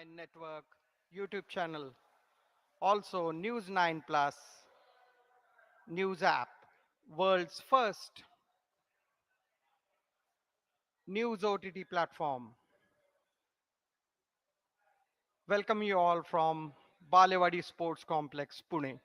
News9 Network YouTube channel, also News9 Plus news app, world's first news OTT platform. Welcome you all from Balewadi Sports Complex, Pune.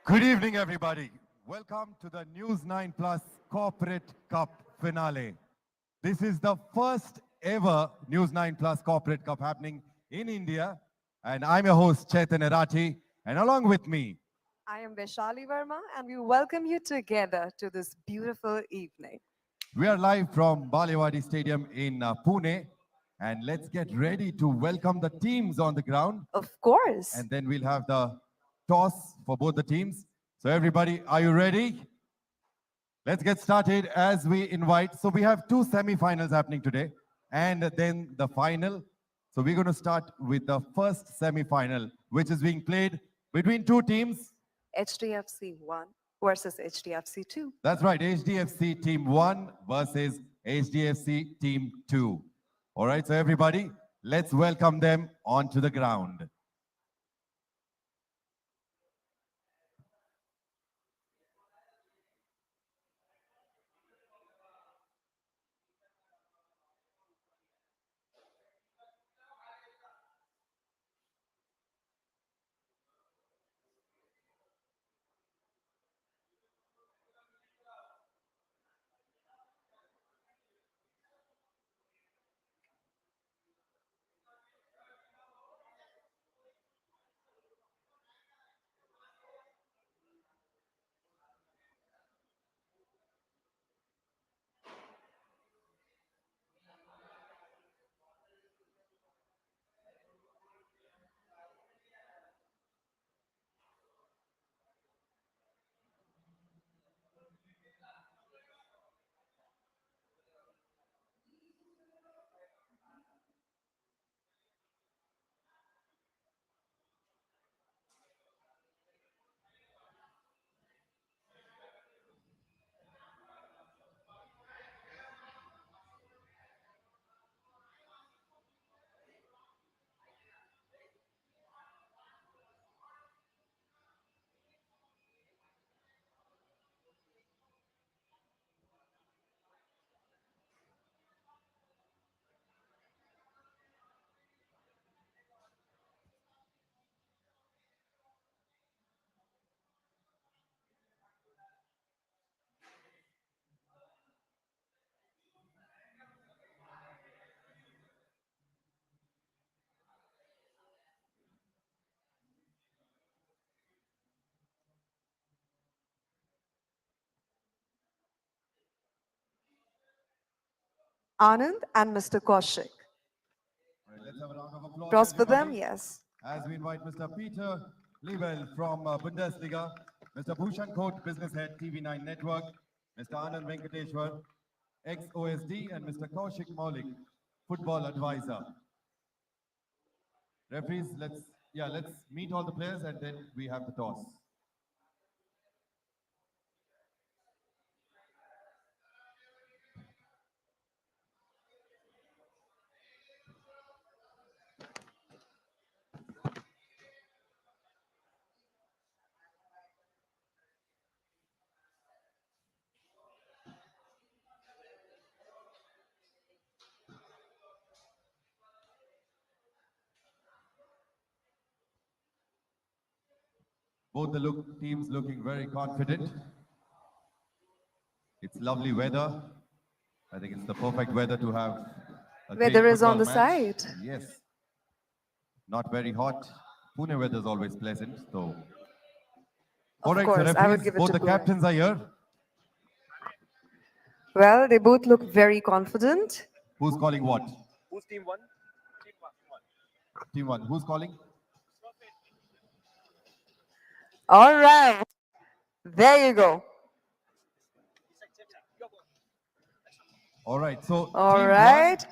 Good evening, everybody. Welcome to the News9 Plus Corporate Cup finale. This is the first ever News9 Plus Corporate Cup happening in India. And I'm your host, Chetan Erati. And along with me, I am Vaishali Verma, and we welcome you together to this beautiful evening. we are live from Balewadi Stadium in Pune. And let's get ready to welcome the teams on the ground. Of course. And then we'll have the toss for both the teams. So everybody, are you ready? Let's get started as we invite. So we have two semi-finals happening today and then the final. So we're going to start with the first semi-final, which is being played between two teams. HDFC 1 versus HDFC 2. That's right, HDFC Team 1 versus HDFC Team 2. All right, so everybody, let's welcome them onto the ground. Anand and Mr. Kaushik. All right, let's have a round of applause, Applause for them, everybody, yes. as we invite Mr. Peter Liebel from Bundesliga, Mr. Bhushan Kot, Business Head, TV9 Network, Mr. Anand Venkateshwar, ex-OSD, and Mr. Kaushik Maulik, Football Advisor. Referees, let's meet all the players and then we have the toss. Both the teams looking very confident. It's lovely weather. I think it's the perfect weather to have a great Weather is on football the match. side. Yes. Not very hot. Pune weather is always pleasant. So, all Of right, so course, I would referees, give it both to the Pune. captains are here. Well, they both look very confident. Who's calling what? Who's team one? Team 1. Who's calling? All right. There you go. All right, so All team right.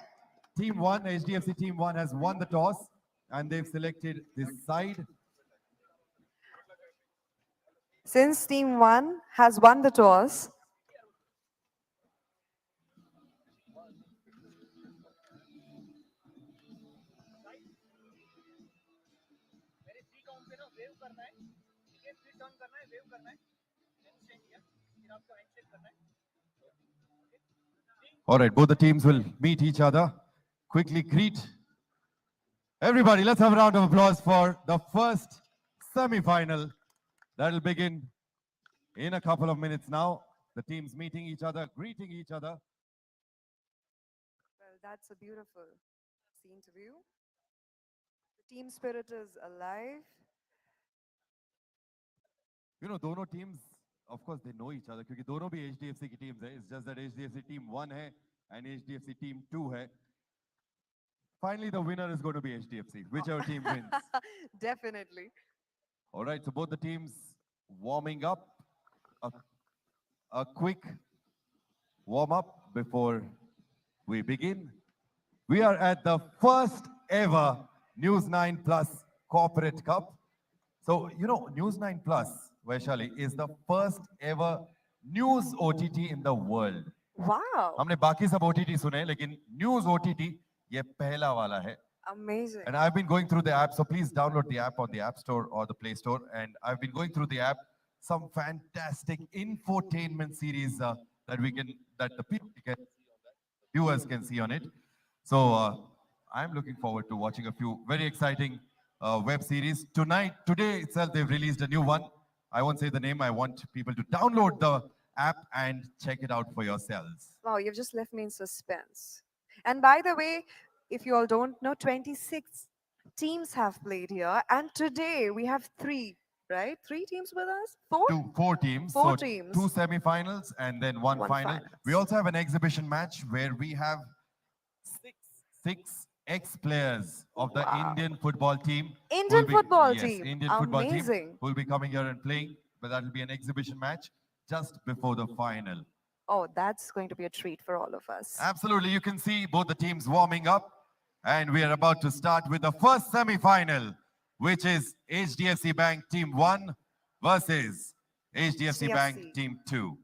Team 1, HDFC Team 1 has won the toss and they've selected this side. Since Team 1 has won the toss, All right, both the teams will meet each other. Quickly greet. Everybody, let's have a round of applause for the first semi-final That'll begin in a couple of minutes now. The teams meeting each other, greeting each other. Well, that's a beautiful scene to view. The team spirit is alive. You know, दोनों teams, of course, they know each other क्योंकि दोनों भी HDFC की teams है. It's just that HDFC team 1 है and HDFC team 2 है. Finally, the winner is going to be HDFC, whichever team wins. Definitely. All right, so both the teams warming up. A, a quick warm up before we begin. We are at the first ever News9 Plus Corporate Cup. So, you know, News9 Plus, Vaishali, is the first ever news OTT in the world. Wow. हमने बाकी सब OTT सुने, लेकिन news OTT ये पहला वाला है. Amazing. And I've been going through the app, so please download the app on the App Store or the Play Store. And I've been going through the app, some fantastic infotainment series that the people can, viewers can see on it. So I'm looking forward to watching a few very exciting web series. Today itself, they've released a new one. I won't say the name. I want people to download the app and check it out for yourselves. Wow, you've just left me in suspense. And by the way, if you all don't know, 26 teams have played here. And today we have three, right? Three teams with us? Four? Four teams. Four So teams. two semi-finals and then one final. finals. We also have an exhibition match where we have six ex-players of the Wow. Indian football team. Indian Yes, football team. Indian football team Amazing. who will be coming here and playing. But that will be an exhibition match just before the final. Oh, that's going to be a treat for all of us. Absolutely. You can see both the teams warming up. And we are about to start with the first semi-final, which is HDFC Bank Team 1 versus HDFC Bank HDFC. Team 2.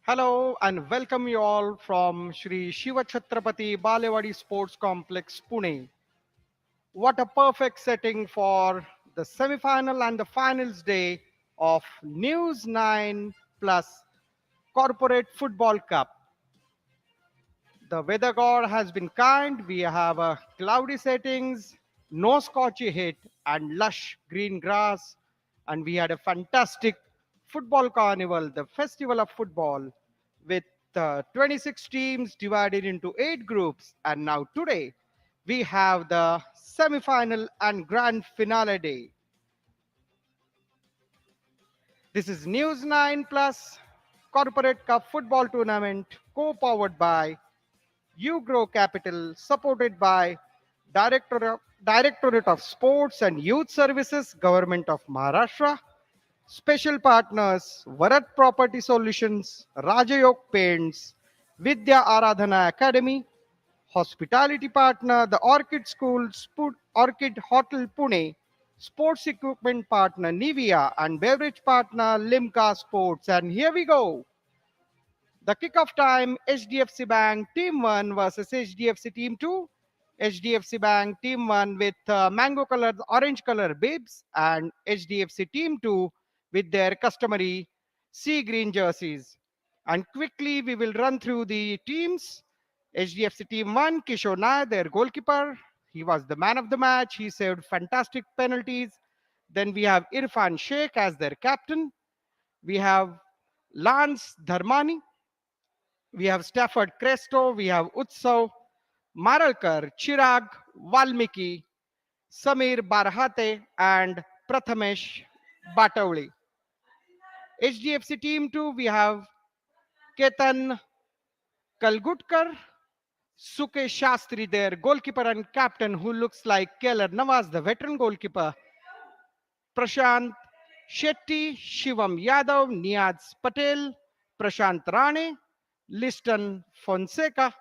Hello and welcome you all from Shri Shiva Chhatrapati Balewadi Sports Complex, Pune. What a perfect setting for the semi-final and the finals day of News 9 Plus Corporate Football Cup. The weather god has been kind. We have a cloudy settings, no scorchy heat, and lush green grass. And we had a fantastic football carnival, the festival of football, with 26 teams divided into 8 groups. And now today, we have the semi-final and grand finale day. This is News 9 Plus Corporate Cup Football Tournament, co-powered by You Grow Capital, supported by Directorate of Sports and Youth Services, Government of Maharashtra. Special partners, Varat Property Solutions, Rajayog Paints, Vidya Aradhana Academy. Hospitality partner, the Orchid School, Orchid Hotel Pune. Sports equipment partner, Nivea. And beverage partner, Limca Sports. And here we go. The kickoff time, HDFC Bank Team 1 versus HDFC Team 2. HDFC Bank Team 1 with mango colored, orange color bibs, and HDFC Team 2 with their customary sea green jerseys. And quickly we will run through the teams. HDFC Team 1, Kishore Nair, their goalkeeper. He was the man of the match. He saved fantastic penalties. Then we have Irfan Sheikh as their captain. We have Lance Dharmani, we have Stafford Cresto, we have Utsav, Maralkar, Chirag, Valmiki, Samir Barhate, and Prathamesh Batavli. HDFC Team 2, we have Ketan Kalgutkar, Sukesh Shastri, their goalkeeper and captain, who looks like Keller Nawaz, the veteran goalkeeper, Prashant Shetty, Shivam Yadav, Niaz Patel, Prashant Rane, Liston Fonseca,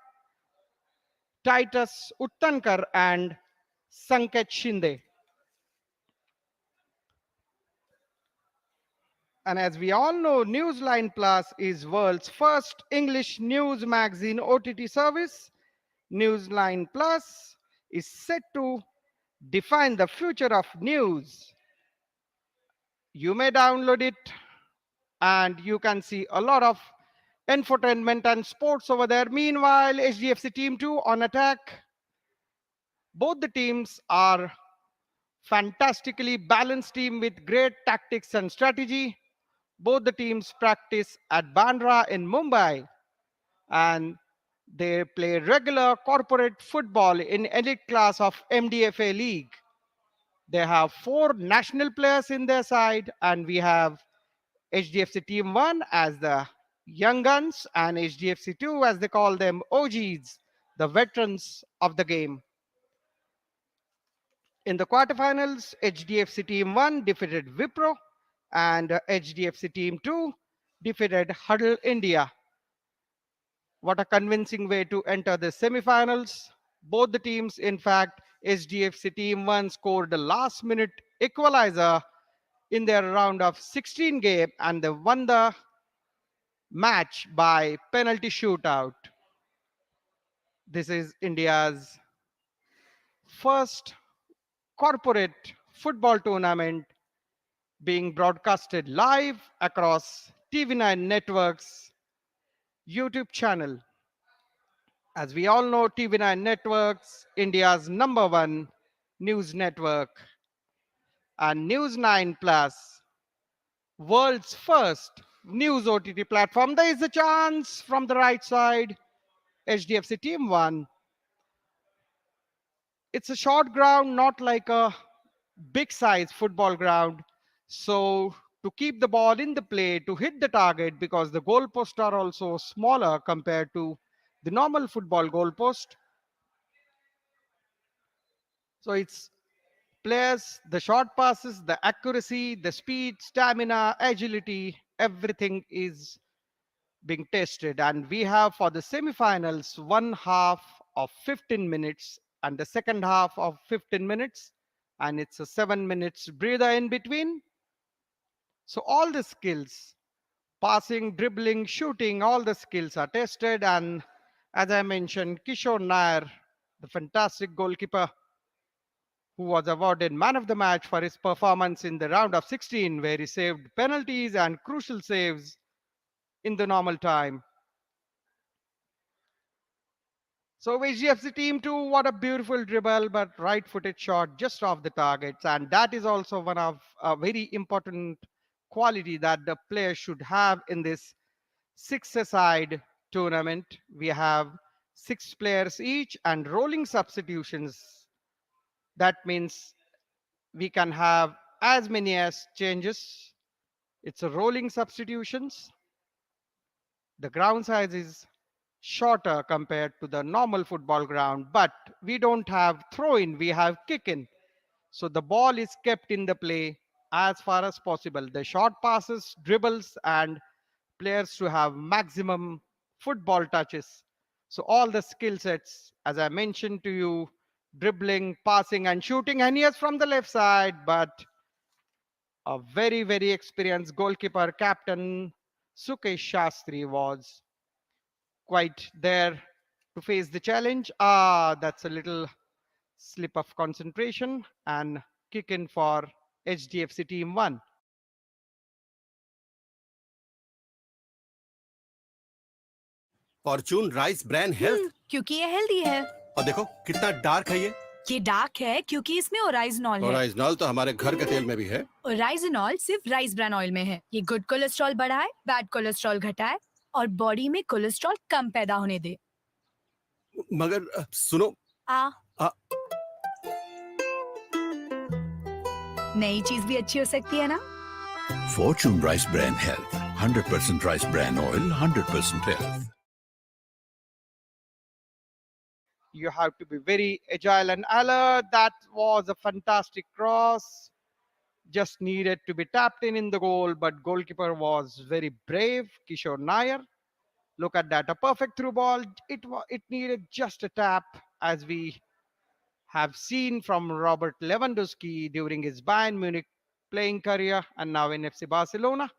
Titus Uttankar, and Sanket Shinde. And as we all know, Newsline Plus is world's first English news magazine OTT service. Newsline Plus is set to define the future of news. You may download it and you can see a lot of infotainment and sports over there. Meanwhile, HDFC Team 2 on attack. Both the teams are fantastically balanced team with great tactics and strategy. Both the teams practice at Bandra in Mumbai and they play regular corporate football in elite class of MDFA League. They have 4 national players in their side and we have HDFC Team 1 as the young guns and HDFC 2 as they call them OGs, the veterans of the game. In the quarterfinals, HDFC Team 1 defeated Wipro and HDFC Team 2 defeated Huddle India. What a convincing way to enter the semifinals. Both the teams, in fact, HDFC Team 1 scored a last minute equalizer in their round of 16 game and they won the match by penalty shootout. This is India's first corporate football tournament being broadcasted live across TV9 Network's YouTube channel. As we all know, TV9 Networks, India's #1 news network, and News9 Plus, world's first news OTT platform. There is a chance from the right side, HDFC Team 1. It's a short ground, not like a big size football ground. So to keep the ball in the play, to hit the target, because the goalposts are also smaller compared to the normal football goalpost. So it's players, the short passes, the accuracy, the speed, stamina, agility, everything is being tested. And we have for the semifinals 1/2 of 15 minutes and the second half of 15 minutes. And it's a 7 minutes breather in between. So all the skills Passing, dribbling, shooting, all the skills are tested. And as I mentioned, Kishore Nair, the fantastic goalkeeper who was awarded man of the match for his performance in the round of 16, where he saved penalties and crucial saves in the normal time. So HDFC team 2, what a beautiful dribble, but right-footed shot just off the targets. And that is also one of a very important quality that the player should have in this six-a-side tournament. We have six players each and rolling substitutions. That means we can have as many as changes. It's a rolling substitutions. The ground size is shorter compared to the normal football ground, but we don't have throw in, we have kick in. So the ball is kept in the play as far as possible. The short passes, dribbles, and players to have maximum football touches. So all the skill sets, as I mentioned to you, dribbling, passing, and shooting. And yes, from the left side, but a very, very experienced goalkeeper, captain Sukesh Shastri was quite there to face the challenge. That's a little slip of concentration and kick in for HDFC team 1. Fortune rice brand health क्योंकि ये healthy है। और देखो कितना dark है ये dark है क्योंकि इसमें ओराइजनॉल है। ओराइजनॉल तो हमारे घर के तेल में भी है। ओराइजनॉल सिर्फ राइस ब्रान ऑयल में है। ये गुड कोलेस्ट्रॉल बढ़ाए, बैड कोलेस्ट्रॉल घटाए और बॉडी में कोलेस्ट्रॉल कम पैदा होने दे। मगर सुनो आ आ, नई चीज भी अच्छी हो सकती है ना। Fortune Rice Bran Health. 100% rice bran oil, 100% health. You have to be very agile and alert. That was a fantastic cross. Just needed to be tapped in the goal, but goalkeeper was very brave, Kishore Nair. Look at that, a perfect through ball. It needed just a tap, as we have seen from Robert Lewandowski during his Bayern Munich playing career and now in FC Barcelona.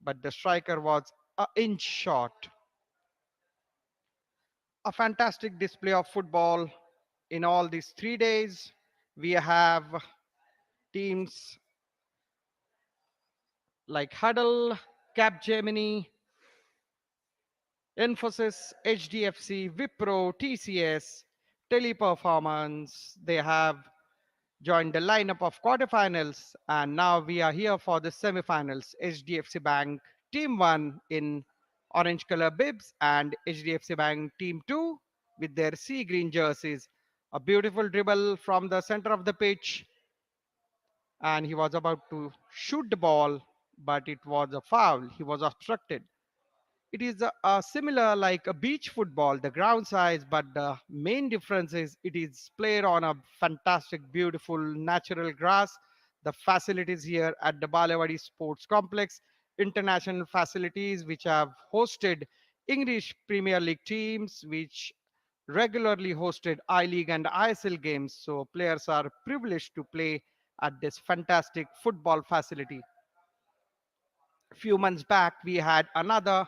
But the striker was an inch short. A fantastic display of football in all these 3 days. We have teams like Huddle, Capgemini, Infosys, HDFC, Wipro, TCS, Teleperformance. They have joined the lineup of quarterfinals, and now we are here for the semifinals. HDFC Bank Team 1 in orange color bibs and HDFC Bank Team 2 with their sea green jerseys. A beautiful dribble from the center of the pitch, and he was about to shoot the ball, but it was a foul. He was obstructed. It is a similar like a beach football, the ground size, but the main difference is it is played on a fantastic, beautiful natural grass. The facilities here at the Balewadi Sports Complex, international facilities which have hosted English Premier League teams, which regularly hosted I League and ISL games. So players are privileged to play at this fantastic football facility. A few months back, we had another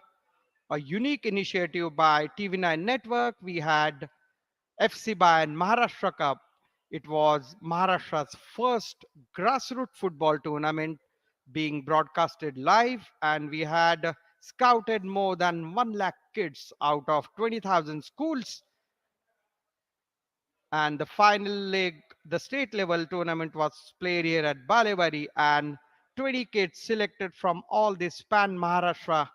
a unique initiative by TV9 Network. We had FC Bayern Maharashtra Cup. It was Maharashtra's first grassroots football tournament being broadcasted live, and we had scouted more than 1 lakh kids out of 20,000 schools. And the final leg, the state level tournament, was played here at Balewadi, and 20 kids selected from all this span Maharashtra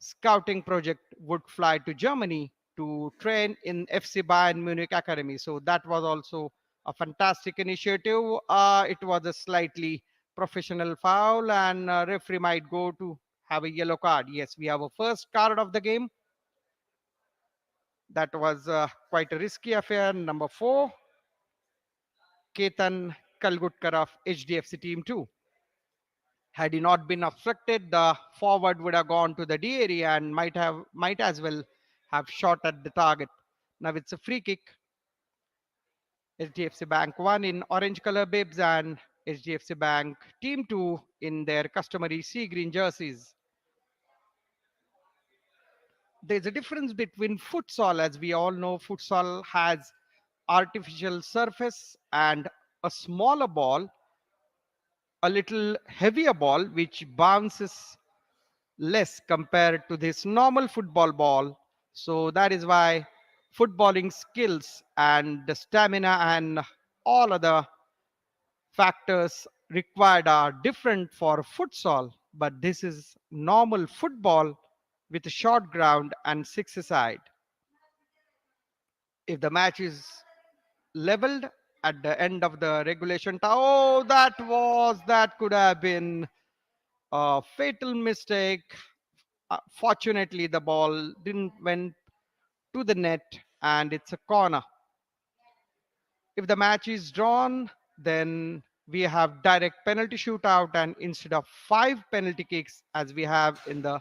scouting project would fly to Germany to train in FC Bayern Munich Academy. So that was also a fantastic initiative. It was a slightly professional foul, and referee might go to have a yellow card. Yes, we have a first card of the game. That was quite a risky affair. Number 4, Ketan Kalgutkar of HDFC Team 2. Had he not been obstructed, the forward would have gone to the D area and might as well have shot at the target. Now it's a free kick. HDFC Bank 1 in orange color bibs and HDFC Bank Team 2 in their customary sea green jerseys. there's a difference between futsal. As we all know, futsal has artificial surface and a smaller ball, a little heavier ball, which bounces less compared to this normal football ball. So that is why footballing skills and the stamina and all other factors required are different for futsal, but this is normal football with a short ground and six side. If the match is leveled at the end of the regulation time, oh, that could have been a fatal mistake. Fortunately, the ball didn't went to the net, and it's a corner. If the match is drawn, then we have direct penalty shootout, and instead of five penalty kicks as we have in the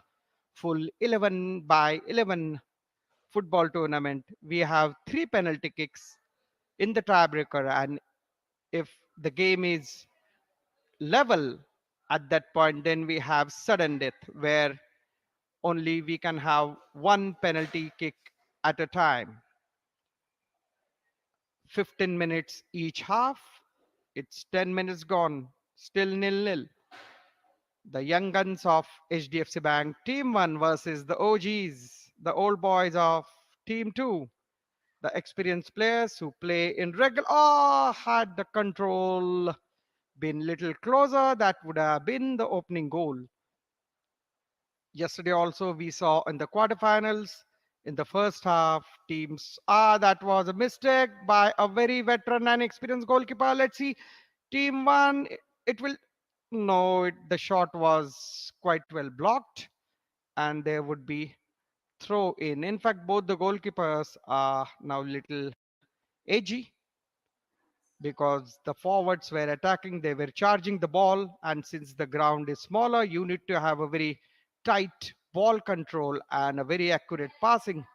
full 11 by 11 football tournament, we have three penalty kicks in the tiebreaker. And if the game is level at that point, then we have sudden death where only we can have one penalty kick at a time. 15 minutes each half. It's 10 minutes gone. Still nil nil. The young guns of HDFC Bank Team 1 versus the OGs, the old boys of Team 2. The experienced players who play in regular. Oh, had the control been little closer, that would have been the opening goal. Yesterday also we saw in the quarterfinals, in the first half, teams. That was a mistake by a very veteran and experienced goalkeeper. Let's see, team one. It will. No, the shot was quite well blocked, and there would be throw in. In fact, both the goalkeepers are now little edgy because the forwards were attacking, they were charging the ball, and since the ground is smaller, you need to have a very tight ball control and a very accurate passing.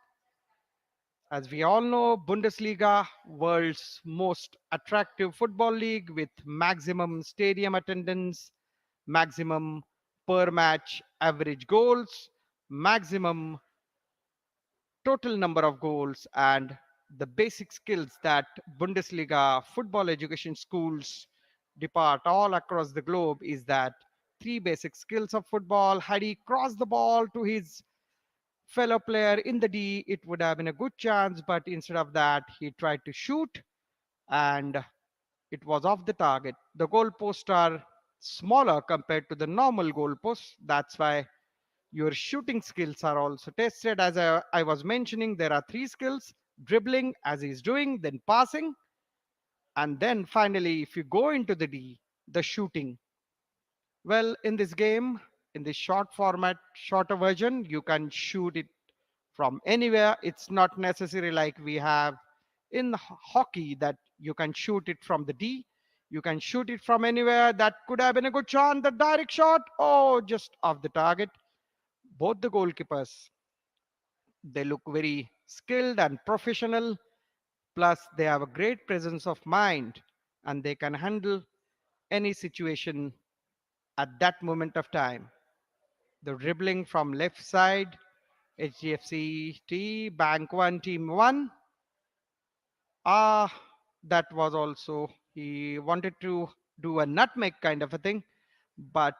As we all know, Bundesliga, world's most attractive football league with maximum stadium attendance, maximum per match average goals, maximum total number of goals, and the basic skills that Bundesliga football education schools depart all across the globe is that three basic skills of football. Had he crossed the ball to his fellow player in the D, it would have been a good chance, but instead of that, he tried to shoot and it was off the target. The goalposts are smaller compared to the normal goalposts. That's why your shooting skills are also tested. As I was mentioning, there are three skills: dribbling, as he's doing, then passing, and then finally, if you go into the D, the shooting. Well, in this game, in this short format, shorter version, you can shoot it from anywhere. It's not necessary like we have in hockey that you can shoot it from the D. You can shoot it from anywhere. That could have been a good chance. The direct shot, oh, just off the target. Both the goalkeepers, they look very skilled and professional. Plus, they have a great presence of mind and they can handle any situation at that moment of time. The dribbling from left side, HDFC T, Bank 1, Team 1. Ah, that was also, he wanted to do a nutmeg kind of a thing. But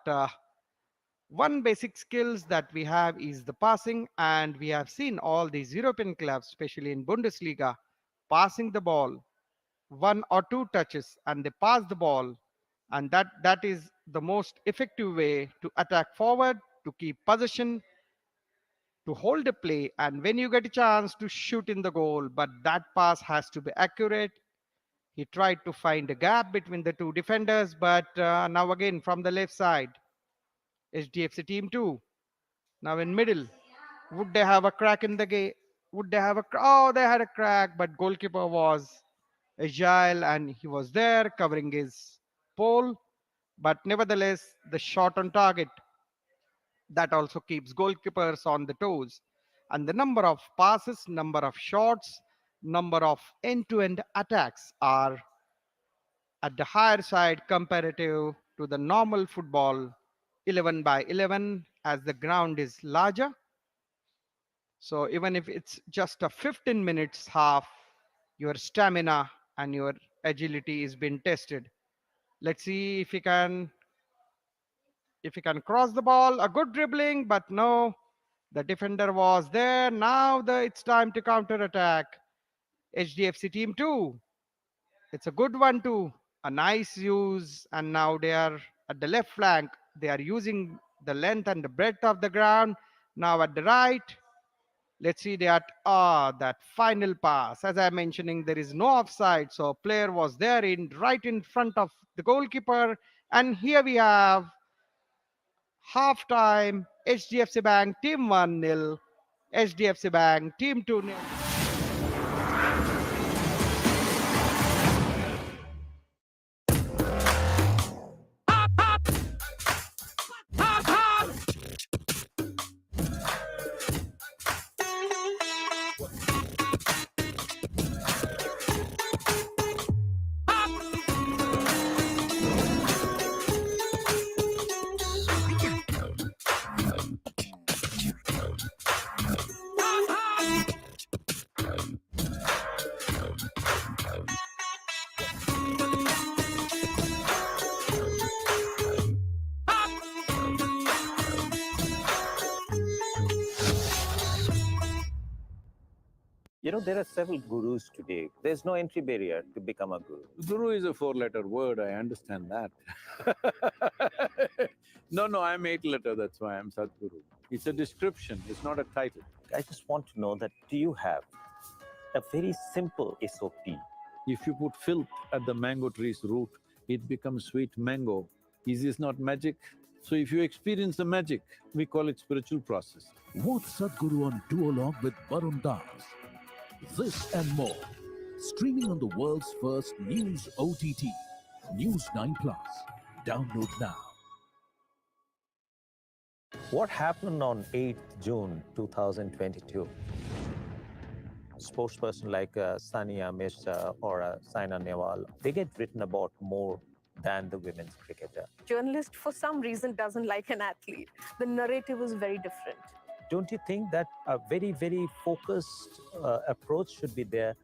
one basic skills that we have is the passing, and we have seen all these European clubs, especially in Bundesliga, passing the ball one or two touches and they pass the ball, and that is the most effective way to attack forward, to keep possession, to hold a play, and when you get a chance to shoot in the goal, but that pass has to be accurate. He tried to find a gap between the two defenders, but now again from the left side, HDFC team 2 now in middle. Would they have a crack in the game? Would they have a oh, they had a crack, but goalkeeper was agile and he was there covering his pole. But nevertheless, the shot on target, that also keeps goalkeepers on the toes. And the number of passes, number of shots, number of end-to-end attacks are at the higher side comparative to the normal football 11 by 11 as the ground is larger. So even if it's just a 15 minutes half, your stamina and your agility is being tested. Let's see if he can cross the ball. A good dribbling, but no, the defender was there. Now it's time to counter attack. HDFC team 2. It's a good one too. A nice use, and now they are at the left flank. They are using the length and the breadth of the ground. Now at the right, let's see that final pass. As I'm mentioning, there is no offside, so player was there in right in front of the goalkeeper. And here we have half time. HDFC Bank team 1-0. HDFC Bank team 2-0. You know, there are several gurus today. There's no entry barrier to become a guru. Guru is a four-letter word, I understand that. No, I'm eight-letter, that's why I'm Sadhguru. It's a description, it's not a title. I just want to know that do you have a very simple SOP? If you put filth at the mango tree's root, it becomes sweet mango. Is this not magic? So if you experience the magic, we call it spiritual process. Watch Sadhguru on Duologue with Varun Das. This and more. Streaming on the world's first news OTT, News9 Plus. Download now. What happened on 8th June 2022? Sportsperson like Sania Mirza or Saina Nehwal, they get written about more than the women's cricketer. Journalist, for some reason, doesn't like an athlete. The narrative is very different. Don't you think that a very, very focused approach should be there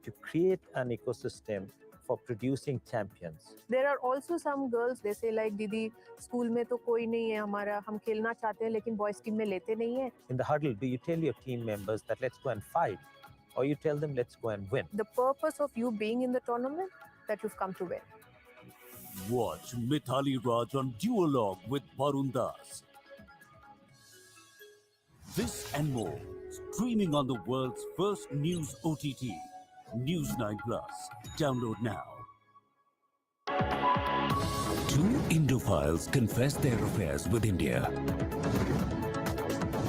to create an ecosystem for producing champions? There are also some girls, they say like, Didi, school में तो कोई नहीं है हमारा, हम खेलना चाहते हैं लेकिन boys team में लेते नहीं है. In the huddle, do you tell your team members that let's go and fight? Or you tell them let's go and win? The purpose of you being in the tournament, that you've come to win. Watch Mithali Raj on Duologue with Varun Das. This and more. Streaming on the world's first news OTT, News9 Plus. Download now. Two Indophiles confess their affairs with India.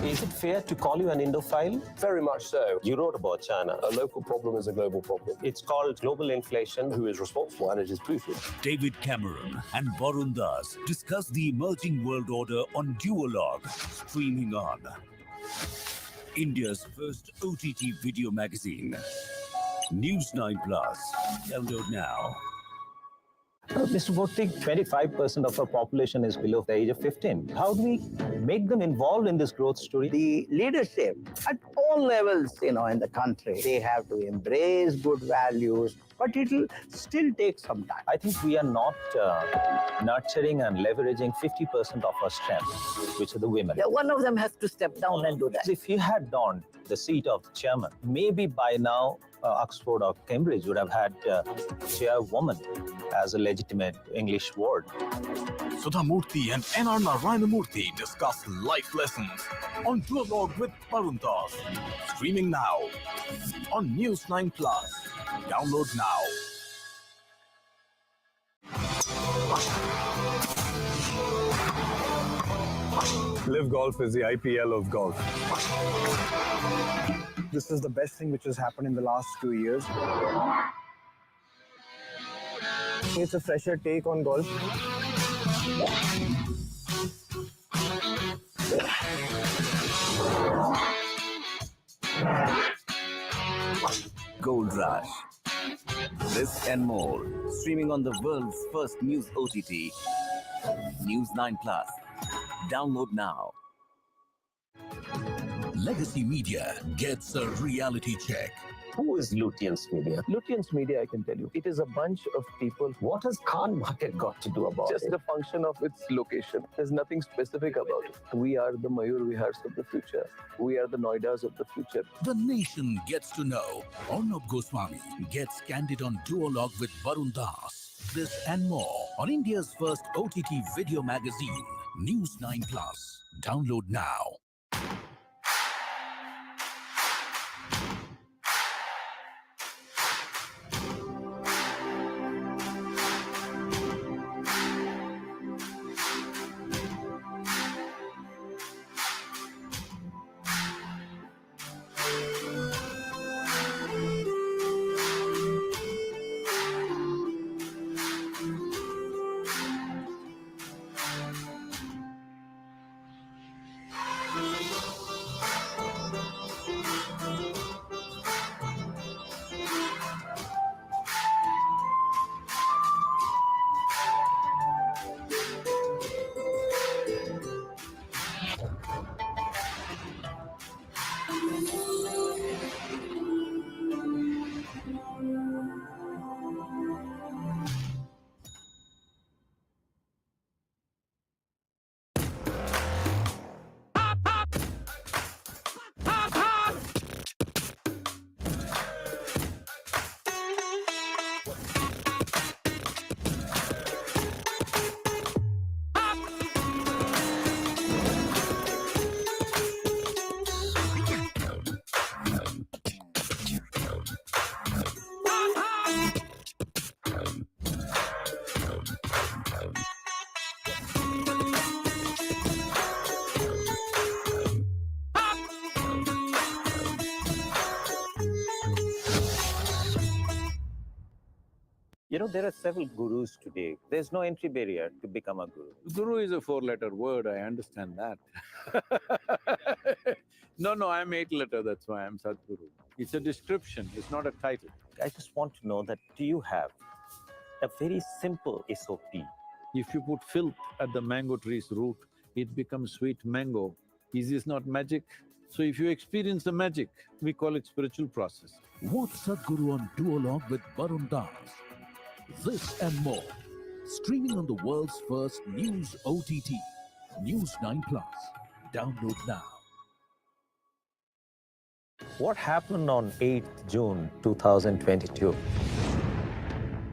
Is it fair to call you an Indophile? Very much so. You wrote about China. A local problem is a global problem. It's called global inflation. Who is responsible? And it is proven. David Cameron and Varun Das discuss the emerging world order on Duologue, streaming on India's first OTT video magazine, News9 Plus. Download now. Mr. Bhottik, 25% of our population is below the age of 15. How do we make them involved in this growth story? The leadership at all levels, in the country, they have to embrace good values, but it will still take some time. I think we are not nurturing and leveraging 50% of our strength, which are the women. Yeah, one of them has to step down and do that. If you had donned the seat of chairman, maybe by now Oxford or Cambridge would have had chairwoman as a legitimate English word. Sudha Murthy and N.R. Narayanamurthy discuss life lessons on Duologue with Varun Das. Streaming now on News9 Plus. Download now. Live Golf is the IPL of golf. This is the best thing which has happened in the last 2 years. It's a fresher take on golf. Gold Rush. This and more. Streaming on the world's first news OTT, News9 Plus. Download now. legacy media gets a reality check. Who is Lutyens Media? Lutyens Media, I can tell you, it is a bunch of people. What has Khan market got to do about Just it? the function of its location. There's nothing specific about it. We are the Mayur Vihars of the future. We are the Noidas of the future. The nation gets to know. Arnab Goswami gets candid on duologue with Varun Das. This and more on India's first OTT video magazine, News9 Plus. Download now. You know, there are several gurus today. There's no entry barrier to become a guru. Guru is a four-letter word, I understand that. No, I'm eight-letter, that's why I'm Sadhguru. It's a description, it's not a title. I just want to know that, do you have a very simple SOP? If you put filth at the mango tree's root, it becomes sweet mango. Is this not magic? So if you experience the magic, we call it spiritual process. Watch Sadhguru on duologue with Varun Das. This and more. Streaming on the world's first news OTT, News9 Plus. Download now. What happened on 8th June 2022?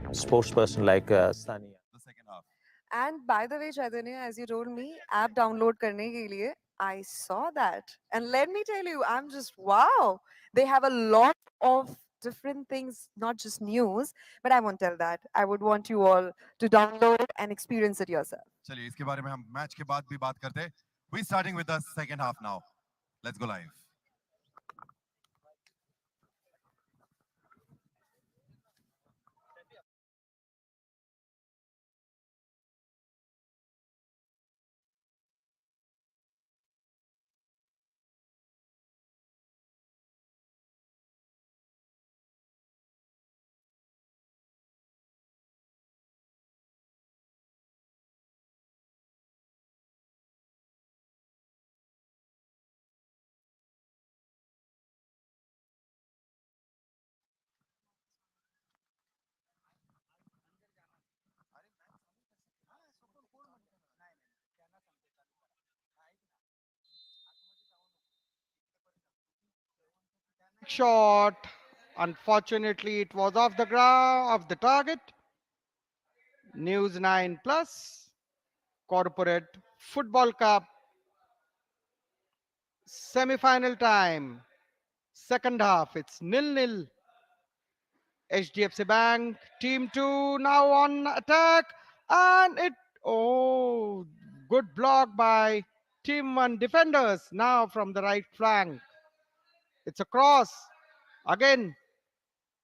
Sportsperson like Sania. The second half. And by the way, Chaitanya, as you told me, app download karne ke liye, I saw that. And let me tell you, I'm just wow. They have a lot of different things, not just news, but I won't tell that. I would want you all to download and experience it yourself. चलिए इसके बारे में हम match के बाद भी बात करते हैं. We starting with the second half now. Let's go live. Shot. Unfortunately, it was off the ground, off the target. News 9 Plus Corporate Football Cup semi-final time. Second half, it's 0-0. HDFC Bank team 2 now on attack, and good block by team 1 defenders now from the right flank. It's a cross again.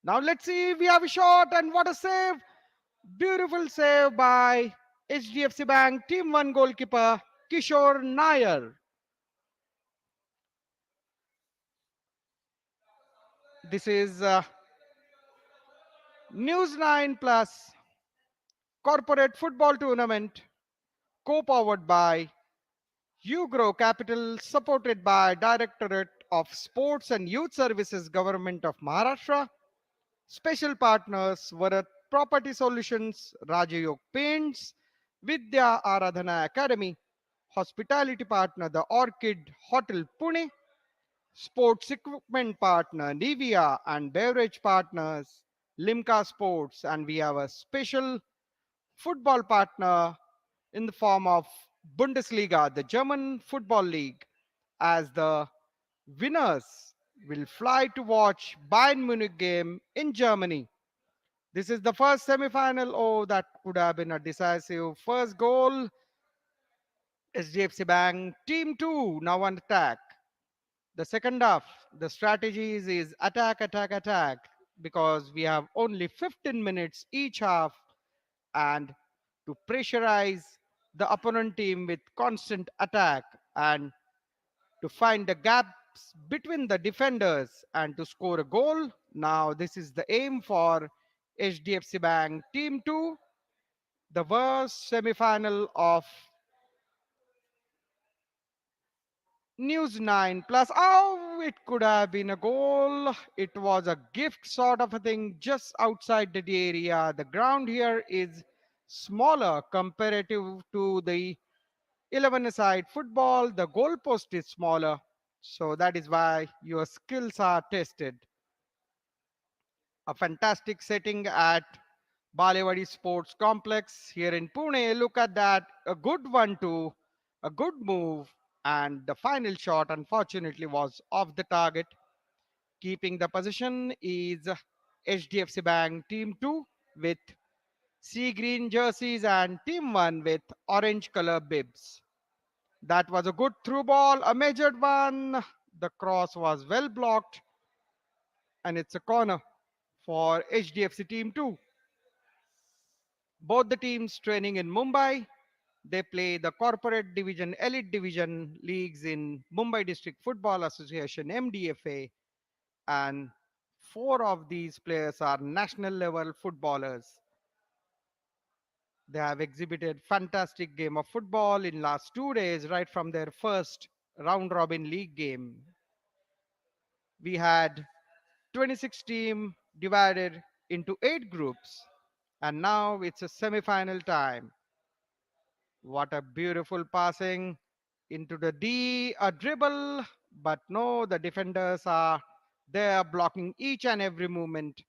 Now let's see, we have a shot, and what a save. Beautiful save by HDFC Bank team 1 goalkeeper Kishore Nair. This is News 9 Plus Corporate Football Tournament, co-powered by Grow Capital, supported by Directorate of Sports and Youth Services, Government of Maharashtra. Special partners Varat Property Solutions, Rajayog Paints, Vidya Aradhana Academy. Hospitality partner The Orchid Hotel Pune. Sports equipment partner Nivea and beverage partners Limca Sports, and we have a special football partner in the form of Bundesliga, the German football league, as the winners will fly to watch Bayern Munich game in Germany. This is the first semi-final. Oh, that could have been a decisive first goal. SDFC Bank team 2 now on attack. The second half, the strategies is attack, attack, attack, because we have only 15 minutes each half, and to pressurize the opponent team with constant attack and to find the gaps between the defenders and to score a goal. Now this is the aim for HDFC Bank team 2, the worst semi-final of News 9 Plus. Oh, it could have been a goal. It was a gift sort of a thing just outside the area. The ground here is smaller comparative to the 11-a-side football. The goalpost is smaller. So that is why your skills are tested. A fantastic setting at Balewadi Sports Complex here in Pune. Look at that. A good one too. A good move. And the final shot, unfortunately, was off the target. Keeping the position is HDFC Bank Team 2 with sea green jerseys and Team 1 with orange color bibs. That was a good through ball, a measured one. The cross was well blocked, and it's a corner for HDFC Team 2. Both the teams training in Mumbai. They play the corporate division, elite division leagues in Mumbai District Football Association, MDFA, and four of these players are national level footballers. They have exhibited fantastic game of football in last 2 days, right from their first round robin league game. We had 26 team divided into 8 groups, and now it's a semi-final time. What a beautiful passing into the D, a dribble, but no, the defenders are there blocking each and every movement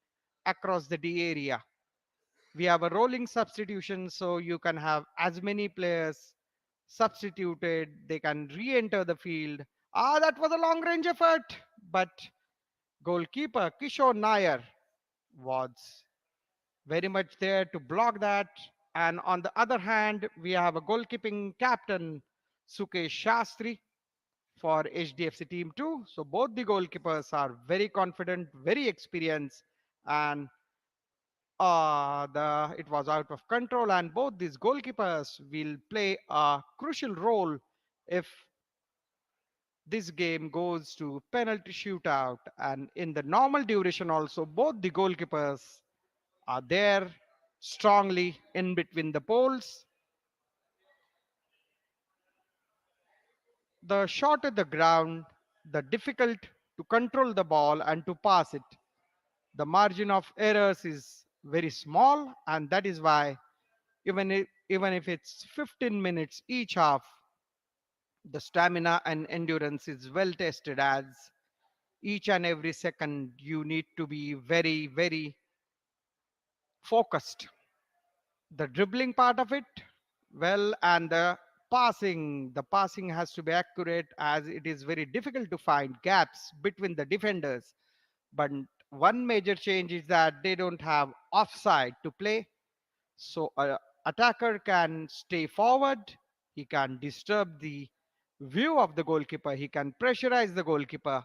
across the D area. We have a rolling substitution, so you can have as many players substituted, they can re-enter the field. Ah, that was a long range effort, but goalkeeper Kishore Nair was very much there to block that. And on the other hand, we have a goalkeeping captain Sukesh Shastri for HDFC team 2. So both the goalkeepers are very confident, very experienced, and it was out of control. And both these goalkeepers will play a crucial role if this game goes to penalty shootout. And in the normal duration, also both the goalkeepers are there strongly in between the poles. The shorter the ground, the difficult to control the ball and to pass it. The margin of errors is very small, and that is why even if it's 15 minutes each half, the stamina and endurance is well tested, as each and every second you need to be very, very focused. The dribbling part of it, well, and the passing has to be accurate, as it is very difficult to find gaps between the defenders. But one major change is that they don't have offside to play, so a attacker can stay forward, he can disturb the view of the goalkeeper, he can pressurize the goalkeeper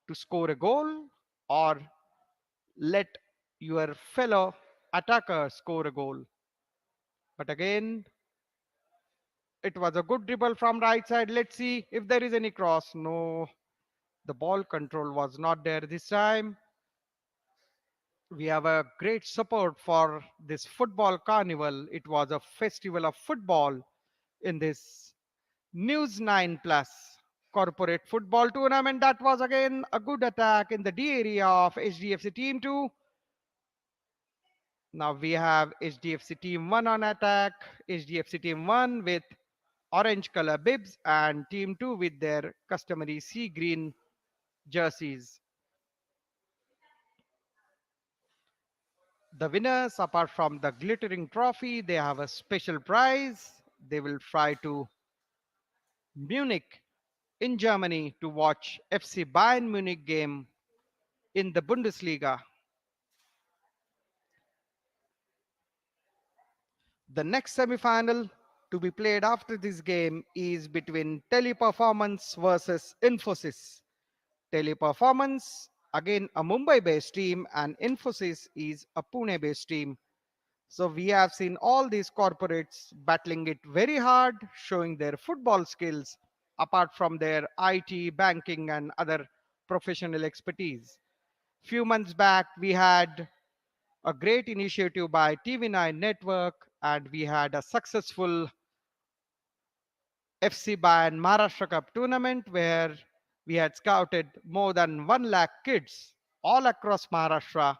to score a goal, or let your fellow attacker score a goal. But again, it was a good dribble from right side. Let's see if there is any cross. No, the ball control was not there this time. We have a great support for this football carnival. It was a festival of football in this News 9 Plus. corporate football tournament. That was again a good attack in the D area of HDFC Team 2. Now we have HDFC Team 1 on attack. HDFC Team 1 with orange color bibs and Team 2 with their customary sea green jerseys. The winners, apart from the glittering trophy, they have a special prize. They will fly to Munich in Germany to watch FC Bayern Munich game in the Bundesliga. The next semi-final to be played after this game is between Teleperformance versus Infosys. Teleperformance, again a Mumbai-based team, and Infosys is a Pune-based team. So we have seen all these corporates battling it very hard, showing their football skills apart from their IT, banking, and other professional expertise. Few months back, we had a great initiative by TV9 Network, and we had a successful FC Bayern Maharashtra Cup tournament where we had scouted more than 1 lakh kids all across Maharashtra.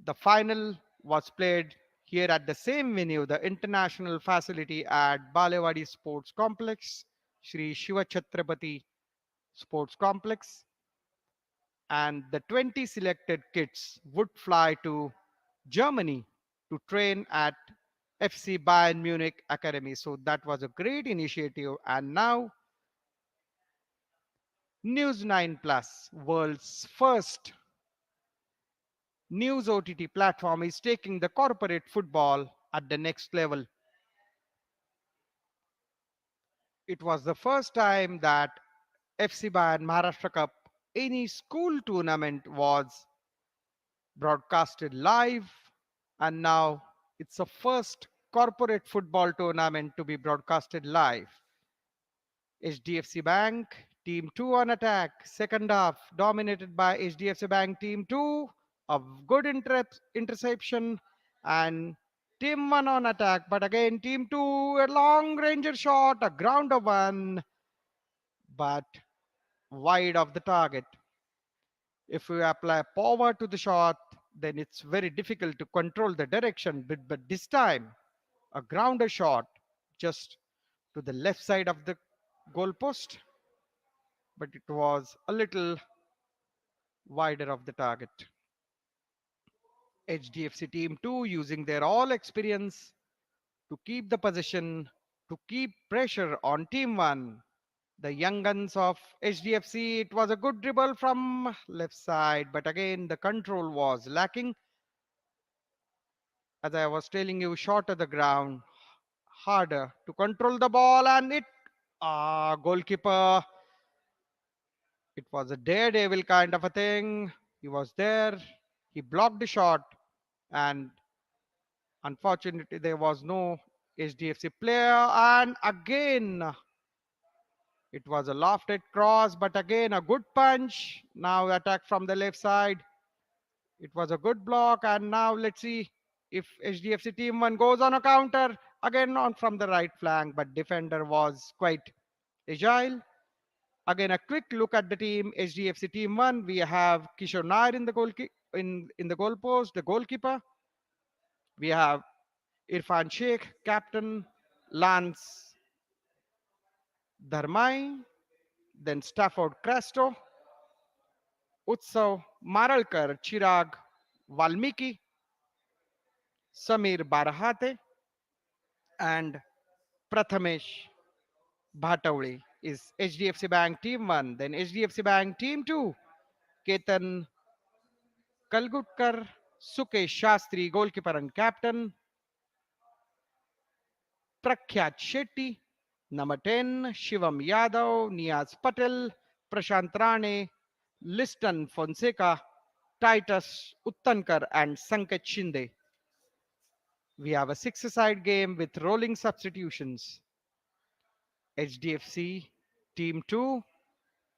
The final was played here at the same venue, the international facility at Balewadi Sports Complex, Shri Shiva Chhatrapati Sports Complex, and the 20 selected kids would fly to Germany to train at FC Bayern Munich Academy. So that was a great initiative. And now News9 Plus, world's first news OTT platform, is taking the corporate football at the next level. It was the first time that FC Bayern Maharashtra Cup, any school tournament, was broadcasted live, and now it's the first corporate football tournament to be broadcasted live. HDFC Bank Team 2 on attack. Second half dominated by HDFC Bank Team 2. A good interception, and Team 1 on attack. But again, Team 2, a long ranger shot, a grounder one, but wide of the target. If we apply power to the shot, then it's very difficult to control the direction. But this time, a grounder shot just to the left side of the goalpost, but it was a little wider of the target. HDFC Team 2 using their all experience to keep the possession, to keep pressure on Team 1. The young guns of HDFC, it was a good dribble from left side, but again the control was lacking. As I was telling you, short of the ground, harder to control the ball, and it, goalkeeper, it was a daredevil kind of a thing. He was there, he blocked the shot, and unfortunately there was no HDFC player, and again it was a lofted cross, but again a good punch. Now attack from the left side. It was a good block, and now let's see if HDFC Team 1 goes on a counter again on from the right flank, but defender was quite agile. Again, a quick look at the team. HDFC Team 1, we have Kishore Nair in the in the goal post, the goalkeeper. We have Irfan Sheikh, captain, Lance Dharmai, then Stafford Cresto, Utsav Maralkar, Chirag Valmiki, Samir Barahate, and Prathamesh Bhatawli is HDFC Bank Team 1. Then HDFC Bank Team 2, Ketan Kalgutkar, Sukesh Shastri, goalkeeper and captain, Prakhyat Shetty, number 10, Shivam Yadav, Niaz Patel, Prashant Rane, Liston Fonseca, Titus Uttankar, and Sanket Shinde. We have a six-a-side game with rolling substitutions. HDFC Team 2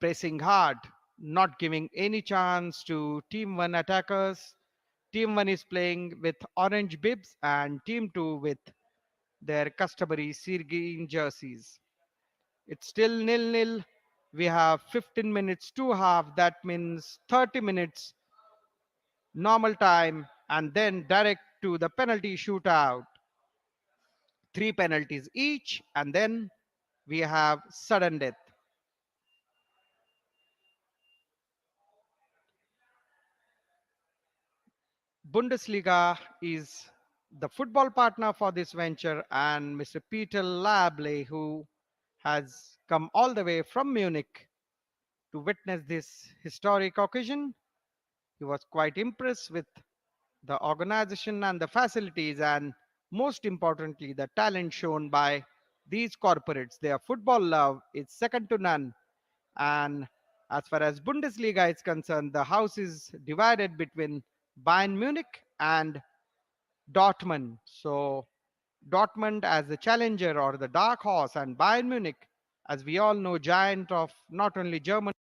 pressing hard, not giving any chance to Team 1 attackers. Team 1 is playing with orange bibs and Team 2 with their customary sea green jerseys. It's still nil-nil. We have 15 minutes to half. That means 30 minutes normal time, and then direct to the penalty shootout. Three penalties each, and then we have sudden death. Bundesliga is the football partner for this venture, and Mr. Peter Lable, who has come all the way from Munich to witness this historic occasion. He was quite impressed with the organization and the facilities, and most importantly, the talent shown by these corporates. Their football love is second to none. And as far as Bundesliga is concerned, the house is divided between Bayern Munich and Dortmund. So Dortmund as the challenger or the dark horse, and Bayern Munich, as we all know, giant of not only Germany.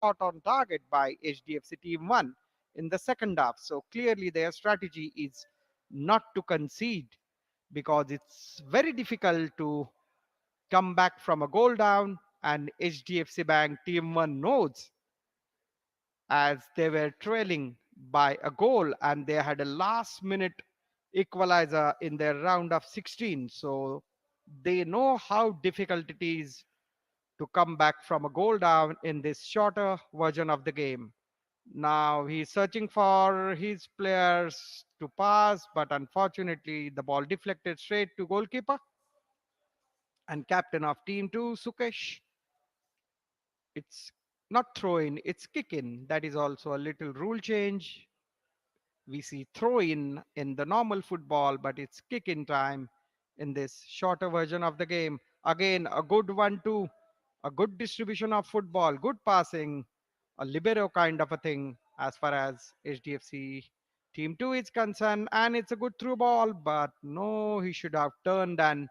Shot on target by HDFC Team 1 in the second half. So clearly their strategy is not to concede, because it's very difficult to come back from a goal down, and HDFC Bank Team 1 knows, as they were trailing by a goal and they had a last minute equalizer in their round of 16. So they know how difficult it is to come back from a goal down in this shorter version of the game. Now he's searching for his players to pass, but unfortunately the ball deflected straight to goalkeeper and captain of team 2, Sukesh. It's not throw in, it's kick in. That is also a little rule change. We see throw in the normal football, but it's kick in time in this shorter version of the game. Again, a good 1-2, a good distribution of football, good passing, a libero kind of a thing as far as HDFC Team 2 is concerned. And it's a good through ball, but no, he should have turned and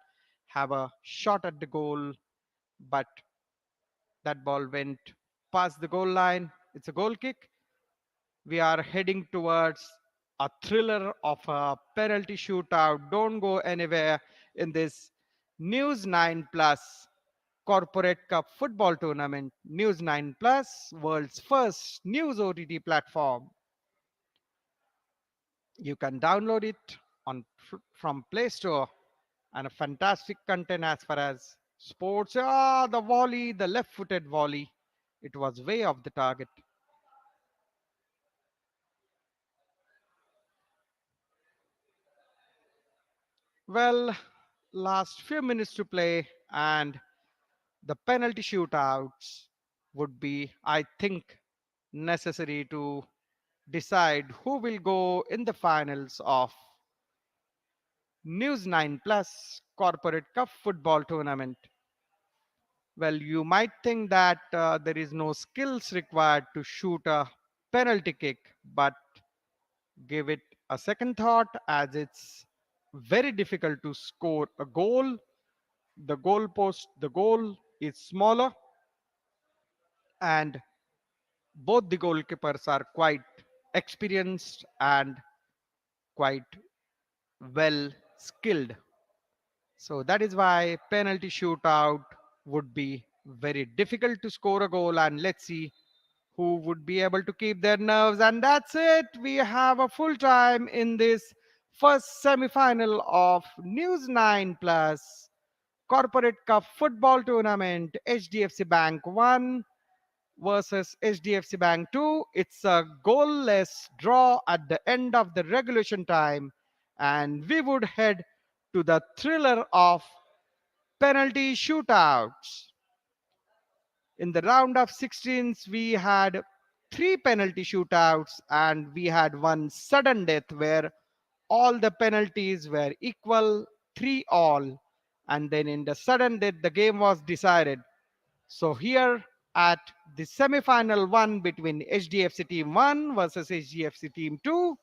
have a shot at the goal. But that ball went past the goal line. It's a goal kick. We are heading towards a thriller of a penalty shootout. Don't go anywhere in this News 9 Plus Corporate Cup football tournament. News 9 Plus, world's first news OTT platform. You can download it from Play Store, and a fantastic content as far as sports. The volley, the left-footed volley. It was way off the target. Well, last few minutes to play, and the penalty shootouts would be, I think, necessary to decide who will go in the finals of News 9 Plus Corporate Cup football tournament. Well, you might think that there is no skills required to shoot a penalty kick, but give it a second thought, as it's very difficult to score a goal. The goal is smaller, and both the goalkeepers are quite experienced and quite well skilled. So that is why penalty shootout would be very difficult to score a goal, and let's see who would be able to keep their nerves. And that's it. We have a full time in this first semi-final of News 9 Plus Corporate Cup football tournament. HDFC Bank 1 versus HDFC Bank 2. It's a goalless draw at the end of the regulation time, and we would head to the thriller of penalty shootouts. In the round of 16s, we had 3 penalty shootouts, and we had one sudden death where all the penalties were equal, 3-all. And then in the sudden death, the game was decided. So here at the semi-final one between HDFC Team 1 versus HDFC Team 2,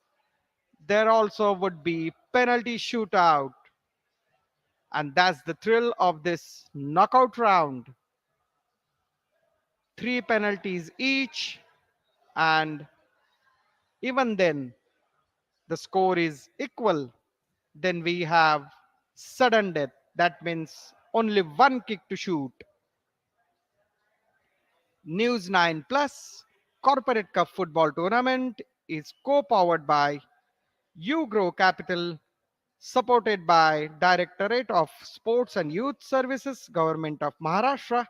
there also would be penalty shootout. And that's the thrill of this knockout round. Three penalties each, and even then, the score is equal. Then we have sudden death. That means only one kick to shoot. News 9 Plus Corporate Cup Football Tournament is co-powered by Ugrow Capital, supported by Directorate of Sports and Youth Services, Government of Maharashtra.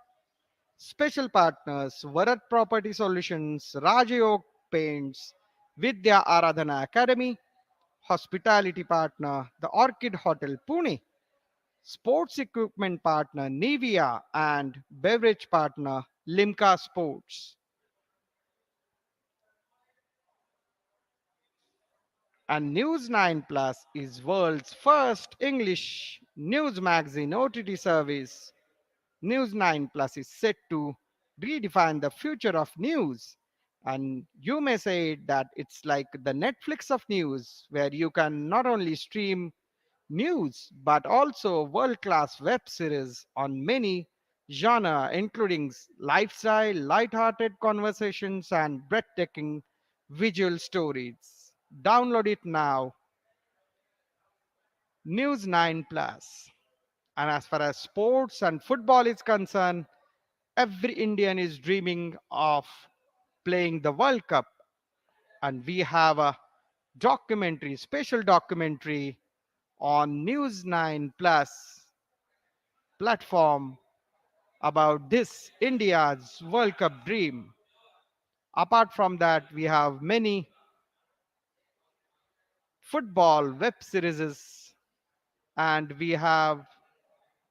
Special partners Varat Property Solutions, Rajayog Paints, Vidya Aradhana Academy, hospitality partner the Orchid Hotel Pune, sports equipment partner Nivea, and beverage partner Limca Sports. And News 9 Plus is world's first English news magazine OTT service. News 9 Plus is set to redefine the future of news. And you may say that it's like the Netflix of news, where you can not only stream news but also world-class web series on many genre, including lifestyle, light-hearted conversations, and breathtaking visual stories. Download it now. News 9 Plus. And as far as sports and football is concerned, every Indian is dreaming of playing the World Cup. And we have a documentary, special documentary on News 9 Plus platform about this India's World Cup dream. Apart from that, we have many football web series, and we have,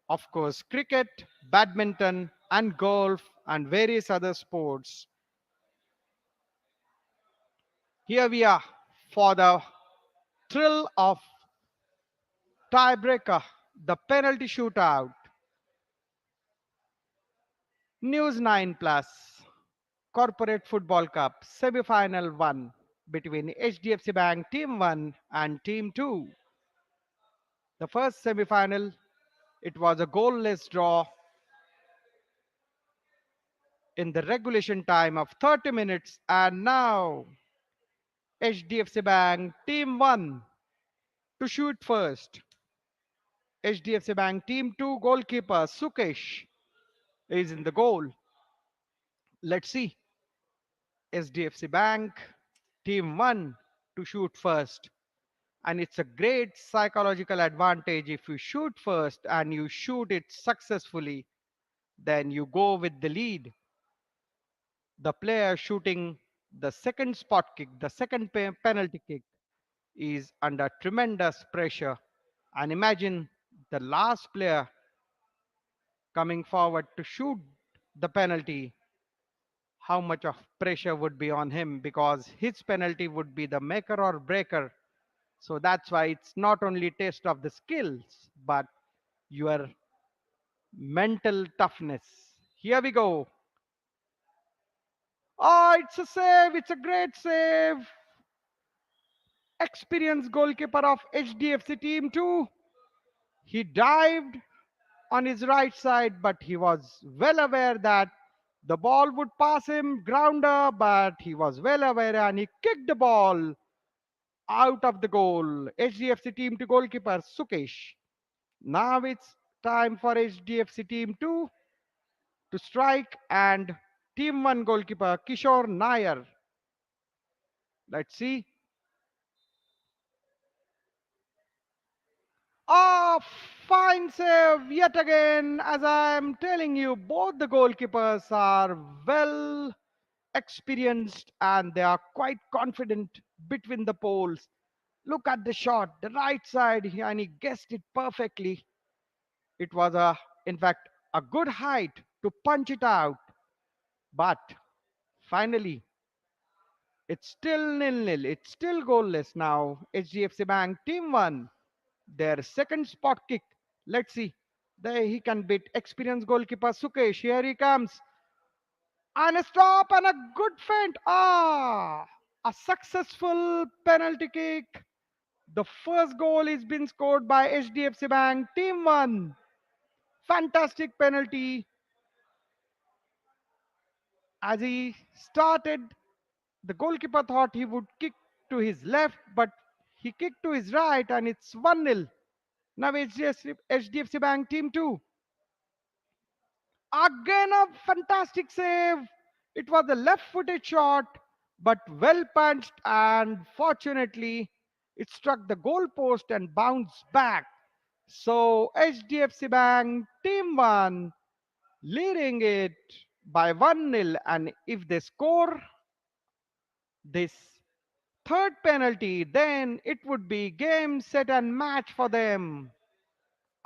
of course, cricket, badminton, and golf, and various other sports. Here we are for the thrill of tiebreaker, the penalty shootout. News 9 Plus Corporate Football Cup semi-final 1 between HDFC Bank Team 1 and Team 2. The first semi-final, it was a goalless draw in the regulation time of 30 minutes, and now HDFC Bank Team 1 to shoot first. HDFC Bank Team 2 goalkeeper Sukesh is in the goal. Let's see. HDFC Bank Team 1 to shoot first. And it's a great psychological advantage if you shoot first and you shoot it successfully, then you go with the lead. The player shooting the second spot kick, the second penalty kick, is under tremendous pressure. And imagine the last player coming forward to shoot the penalty, how much of pressure would be on him, because his penalty would be the maker or breaker. So that's why it's not only test of the skills, but your mental toughness. Here we go. Oh, it's a save. It's a great save. Experienced goalkeeper of HDFC Team 2. He dived on his right side, but he was well aware that the ball would pass him grounder, but he was well aware and he kicked the ball out of the goal. HDFC Team 2 goalkeeper Sukesh. Now it's time for HDFC Team 2 to strike, and Team 1 goalkeeper Kishore Nair. Let's see. Oh, fine save yet again. As I am telling you, both the goalkeepers are well experienced and they are quite confident between the poles. Look at the shot, the right side, and he guessed it perfectly. It was in fact, a good height to punch it out. But finally, it's still nil-nil. It's still goalless now. HDFC Bank Team 1, their second spot kick. Let's see. There he can beat experienced goalkeeper Sukesh. Here he comes. And a stop and a good feint. Ah, a successful penalty kick The first goal is been scored by HDFC Bank, team 1. Fantastic penalty. As he started, the goalkeeper thought he would kick to his left, but he kicked to his right, and it's 1-0. Now HDFC Bank team 2. Again, a fantastic save. It was a left footed shot, but well punched, and fortunately, it struck the goal post and bounced back. So, HDFC Bank Team 1 leading it by 1-0. And if they score this third penalty, then it would be game, set, and match for them.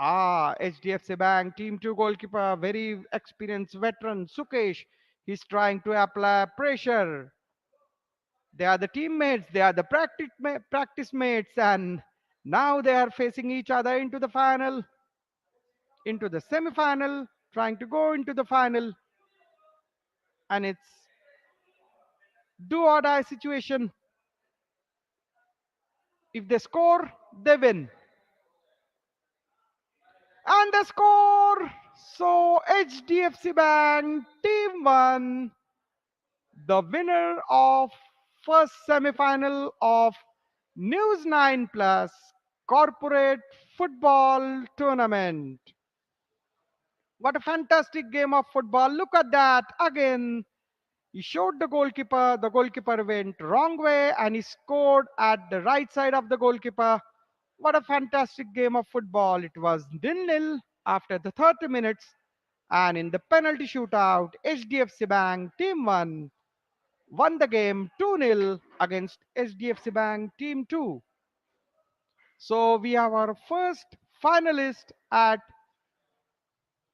HDFC Bank Team 2 goalkeeper, very experienced veteran Sukesh. He's trying to apply pressure. They are the teammates, they are the practice mates, and now they are facing each other into the final, into the semi-final, trying to go into the final. And it's do or die situation. If they score, they win. And the score! So HDFC Bank Team 1, the winner of first semi-final of News9 Plus Corporate Football Tournament. What a fantastic game of football. Look at that. Again, he showed the goalkeeper went wrong way, and he scored at the right side of the goalkeeper. What a fantastic game of football. It was 0-0 after the 30 minutes, and in the penalty shootout, HDFC Bank Team 1 won the game 2-0 against HDFC Bank Team 2. So we have our first finalist at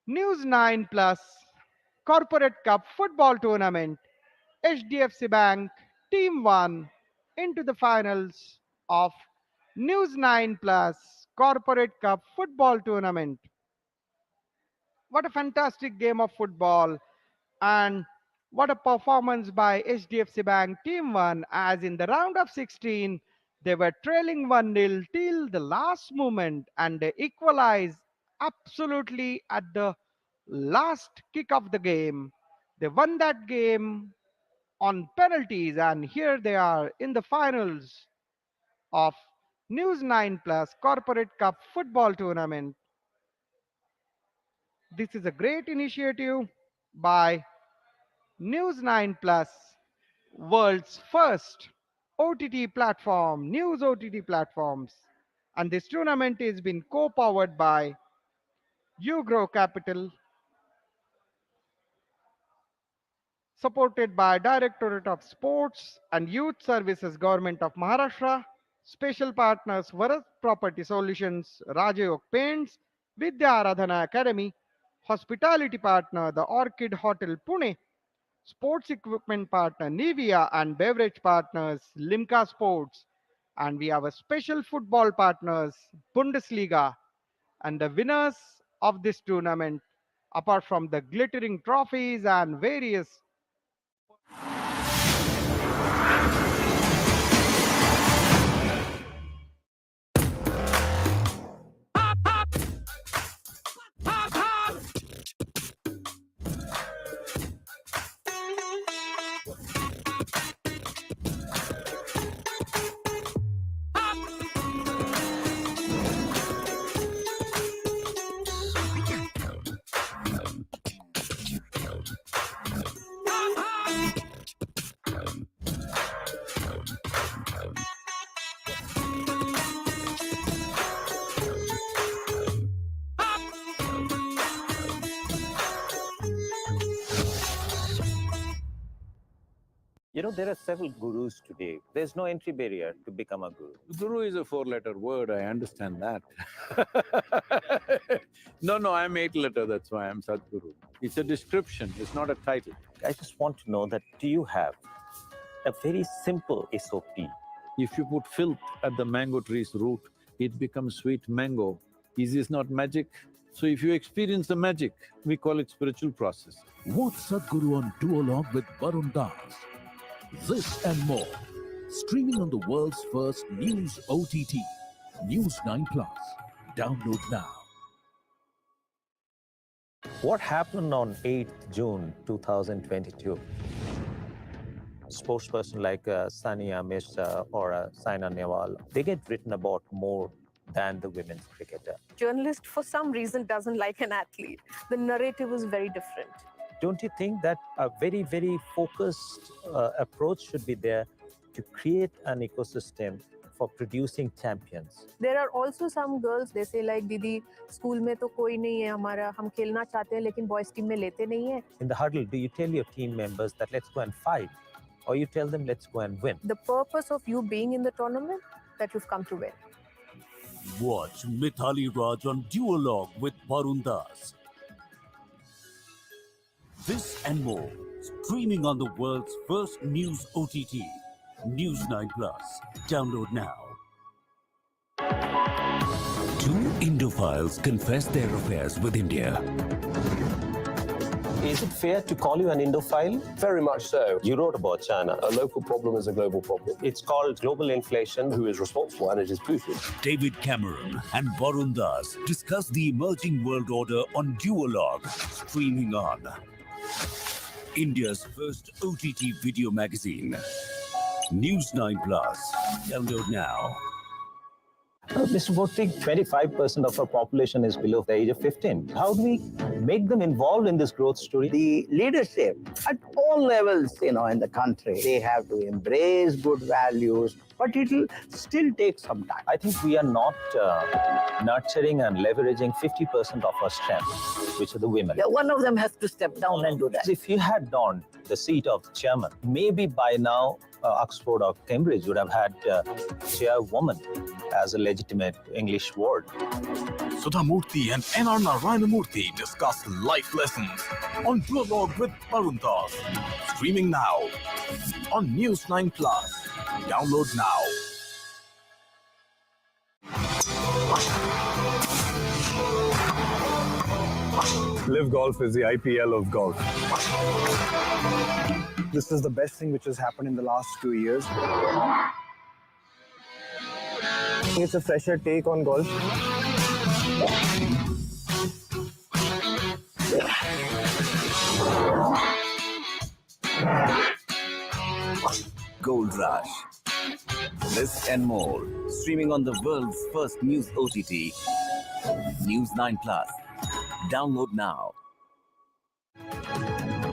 News9 Plus Corporate Cup Football Tournament. HDFC Bank Team 1 into the finals of News9 Plus Corporate Cup Football Tournament. What a fantastic game of football, and what a performance by HDFC Bank Team 1, as in the round of 16 they were trailing 1-0 till the last moment, and they equalized absolutely at the last kick of the game. They won that game on penalties, and here they are in the finals of News9 Plus Corporate Cup Football Tournament. This is a great initiative by News9 Plus, world's first OTT platform, news OTT platforms. And this tournament is being co-powered by Ugrow Capital, supported by Directorate of Sports and Youth Services, Government of Maharashtra. Special partners Varat Property Solutions, Rajayok Paints, Vidya Aradhana Academy. Hospitality partner the Orchid Hotel Pune. Sports equipment partner Nivea, and beverage partners Limca Sports. And we have a special football partners Bundesliga. And the winners of this tournament, apart from the glittering trophies and various You know, there are several gurus today. There's no entry barrier to become a guru. Guru is a four-letter word, I understand that. No, I'm eight-letter, that's why I'm Sadhguru. It's a description, it's not a title. I just want to know that do you have a very simple SOP? If you put filth at the mango tree's root, it becomes sweet mango. Is this not magic? So if you experience the magic, we call it spiritual process. Watch Sadhguru on Duologue with Varun Das. This and more, streaming on the world's first news OTT, News9 Plus. Download now. What happened on 8th June 2022? Sportsperson like Sania Mirza or Saina Nehwal, they get written about more than the women's cricketer. Journalist, for some reason, doesn't like an athlete. The narrative is very different. Don't you think that a very, very focused approach should be there to create an ecosystem for producing champions? There are also some girls, they say like, Didi, school में तो कोई नहीं है हमारा, हम खेलना चाहते हैं लेकिन boys team में लेते नहीं है. In the huddle, do you tell your team members that let's go and fight? Or you tell them let's go and win? The purpose of you being in the tournament, that you've come to win. Watch Mithali Raj on Duologue with Varun Das. This and more, streaming on the world's first news OTT, News9 Plus. Download now. Two Indophiles confess their affairs with India. Is it fair to call you an Indophile? Very much so. You wrote about China. A local problem is a global problem. It's called global inflation. Who is responsible? And it is Putin. David Cameron and Varun Das discuss the emerging world order on Duologue, streaming on India's first OTT video magazine, News9 Plus. Download now. Mr. Murthy, 25% of our population is below the age of 15. How do we make them involved in this growth story? The leadership at all levels, in the country, they have to embrace good values, but it will still take some time. I think we are not nurturing and leveraging 50% of our strength, which are the women. Yeah, one of them has to step down and do that. If you had donned the seat of chairman, maybe by now Oxford or Cambridge would have had chairwoman as a legitimate English word. Sudha Murthy and N.R. Narayanamurthy discuss life lessons on Duologue with Varun Das. Streaming now on News9 Plus. Download now. Live Golf is the IPL of golf. This is the best thing which has happened in the last 2 years. It's a fresher take on golf. Gold Rush. This and more, streaming on the world's first news OTT, News9 Plus. Download now.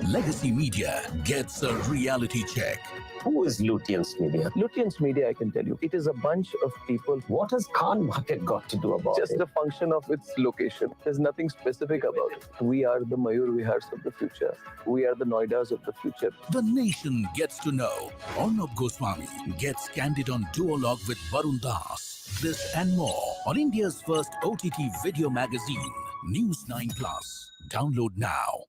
Legacy Media gets a reality check. Who is Lutyens Media? Lutyens Media, I can tell you, it is a bunch of people. What has Khan Market got to do about Just it? a function of its location. There's nothing specific about it. We are the Mayur Vihars of the future. We are the Noidas of the future. The nation gets to know. Arnab Goswami gets candid on Duologue with Varun Das. This and more on India's first OTT video magazine, News9 Plus. Download now.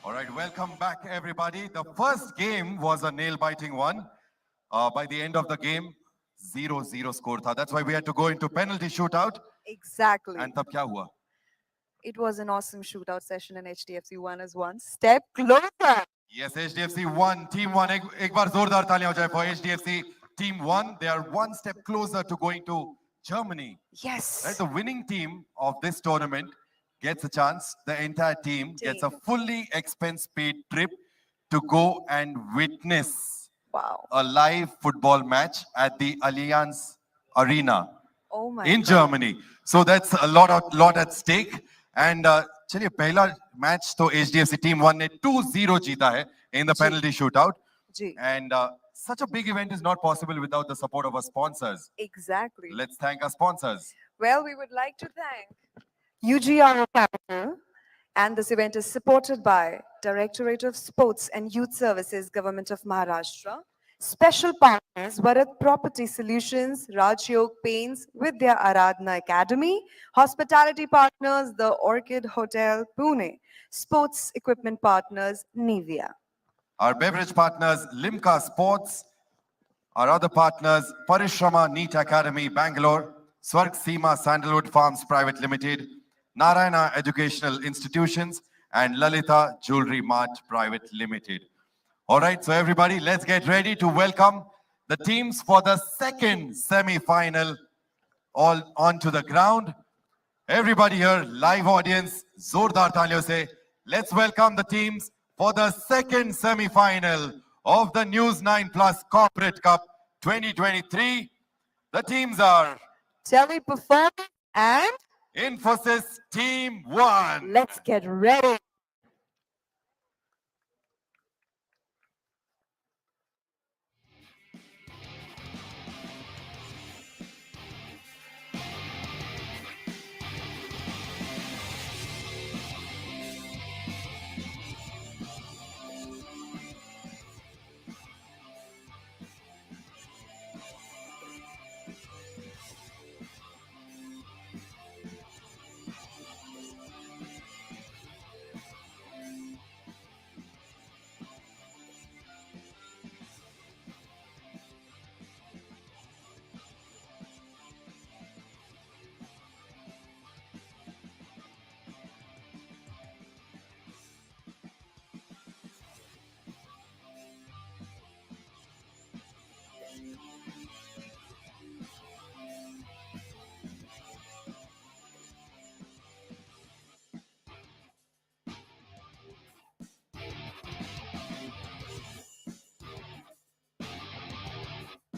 All right, welcome back, everybody. The first game was a nail-biting one. By the end of the game, 0-0 score tha. That's why we had to go into penalty shootout. Exactly. And tab kya hua? It was an awesome shootout session and HDFC won as one step closer. Yes, HDFC won. Team 1. Ek baar zordar taaliyan ho jaye for HDFC. Team 1, they are one step closer to going to Germany. Yes. Right, the winning team of this tournament gets a chance. The entire team gets a fully expense-paid trip to go and witness a live football match at the Allianz Arena Oh my in God. Germany. So that's a lot at stake. And चलिए पहला match तो HDFC Team 1 ने 2-0 जीता है in the ji. penalty shootout. Ji. And such a big event is not possible without the support of our sponsors. Exactly. Let's thank our sponsors. Well, we would like to thank UGR Capital, and this event is supported by Directorate of Sports and Youth Services, Government of Maharashtra. Special partners, Bharat Property Solutions, Rajyog Paints with their Aradhana Academy. Hospitality partners, the Orchid Hotel, Pune. Sports equipment partners, Nivea. Our beverage partners, Limca Sports. Our other partners, Parishrama NEET Academy, Bangalore. Swarg Seema Sandalwood Farms Private Limited. Narayana Educational Institutions. And Lalita Jewelry Mart Private Limited. All right, so everybody, let's get ready to welcome the teams for the second semi-final all onto the ground. Everybody here, live audience, zordar taaliyon se, let's welcome the teams for the second semi-final of the News9 Plus Corporate Cup 2023. The teams are Teleperformance and Infosys Team 1. let's get ready.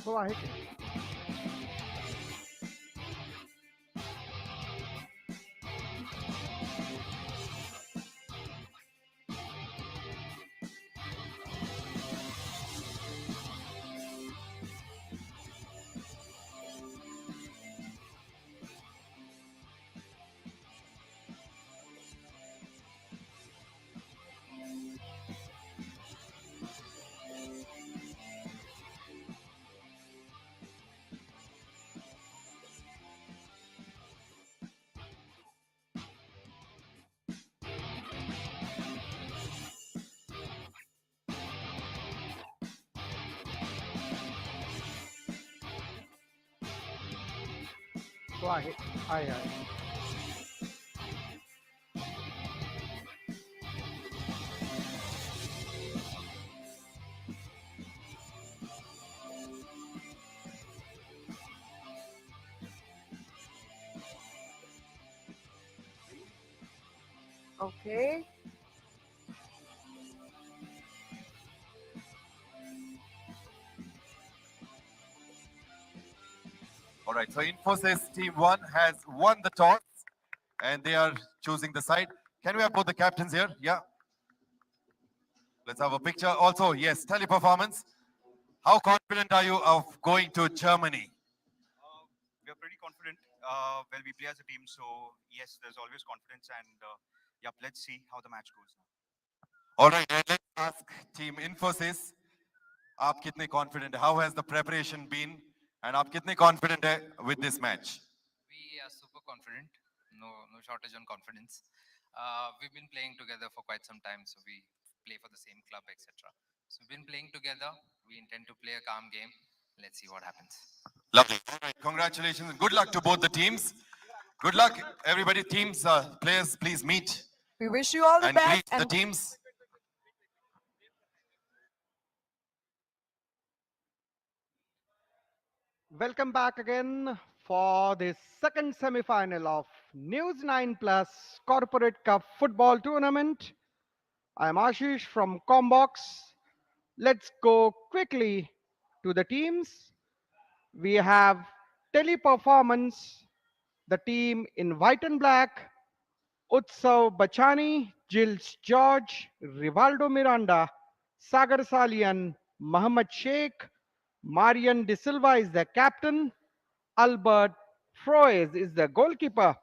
Go ahead. Go ahead. Aye, aye. Okay. All right, so Infosys Team 1 has won the toss and they are choosing the side. Can we have both the captains here? Yeah. Let's have a picture. Also, yes, teleperformance. How confident are you of going to Germany? We are pretty confident. Well, we play as a team, so yes, there's always confidence, and yeah, let's see how the match goes now. All right, and let's ask Team Infosys. आप कितने confident? How has the preparation been? And आप कितने confident है with this match? We are super confident. No shortage on confidence. We've been playing together for quite some time, so we play for the same club, etc. So we've been playing together. We intend to play a calm game. Let's see what happens. Lovely. All right, congratulations. Good luck to both the teams. Good luck, everybody. Teams, players, please meet We wish you all the and best. greet the teams. Welcome back again for this second semi-final of News9 Plus Corporate Cup Football Tournament. I'm Ashish from Combox. Let's go quickly to the teams. We have Teleperformance, the team in white and black, Utsav Bachani, Gilles George, Rivaldo Miranda, Sagar Salian, Mohammad Sheikh, Marian De Silva is the captain, Albert Froes is the goalkeeper,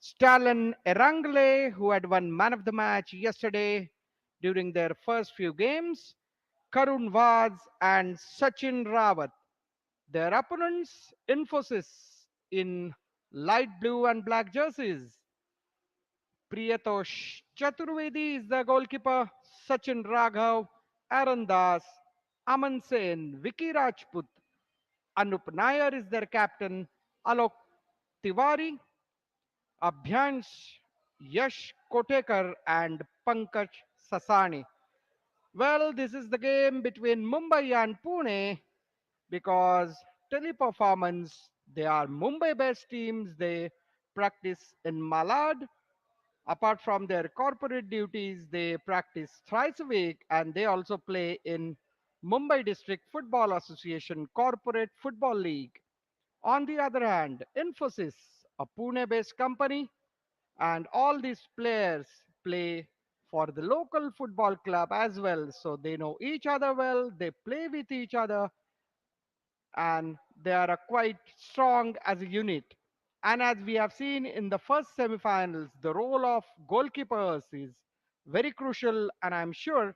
Stalin Erangle, who had won man of the match yesterday during their first few games, Karun Vaz and Sachin Rawat. Their opponents, Infosys in light blue and black jerseys. Priyatosh Chaturvedi is the goalkeeper, Sachin Raghav, Aaron Das, Aman Sen, Vicky Rajput, Anup Nair is their captain, Alok Tiwari, Abhyansh, Yash Kotekar, and Pankaj Sasani. Well, this is the game between Mumbai and Pune because Teleperformance, they are Mumbai based teams. They practice in Malad. Apart from their corporate duties, they practice thrice a week and they also play in Mumbai District Football Association Corporate Football League. On the other hand, Infosys, a Pune based company, and all these players play for the local football club as well. So they know each other well, they play with each other, and they are quite strong as a unit. And as we have seen in the first semifinals, the role of goalkeepers is very crucial, and I'm sure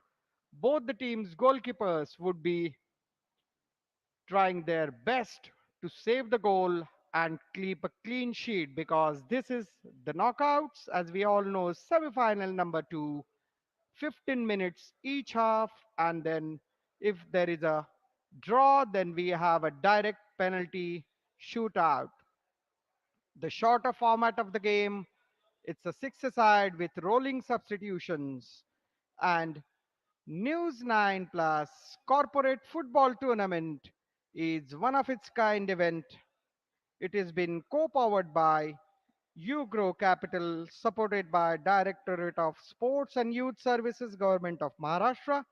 both the teams' goalkeepers would be trying their best to save the goal and keep a clean sheet because this is the knockouts, as we all know, semifinal number two, 15 minutes each half, and then if there is a draw, then we have a direct penalty shootout. The shorter format of the game, it's a six-a-side with rolling substitutions, and News 9 Plus Corporate Football Tournament is one of its kind event. It has been co-powered by Ugrow Capital, supported by Directorate of Sports and Youth Services, Government of Maharashtra.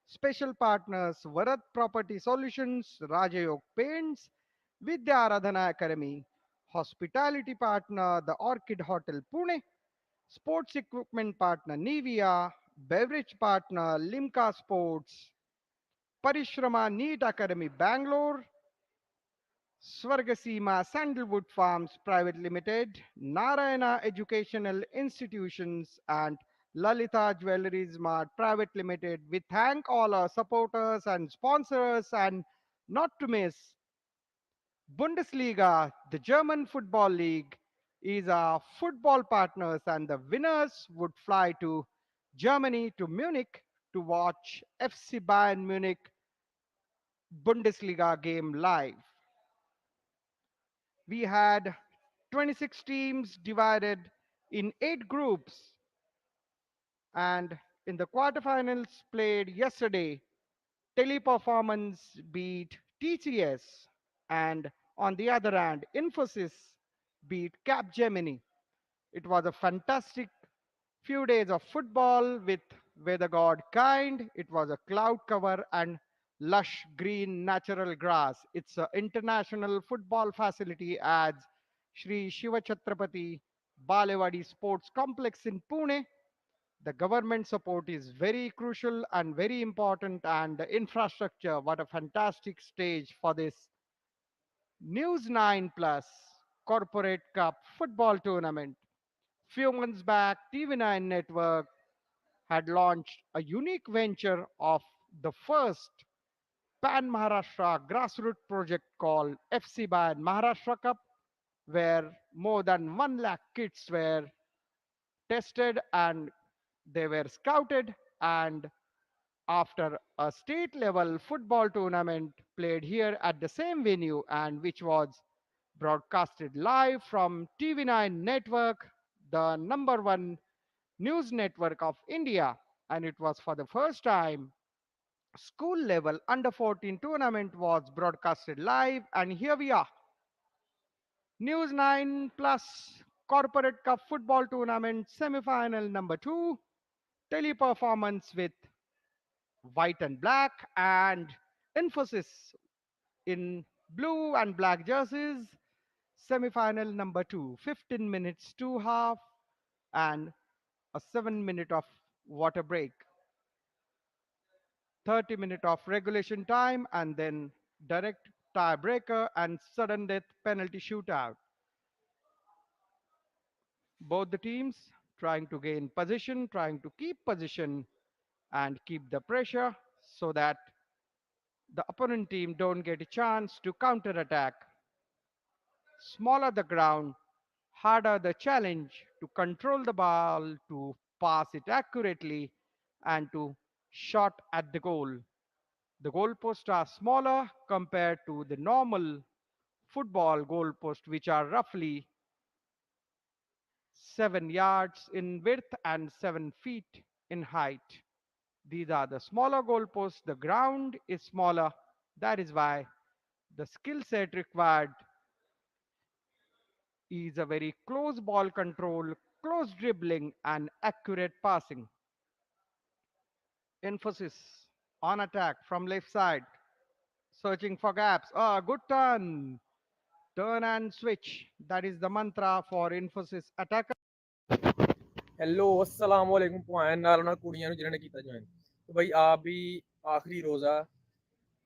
Special partners Varat Property Solutions, Rajayog Paints, Vidya Aradhana Academy. Hospitality partner The Orchid Hotel Pune. Sports equipment partner Nivea. Beverage partner Limca Sports. Parishrama Neat Academy Bangalore. Swargasima Sandalwood Farms Private Limited, Narayana Educational Institutions, and Lalita Jewelry Mart Private Limited. We thank all our supporters and sponsors, and not to miss Bundesliga, the German Football League, is our football partners, and the winners would fly to Germany, to Munich, to watch FC Bayern Munich Bundesliga game live. We had 26 teams divided in 8 groups, and in the quarterfinals played yesterday, Teleperformance beat TCS, and on the other hand, Infosys beat Capgemini. It was a fantastic few days of football with weather god kind. It was a cloud cover and lush green natural grass. It's an international football facility at Shri Shiva Chhatrapati Balewadi Sports Complex in Pune. The government support is very crucial and very important, and the infrastructure, what a fantastic stage for this News 9 Plus Corporate Cup football tournament. Few months back, TV9 Network had launched a unique venture of the first Pan Maharashtra grassroots project called FC Bayern Maharashtra Cup, where more than 1 lakh kids were tested and they were scouted. And after a state level football tournament played here at the same venue, and which was broadcasted live from TV9 Network, the number one news network of India. And it was for the first time school level under 14 tournament was broadcasted live. And here we are, News 9 Plus Corporate Cup football tournament semi-final number 2, teleperformance with white and black and Infosys in blue and black jerseys. Semi-final number 2, 15 minutes to half and a 7-minute of water break. 30-minute of regulation time and then direct tiebreaker and sudden death penalty shootout. Both the teams trying to gain position, trying to keep position and keep the pressure so that the opponent team don't get a chance to counter attack. Smaller the ground, harder the challenge to control the ball, to pass it accurately, and to shot at the goal. The goalposts are smaller compared to the normal football goalposts, which are roughly 7 yards in width and 7 feet in height. These are the smaller goalposts. The ground is smaller. That is why the skill set required is a very close ball control, close dribbling, and accurate passing. Emphasis on attack from left side, searching for gaps. Ah, good turn. Turn and switch. That is the mantra for Infosys attacker. Hello अस्सलाम वालेकुम भैन नाल ना कुड़ियां नु जिन्होंने कीता join तो भाई आप भी आखिरी रोज़ा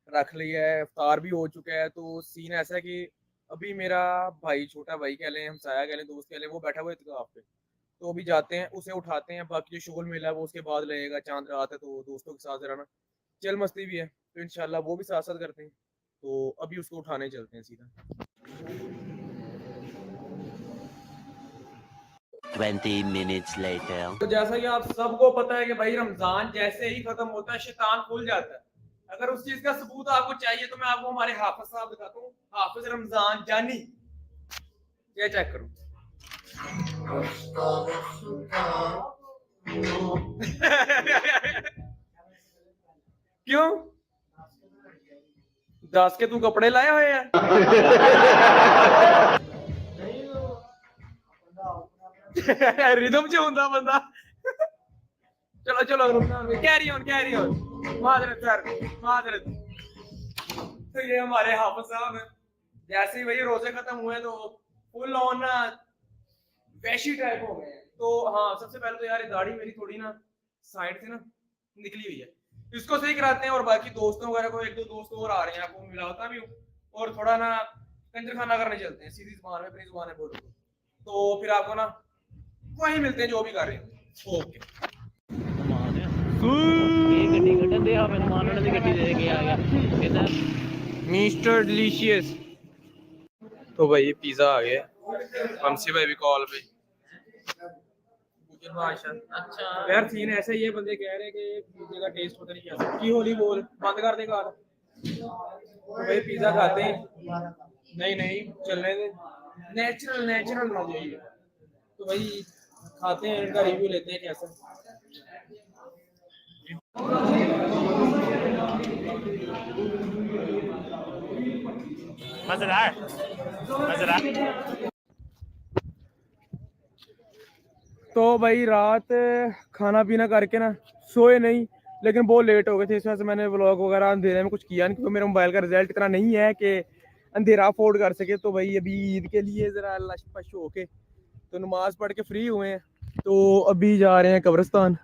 रख लिया है इफ्तार भी हो चुका है तो सीन ऐसा है कि अभी मेरा भाई छोटा भाई कह लें हमसाया कह लें दोस्त कह लें वो बैठा हुआ है इत्तिकाफ पे तो अभी जाते हैं उसे उठाते हैं बाकी जो शुगल मेला है वो उसके बाद लगेगा चांद रात है तो दोस्तों के साथ जरा ना चल मस्ती भी है तो इंशाल्लाह वो भी साथ साथ करते हैं तो अभी उसको उठाने चलते हैं सीधा 20 minutes later. तो जैसा कि आप सबको पता है कि भाई रमजान जैसे ही खत्म होता है शैतान खुल जाता है अगर उस चीज का सबूत आपको चाहिए तो मैं आपको हमारे हाफिज साहब दिखाता हूँ हाफिज रमजान जानी ये चेक करो क्यों 10 के तू कपड़े लाए हुए हैं रिदम च होंदा बंदा चलो चलो कैरी ऑन माजरत सर माजरत तो ये हमारे हाफिज साहब हैं जैसे ही भाई रोजे खत्म हुए तो फुल ऑन ना वैशी टाइप हो गए तो हाँ सबसे पहले तो यार दाढ़ी मेरी थोड़ी ना साइड से ना निकली हुई है इसको सही कराते हैं और बाकी दोस्तों वगैरह को एक दो दोस्त और आ रहे हैं आपको मिलाता भी हूँ और थोड़ा ना कंजर खाना करने चलते हैं सीधी जुबान में अपनी जुबान में बोलो तो फिर आपको ना वही मिलते हैं जो भी कर रहे हैं ओके मिस्टर डिलीशियस तो भाई पिज्जा आ गया हमसे भाई भी कॉल पे अच्छा यार सीन ऐसे ही है बंदे कह रहे हैं कि पिज्जे का टेस्ट पता नहीं कैसा की होली बोल बंद कर देगा तो भाई पिज्जा खाते हैं नहीं चलने दे नेचुरल ना चाहिए तो भाई खाते हैं इनका रिव्यू लेते हैं कैसा मजेदार तो भाई रात खाना पीना करके ना सोए नहीं लेकिन बहुत लेट हो गए थे इस वजह से मैंने व्लॉग वगैरह अंधेरे में कुछ किया नहीं क्योंकि मेरे मोबाइल का रिजल्ट इतना नहीं है कि अंधेरा अफोर्ड कर सके तो भाई अभी ईद के लिए ज़रा लश पश हो के तो नमाज पढ़ के फ्री हुए हैं तो अभी जा रहे हैं कब्रिस्तान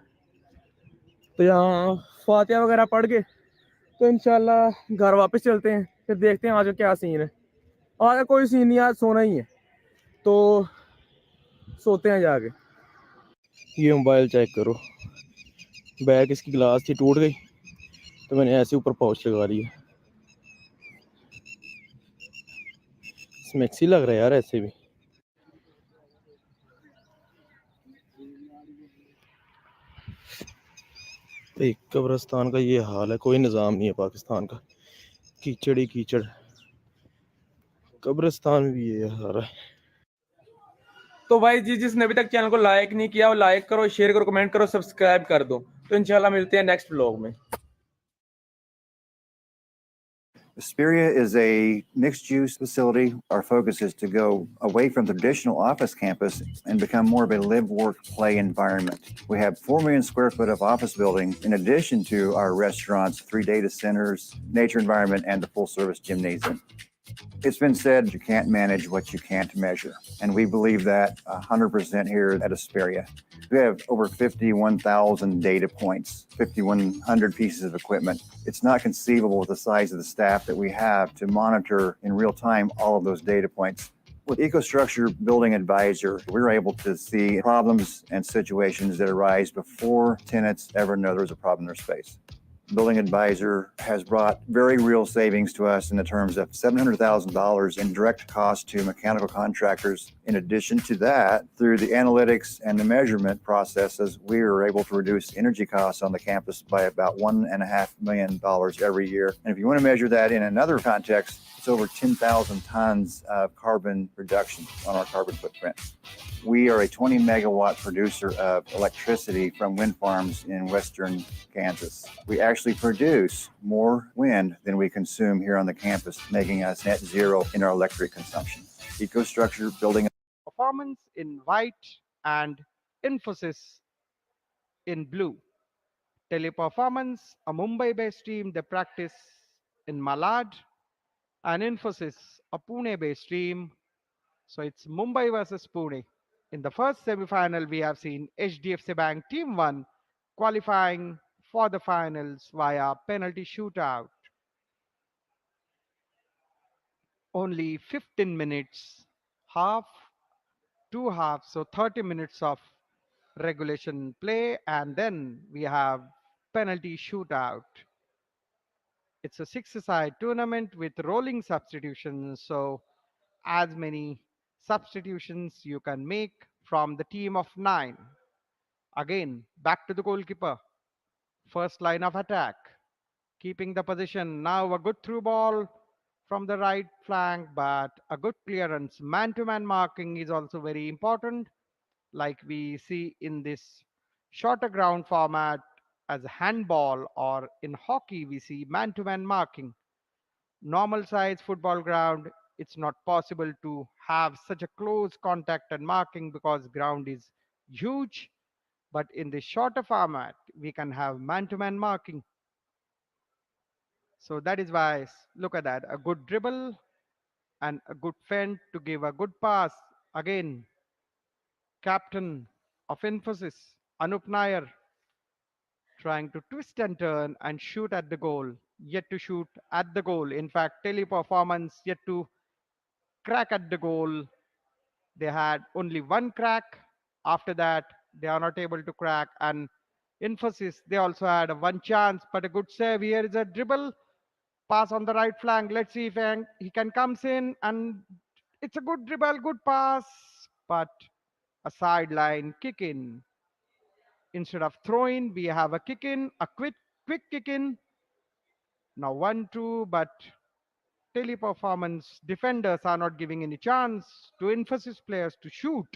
तो यहाँ फातिहा वगैरह पढ़ के तो इंशाल्लाह घर वापस चलते हैं फिर देखते हैं आज क्या सीन है आज कोई सीन नहीं आज सोना ही है तो सोते हैं जाके ये मोबाइल चेक करो बैग इसकी ग्लास थी टूट गई तो मैंने ऐसे ऊपर पाउच लगा लिया स्मैक्सी लग रहा है यार ऐसे भी एक कब्रिस्तान का ये हाल है कोई निज़ाम नहीं है पाकिस्तान का कीचड़ ही कीचड़ कब्रिस्तान भी ये हाल है तो भाई जिसने अभी तक चैनल को लाइक नहीं किया वो लाइक करो शेयर करो कमेंट करो सब्सक्राइब कर दो तो इंशाल्लाह मिलते हैं नेक्स्ट व्लॉग में Aspiria is a mixed-use facility. Our focus is to go away from the traditional office campus and become more of a live, work, play environment. We have 4 million square foot of office building in addition to our restaurants, 3 data centers, nature environment, and the full-service gymnasium. It's been said you can't manage what you can't measure, and we believe that 100% here at Asperia. We have over 51,000 data points, 5,100 pieces of equipment. It's not conceivable with the size of the staff that we have to monitor in real time all of those data points. With EcoStruxure Building Advisor, we're able to see problems and situations that arise before tenants ever know there's a problem in their space. Building Advisor has brought very real savings to us in the terms of $700,000 in direct costs to mechanical contractors. In addition to that, through the analytics and the measurement processes, we are able to reduce energy costs on the campus by about $1.5 million every year. And if you want to measure that in another context, it's over 10,000 tons of carbon reduction on our carbon footprint. We are a 20 megawatt producer of electricity from wind farms in western Kansas. We actually produce more wind than we consume here on the campus, making us net zero in our electric consumption. EcoStruxure Building Performance in white and Infosys in blue. Teleperformance, a Mumbai-based team, they practice in Malad, and Infosys, a Pune-based team. So it's Mumbai versus Pune. In the first semi-final, we have seen HDFC Bank Team 1 qualifying for the finals via penalty shootout. Only 15 minutes, half, two halves, so 30 minutes of regulation play, and then we have penalty shootout. It's a six-a-side tournament with rolling substitutions, so as many substitutions you can make from the team of 9. Again, back to the goalkeeper. First line of attack, keeping the position. Now a good through ball from the right flank, but a good clearance. Man-to-man marking is also very important, like we see in this shorter ground format as handball, or in hockey we see man-to-man marking. Normal size football ground, it's not possible to have such a close contact and marking because ground is huge, but in the shorter format we can have man-to-man marking. So that is why, look at that, a good dribble and a good feint to give a good pass. Again, captain of Infosys, Anup Nair, trying to twist and turn and shoot at the goal, yet to shoot at the goal. In fact, Teleperformance yet to crack at the goal. They had only one crack. After that, they are not able to crack. And Infosys, they also had a one chance, but a good save. Here is a dribble pass on the right flank. Let's see if he can comes in, and it's a good dribble, good pass, but a sideline kick in. Instead of throwing, we have a kick in, a quick kick in. Now 1-2, but Teleperformance defenders are not giving any chance to Infosys players to shoot,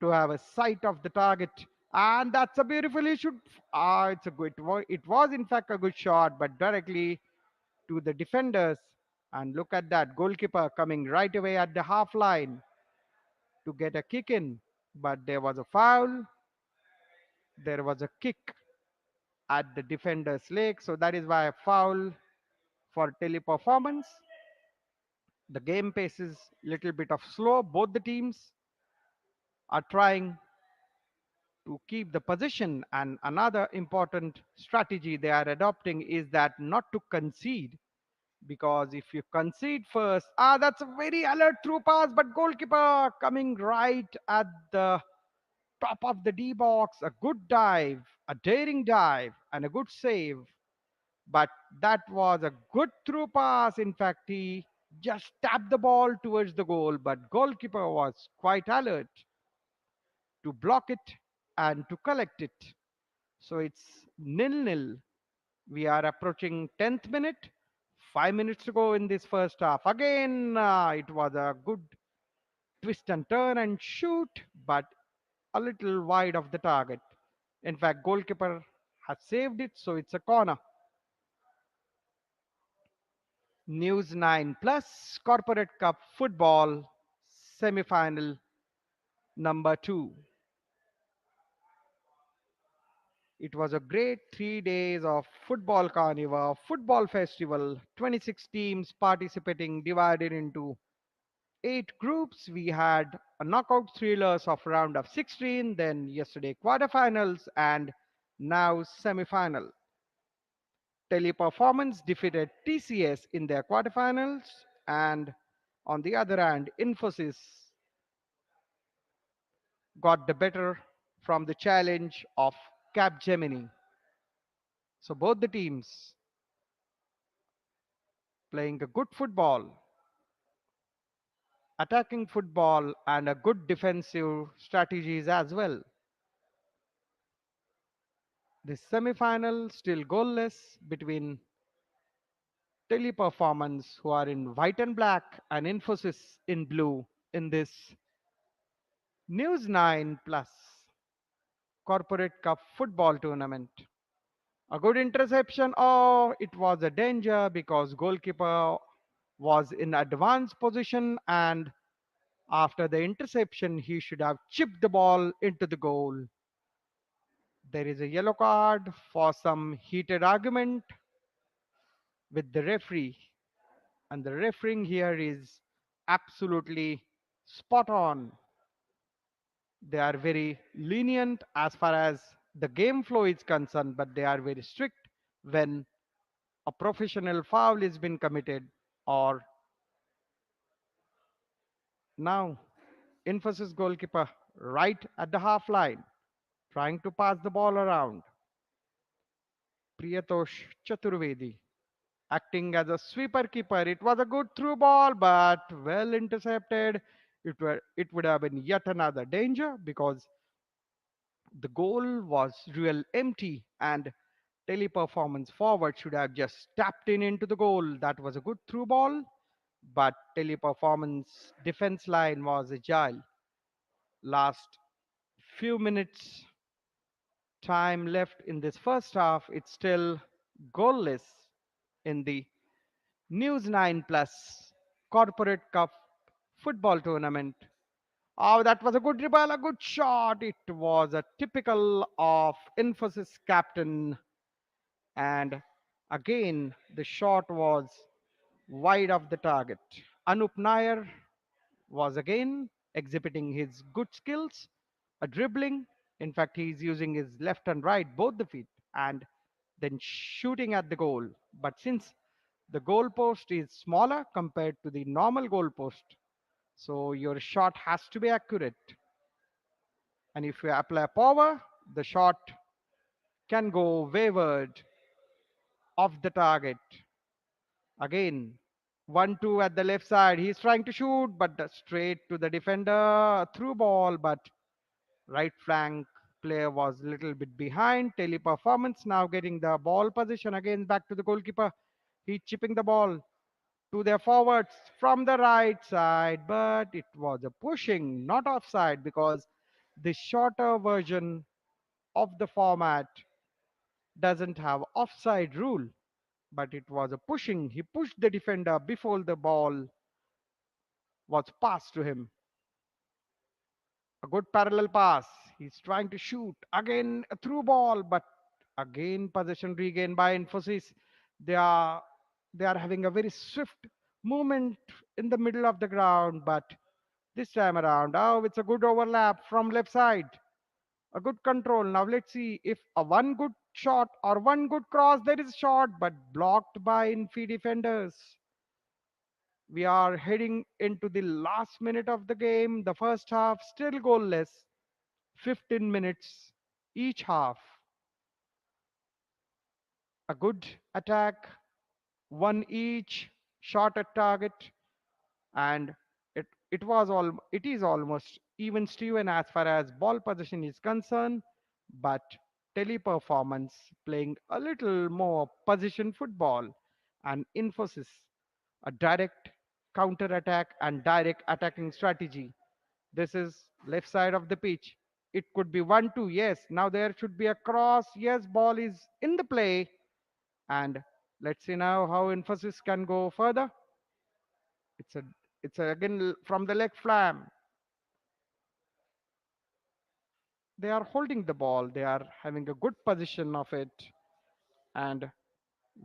to have a sight of the target. And that's a beautifully shoot. It's a good. It was in fact a good shot, but directly to the defenders. And look at that goalkeeper coming right away at the half line to get a kick in. But there was a foul. There was a kick at the defender's leg. So that is why a foul for Teleperformance. The game pace is a little bit of slow. Both the teams are trying to keep the position, and another important strategy they are adopting is that not to concede, because if you concede first, that's a very alert through pass, but goalkeeper coming right at the top of the D box, a good dive, a daring dive, and a good save. But that was a good through pass. In fact, he just tapped the ball towards the goal, but goalkeeper was quite alert to block it and to collect it. So it's 0-0. We are approaching 10th minute. 5 minutes to go in this first half. Again, it was a good twist and turn and shoot, but a little wide of the target. In fact, goalkeeper has saved it, so it's a corner. News 9 Plus Corporate Cup Football Semi-Final number 2. It was a great 3 days of football carnival, football festival, 26 teams participating divided into 8 groups. We had a knockout thrillers of round of 16, then yesterday quarterfinals, and now semi-final. Teleperformance defeated TCS in their quarterfinals, and on the other hand, Infosys got the better from the challenge of Capgemini. So both the teams playing a good football, attacking football, and a good defensive strategies as well. The semi-final still goalless between Teleperformance, who are in white and black, and Infosys in blue in this News 9 Plus Corporate Cup football tournament. A good interception. Oh, it was a danger because goalkeeper was in advanced position, and after the interception he should have chipped the ball into the goal. There is a yellow card for some heated argument with the referee, and the refereeing here is absolutely spot on. They are very lenient as far as the game flow is concerned, but they are very strict when a professional foul is been committed. Or now Infosys goalkeeper right at the half line trying to pass the ball around. Priyatosh Chaturvedi acting as a sweeper keeper. It was a good through ball, but well intercepted. It would have been yet another danger because the goal was real empty, and Teleperformance forward should have just tapped in into the goal. That was a good through ball, but Teleperformance defense line was agile. Last few minutes time left in this first half. It's still goalless in the News 9 Plus Corporate Cup football tournament. Oh, that was a good dribble, a good shot. It was a typical of Infosys captain. And again, the shot was wide of the target. Anup Nair was again exhibiting his good skills, a dribbling. In fact, he's using his left and right, both the feet, and then shooting at the goal. But since the goal post is smaller compared to the normal goal post, so your shot has to be accurate. And if you apply power, the shot can go wayward off the target. Again, 1-2 at the left side. He's trying to shoot, but straight to the defender. Through ball, but right flank player was a little bit behind. Teleperformance now getting the ball position again back to the goalkeeper. He's chipping the ball to their forwards from the right side, but it was a pushing, not offside, because the shorter version of the format doesn't have offside rule, but it was a pushing. He pushed the defender before the ball was passed to him. A good parallel pass. He's trying to shoot. Again, a through ball, but again, possession regained by Infosys. They are they are having a very swift movement in the middle of the ground, but this time around, oh, it's a good overlap from left side. A good control. Now let's see if a one good shot or one good cross. There is a shot, but blocked by Infi defenders. We are heading into the last minute of the game. The first half still goalless. 15 minutes each half. A good attack, one each shot at target, and it is almost even Steven as far as ball possession is concerned, but Teleperformance playing a little more position football, and Infosys a direct counter attack and direct attacking strategy. This is left side of the pitch. It could be 1-2. Yes, now there should be a cross. Yes, ball is in the play, and let's see now how Infosys can go further. It's a again from the leg flam. They are holding the ball, they are having a good position of it. And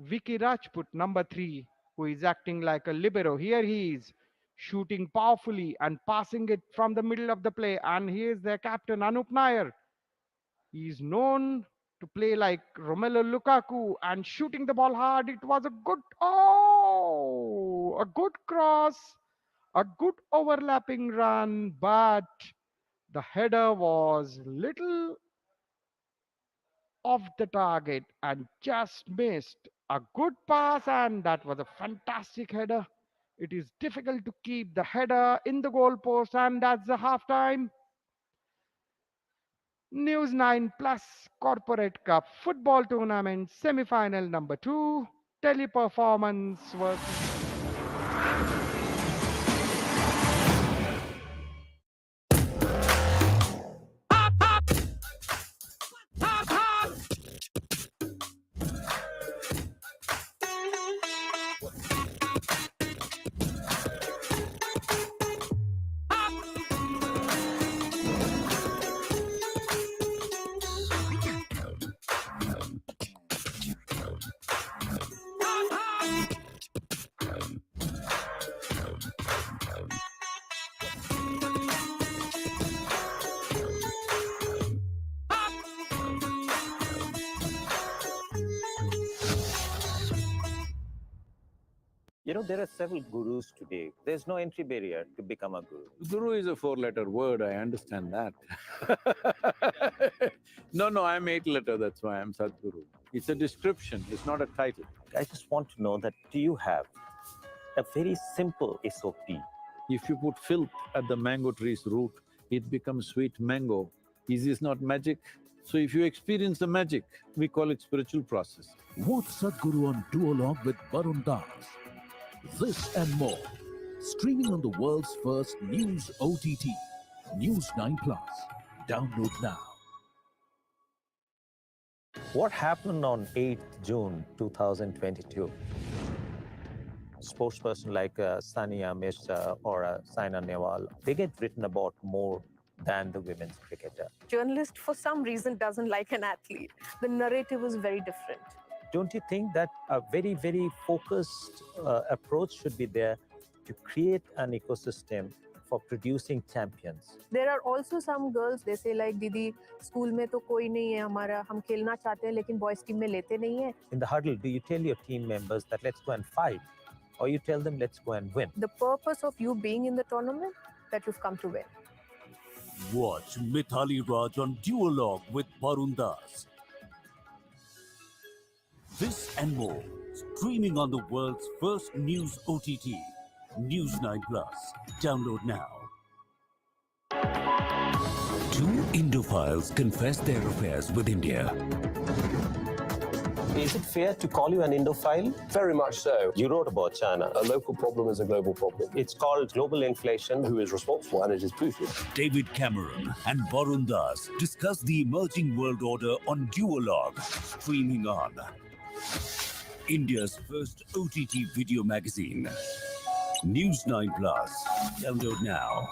Vicky Rajput, number 3, who is acting like a libero. Here he is shooting powerfully and passing it from the middle of the play. And he is their captain, Anup Nair. He is known to play like Romelu Lukaku and shooting the ball hard. It was a good cross, a good overlapping run, but the header was little off the target and just missed. A good pass, and that was a fantastic header. It is difficult to keep the header in the goalpost, and that's the halftime. News9 Plus Corporate Cup football tournament semi-final number 2. Teleperformance versus You know, there are several gurus today. There's no entry barrier to become a guru. Guru is a 4-letter word, I understand that. No, I'm 8-letter, that's why I'm Sadhguru. It's a description, it's not a title. I just want to know that, do you have a very simple SOP? If you put filth at the mango tree's root, it becomes sweet mango. Is this not magic? So if you experience the magic, we call it spiritual process. Watch Sadhguru on Duologue with Varun Das. This and more. Streaming on the world's first news OTT, News9 Plus. Download now. What happened on 8th June 2022? Sportsperson like Sania Mirza or Saina Nehwal, they get written about more than the women's cricketer. Journalist, for some reason, doesn't like an athlete. The narrative is very different. Don't you think that a very, very focused approach should be there to create an ecosystem for producing champions? There are also some girls, they say like, Didi, school में तो कोई नहीं है हमारा, हम खेलना चाहते हैं लेकिन boys team में लेते नहीं है. In the huddle, do you tell your team members that let's go and fight? Or you tell them let's go and win? The purpose of you being in the tournament, that you've come to win. Watch Mithali Raj on Duologue with Varun Das. This and more, streaming on the world's first news OTT, News9 Plus. Download now. Two Indophiles confess their affairs with India. Is it fair to call you an Indophile? Very much so. You wrote about China. A local problem is a global problem. It's called global inflation. Who is responsible, and it is proven. David Cameron and Varun Das discuss the emerging world order on Duologue, streaming on India's first OTT video magazine, News9 Plus. Download now.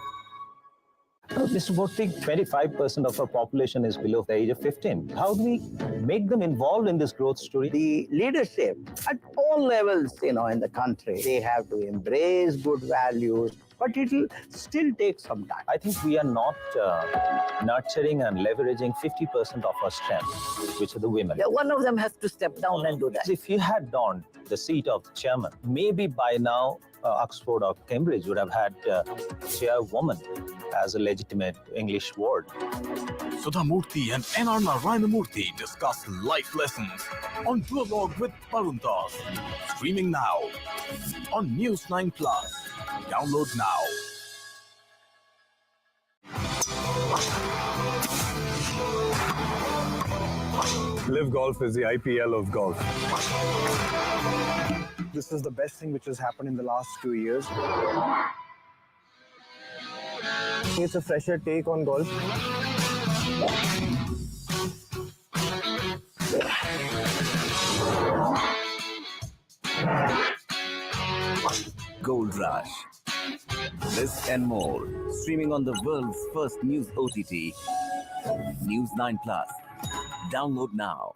Mr. Bhottik, 25% of our population is below the age of 15. How do we make them involved in this growth story? The leadership at all levels, in the country, they have to embrace good values, but it'll still take some time. I think we are not nurturing and leveraging 50% of our strength, which are the women. Yeah, one of them has to step down and do that. If you had donned the seat of chairman, maybe by now Oxford or Cambridge would have had chairwoman as a legitimate English word. Sudha Murthy and N.R. Narayanamurthy discuss life lessons on Duologue with Varun Das. Streaming now on News9 Plus. Download now. Live Golf is the IPL of golf. This is the best thing which has happened in the last 2 years. It's a fresher take on golf. Gold Rush. This and more, streaming on the world's first news OTT, News9 Plus. Download now.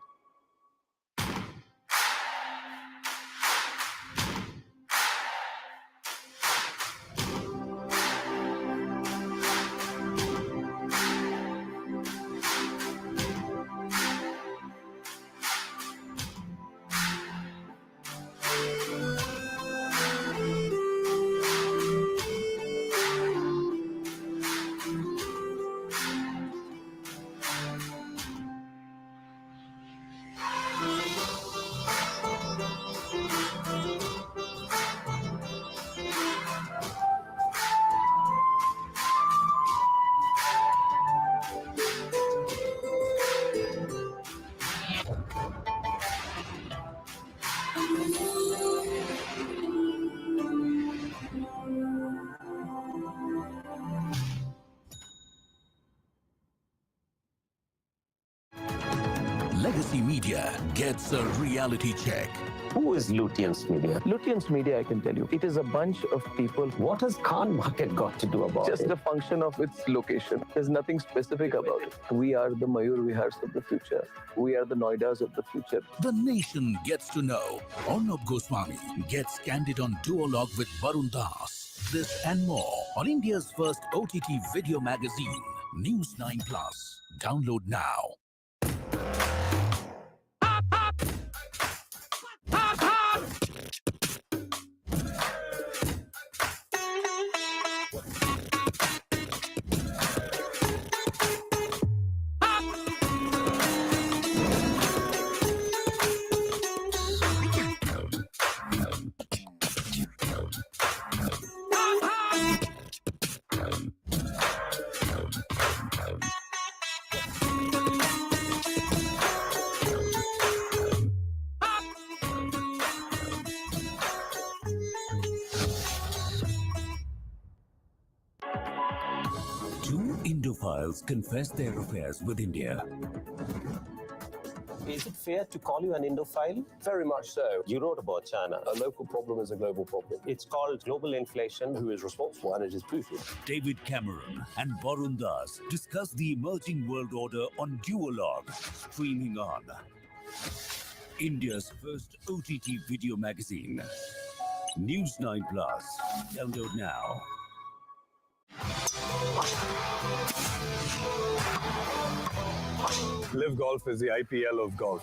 Legacy Media gets a reality check. Who is Lutyens Media? Lutyens Media, I can tell you, it is a bunch of people. What has Khan Market got to do about Just it? a function of its location. There's nothing specific about it. We are the Mayur Vihars of the future. We are the Noidas of the future. The nation gets to know. Arnab Goswami gets candid on duologue with Varun Das. This and more on India's first OTT video magazine, News9 Plus. Download now. Two Indophiles confess their affairs with India. Is it fair to call you an Indophile? Very much so. You wrote about China. A local problem is a global problem. It's called global inflation. Who is responsible? And it is proven. David Cameron and Varun Das discuss the emerging world order on duologue, streaming on India's first OTT video magazine, News9 Plus. Download now. Live Golf is the IPL of golf.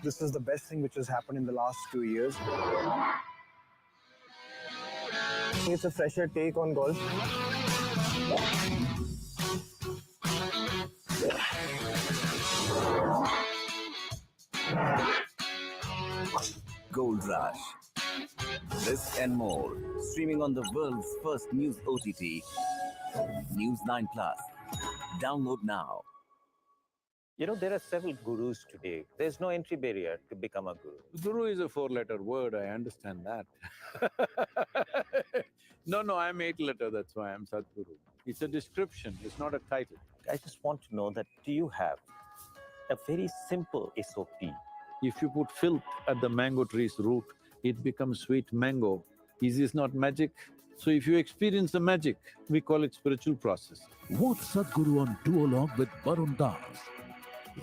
This is the best thing which has happened in the last 2 years. It's a fresher take on golf. Gold Rush. This and more. Streaming on the world's first news OTT, News9 Plus. Download now. You know, there are several gurus today. There's no entry barrier to become a guru. Guru is a four-letter word, I understand that. No, I'm eight-letter, that's why I'm Sadhguru. It's a description, it's not a title. I just want to know that, do you have a very simple SOP? If you put filth at the mango tree's root, it becomes sweet mango. Is this not magic? So if you experience the magic, we call it spiritual process. Watch Sadhguru on duologue with Varun Das.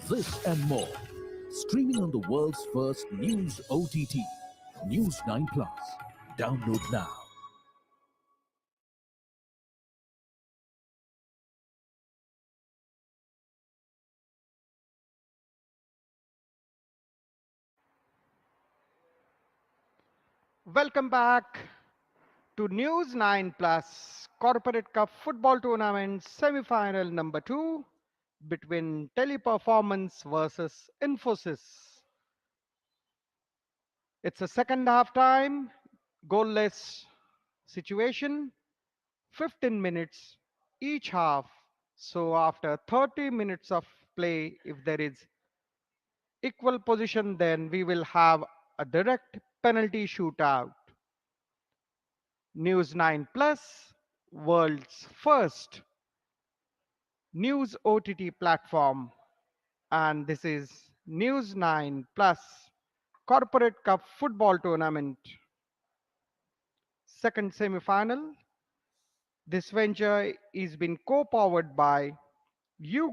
This and more. Streaming on the world's first news OTT, News9 Plus. Download now. Welcome back to News 9 Plus Corporate Cup Football Tournament semi-final number 2 between Teleperformance versus Infosys. It's a second half time, goalless situation, 15 minutes each half. So after 30 minutes of play, if there is equal position, then we will have a direct penalty shootout. News 9 Plus, world's first news OTT platform. And this is News 9 Plus Corporate Cup Football Tournament. Second semi-final. This venture is being co-powered by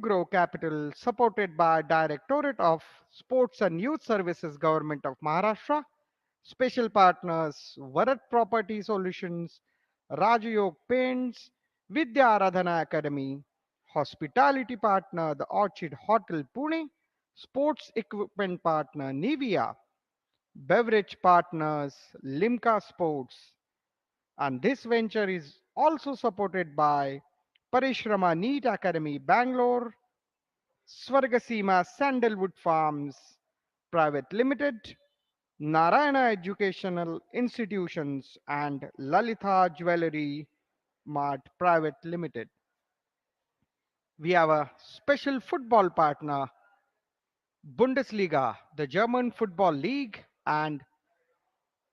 Grow Capital, supported by Directorate of Sports and Youth Services, Government of Maharashtra. Special partners, Varat Property Solutions, Rajayog Paints, Vidya Aradhana Academy, hospitality partner, the Orchid Hotel Pune, sports equipment partner, Nivea, beverage partners, Limca Sports. And this venture is also supported by Parishrama NEET Academy, Bangalore, Swargasima Sandalwood Farms Private Limited, Narayana Educational Institutions, and Lalita Jewelry Mart Private Limited. We have a special football partner, Bundesliga, the German Football League, and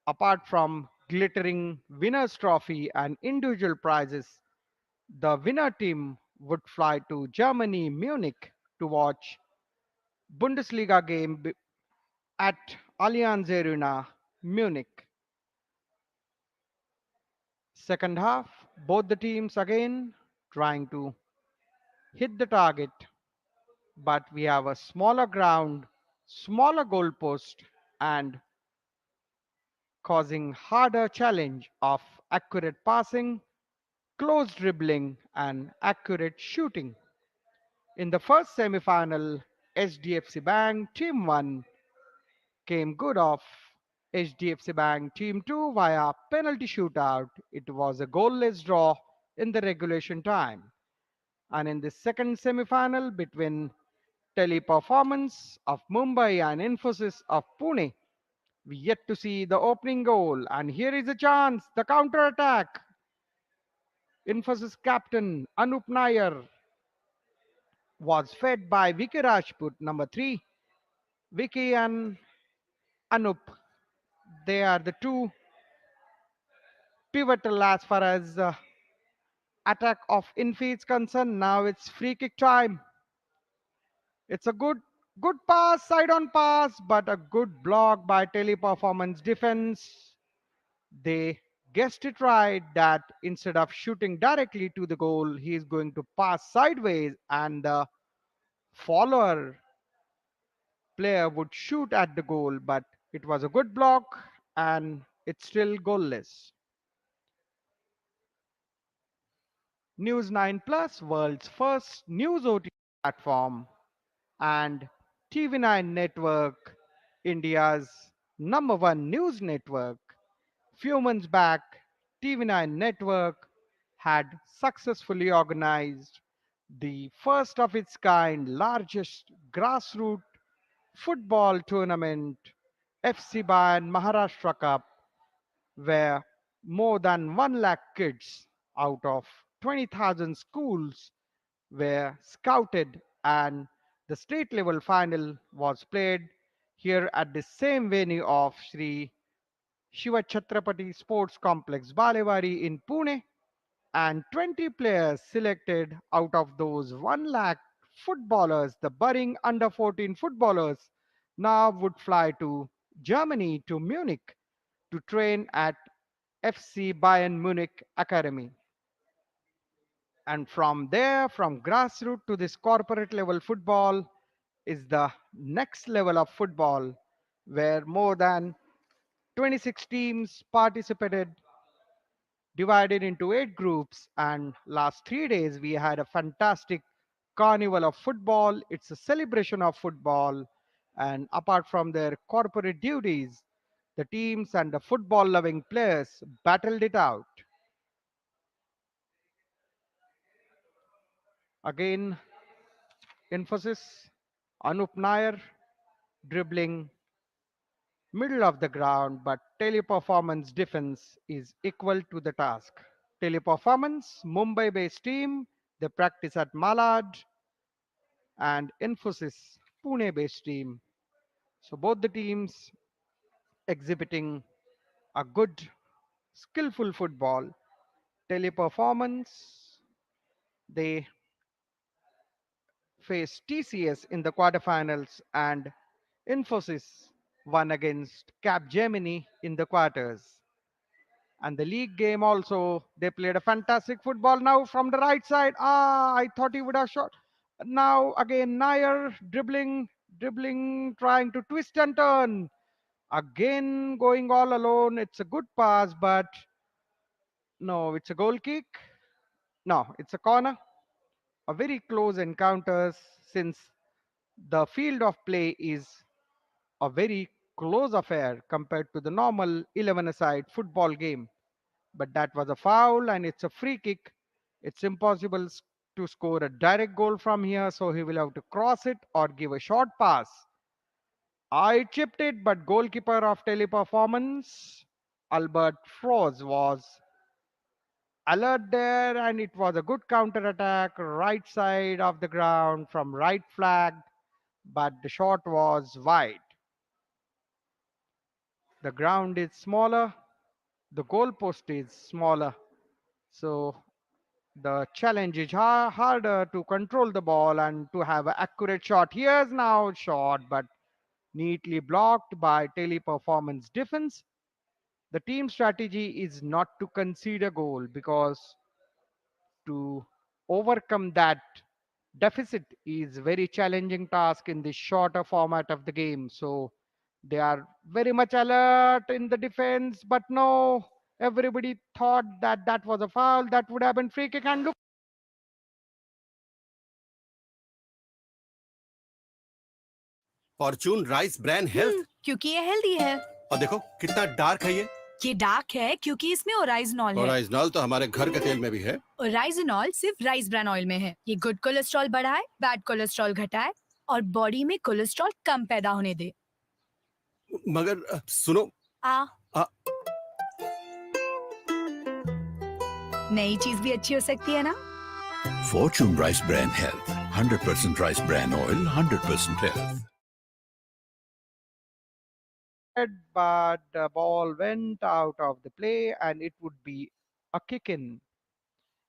apart from glittering winners trophy and individual prizes, the winner team would fly to Germany, Munich to watch Bundesliga game at Allianz Arena, Munich. Second half, both the teams again trying to hit the target, but we have a smaller ground, smaller goalpost, and causing harder challenge of accurate passing, close dribbling, and accurate shooting. In the first semi-final, HDFC Bank Team 1 came good off HDFC Bank Team 2 via penalty shootout. It was a goalless draw in the regulation time. And in the second semi-final between Teleperformance of Mumbai and Infosys of Pune, we yet to see the opening goal. And here is a chance, the counter attack. Infosys captain Anup Nair was fed by Vicky Rajput, number 3. Vicky and Anup, they are the two pivotal as far as attack of Infi is concerned. Now it's free kick time. It's a good pass, side on pass, but a good block by Teleperformance defense. They guessed it right that instead of shooting directly to the goal, he is going to pass sideways and the follower player would shoot at the goal, but it was a good block and it's still goalless. News 9 Plus, world's first news OTT platform, and TV9 Network, India's number one news network. Few months back, TV9 Network had successfully organized the first of its kind, largest grassroots football tournament, FC Bayern Maharashtra Cup, where more than 1 lakh kids out of 20,000 schools were scouted, and the state level final was played here at the same venue of Sri Shiva Chhatrapati Sports Complex Balewadi in Pune, and 20 players selected out of those 1 lakh footballers, the budding under 14 footballers, now would fly to Germany, to Munich, to train at FC Bayern Munich Academy. And from there, from grassroots to this corporate level football is the next level of football where more than 26 teams participated, divided into 8 groups. And last 3 days, we had a fantastic carnival of football. It's a celebration of football. And apart from their corporate duties, the teams and the football loving players battled it out. Again, emphasis, Anup Nair dribbling middle of the ground, but Teleperformance defense is equal to the task. Teleperformance, Mumbai based team, they practice at Malad, and Infosys, Pune based team. So both the teams exhibiting a good, skillful football. Teleperformance, they face TCS in the quarterfinals, and Infosys won against Capgemini in the quarters. And the league game also, they played a fantastic football now from the right side. I thought he would have shot. Now again, Nair dribbling, trying to twist and turn. Again, going all alone. It's a good pass, but no, it's a goal kick. No, it's a corner. A very close encounters since the field of play is a very close affair compared to the normal 11-a-side football game. But that was a foul and it's a free kick. It's impossible to score a direct goal from here, so he will have to cross it or give a short pass. I chipped it, but goalkeeper of Teleperformance, Albert Froze, was alert there, and it was a good counter attack, right side of the ground from right flag, but the shot was wide. The ground is smaller, the goalpost is smaller, so the challenge is harder to control the ball and to have an accurate shot. Here's now shot, but neatly blocked by Teleperformance defense. The team strategy is not to concede a goal because to overcome that deficit is very challenging task in the shorter format of the game. So they are very much alert in the defense, but no, everybody thought that that was a foul. That would have been free kick. And look, Fortune rice brand health क्योंकि ये healthy है। और देखो कितना dark है ये dark है क्योंकि इसमें ओराइजनॉल है। ओराइजनॉल तो हमारे घर के तेल में भी है। ओराइजनॉल सिर्फ राइस ब्रान ऑयल में है। ये गुड कोलेस्ट्रॉल बढ़ाए, बैड कोलेस्ट्रॉल घटाए और बॉडी में कोलेस्ट्रॉल कम पैदा होने दे। मगर सुनो आ नई चीज भी अच्छी हो सकती है ना। Fortune Rice Bran Health. 100% rice bran oil, 100% health. but the ball went out of the play and it would be a kick in.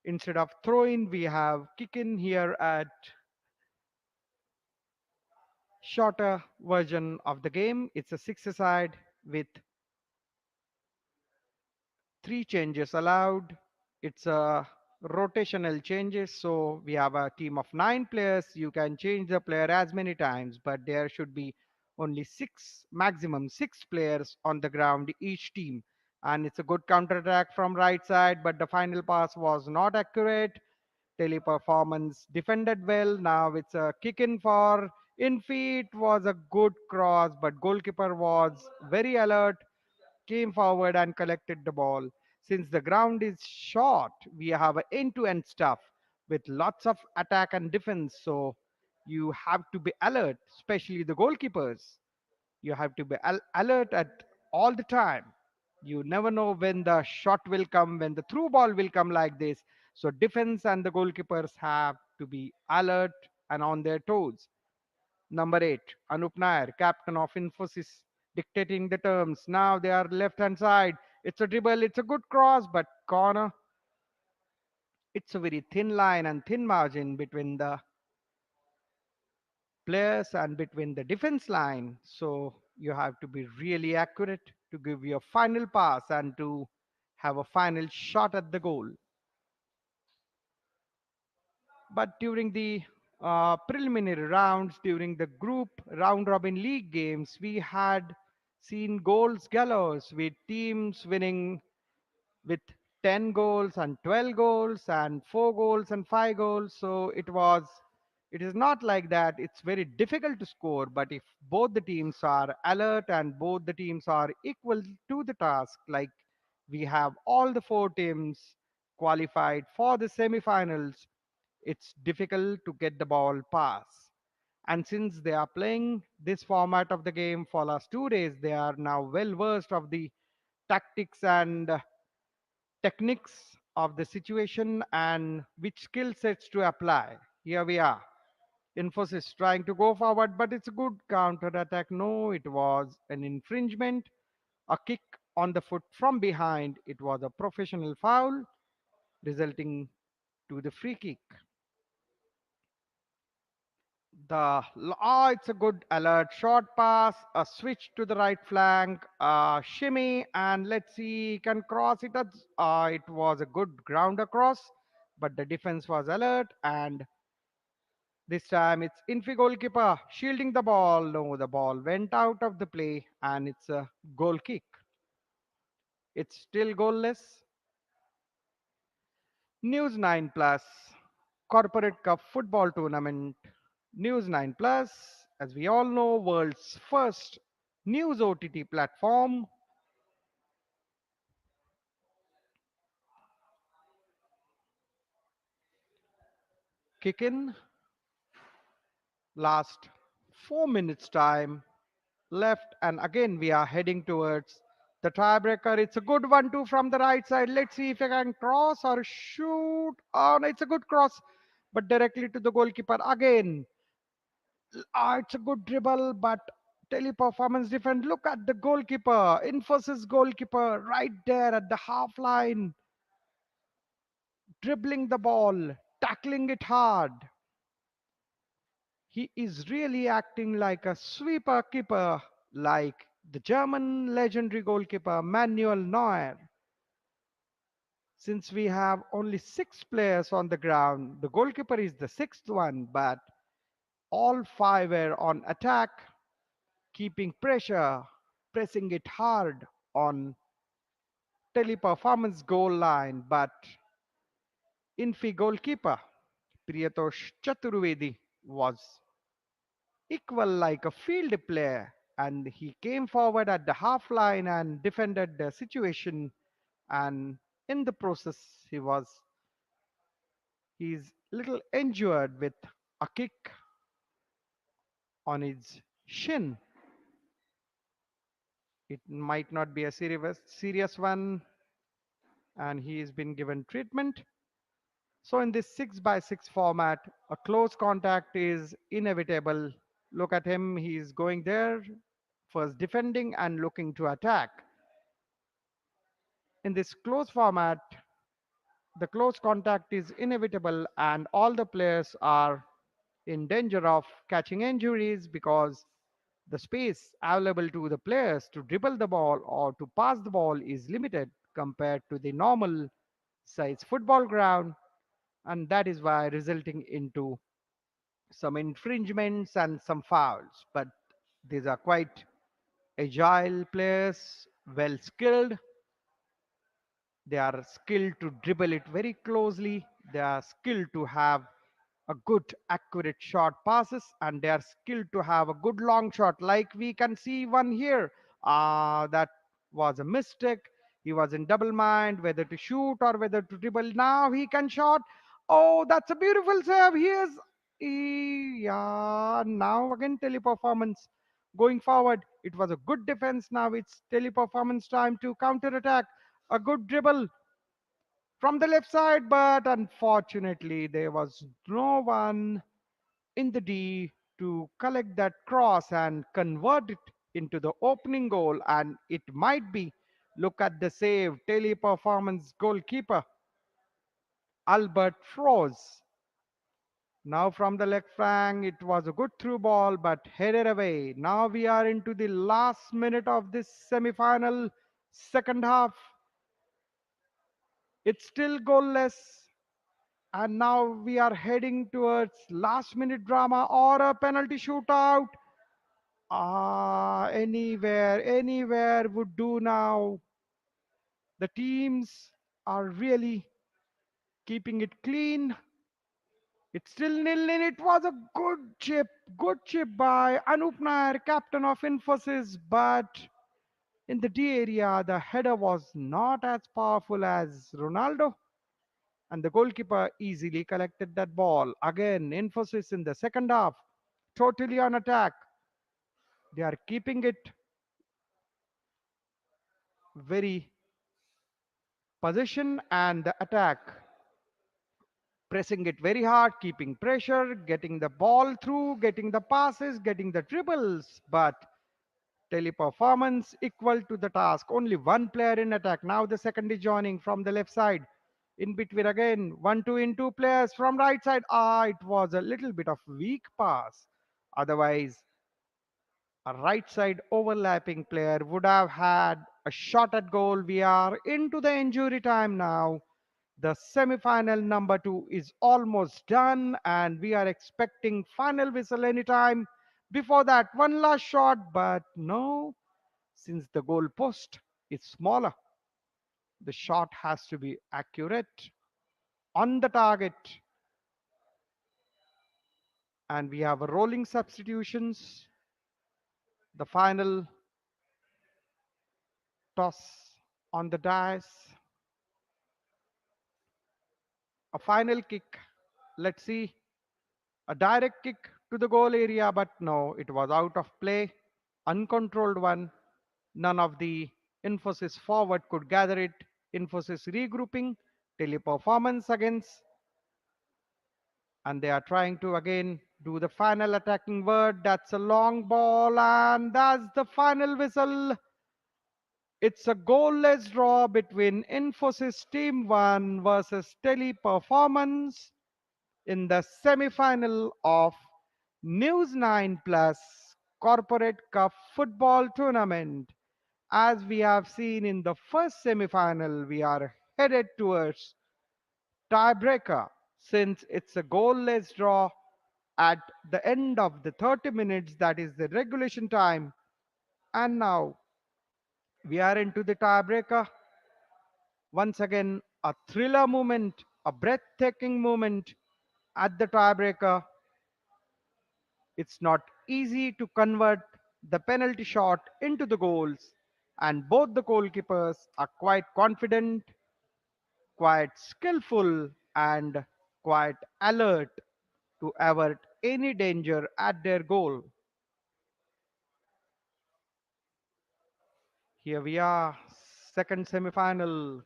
Instead of throwing, we have kick in here at shorter version of the game. It's a six-a-side with 3 changes allowed. It's a rotational changes, so we have a team of 9 players. You can change the player as many times, but there should be only 6, maximum 6 players on the ground each team. And it's a good counter attack from right side, but the final pass was not accurate. Teleperformance defended well. Now it's a kick in for in feet, was a good cross, but goalkeeper was very alert, came forward and collected the ball. Since the ground is short, we have a end-to-end stuff with lots of attack and defense. So you have to be alert, especially the goalkeepers. You have to be alert at all the time. You never know when the shot will come, when the through ball will come like this. So defense and the goalkeepers have to be alert and on their toes. Number 8, Anup Nair, captain of Infosys, dictating the terms. Now they are left hand side. It's a dribble, it's a good cross, but corner. It's a very thin line and thin margin between the players and between the defense line. So you have to be really accurate to give your final pass and to have a final shot at the goal. But during the preliminary rounds, during the group round robin league games, we had seen goals gallows with teams winning with 10 goals and 12 goals and 4 goals and 5 goals. So it is not like that. It's very difficult to score, but if both the teams are alert and both the teams are equal to the task, like we have all the 4 teams qualified for the semifinals, it's difficult to get the ball pass. And since they are playing this format of the game for last 2 days, they are now well versed of the tactics and techniques of the situation and which skill sets to apply. Here we are. Infosys trying to go forward, but it's a good counter attack. No, it was an infringement, a kick on the foot from behind. It was a professional foul, resulting to the free kick. It's a good alert. Short pass, a switch to the right flank, a shimmy, and let's see, he can cross it. It was a good ground across, but the defense was alert, and this time it's Infi goalkeeper shielding the ball. No, the ball went out of the play, and it's a goal kick. It's still goalless. News 9 Plus Corporate Cup football tournament. News 9 Plus, as we all know, world's first news OTT platform. Kick in. Last 4 minutes time left, and again we are heading towards the tiebreaker. It's a good 1-2 from the right side. Let's see if I can cross or shoot. Oh, no, it's a good cross, but directly to the goalkeeper again. It's a good dribble, but teleperformance defense. Look at the goalkeeper, Infosys goalkeeper, right there at the half line, dribbling the ball, tackling it hard. He is really acting like a sweeper keeper, like the German legendary goalkeeper Manuel Neuer. Since we have only 6 players on the ground, the goalkeeper is the sixth one, but all 5 were on attack, keeping pressure, pressing it hard on teleperformance goal line. But Infi goalkeeper Priyatosh Chaturvedi was equal like a field player, and he came forward at the half line and defended the situation, and in the process he's little injured with a kick on his shin. It might not be a serious one, and he has been given treatment. So in this 6-by-6 format, a close contact is inevitable. Look at him, he's going there, first defending and looking to attack. In this close format, the close contact is inevitable, and all the players are in danger of catching injuries because the space available to the players to dribble the ball or to pass the ball is limited compared to the normal size football ground, and that is why resulting into some infringements and some fouls. But these are quite agile players, well skilled. They are skilled to dribble it very closely. They are skilled to have a good accurate short passes, and they are skilled to have a good long shot, like we can see one here. That was a mistake. He was in double mind whether to shoot or whether to dribble. Now he can shot. Oh, that's a beautiful save. Yeah, now again teleperformance going forward. It was a good defense. Now it's teleperformance time to counter attack. A good dribble from the left side, but unfortunately, there was no one in the D to collect that cross and convert it into the opening goal. And it might be, look at the save, teleperformance goalkeeper Albert Froze. Now from the left flank, it was a good through ball, but headed away. Now we are into the last minute of this semi-final second half. It's still goalless. And now we are heading towards last minute drama or a penalty shootout. Anywhere would do now. The teams are really keeping it clean. It's still 0-0. It was a good chip by Anup Nair, captain of Infosys, but in the D area, the header was not as powerful as Ronaldo, and the goalkeeper easily collected that ball. Again, Infosys in the second half, totally on attack. They are keeping it very position and the attack, pressing it very hard, keeping pressure, getting the ball through, getting the passes, getting the dribbles, but teleperformance equal to the task. Only one player in attack. Now the second is joining from the left side. In between again, 1-2 in 2 players from right side. It was a little bit of weak pass. Otherwise, a right side overlapping player would have had a shot at goal. We are into the injury time now. The semi-final number 2 is almost done, and we are expecting final whistle anytime. Before that, one last shot, but no, since the goal post is smaller, the shot has to be accurate on the target. And we have a rolling substitutions. The final toss on the dice. A final kick. Let's see. A direct kick to the goal area, but no, it was out of play. Uncontrolled one. None of the Infosys forward could gather it. Infosys regrouping. Teleperformance against. And they are trying to again do the final attacking word. That's a long ball, and that's the final whistle. It's a goalless draw between Infosys Team 1 versus Teleperformance in the semi-final of News 9 Plus Corporate Cup football tournament. As we have seen in the first semi-final, we are headed towards tiebreaker since it's a goalless draw at the end of the 30 minutes, that is the regulation time. And now we are into the tiebreaker. Once again, a thriller moment, a breathtaking moment at the tiebreaker. It's not easy to convert the penalty shot into the goals, and both the goalkeepers are quite confident, quite skillful, and quite alert to avert any danger at their goal. Here we are, second semi-final.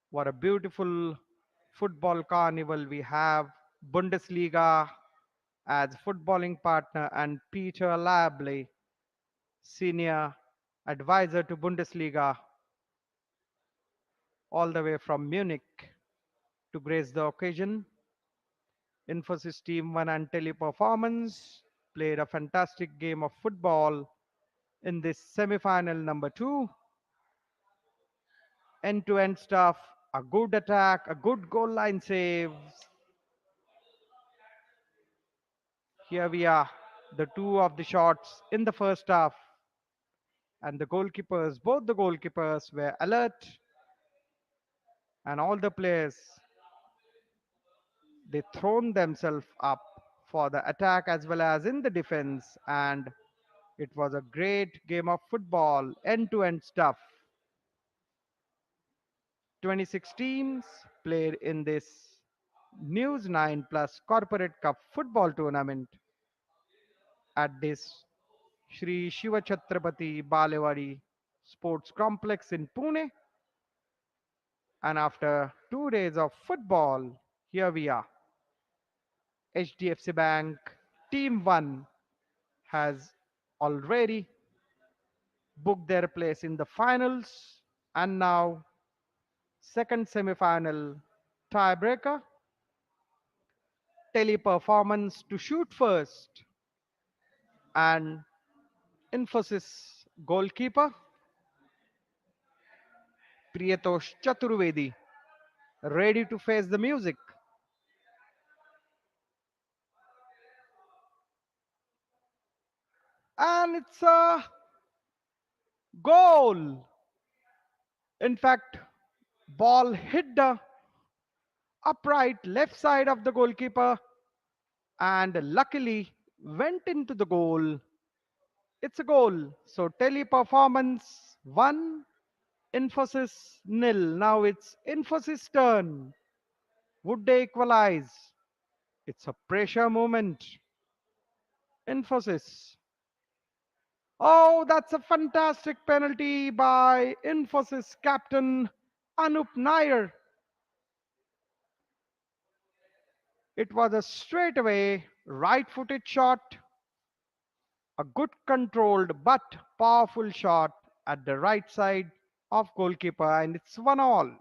What a beautiful football carnival we have. Bundesliga as footballing partner and Peter Labley, senior advisor to Bundesliga, all the way from Munich to grace the occasion. Infosys Team 1 and Teleperformance played a fantastic game of football in this semi-final number 2. End-to-end stuff, a good attack, a good goal line save. Here we are, the two of the shots in the first half. And the goalkeepers, both the goalkeepers were alert. And all the players, they thrown themselves up for the attack as well as in the defense. And it was a great game of football, end-to-end stuff. 26 teams played in this News 9 Plus Corporate Cup football tournament at this Shri Shiva Chhatrapati Balewadi Sports Complex in Pune. And after 2 days of football, here we are. HDFC Bank Team 1 has already booked their place in the finals. And now, second semi-final tiebreaker. Teleperformance to shoot first. And Infosys goalkeeper Priyatosh Chaturvedi ready to face the music. And it's a goal. In fact, ball hit the upright left side of the goalkeeper and luckily went into the goal. It's a goal. So Teleperformance 1, Infosys nil. Now it's Infosys turn. Would they equalize? It's a pressure moment. Infosys. Oh, that's a fantastic penalty by Infosys captain Anup Nair. It was a straightaway right-footed shot, a good controlled but powerful shot at the right side of goalkeeper, and it's 1-all.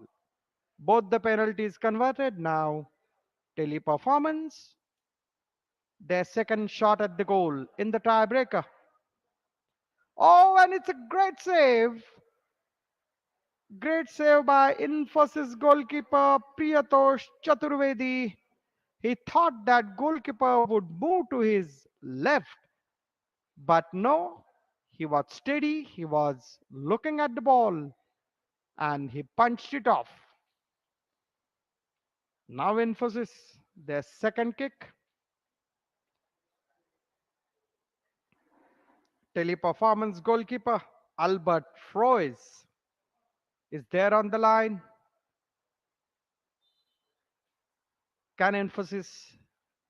Both the penalties converted now. Teleperformance their second shot at the goal in the tiebreaker. Oh, and it's a great save. Great save by Infosys goalkeeper Priyatosh Chaturvedi. He thought that goalkeeper would move to his left, but no, he was steady, he was looking at the ball, and he punched it off. Now Infosys, their second kick. Teleperformance goalkeeper Albert Frois is there on the line. Can Infosys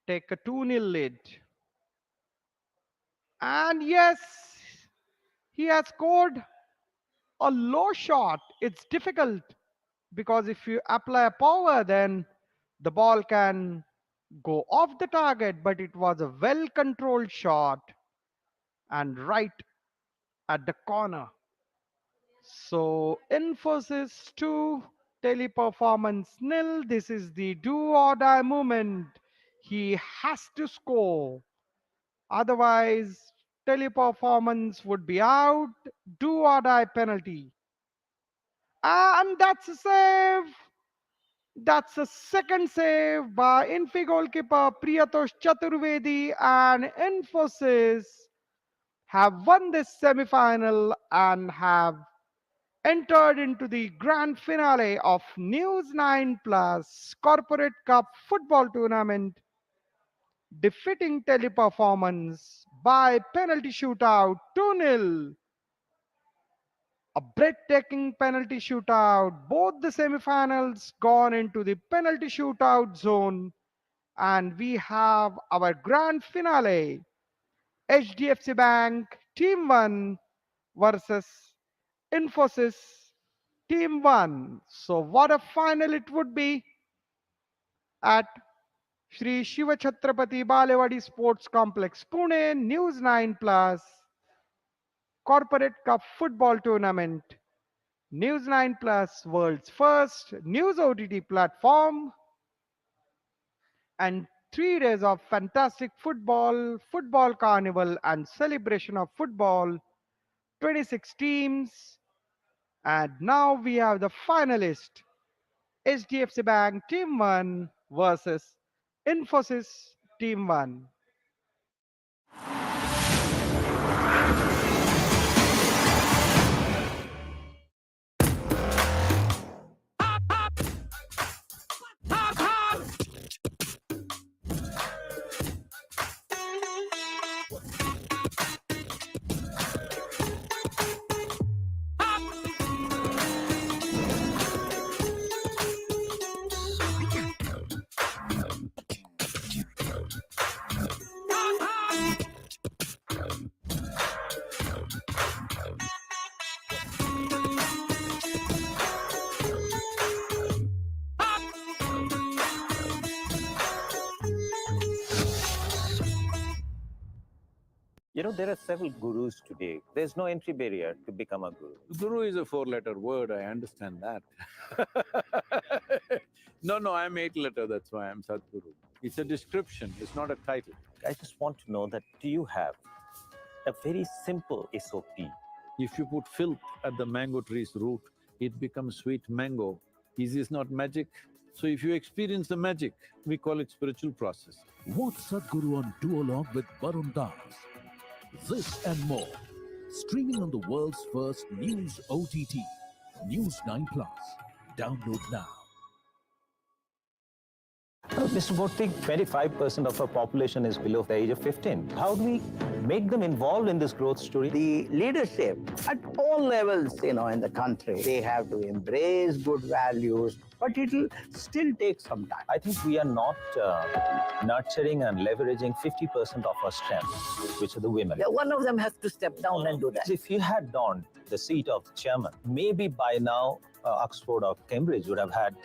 take a 2-0 lead? And yes, he has scored a low shot. It's difficult because if you apply power, then the ball can go off the target, but it was a well controlled shot and right at the corner. So Infosys 2, Teleperformance nil. This is the do or die moment. He has to score. Otherwise, Teleperformance would be out. Do or die penalty. And that's a save. That's a second save by Infi goalkeeper Priyatosh Chaturvedi, and Infosys have won this semi-final and have entered into the grand finale of News9 Plus Corporate Cup football tournament, defeating Teleperformance by penalty shootout 2-0. A breathtaking penalty shootout. Both the semifinals gone into the penalty shootout zone, and we have our grand finale. HDFC Bank Team 1 versus Infosys Team 1. So what a final it would be at Shri Shiva Chhatrapati Balewadi Sports Complex, Pune. News 9 Plus Corporate Cup football tournament. News 9 Plus, world's first news OTT platform, and 3 days of fantastic football, football carnival, and celebration of football. 26 teams, and now we have the finalist, HDFC Bank Team 1 versus Infosys Team 1. You know, there are several gurus today. There's no entry barrier to become a guru. Guru is a 4-letter word, I understand that. No, I'm 8-letter, that's why I'm Sadhguru. It's a description, it's not a title. I just want to know that, do you have a very simple SOP? If you put filth at the mango tree's root, it becomes sweet mango. Is this not magic? So if you experience the magic, we call it spiritual process. Watch Sadhguru on Duologue with Barun Das. This and more. Streaming on the world's first news OTT, News9 Plus. Download now. Mr. Bhatti, 25% of our population is below the age of 15. How do we make them involved in this growth story? The leadership at all levels, in the country, they have to embrace good values, but it'll still take some time. I think we are not nurturing and leveraging 50% of our strength, which are the women. Yeah, one of them has to step down and do that. If you had donned the seat of chairman, maybe by now Oxford or Cambridge would have had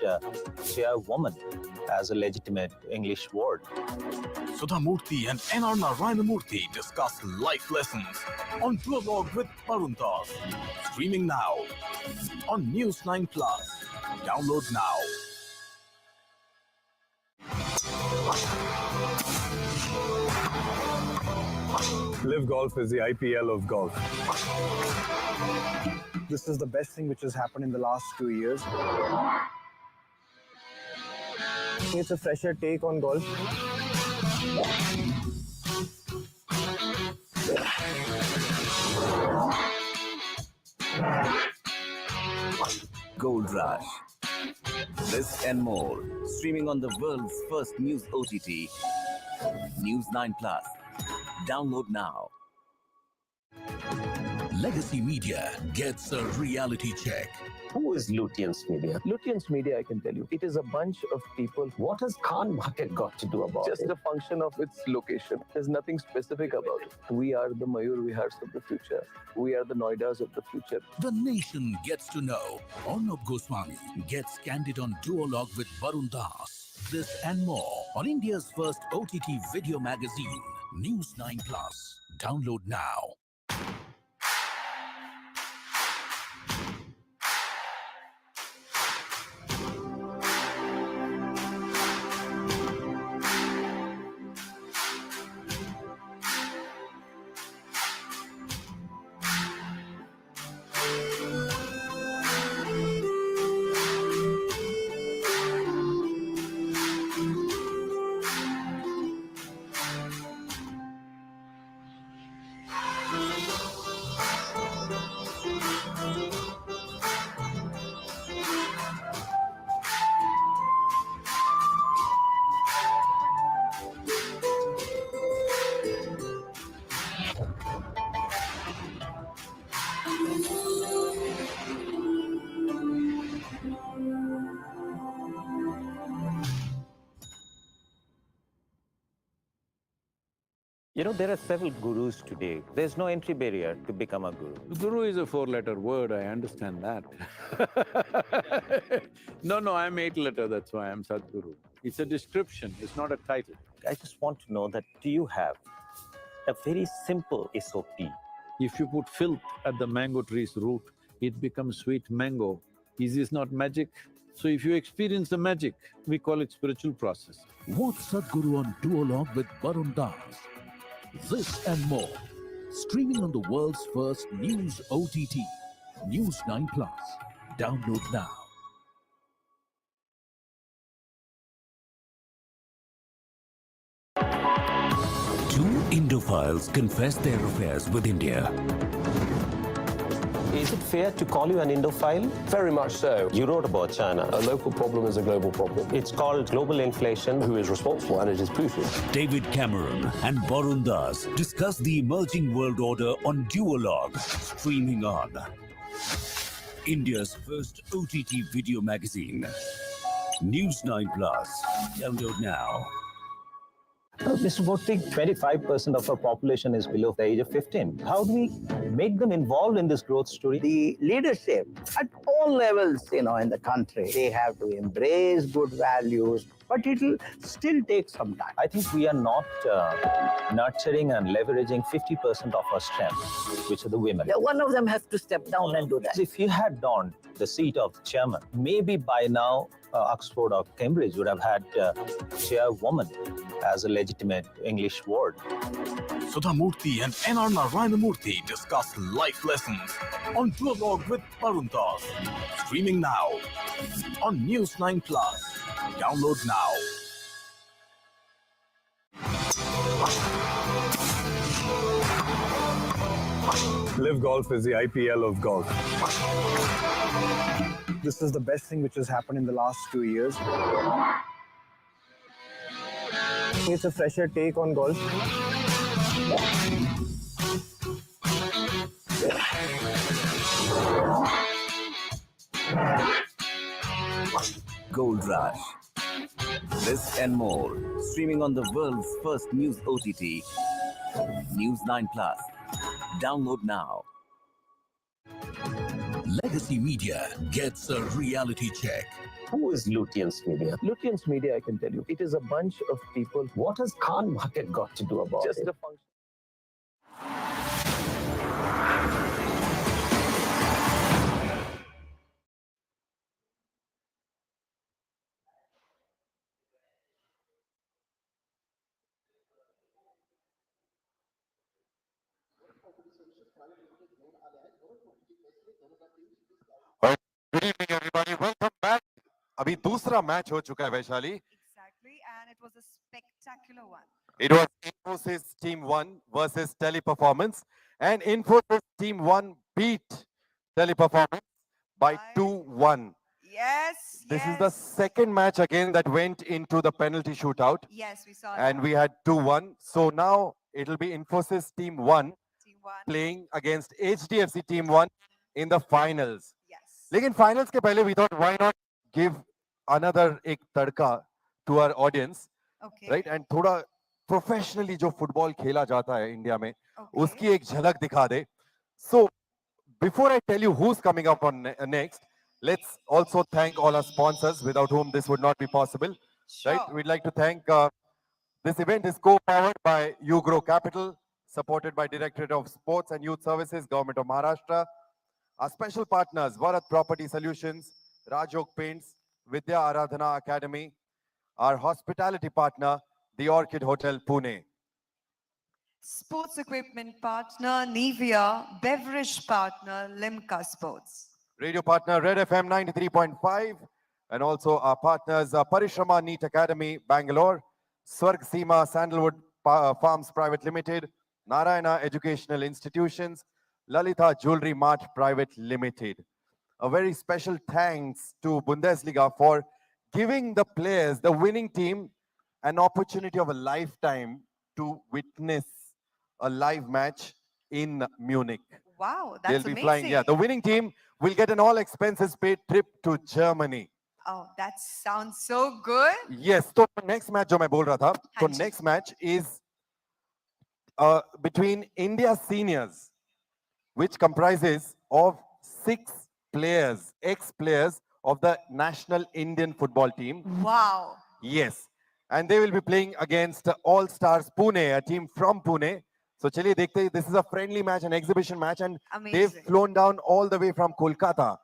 chairwoman as a legitimate English word. Sudha Murthy and N.R. Narayanamurthy discuss life lessons on Duologue with Barun Das. Streaming now on News9 Plus. Download now. Live Golf is the IPL of golf. This is the best thing which has happened in the last 2 years. It's a fresher take on golf. Gold Rush. This and more, streaming on the world's first news OTT, News9 Plus. Download now. Legacy Media gets a reality check. Who is Lutyens Media? Lutyens Media, I can tell you, it is a bunch of people. What has Khan market got to do about Just it? a function of its location. There's nothing specific about it. We are the Mayur Vihars of the future. We are the Noidas of the future. The nation gets to know. Arnab Goswami gets candid on duologue with Varun Das. This and more on India's first OTT video magazine, News9 Plus. Download now. You know, there are several gurus today. There's no entry barrier to become a guru. Guru is a four-letter word, I understand that. No, I'm eight-letter, that's why I'm Sadhguru. It's a description, it's not a title. I just want to know that, do you have a very simple SOP? If you put filth at the mango tree's root, it becomes sweet mango. Is this not magic? So if you experience the magic, we call it spiritual process. Watch Sadhguru on duologue with Varun Das. This and more, streaming on the world's first news OTT, News9 Plus. Download now. Two Indophiles confess their affairs with India. Is it fair to call you an Indophile? Very much so. You wrote about China. A local problem is a global problem. It's called global inflation. Who is responsible? And it is Putin. David Cameron and Varun Das discuss the emerging world order on duologue, streaming on India's first OTT video magazine, News9 Plus. Download now. Mr. Murthy, 25% of our population is below the age of 15. How do we make them involved in this growth story? The leadership at all levels, in the country, they have to embrace good values, but it'll still take some time. I think we are not nurturing and leveraging 50% of our strength, which are the women. Yeah, one of them has to step down and do that. If you had donned the seat of chairman, maybe by now Oxford or Cambridge would have had chairwoman as a legitimate English word. Sudha Murthy and N.R. Narayanamurthy discuss life lessons on Duologue with Varun Das. Streaming now on News9 Plus. Download now. Live Golf is the IPL of golf. This is the best thing which has happened in the last 2 years. It's a fresher take on golf. Gold Rush. This and more, streaming on the world's first news OTT, News9 Plus. Download now. Legacy Media gets a reality check. Who is Lutyens Media? Lutyens Media, I can tell you, it is a bunch of people. What has Khan market got to do about it? Just a function. Good evening, everybody. Welcome back. अभी दूसरा match हो चुका है Vaishali. Exactly, and it was a spectacular one. It was Infosys Team 1 versus Teleperformance, and Infosys Team 1 beat Teleperformance by 2-1. Yes, This is the second match again that went into the penalty shootout. Yes, we saw And that. we had 2-1. So now it'll be Infosys Team 1 Team 1. playing against HDFC Team 1 in the finals. Yes. लेकिन finals के पहले we thought why not give another एक तड़का to our audience, Okay. right? And थोड़ा professionally जो football खेला जाता है India में, Okay. उसकी एक झलक दिखा दे. So before I tell you who's coming up on next, let's also thank all our sponsors without whom this would not be possible. Right? We'd like to thank this event is co-powered by YouGrow Capital, supported by Directorate of Sports and Youth Services, Government of Maharashtra. Our special partners, Varat Property Solutions, Rajok Paints, Vidya Aradhana Academy. Our hospitality partner, the Orchid Hotel, Pune. Sports equipment partner, Nivea. Beverage partner, Limca Sports. Radio partner, Red FM 93.5. And also our partners, Parishrama NEET Academy, Bangalore. Swarg Seema Sandalwood Farms Private Limited. Narayana Educational Institutions. Lalita Jewelry Mart Private Limited. A very special thanks to Bundesliga for giving the players, the winning team, an opportunity of a lifetime to witness a live match in Munich. Wow, They'll that's be amazing. flying. Yeah, the winning team will get an all expenses paid trip to Germany. Oh, that sounds so good. Yes. So next match जो मैं बोल रहा था, तो हाँ जी. next match is between India seniors, which comprises of 6 players, ex-players of the national Indian football team. Wow. Yes. And they will be playing against All Stars Pune, a team from Pune. So चलिए देखते हैं, this is a friendly match, an exhibition match, and they've Amazing. flown down all the way from Kolkata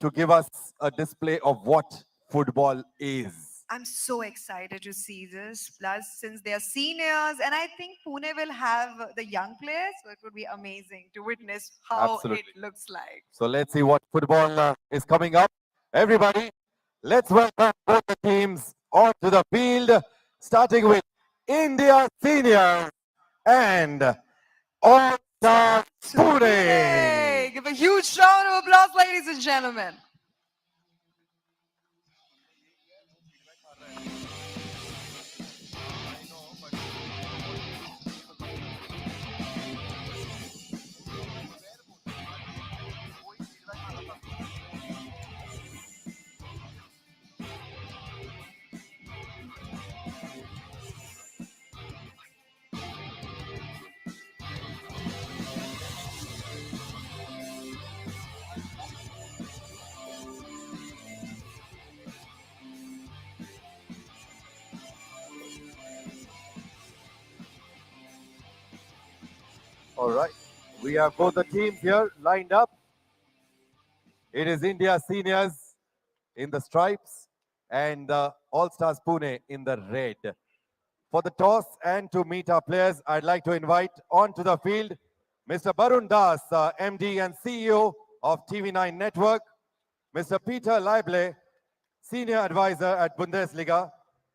to give us a display of what football is. I'm so excited to see this. Plus, since they are seniors, and I think Pune will have the young players, so it would be amazing to witness how Absolutely. it looks like. So let's see what football is coming up. Everybody, let's welcome both the teams onto the field, starting with India Seniors and All Stars Pune. Hey, give a huge round of applause, ladies and gentlemen. All right, we have both the teams here lined up. It is India Seniors in the stripes and All Stars Pune in the red. For the toss and to meet our players, I'd like to invite onto the field Mr. Barun Das, MD and CEO of TV9 Network, Mr. Peter Leible, Senior Advisor at Bundesliga,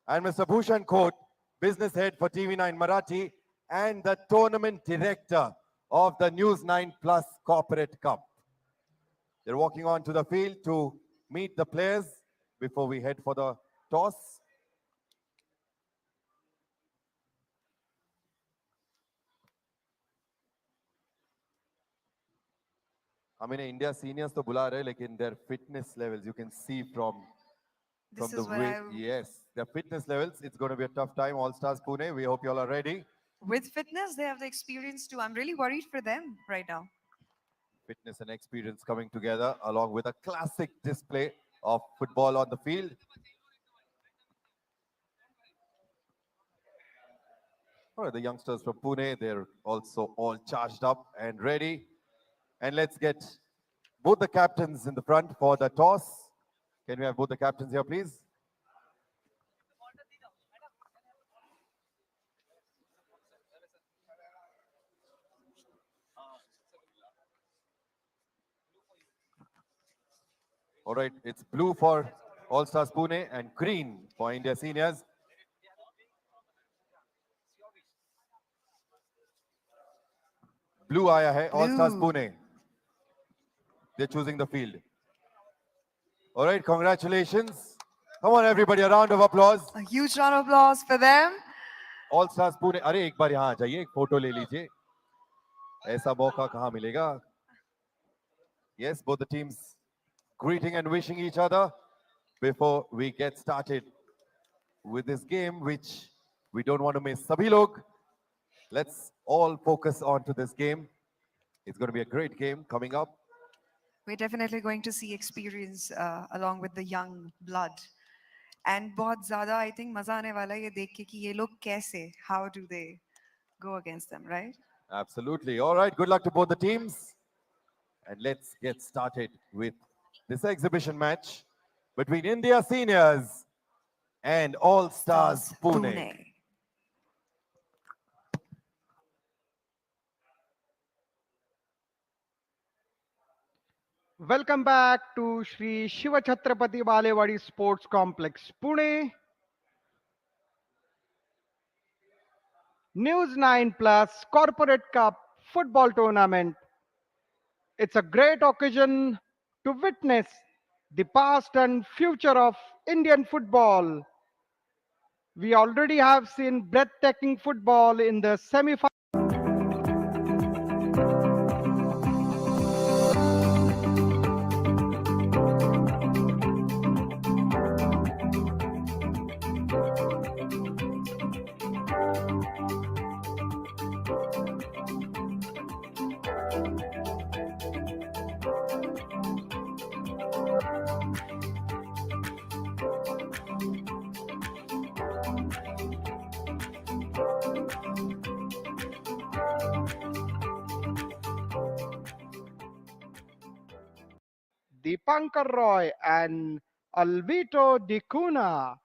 and Mr. Bhushan Kot, Business Head for TV9 Marathi, and the Tournament Director of the News9 Plus Corporate Cup. They're walking onto the field to meet the players before we head for the toss. I mean, India seniors to बुला रहे, लेकिन their fitness levels, you can see from This the is what way, yes, their fitness levels, it's going to be a tough time. All Stars Pune, we hope you all are ready. With fitness, they have the experience too. I'm really worried for them right now. Fitness and experience coming together along with a classic display of football on the field. All right, the youngsters from Pune, they're also all charged up and ready. And let's get both the captains in the front for the toss. Can we have both the captains here, please? All right, it's blue for All Stars Pune and green for India Seniors. Blue आया है All Stars Blue. Pune. They're choosing the field. All right, congratulations. Come on, everybody, a round of applause. A huge round of applause for them. All Stars Pune. अरे एक बार यहाँ आ जाइए, एक photo ले लीजिए. ऐसा मौका कहाँ मिलेगा? Yes, both the teams greeting and wishing each other before we get started with this game, which we don't want to miss. Sabhi log, let's all focus on to this game. It's going to be a great game coming up. We're definitely going to see experience along with the young blood. And बहुत ज़्यादा I think मज़ा आने वाला है ये देख के कि ये लोग कैसे, how do they go against them, right? Absolutely. All right, good luck to both the teams. And let's get started with this exhibition match between India Seniors and All Stars Pune. Welcome back to Shri Shiva Chhatrapati Balewadi Sports Complex, Pune. News 9 Plus Corporate Cup football tournament. It's a great occasion to witness the past and future of Indian football. We already have seen breathtaking football in the semi-final. Dipankar Roy and Alvito Di Cunha.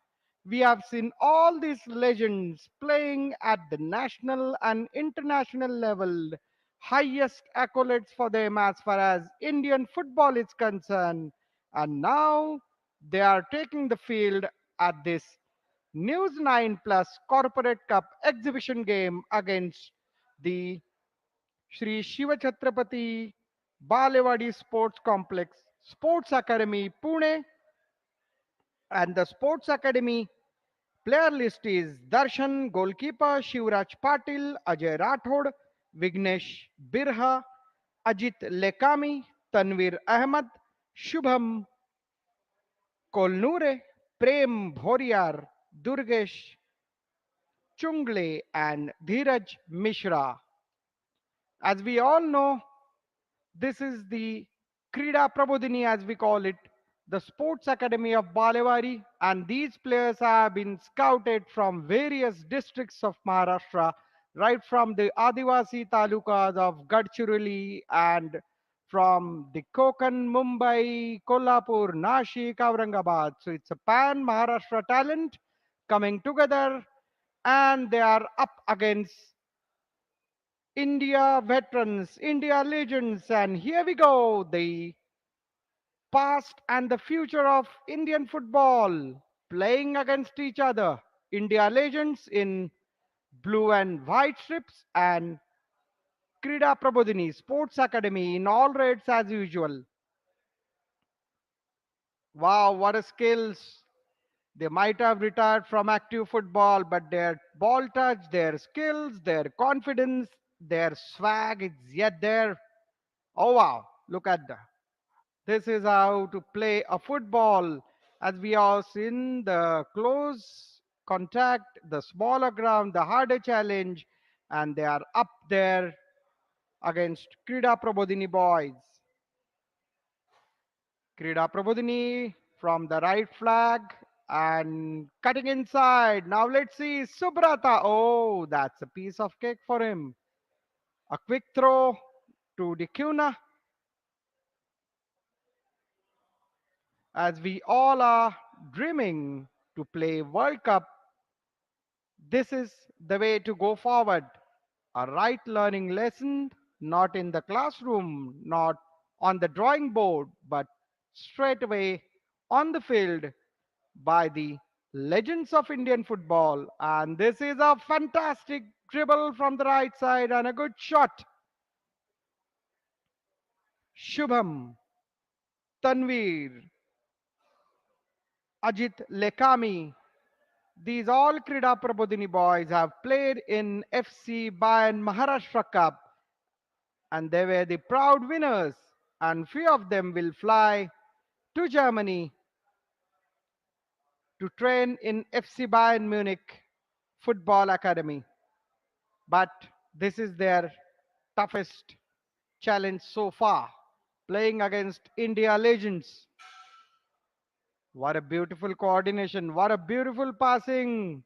We have seen all these legends playing at the national and international level. Highest accolades for them as far as Indian football is concerned. And now they are taking the field at this News 9 Plus Corporate Cup exhibition game against the Shri Shiva Chhatrapati Balewadi Sports Complex Sports Academy Pune, and the Sports Academy player list is Darshan goalkeeper, Shivraj Patil, Ajay Rathod, Vignesh Birha, Ajit Lekami, Tanvir Ahmed, Shubham Kolnure, Prem Bhoriar, Durgesh Chungle, and Dheeraj Mishra. As we all know, this is the Krida Prabodhini, as we call it, the Sports Academy of Balewadi, and these players have been scouted from various districts of Maharashtra, right from the Adivasi talukas of Gadchiroli and from the Konkan, Mumbai, Kolhapur, Nashik, Aurangabad. So it's a pan Maharashtra talent coming together, and they are up against India veterans, India legends, and here we go, the past and the future of Indian football playing against each other. India legends in blue and white strips and Krida Prabodhini Sports Academy in all reds as usual. Wow, what a skills. They might have retired from active football, but their ball touch, their skills, their confidence, their swag is yet there. Oh wow, look at that. This is how to play a football, as we have seen the close contact, the smaller ground, the harder challenge, and they are up there against Krida Prabodhini boys. Krida Prabodhini from the right flag and cutting inside. Now let's see Subrata. Oh, that's a piece of cake for him. A quick throw to Dikuna, as we all are dreaming to play World Cup. This is the way to go forward. A right learning lesson, not in the classroom, not on the drawing board, but straight away on the field by the legends of Indian football. And this is a fantastic dribble from the right side and a good shot. Shubham, Tanveer, Ajit Lekami. These all Krida Prabodhini boys have played in FC Bayern Maharashtra Cup and they were the proud winners. And few of them will fly to Germany to train in FC Bayern Munich Football Academy. But this is their toughest challenge so far, playing against India legends. What a beautiful coordination, what a beautiful passing,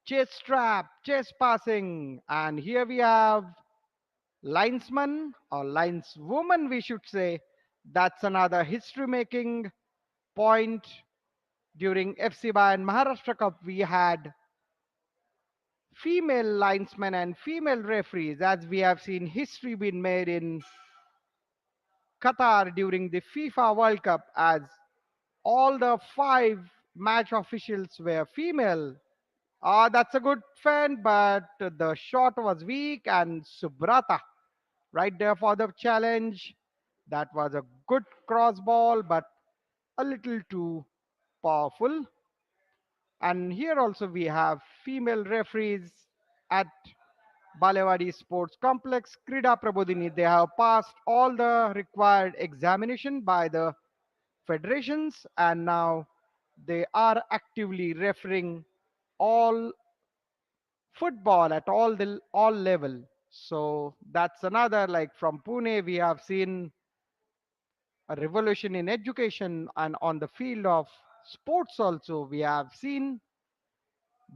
chase trap, chase passing. And here we have linesman or lineswoman, we should say. That's another history making point. During FC Bayern Maharashtra Cup, we had female linesmen and female referees, as we have seen history being made in Qatar during the FIFA World Cup, as all the 5 match officials were female. That's a good fan, but the shot was weak, and Subrata right there for the challenge. That was a good cross ball, but a little too powerful. And here also we have female referees at Balewadi Sports Complex, Krida Prabodhini. They have passed all the required examination by the federations and now they are actively referring all football at all level. So that's another, like from Pune we have seen a revolution in education, and on the field of sports also we have seen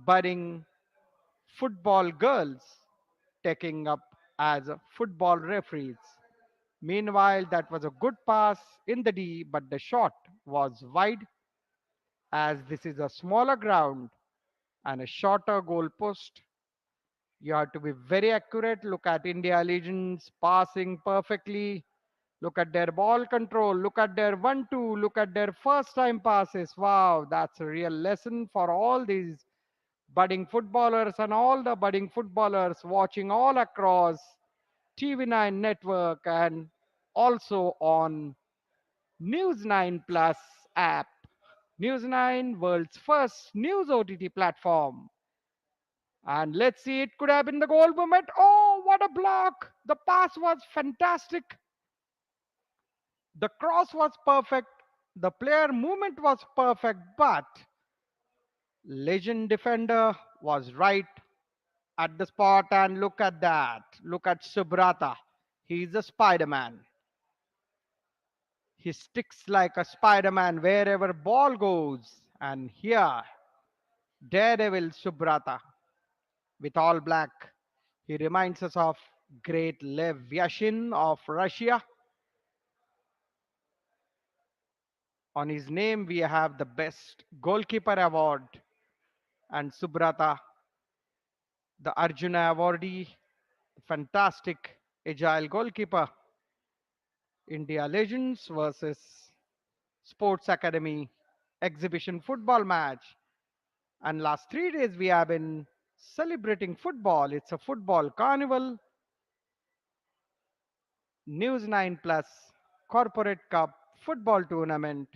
budding football girls taking up as football referees. Meanwhile, that was a good pass in the D, but the shot was wide as this is a smaller ground and a shorter goal post. You have to be very accurate. Look at India legends passing perfectly. Look at their ball control. Look at their 1-2. Look at their first time passes. Wow, that's a real lesson for all these budding footballers and all the budding footballers watching all across TV9 network and also on News9 Plus app. News9, world's first news OTT platform. And let's see, it could have been the goal moment. Oh, what a block! The pass was fantastic. The cross was perfect. The player movement was perfect, but legend defender was right at the spot. And look at that. Look at Subrata. He's a Spider-Man. He sticks like a Spider-Man wherever ball goes. And here, Daredevil Subrata with all black. He reminds us of great Lev Yashin of Russia. On his name, we have the best goalkeeper award. And Subrata, the Arjuna awardee, fantastic agile goalkeeper. India Legends versus Sports Academy exhibition football match. And last 3 days we have been celebrating football. It's a football carnival. News9 Plus Corporate Cup football tournament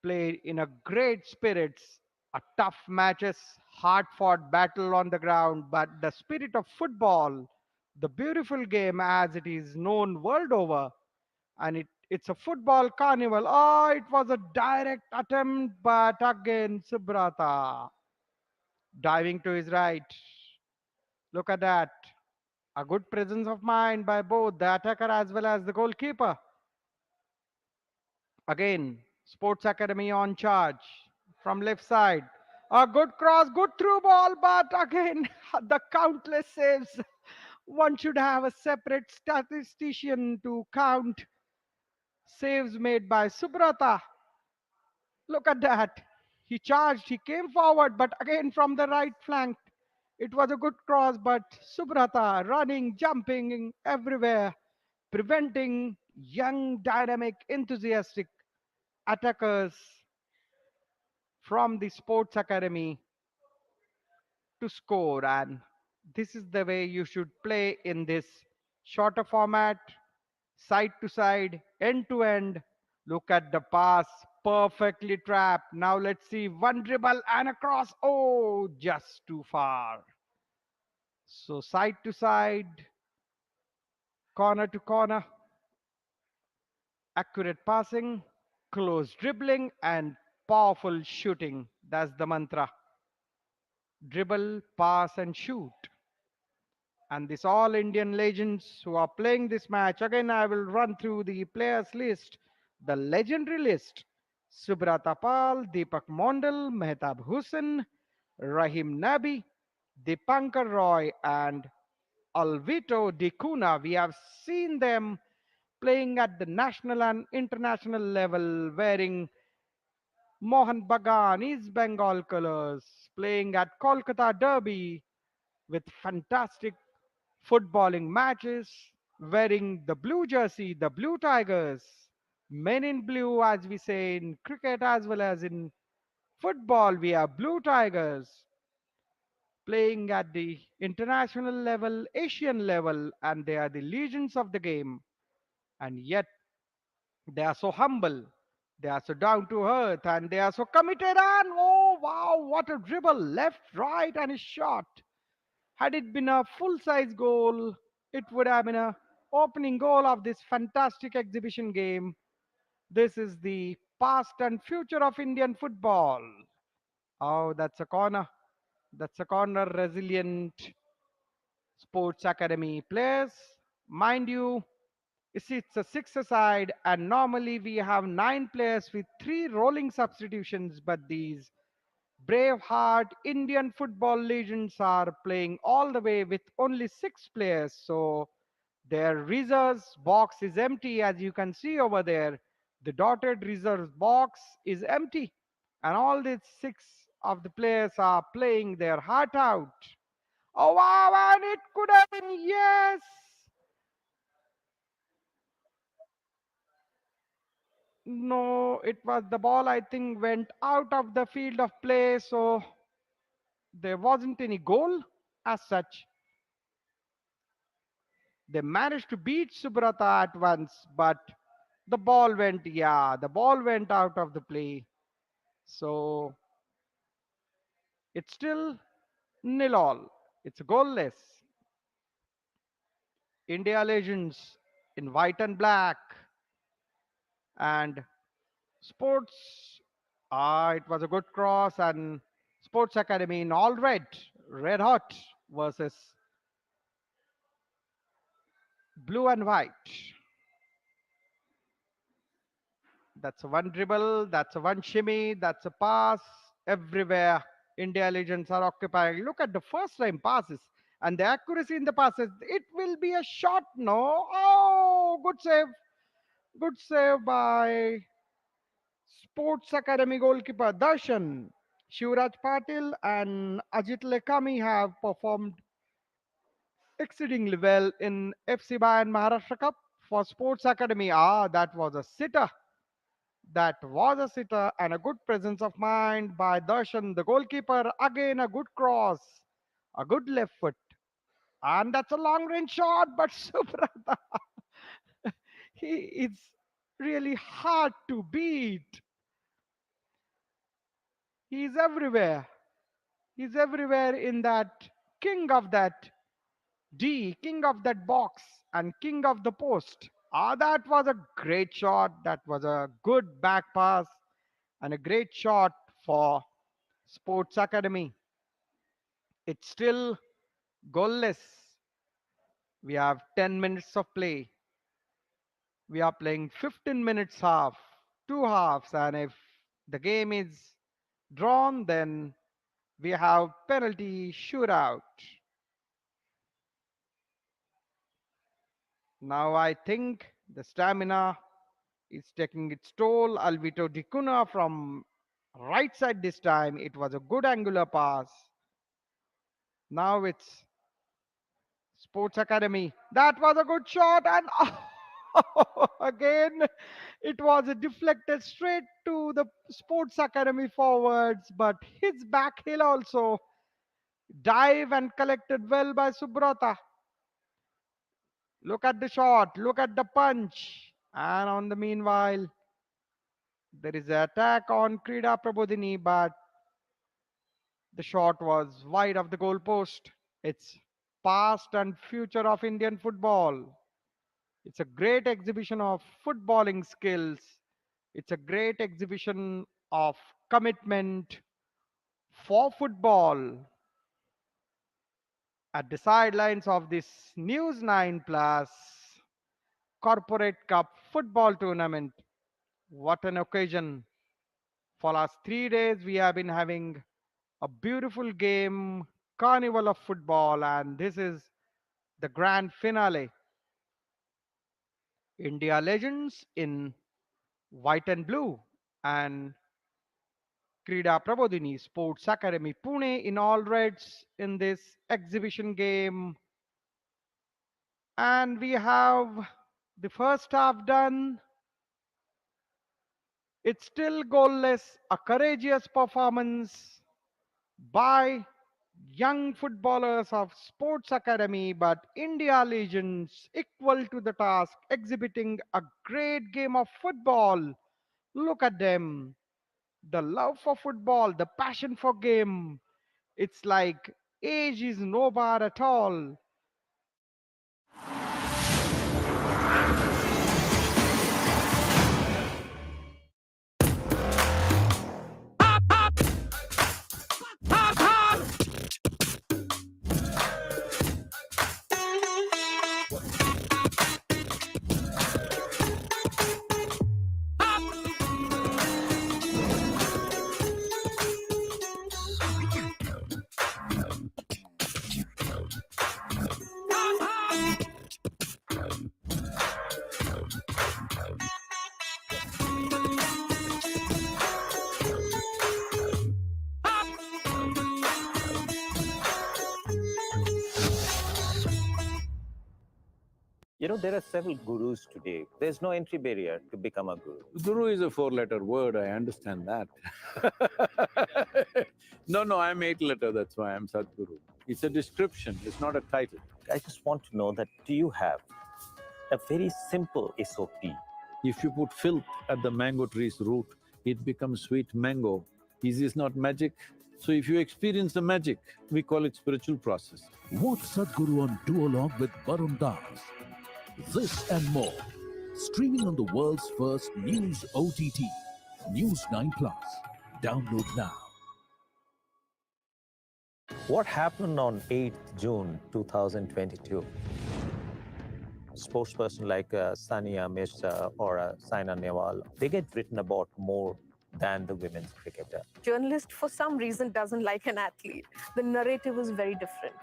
played in a great spirits, a tough matches, hard fought battle on the ground, but the spirit of football, the beautiful game as it is known world over, and it's a football carnival. Oh, it was a direct attempt, but again Subrata diving to his right. Look at that. A good presence of mind by both the attacker as well as the goalkeeper. Again, Sports Academy on charge from left side. A good cross, good through ball, but again, the countless saves. One should have a separate statistician to count saves made by Subrata. Look at that. He charged, he came forward, but again from the right flank. It was a good cross, but Subrata running, jumping everywhere, preventing young, dynamic, enthusiastic attackers from the sports academy to score. And this is the way you should play in this shorter format, side to side, end to end. Look at the pass, perfectly trapped. Now let's see one dribble and a cross. Oh, just too far. So side to side, corner to corner, accurate passing, close dribbling, and powerful shooting. That's the mantra. Dribble, pass, and shoot. And this all Indian legends who are playing this match. Again, I will run through the players list, the legendary list. Subrata Pal, Deepak Mondal, Mehtab Hussain, Rahim Nabi, Dipankar Roy, and Alvito Di Cunha. We have seen them playing at the national and international level, wearing Mohan Bagan, East Bengal colors, playing at Kolkata Derby with fantastic footballing matches, wearing the blue jersey, the blue tigers, men in blue, as we say in cricket as well as in football. We have blue tigers playing at the international level, Asian level, and they are the legends of the game. And yet they are so humble, they are so down to earth, and they are so committed. And oh wow, what a dribble! Left, right, and a shot. Had it been a full size goal, it would have been a opening goal of this fantastic exhibition game. This is the past and future of Indian football. Oh, that's a corner. That's a corner. Resilient sports academy players. Mind you, it's a six-a-side, and normally we have 9 players with 3 rolling substitutions, but these Braveheart Indian football legends are playing all the way with only 6 players. So their reserves box is empty, as you can see over there. The dotted reserves box is empty, and all these 6 of the players are playing their heart out. Oh wow, and it could have been yes. No, it was the ball, I think, went out of the field of play, so there wasn't any goal as such. They managed to beat Subrata at once, but the ball went out of the play. So it's still nil all. It's goalless. India legends in white and black, and sports. It was a good cross, and Sports Academy in all red, red hot versus blue and white. That's a one dribble, that's a one shimmy, that's a pass. Everywhere, India legends are occupying. Look at the first time passes and the accuracy in the passes. It will be a shot, no? Oh, good save. Good save by Sports Academy goalkeeper Darshan. Shivraj Patil and Ajit Lekami have performed exceedingly well in FC Bayern Maharashtra Cup for Sports Academy. That was a sitter. That was a sitter and a good presence of mind by Darshan, the goalkeeper. Again, a good cross, a good left foot. And that's a long range shot, but Subrata, he is really hard to beat. He's everywhere. He's everywhere in that king of that king of that box, and king of the post. That was a great shot. That was a good back pass and a great shot for Sports Academy. It's still goalless. We have 10 minutes of play. We are playing 15 minutes half, 2 halves, and if the game is drawn, then we have penalty shootout. Now I think the stamina is taking its toll. Alvito Di Cunha from right side this time. It was a good angular pass. Now it's Sports Academy. That was a good shot, and Again, it was deflected straight to the sports academy forwards, but his back heel also dive and collected well by Subrata. Look at the shot, look at the punch. And on the meanwhile, there is an attack on Krida Prabodhini, but the shot was wide of the goalpost. It's past and future of Indian football. It's a great exhibition of footballing skills. It's a great exhibition of commitment for football. At the sidelines of this News 9 Plus Corporate Cup football tournament, what an occasion. For last 3 days, we have been having a beautiful game, carnival of football, and this is the grand finale. India legends in white and blue and Krida Prabodhini Sports Academy Pune in all reds in this exhibition game. And we have the first half done. It's still goalless, a courageous performance by young footballers of Sports Academy, but India legends equal to the task, exhibiting a great game of football. Look at them. The love for football, the passion for game. It's like age is no bar at all. You know, there are several gurus today. There's no entry barrier to become a guru. Guru is a four-letter word, I understand that. No, I'm eight-letter, that's why I'm Sadhguru. It's a description, it's not a title. I just want to know that do you have a very simple SOP? If you put filth at the mango tree's root, it becomes sweet mango. Is this not magic? So if you experience the magic, we call it spiritual process. Watch Sadhguru on Duologue with Barun Das. This and more. Streaming on the world's first news OTT, News9 Plus. Download now. What happened on 8th June 2022? Sportsperson like Sania Mirza or Saina Nehwal, they get written about more than the women's cricketer. Journalist, for some reason, doesn't like an athlete. The narrative is very different.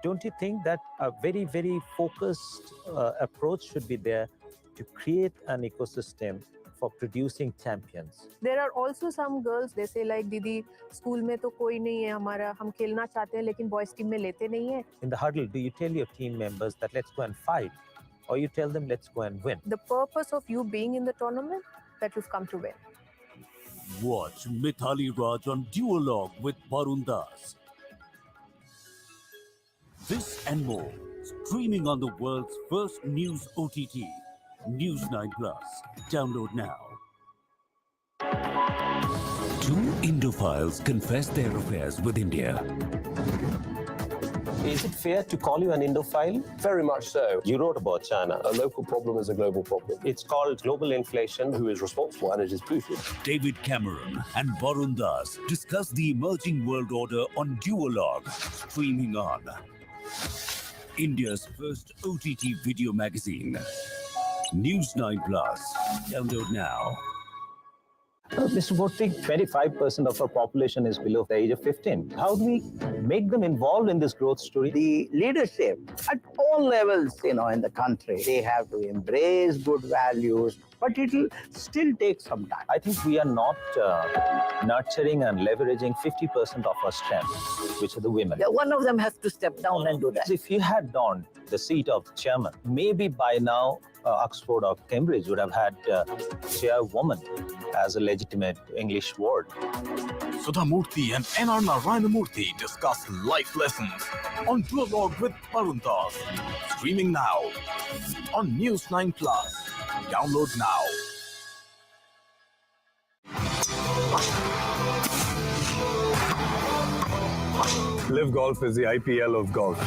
Don't you think that a very, very focused approach should be there to create an ecosystem for producing champions? There are also some girls, they say like, Didi, school में तो कोई नहीं है हमारा, हम खेलना चाहते हैं लेकिन boys team में लेते नहीं है. In the huddle, do you tell your team members that let's go and fight? Or you tell them let's go and win? The purpose of you being in the tournament, that you've come to win. Watch Mithali Raj on Duologue with Barun Das. This and more, streaming on the world's first news OTT, News9 Plus. Download now. Two Indophiles confess their affairs with India. Is it fair to call you an Indophile? Very much so. You wrote about China. A local problem is a global problem. It's called global inflation. Who is responsible? And it is Putin. David Cameron and Barun Das discuss the emerging world order on Duologue, streaming on India's first OTT video magazine, News9 Plus. Download now. Mr. Murthy, 25% of our population is below the age of 15. How do we make them involved in this growth story? The leadership at all levels, in the country, they have to embrace good values, but it'll still take some time. I think we are not nurturing and leveraging 50% of our strength, which are the women. Yeah, one of them has to step down and do that. If you had donned the seat of chairman, maybe by now Oxford or Cambridge would have had chairwoman as a legitimate English word. Sudha Murthy and N.R. Narayanamurthy discuss life lessons on Duologue with Paruntas. Streaming now on News9 Plus. Download now. Live Golf is the IPL of golf.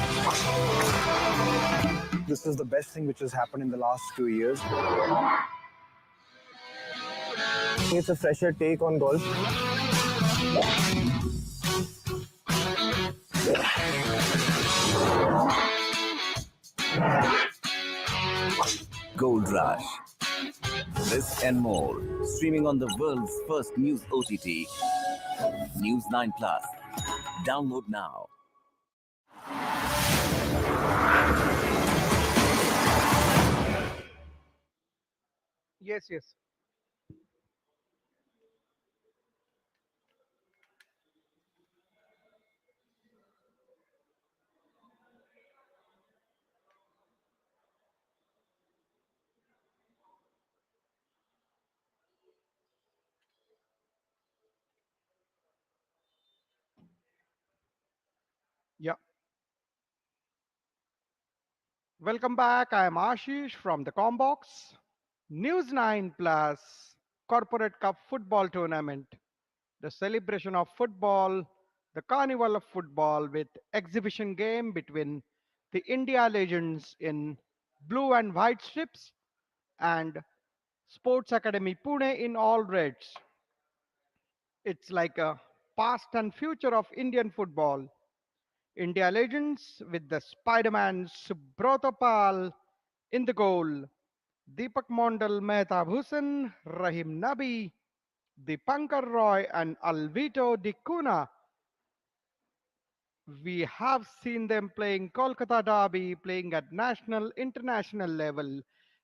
This is the best thing which has happened in the last 2 years. It's a fresher take on golf. Gold Rush. This and more. Streaming on the world's first news OTT. News9 Plus. Download now. Yes, yes. Yeah. Welcome back. I am Ashish from the Combox. News 9 Plus Corporate Cup football tournament. The celebration of football, the carnival of football with exhibition game between the India legends in blue and white strips and Sports Academy Pune in all reds. It's like a past and future of Indian football. India legends with the Spider-Man Subrata Pal in the goal, Deepak Mondal, Mehtab Hussain, Rahim Nabi, Dipankar Roy, and Alvito Di Cunha. We have seen them playing Kolkata Derby, playing at national, international level.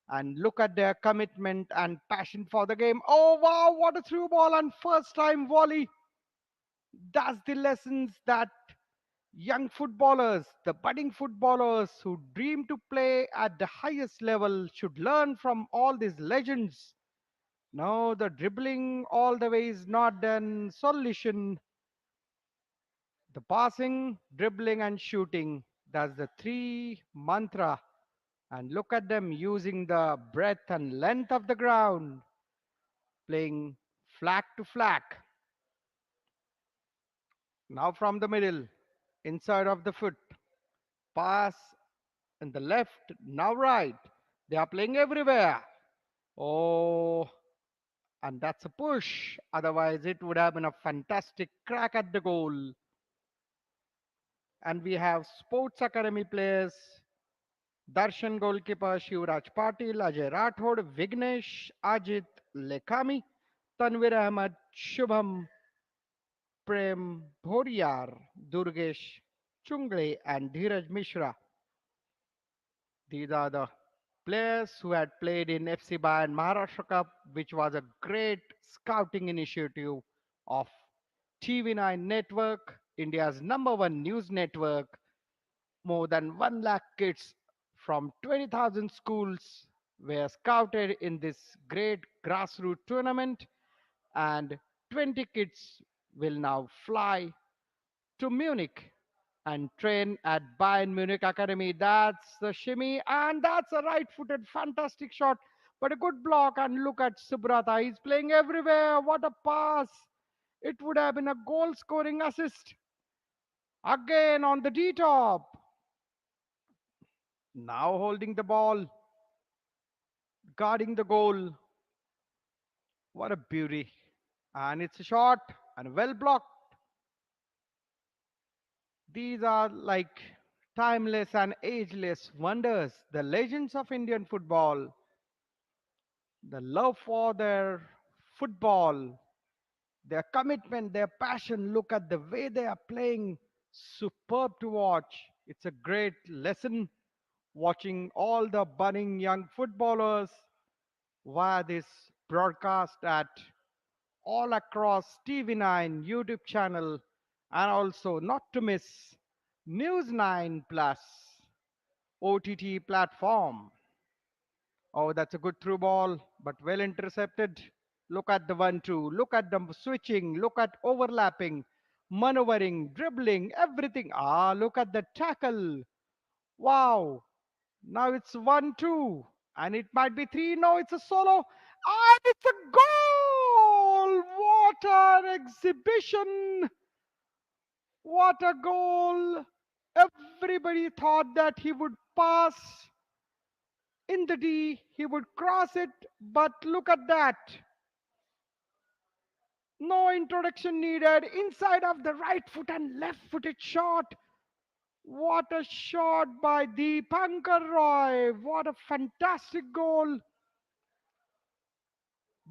And look at their commitment and passion for the game. Oh, wow, what a through ball and first time volley. That's the lessons that young footballers, the budding footballers who dream to play at the highest level should learn from all these legends. No, the dribbling all the way is not the solution. The passing, dribbling, and shooting, that's the three mantra. And look at them using the breadth and length of the ground, playing flag to flag. Now from the middle, inside of the foot, pass in the left, now right. They are playing everywhere. Oh, and that's a push. Otherwise, it would have been a fantastic crack at the goal. And we have Sports Academy players, Darshan goalkeeper Shivraj Patil, Ajay Rathod, Vignesh, Ajit Lekhami, Tanvir Ahmed, Shubham, Prem Bhoriyar, Durgesh Chungle, and Dheeraj Mishra. These are the players who had played in FC Bayern Maharashtra Cup, which was a great scouting initiative of TV9 Network, India's number one news network. More than 1 lakh kids from 20,000 schools were scouted in this great grassroots tournament, and 20 kids will now fly to Munich and train at Bayern Munich Academy. That's the shimmy, and that's a right footed, fantastic shot, but a good block. And look at Subrata, he's playing everywhere. What a pass! It would have been a goal scoring assist. Again on the D top. Now holding the ball, guarding the goal. What a beauty. And it's a shot and well blocked. These are like timeless and ageless wonders, the legends of Indian football, the love for their football. Their commitment, their passion, look at the way they are playing. Superb to watch. It's a great lesson watching all the budding young footballers via this broadcast at all across TV9 YouTube channel, and also not to miss News9 Plus OTT platform. Oh, that's a good through ball, but well intercepted. Look at the 1-2. Look at the switching. Look at overlapping, maneuvering, dribbling, everything. Ah, look at the tackle. Wow. Now it's 1-2. And it might be 3. No, it's a solo. And it's a goal. What an exhibition. What a goal. Everybody thought that he would pass in the D, he would cross it, but look at that. No introduction needed. Inside of the right foot and left footed shot. What a shot by Deepankar Roy. What a fantastic goal.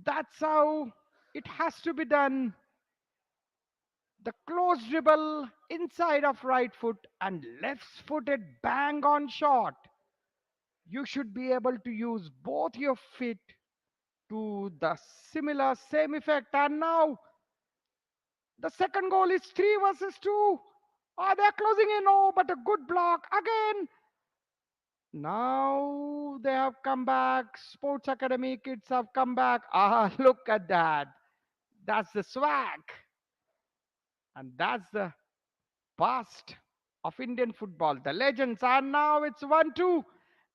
That's how it has to be done. The close dribble inside of right foot and left footed bang on shot. You should be able to use both your feet to the similar same effect. And now the second goal is 3 versus 2. Ah, they're closing in. Oh, but a good block again. Now they have come back. Sports Academy kids have come back. Ah, look at that. That's the swag. And that's the past of Indian football. The legends. And now it's 1-2.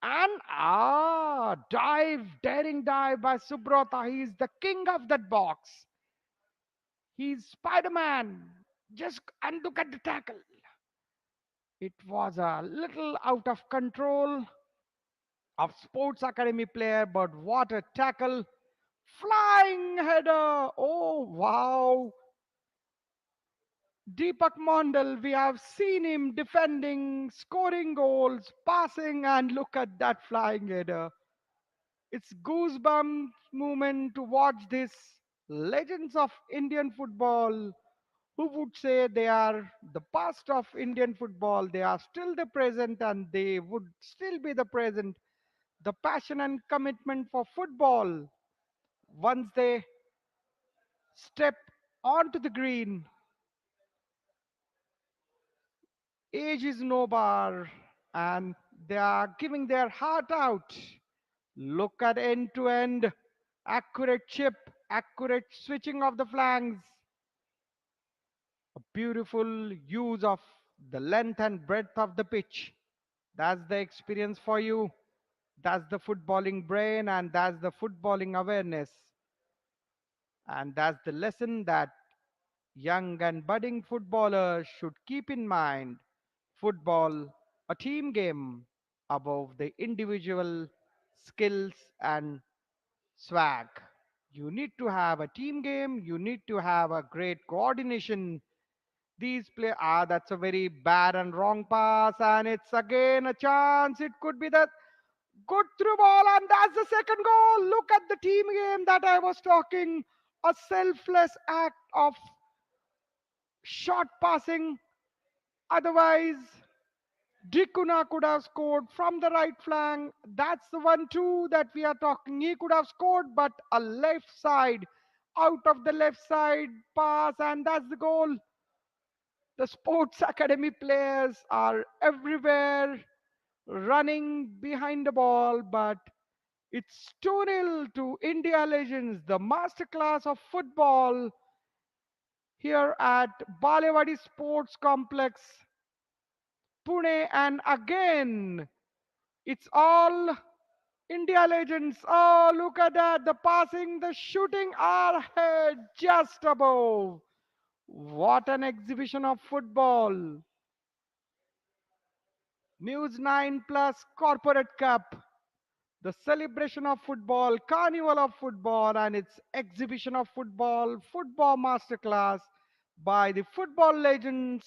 And daring dive by Subrata. He's the king of that box. He's Spider-Man. Just and look at the tackle. It was a little out of control of Sports Academy player, but what a tackle. Flying header. Oh, wow. Deepak Mondal, we have seen him defending, scoring goals, passing, and look at that flying header. It's goosebumps moment to watch this legends of Indian football who would say they are the past of Indian football. They are still the present and they would still be the present. The passion and commitment for football. Once they step onto the green, age is no bar and they are giving their heart out. Look at end to end, accurate chip, accurate switching of the flanks, a beautiful use of the length and breadth of the pitch. That's the experience for you. That's the footballing brain and that's the footballing awareness. And that's the lesson that young and budding footballers should keep in mind. Football, a team game above the individual skills and swag. You need to have a team game, you need to have a great coordination. These play that's a very bad and wrong pass, and it's again a chance. It could be the good through ball, and that's the second goal. Look at the team game that I was talking. A selfless act of short passing. Otherwise, Dikuna could have scored from the right flank. That's the 1-2 that we are talking. He could have scored, but a left side, out of the left side pass, and that's the goal. The Sports Academy players are everywhere running behind the ball, but it's 2-0 to India Legends, the masterclass of football here at Balewadi Sports Complex, Pune. And again, it's all India Legends. Oh, look at that. The passing, the shooting are ahead just above. What an exhibition of football. News 9 Plus Corporate Cup, the celebration of football, carnival of football, and its exhibition of football, football masterclass by the football legends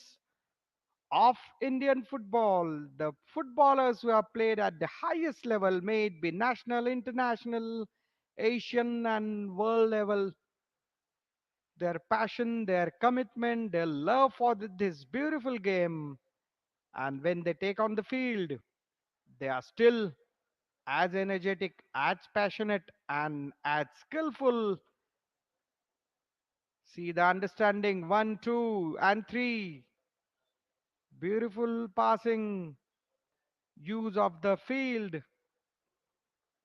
of Indian football, the footballers who have played at the highest level, may it be national, international, Asian, and world level. their passion, their commitment, their love for this beautiful game. And when they take on the field, they are still as energetic, as passionate, and as skillful. See the understanding 1, 2, and 3. Beautiful passing, use of the field,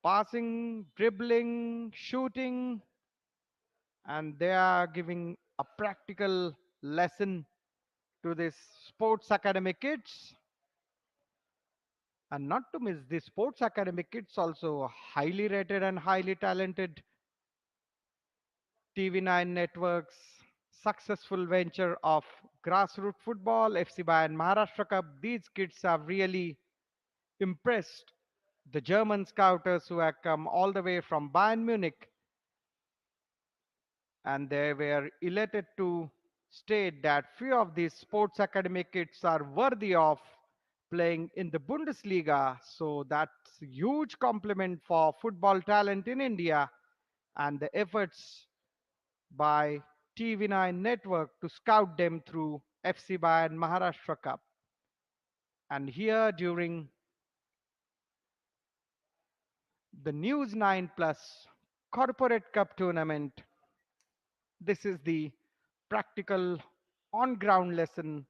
passing, dribbling, shooting, and they are giving a practical lesson to this sports academy kids. And not to miss, the sports academy kids also highly rated and highly talented. TV9 Network's successful venture of grassroots football, FC Bayern Maharashtra Cup. These kids have really impressed the German scouters who have come all the way from Bayern Munich, and they were elated to state that few of these sports academy kids are worthy of playing in the Bundesliga. So that's a huge compliment for football talent in India and the efforts by TV9 Network to scout them through FC Bayern Maharashtra Cup. And here during the News9 Plus Corporate Cup tournament, this is the practical on ground lesson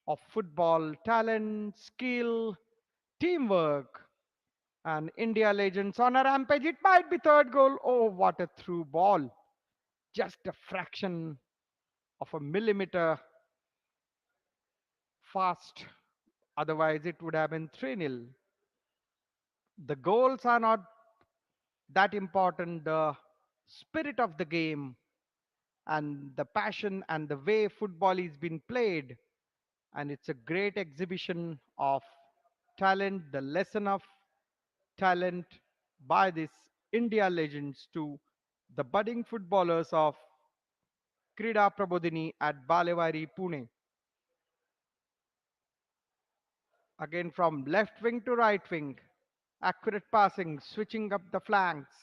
of football talent, skill, teamwork, and India legends on a rampage. It might be third goal. Oh, what a through ball! Just a fraction of a millimeter fast. Otherwise, it would have been 3-0. The goals are not that important. The spirit of the game and the passion and the way football is being played, and it's a great exhibition of talent, the lesson of talent by these India legends to the budding footballers of Krida Prabodhini at Balewadi, Pune. Again from left wing to right wing, accurate passing, switching up the flanks.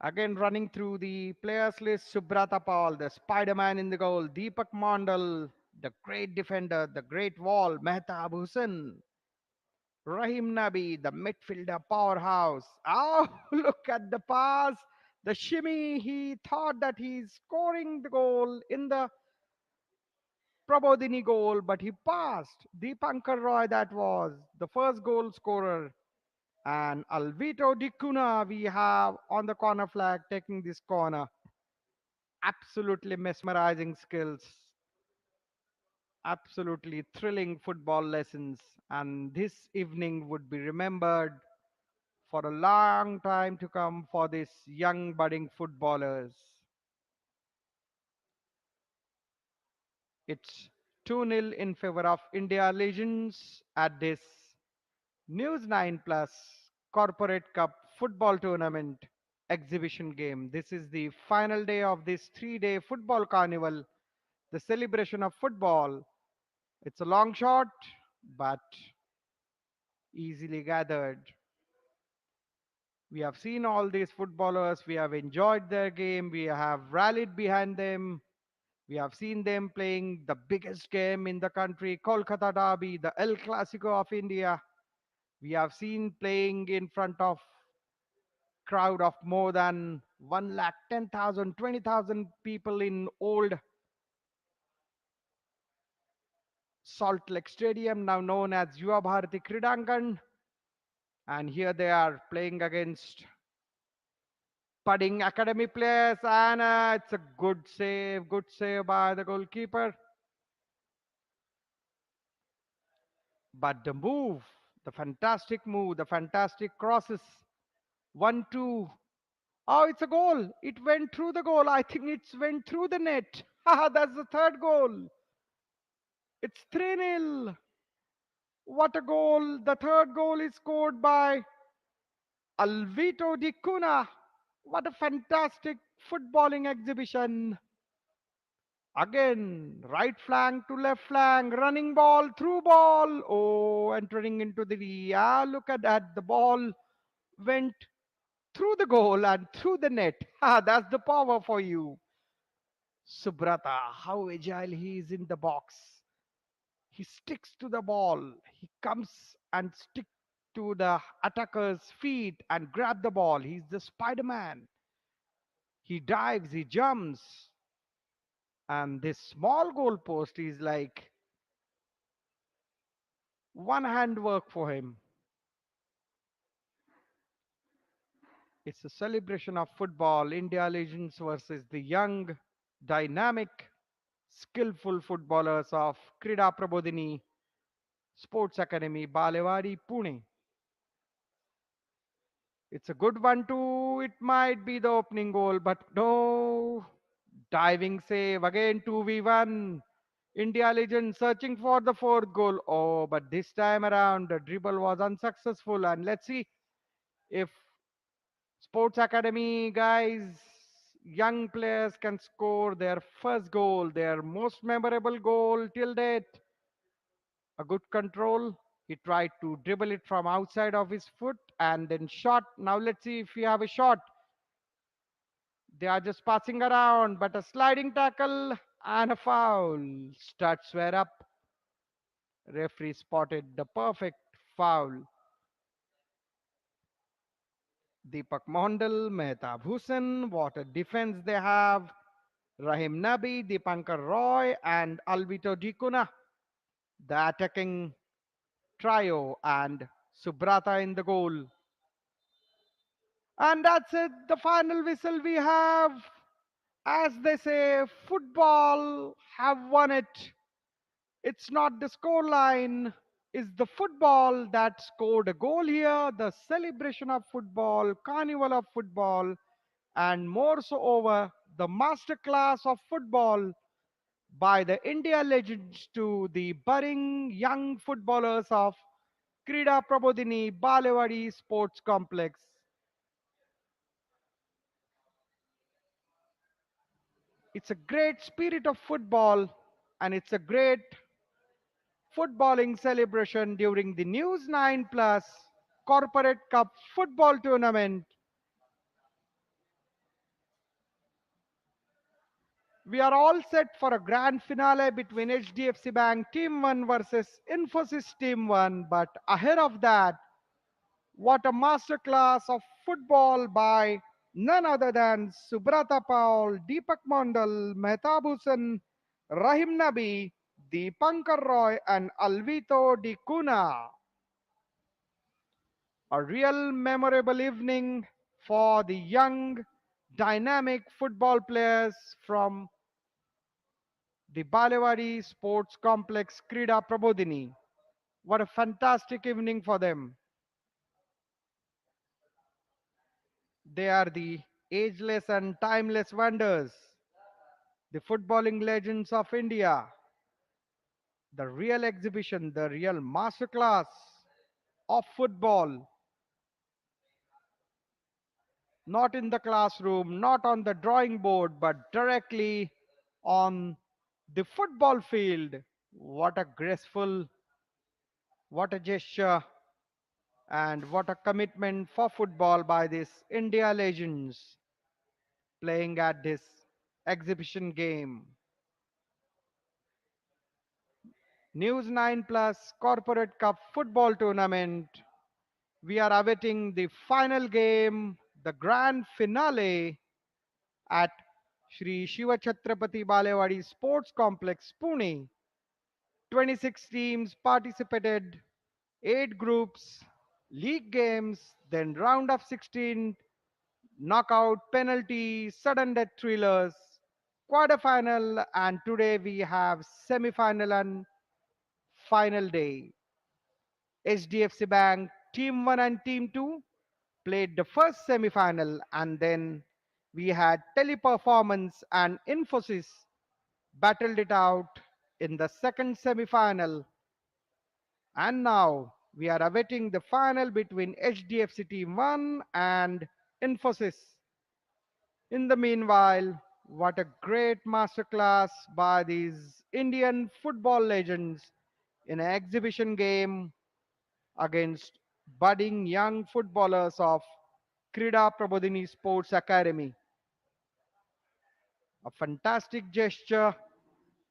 Again running through the players list, Subrata Paul, the Spider-Man in the goal, Deepak Mondal, the great defender, the great wall, Mehtab Hussain, Rahim Nabi, the midfielder powerhouse. Oh, look at the pass, the shimmy. He thought that he's scoring the goal in the Prabodhini goal, but he passed. Deepankar Roy, that was the first goal scorer. And Alvito Di Cunha, we have on the corner flag taking this corner. Absolutely mesmerizing skills, absolutely thrilling football lessons. And this evening would be remembered for a long time to come for these young budding footballers. It's 2-0 in favor of India Legends at this News 9 Plus Corporate Cup football tournament exhibition game. This is the final day of this 3-day football carnival, the celebration of football. It's a long shot, but easily gathered. We have seen all these footballers, we have enjoyed their game, we have rallied behind them. We have seen them playing the biggest game in the country, Kolkata Derby, the El Clasico of India. We have seen playing in front of crowd of more than 1,10,000, 20,000 people in old Salt Lake Stadium, now known as Yuva Bharati Kridangan. And here they are playing against budding academy players, and it's a good save by the goalkeeper. But the move, the fantastic move, the fantastic crosses, 1-2. Oh, it's a goal. It went through the goal. I think it went through the net. Haha, that's the third goal. It's 3-0. What a goal. The third goal is scored by Alvito Di Cunha. What a fantastic footballing exhibition. Again, right flank to left flank, running ball, through ball. Oh, entering into the look at that. The ball went through the goal and through the net. Ah, that's the power for you. Subrata, how agile he is in the box. He sticks to the ball. He comes and stick to the attacker's feet and grab the ball. He's the Spider-Man. He dives, he jumps, and this small goalpost is like one hand work for him. It's a celebration of football. India legends versus the young, dynamic, skillful footballers of Krida Prabodhini Sports Academy, Balewadi, Pune. It's a good one too. It might be the opening goal, but no. Diving save again 2v1. India legend searching for the fourth goal. Oh, but this time around the dribble was unsuccessful. And let's see if Sports Academy guys, young players can score their first goal, their most memorable goal till date. A good control. He tried to dribble it from outside of his foot and then shot. Now let's see if we have a shot. They are just passing around, but a sliding tackle and a foul. Stats were up. Referee spotted the perfect foul. Deepak Mondal, Mehta Bhusan, what a defense they have. Rahim Nabi, Dipankar Roy, and Alvito Dikuna, the attacking trio, and Subrata in the goal. And that's it, the final whistle we have. As they say, football have won it. It's not the score line, it's the football that scored a goal here, the celebration of football, carnival of football, and more so over the masterclass of football by the India legends to the budding young footballers of Krida Prabodhini Balewadi Sports Complex. It's a great spirit of football and it's a great footballing celebration during the News 9 Plus Corporate Cup football tournament. We are all set for a grand finale between HDFC Bank Team 1 versus Infosys Team 1. But ahead of that, what a masterclass of football by none other than Subrata Paul, Deepak Mondal, Mehtab Hussain, Rahim Nabi, Deepankar Roy, and Alvito Di Cunha. A real memorable evening for the young, dynamic football players from the Balewadi Sports Complex Krida Prabodhini. What a fantastic evening for them. They are the ageless and timeless wonders, the footballing legends of India, the real exhibition, the real masterclass of football. Not in the classroom, not on the drawing board, but directly on the football field. What a graceful, what a gesture, and what a commitment for football by these India legends playing at this exhibition game. News 9 Plus Corporate Cup football tournament. We are awaiting the final game, the grand finale at Shri Shiva Chhatrapati Balewadi Sports Complex, Pune. 26 teams participated, 8 groups, league games, then round of 16, knockout, penalty, sudden death thrillers, quarterfinal, and today we have semi-final and final day. HDFC Bank Team 1 and Team 2 played the first semi-final, and then we had Teleperformance and Infosys battled it out in the second semi-final. And now we are awaiting the final between HDFC Team 1 and Infosys. In the meanwhile, what a great masterclass by these Indian football legends in an exhibition game against budding young footballers of Krida Prabodhini Sports Academy. A fantastic gesture,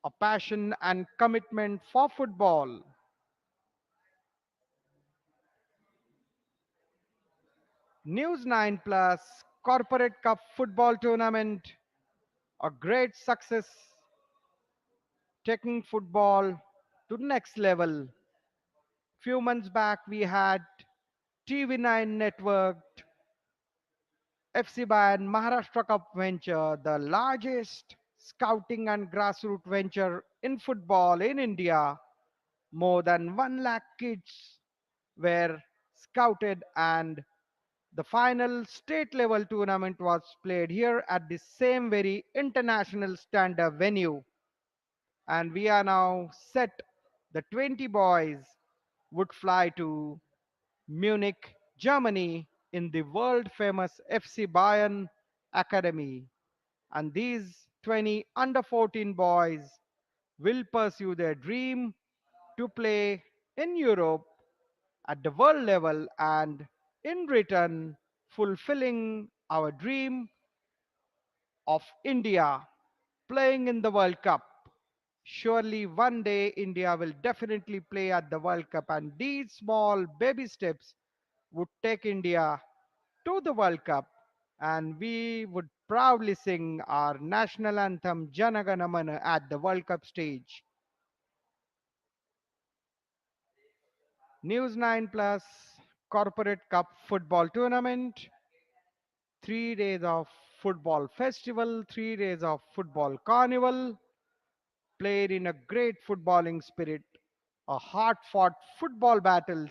a passion and commitment for football. News 9 Plus Corporate Cup football tournament, a great success, taking football to next level. Few months back we had TV9 network FC Bayern Maharashtra Cup venture, the largest scouting and grassroots venture in football in India. More than 1 lakh kids were scouted, and the final state level tournament was played here at the same very international standard venue. And we are now set. The 20 boys would fly to Munich, Germany in the world famous FC Bayern Academy. And these 20 under 14 boys will pursue their dream to play in Europe at the world level, and in return fulfilling our dream of India playing in the World Cup. Surely one day India will definitely play at the World Cup, and these small baby steps would take India to the World Cup, and we would proudly sing our national anthem Jana Gana Mana at the World Cup stage. News 9 Plus Corporate Cup football tournament, 3 days of football festival, 3 days of football carnival, played in a great footballing spirit, a hard-fought football battles,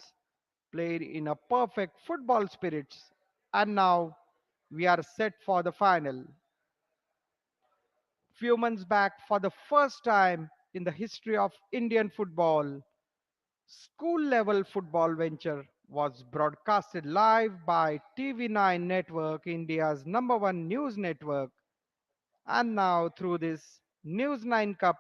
played in a perfect football spirits, and now we are set for the final. Few months back, for the first time in the history of Indian football, school level football venture was broadcasted live by TV9 Network, India's number one news network. And now through this News 9 Cup,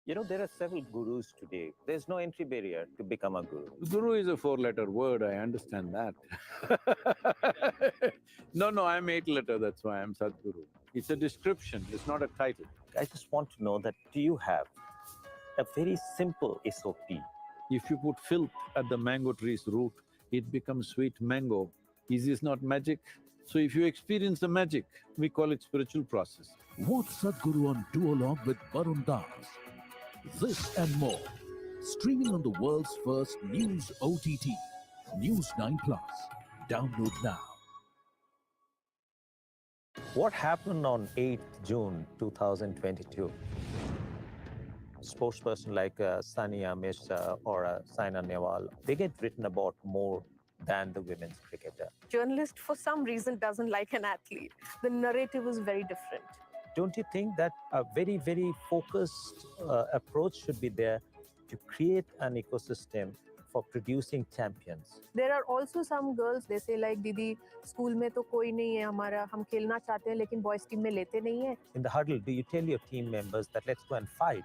You know, there are several gurus today. There's no entry barrier to become a guru. Guru is a four-letter word, I understand that. No, I'm 8-letter, that's why I'm Sadhguru. It's a description, it's not a title. I just want to know that do you have a very simple SOP? If you put filth at the mango tree's root, it becomes sweet mango. Is this not magic? So if you experience the magic, we call it spiritual process. Watch Sadhguru on Duologue with Varun Das. This and more. Streaming on the world's first news OTT. News9 Plus. Download now. What happened on 8th June 2022? Sportsperson like Sania Mirza or Saina Nehwal, they get written about more than the women's cricketer. Journalist, for some reason, doesn't like an athlete. The narrative is very different. Don't you think that a very, very focused approach should be there to create an ecosystem for producing champions? There are also some girls, they say like, Didi, school में तो कोई नहीं है हमारा, हम खेलना चाहते हैं लेकिन boys team में लेते नहीं है. In the huddle, do you tell your team members that let's go and fight?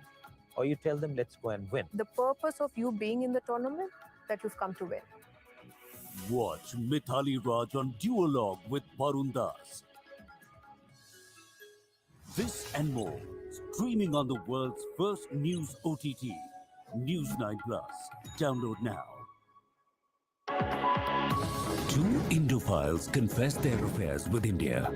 Or you tell them let's go and win? The purpose of you being in the tournament, that you've come to win. Watch Mithali Raj on Duologue with Varun Das. This and more, streaming on the world's first news OTT, News9 Plus. Download now. Two Indophiles confess their affairs with India.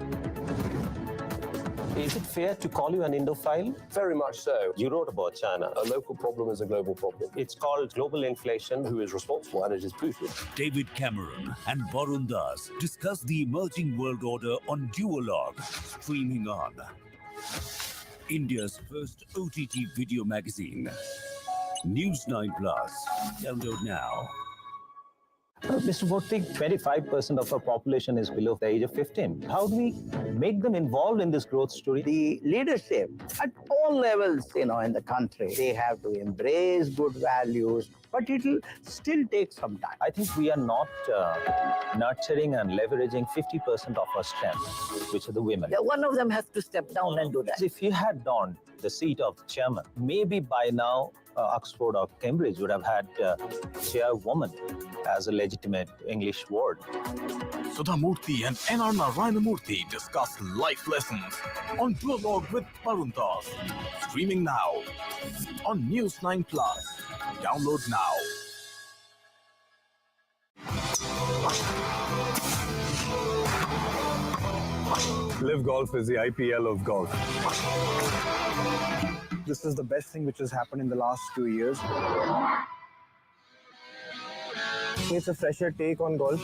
Is it fair to call you an Indophile? Very much so. You wrote about China. A local problem is a global problem. It's called global inflation. Who is responsible? And it is Putin. David Cameron and Varun Das discuss the emerging world order on Duologue, streaming on India's first OTT video magazine, News9 Plus. Download now. Mr. Murthy, 25% of our population is below the age of 15. How do we make them involved in this growth story? The leadership at all levels, in the country, they have to embrace good values, but it'll still take some time. I think we are not nurturing and leveraging 50% of our strength, which are the women. One of them has to step down and do that. If you had donned the seat of chairman, maybe by now Oxford or Cambridge would have had chairwoman as a legitimate English word. Sudha Murthy and N.R. Narayanamurthy discuss life lessons on Duologue with Varun Das. Streaming now on News9 Plus. Download now. Live Golf is the IPL of golf. This is the best thing which has happened in the last 2 years. It's a fresher take on golf.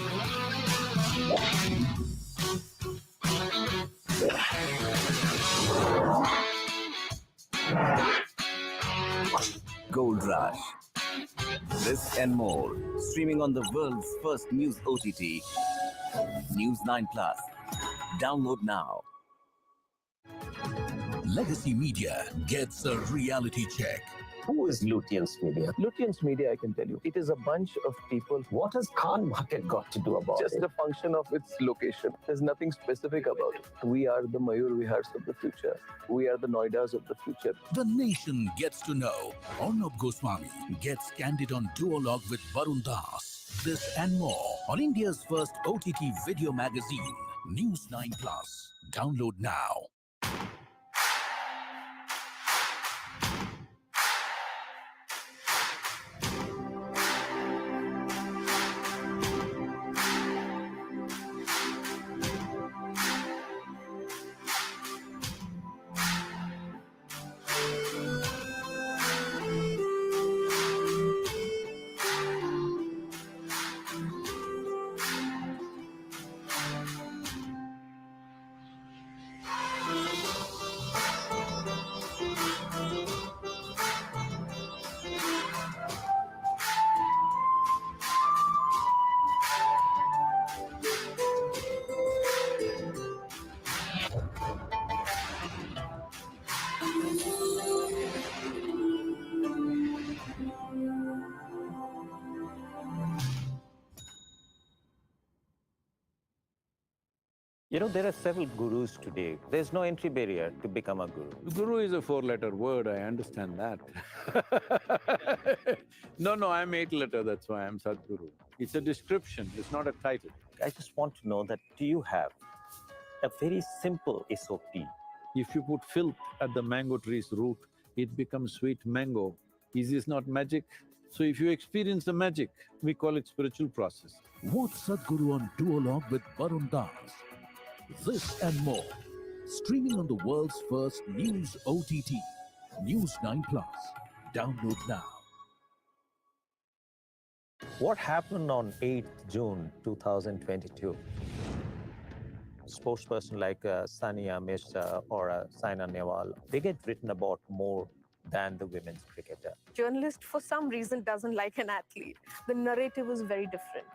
Gold Rush. This and more, streaming on the world's first news OTT, News9 Plus. Download now. Legacy Media gets a reality check. Who is Lutyens Media? Lutyens Media, I can tell you, it is a bunch of people. What has Khan Market got to do about Just it? a function of its location. There's nothing specific about it. We are the Mayur Vihars of the future. We are the Noidas of the future. The nation gets to know. Arnab Goswami gets candid on Duologue with Varun Das. This and more on India's first OTT video magazine, News9 Plus. Download now. You know, there are several gurus today. There's no entry barrier to become a guru. Guru is a four-letter word, I understand that. No, I'm eight-letter, that's why I'm Sadhguru. It's a description, it's not a title. I just want to know that, do you have a very simple SOP? If you put filth at the mango tree's root, it becomes sweet mango. Is this not magic? So if you experience the magic, we call it spiritual process. Watch Sadhguru on Duologue with Varun Das. This and more, streaming on the world's first news OTT, News9 Plus. Download now. What happened on 8th June 2022? Sportsperson like Sania Mirza or Saina Nehwal, they get written about more than the women's cricketer. Journalist, for some reason, doesn't like an athlete. The narrative is very different.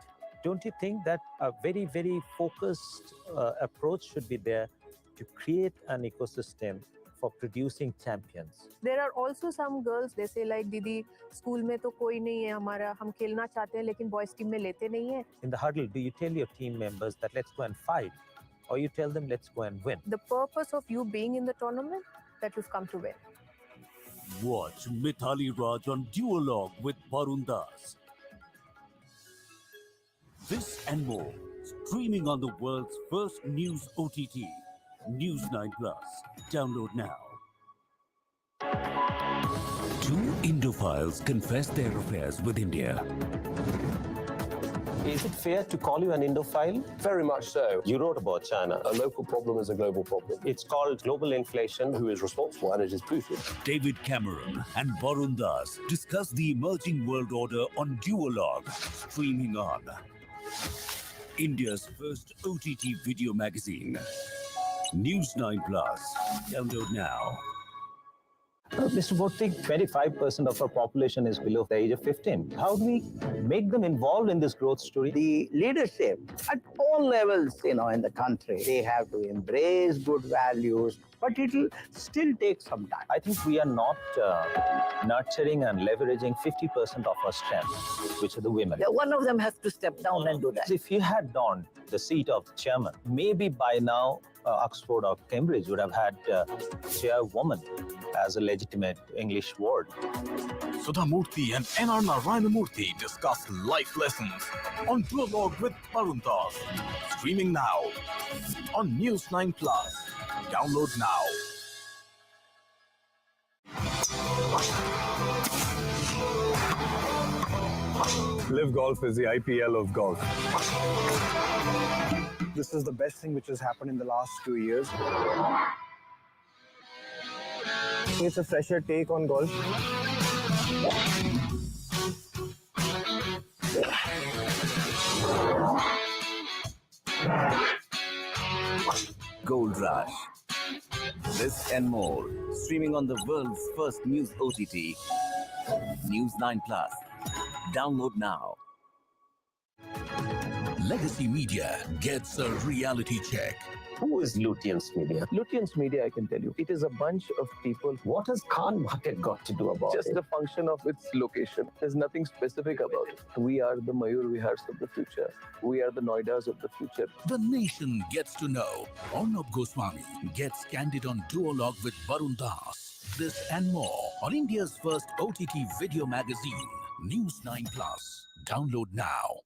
Don't you think that a very, very focused approach should be there to create an ecosystem for producing champions? There are also some girls, they say like, Didi, school में तो कोई नहीं है हमारा, हम खेलना चाहते हैं लेकिन boys team में लेते नहीं है. In the huddle, do you tell your team members that let's go and fight? Or you tell them let's go and win? The purpose of you being in the tournament, that you've come to win. Watch Mithali Raj on Duologue with Varun Das. This and more, streaming on the world's first news OTT, News9 Plus. Download now. Two Indophiles confess their affairs with India. Is it fair to call you an Indophile? Very much so. You wrote about China. A local problem is a global problem. It's called global inflation. Who is responsible? And it is Putin. David Cameron and Varun Das discuss the emerging world order on Duologue, streaming on India's first OTT video magazine, News9 Plus. Download now. Mr. Bhatti, 25% of our population is below the age of 15. How do we make them involved in this growth story? The leadership at all levels, in the country, they have to embrace good values, but it'll still take some time. I think we are not nurturing and leveraging 50% of our strength, which are the women. Yeah, one of them has to step down and do that. If you had donned the seat of chairman, maybe by now Oxford or Cambridge would have had chairwoman as a legitimate English word. Sudha Murthy and N.R. Murthy discuss life lessons on Duologue with Varun Das. Streaming now on News9 Plus. Download now. Live Golf is the IPL of golf. This is the best thing which has happened in the last 2 years. It's a fresher take on golf. Gold Rush. This and more, streaming on the world's first news OTT, News9 Plus. Download now. Legacy Media gets a reality check. Who is Lutyens Media? Lutyens Media, I can tell you, it is a bunch of people. What has Khan Market got to do about Just it? the function of its location. There's nothing specific about it. We are the Mayur Vihars of the future. We are the Noidas of the future. The nation gets to know. Arnab Goswami gets candid on Duologue with Varun Das. This and more on India's first OTT video magazine, News9 Plus. Download now.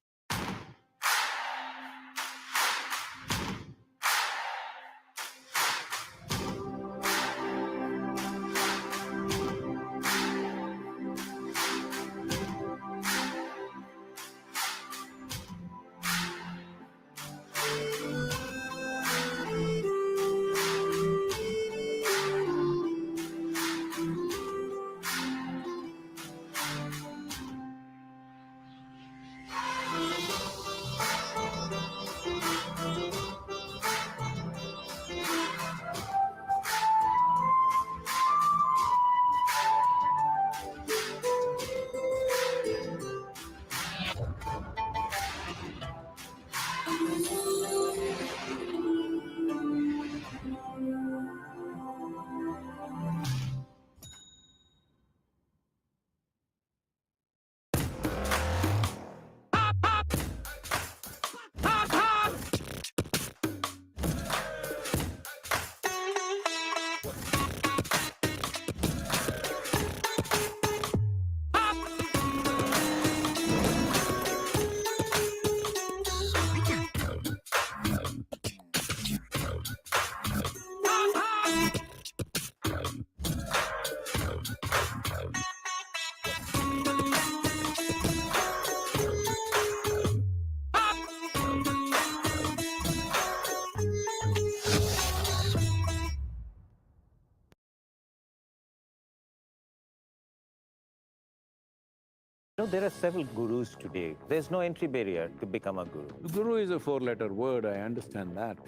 There are several gurus today. There's no entry barrier to become a guru. Guru is a four-letter word, I understand that.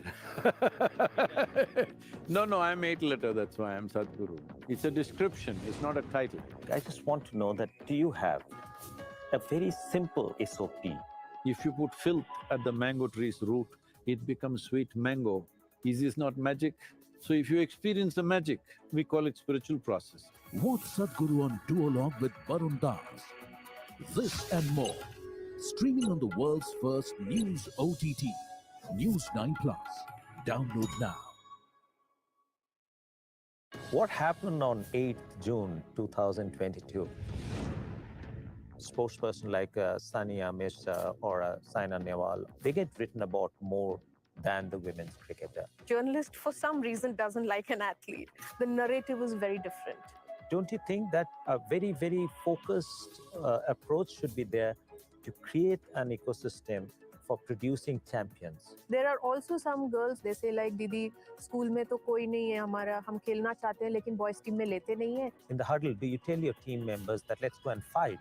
No, I'm eight-letter, that's why I'm Sadhguru. It's a description, it's not a title. I just want to know that, do you have a very simple SOP? If you put filth at the mango tree's root, it becomes sweet mango. Is this not magic? So if you experience the magic, we call it spiritual process. Watch Sadhguru on Duologue with Varun Das. This and more, streaming on the world's first news OTT, News9 Plus. Download now. What happened on 8th June 2022? Spokesperson like Sania Mirza or Saina Nehwal, they get written about more than the women's cricketer. Journalist, for some reason, doesn't like an athlete. The narrative is very different. Don't you think that a very, very focused approach should be there to create an ecosystem for producing champions. There are also some girls, they say like दीदी school में तो कोई नहीं है हमारा, हम खेलना चाहते हैं लेकिन बॉयज टीम में लेते नहीं है. In the huddle, do you tell your team members that let's go and fight,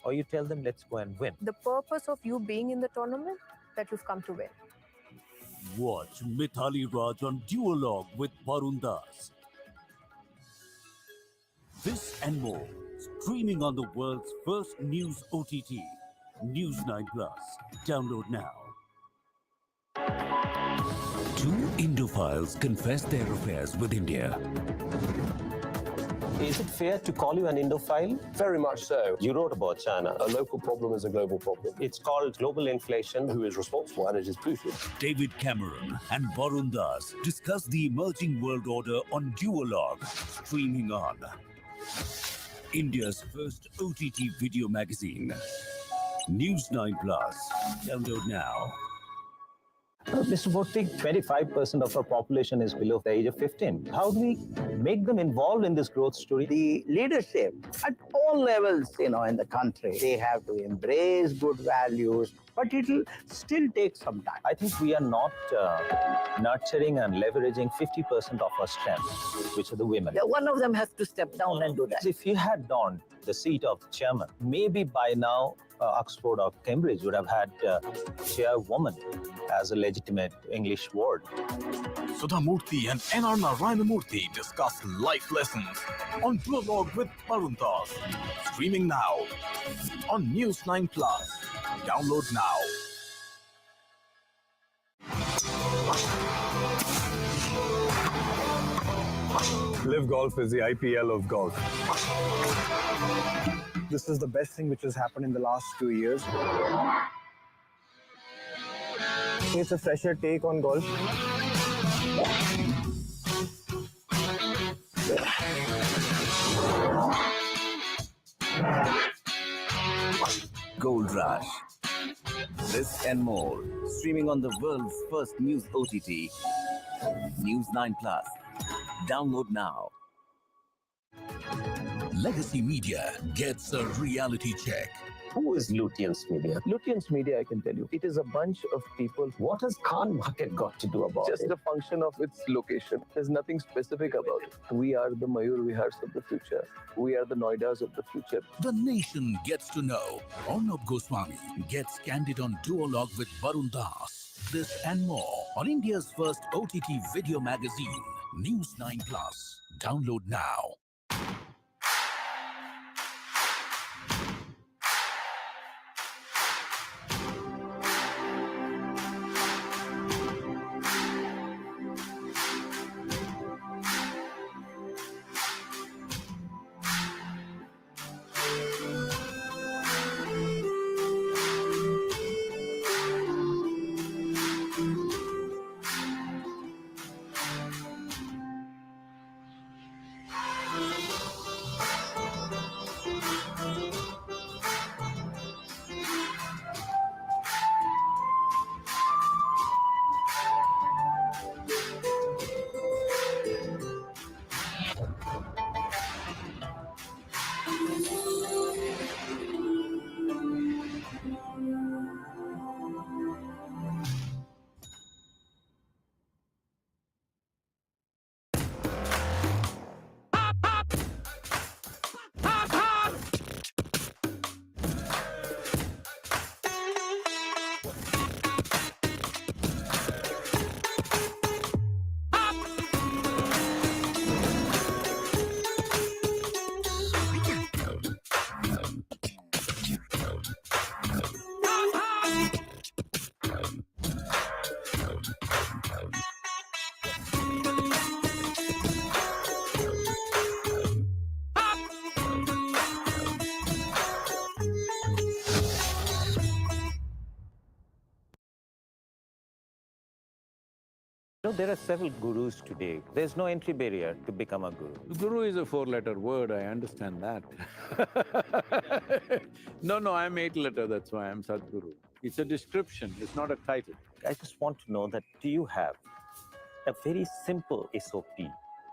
or you tell them let's go and win? The purpose of you being in the tournament, that you've come to win. Watch Mithali Raj on Duologue with Varun Das. This and more, streaming on the world's first news OTT, News9 Plus. Download now. Two Indophiles confess their affairs with India. Is it fair to call you an Indophile? Very much so. You wrote about China. A local problem is a global problem. It's called global inflation. Who is responsible? And it is Putin. David Cameron and Varun Das discuss the emerging world order on Duologue, streaming on India's first OTT video magazine, News9 Plus. Download now. Mr. Murthy, 25% of our population is below the age of 15. How do we make them involved in this growth story? The leadership at all levels, in the country, they have to embrace good values, but it'll still take some time. I think we are not nurturing and leveraging 50% of our strength, which are the women. Yeah, one of them has to step down and do that. If you had donned the seat of chairman, maybe by now Oxford or Cambridge would have had chairwoman as a legitimate English word. Sudha Murthy and N.R. Murthy discuss life lessons on Duologue with Varun Das. Streaming now on News9 Plus. Download now. Live Golf is the IPL of golf. This is the best thing which has happened in the last 2 years. It's a fresher take on golf. Gold Rush. This and more, streaming on the world's first news OTT, News9 Plus. Download now. Legacy Media gets a reality check. Who is Lutyens Media? Lutyens Media, I can tell you, it is a bunch of people. What has Khan Market got to do about Just it? a function of its location. There's nothing specific about it. We are the Mayur Vihars of the future. We are the Noidas of the future. The nation gets to know. Arnab Goswami gets candid on Duologue with Varun Das. This and more on India's first OTT video magazine, News9 Plus. Download now. There are several gurus today. There's no entry barrier to become a guru. Guru is a four-letter word, I understand that. No, I'm 8-letter, that's why I'm Sadhguru. It's a description, it's not a title. I just want to know that, do you have a very simple SOP?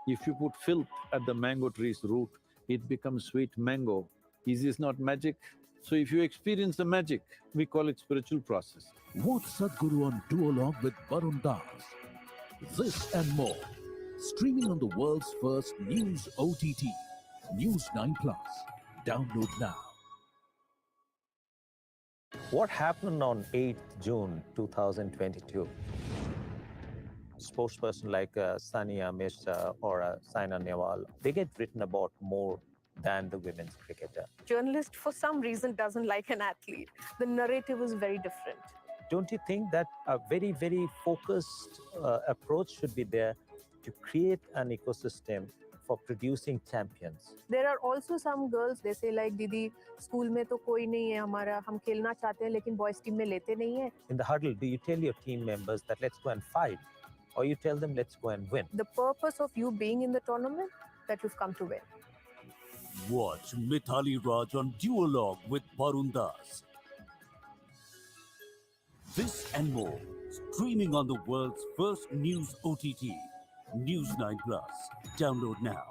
If you put filth at the mango tree's root, it becomes sweet mango. Is this not magic? So if you experience the magic, we call it spiritual process. Watch Sadhguru on Duologue with Barun Das. This and more. Streaming on the world's first news OTT. News9 Plus. Download now. What happened on 8th June 2022? Sportsperson like Sania Mirza or Saina Nehwal, they get written about more than the women's cricketer. Journalist, for some reason, doesn't like an athlete. The narrative is very different. Don't you think that a very, very focused approach should be there to create an ecosystem for producing champions? There are also some girls, they say like, Didi, school में तो कोई नहीं है हमारा, हम खेलना चाहते हैं लेकिन boys team में लेते नहीं है. In the huddle, do you tell your team members that let's go and fight, or you tell them let's go and win? The purpose of you being in the tournament, that you've come to win. Watch Mithali Raj on Duologue with Barun Das. This and more, streaming on the world's first news OTT, News9 Plus. Download now.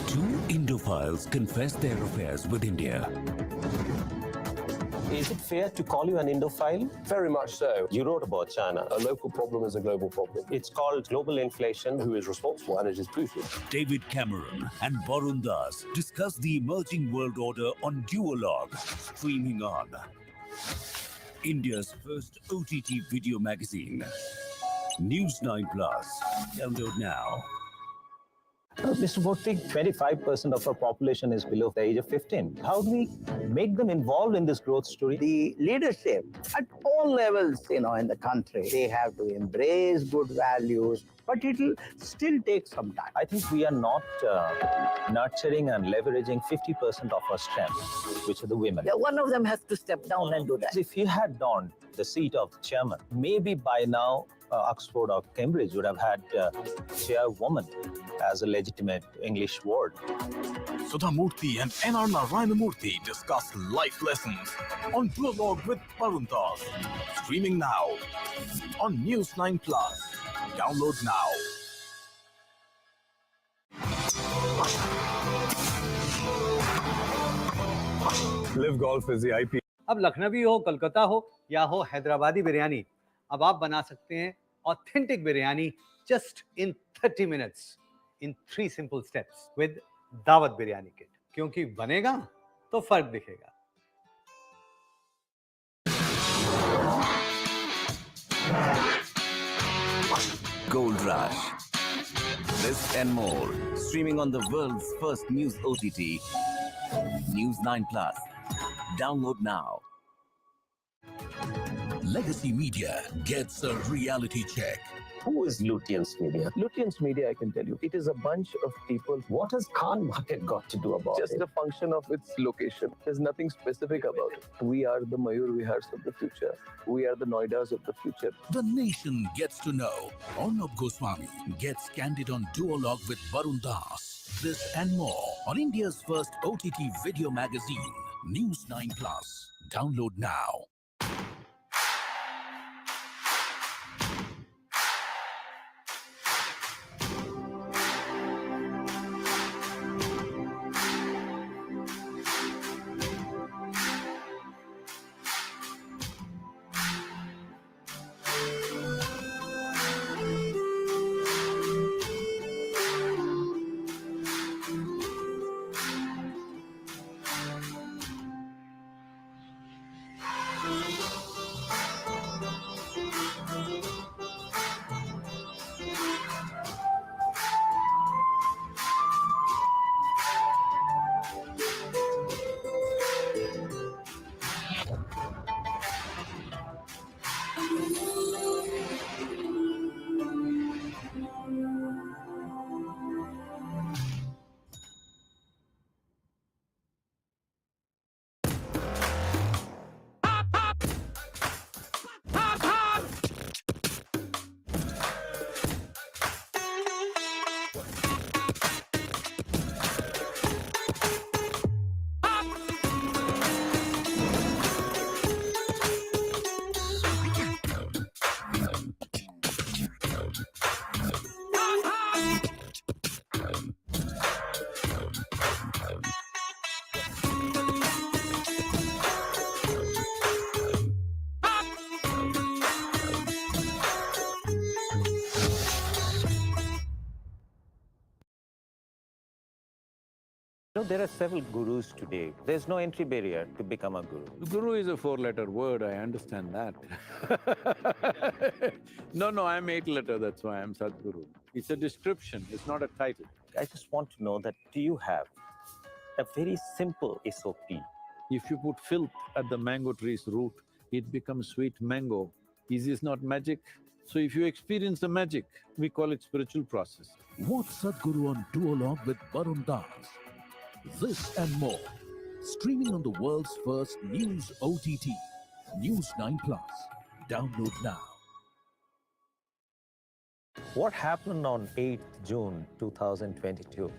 Two Indophiles confess their affairs with India. Is it fair to call you an Indophile? Very much so. You wrote about China. A local problem is a global problem. It's called global inflation. Who is responsible? And it is Putin. David Cameron and Barun Das discuss the emerging world order on Duologue, streaming on India's first OTT video magazine, News9 Plus. Download now. Mr. Murthy, 25% of our population is below the age of 15. How do we make them involved in this growth story? The leadership at all levels, in the country, they have to embrace good values, but it'll still take some time. I think we are not nurturing and leveraging 50% of our strength, which are the women. Yeah, one of them has to step down and do that. If you had donned the seat of chairman, maybe by now Oxford or Cambridge would have had chairwoman as a legitimate English word. Sudha Murthy and N.R. Narayanamurthy discuss life lessons on Duologue with Barun Das. Streaming now on News9 Plus. Download now. Live Golf is the IPL. अब लखनवी हो, कलकत्ता हो या हो हैदराबादी बिरयानी, अब आप बना सकते हैं authentic biryani just in 30 minutes in 3 simple steps with दावत बिरयानी किट, क्योंकि बनेगा तो फर्क दिखेगा. Gold Rush. This and more, streaming on the world's first news OTT, News9 Plus. Download now. Legacy Media gets a reality check. Who is Lutyens Media? Lutyens Media, I can tell you, it is a bunch of people. What has Khan market got to do about Just it? a function of its location. There's nothing specific about it. We are the Mayur Vihars of the future. We are the Noidas of the future. The nation gets to know. Arnab Goswami gets candid on Duologue with Barun Das. This and more on India's first OTT video magazine, News9 Plus. Download now. You know, there are several gurus today. There's no entry barrier to become a guru. Guru is a four-letter word, I understand that. No, I'm eight-letter, that's why I'm Sadhguru. It's a description, it's not a title. I just want to know that, do you have a very simple SOP? If you put filth at the mango tree's root, it becomes sweet mango. Is this not magic? So if you experience the magic, we call it spiritual process. Watch Sadhguru on Duologue with Barun Das. This and more. Streaming on the world's first news OTT, News9 Plus. Download now. What happened on 8th June 2022?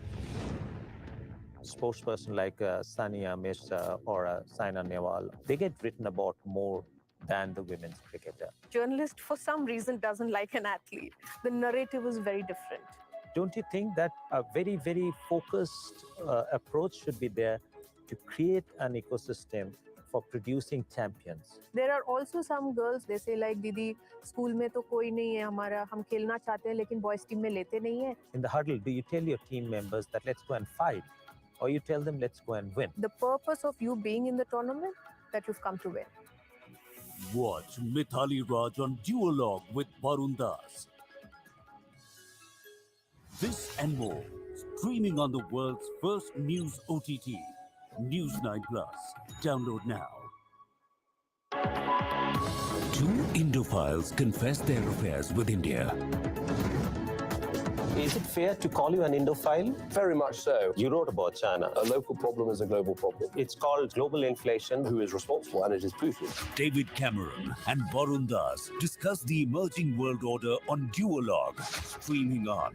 Sportsperson like Sania Mirza or Saina Nehwal, they get written about more than the women's cricketer. Journalist, for some reason, doesn't like an athlete. The narrative is very different. Don't you think that a very, very focused approach should be there to create an ecosystem for producing champions? There are also some girls, they say like, Didi, school में तो कोई नहीं है हमारा, हम खेलना चाहते हैं लेकिन boys team में लेते नहीं है. In the huddle, do you tell your team members that let's go and fight? Or you tell them let's go and win? The purpose of you being in the tournament, that you've come to win. Watch Mithali Raj on Duologue with Barun Das. This and more, streaming on the world's first news OTT, News9 Plus. Download now. Two Indophiles confess their affairs with India. Is it fair to call you an Indophile? Very much so. You wrote about China. A local problem is a global problem. It's called global inflation. Who is responsible? And it is Putin. David Cameron and Barun Das discuss the emerging world order on Duologue, streaming on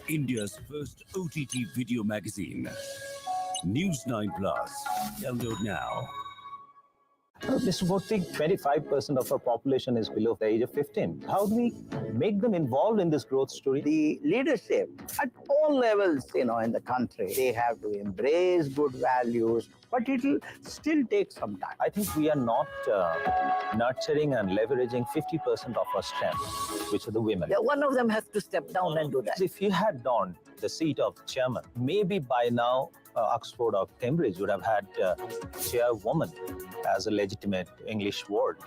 India's first OTT video magazine, News9 Plus. Download now. Mr. Murthy, 25% of our population is below the age of 15. How do we make them involved in this growth story? The leadership at all levels, in the country, they have to embrace good values, but it'll still take some time. I think we are not nurturing and leveraging 50% of our strength, which are the women. Yeah, one of them has to step down and do that. If you had donned the seat of chairman, maybe by now Oxford or Cambridge would have had chairwoman as a legitimate English word.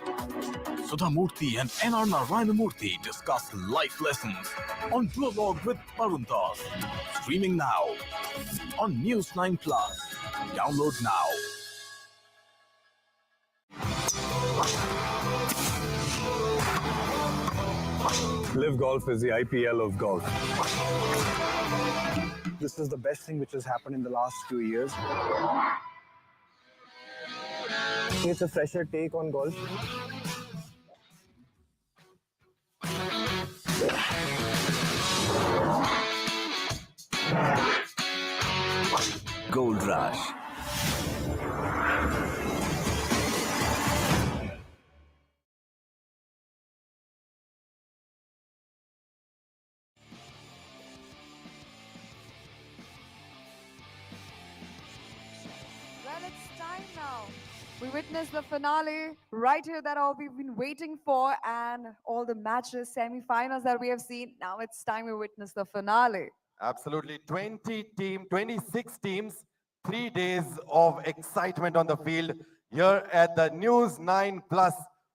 Sudha Murthy and N.R. Murthy discuss life lessons on Duologue with Barun Das. Streaming now on News9 Plus. Download now. Live Golf is the IPL of golf. This is the best thing which has happened in the last 2 years. It's a fresher take on golf. Gold Rush. Well, it's time now. We witnessed the finale right here that all we've been waiting for, and all the matches, semi-finals that we have seen. Now it's time we witness the finale. Absolutely. 26 teams, 3 days of excitement on the field here at the News9 Plus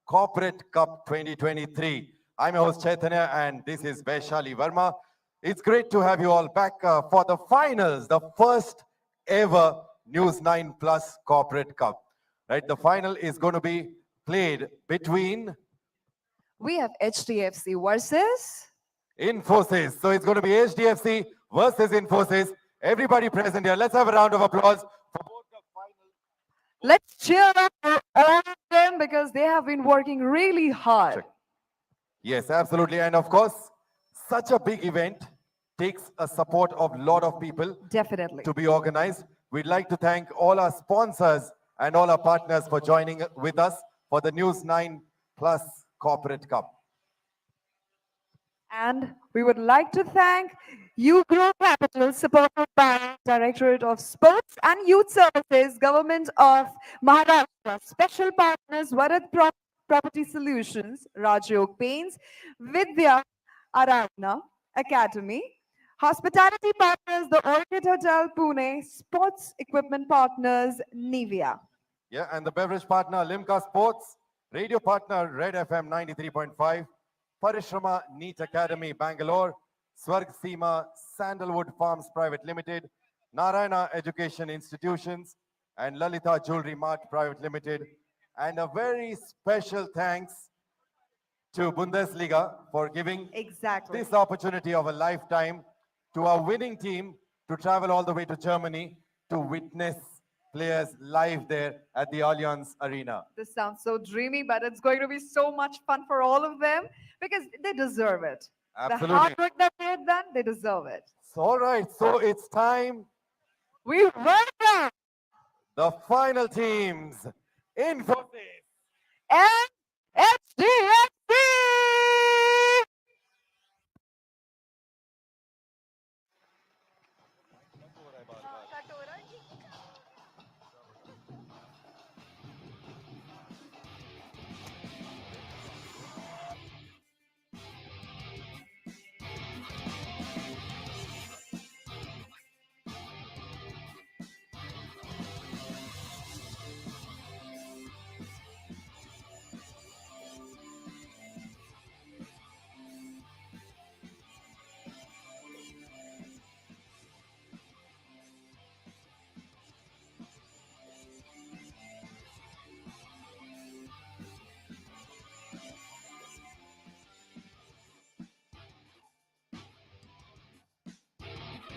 Corporate Cup 2023. I'm your host Chaitanya and this is Vaishali Verma. It's great to have you all back for the finals, the first ever News9 Plus Corporate Cup. Right, the final is going to be played between We have HDFC versus Infosys. So it's going to be HDFC versus Infosys. Everybody present here, let's have a round of applause for both the finals. Let's cheer up for all of them because they have been working really hard. Yes, absolutely. And of course, such a big event takes a support of a lot of people. Definitely. To be organized. We'd like to thank all our sponsors and all our partners for joining with us for the News9 Plus Corporate Cup. And we would like to thank Grow Capital, supported by Directorate of Sports and Youth Services, Government of Maharashtra, special partners, Varat Property Solutions, Rajyog Paints, Vidya Aradhana Academy, Hospitality partners, the Orchid Hotel Pune. Sports equipment partners, Nivea. Yeah, and the beverage partner, Limca Sports. Radio partner, Red FM 93.5. Parishrama NEET Academy, Bangalore. Swarg Seema, Sandalwood Farms Private Limited. Narayana Education Institutions. And Lalita Jewelry Mart Private Limited. And a very special thanks to Bundesliga for giving this opportunity of a lifetime to our winning team to travel all the way to Germany to witness players live there at the Allianz Arena. This sounds so dreamy, but it's going to be so much fun for all of them because they deserve it. Absolutely. The hard work that they have done, they deserve it. So, all right, so it's time. We welcome the final teams. Infosys and HDFC.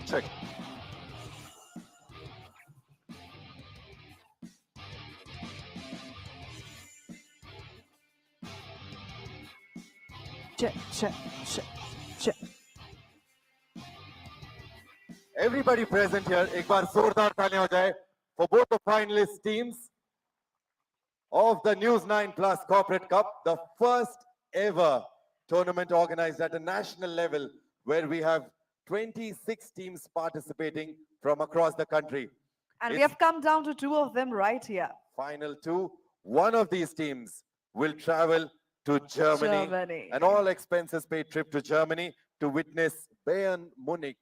Check. Check, check, check, check. Everybody present here, एक बार जोरदार तालियां हो जाए for both the finalist teams of the News9 Plus Corporate Cup, the first ever tournament organized at a national level where we have 26 teams participating from across the country. And we have come down to two of them right here. Final two. One of these teams will travel to Germany. An all expenses paid trip to Germany to witness Bayern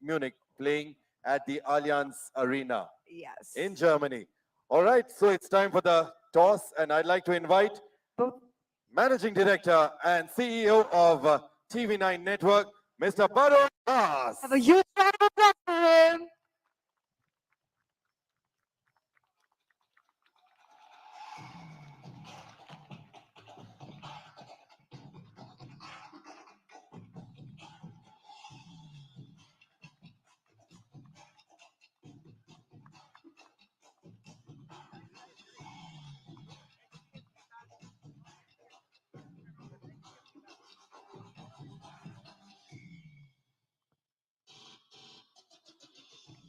Munich playing at the Allianz Arena. Yes. In Germany. All right, so it's time for the toss, and I'd like to invite Managing Director and CEO of TV9 Network, Mr. Barun Das. Have a huge round of applause for him.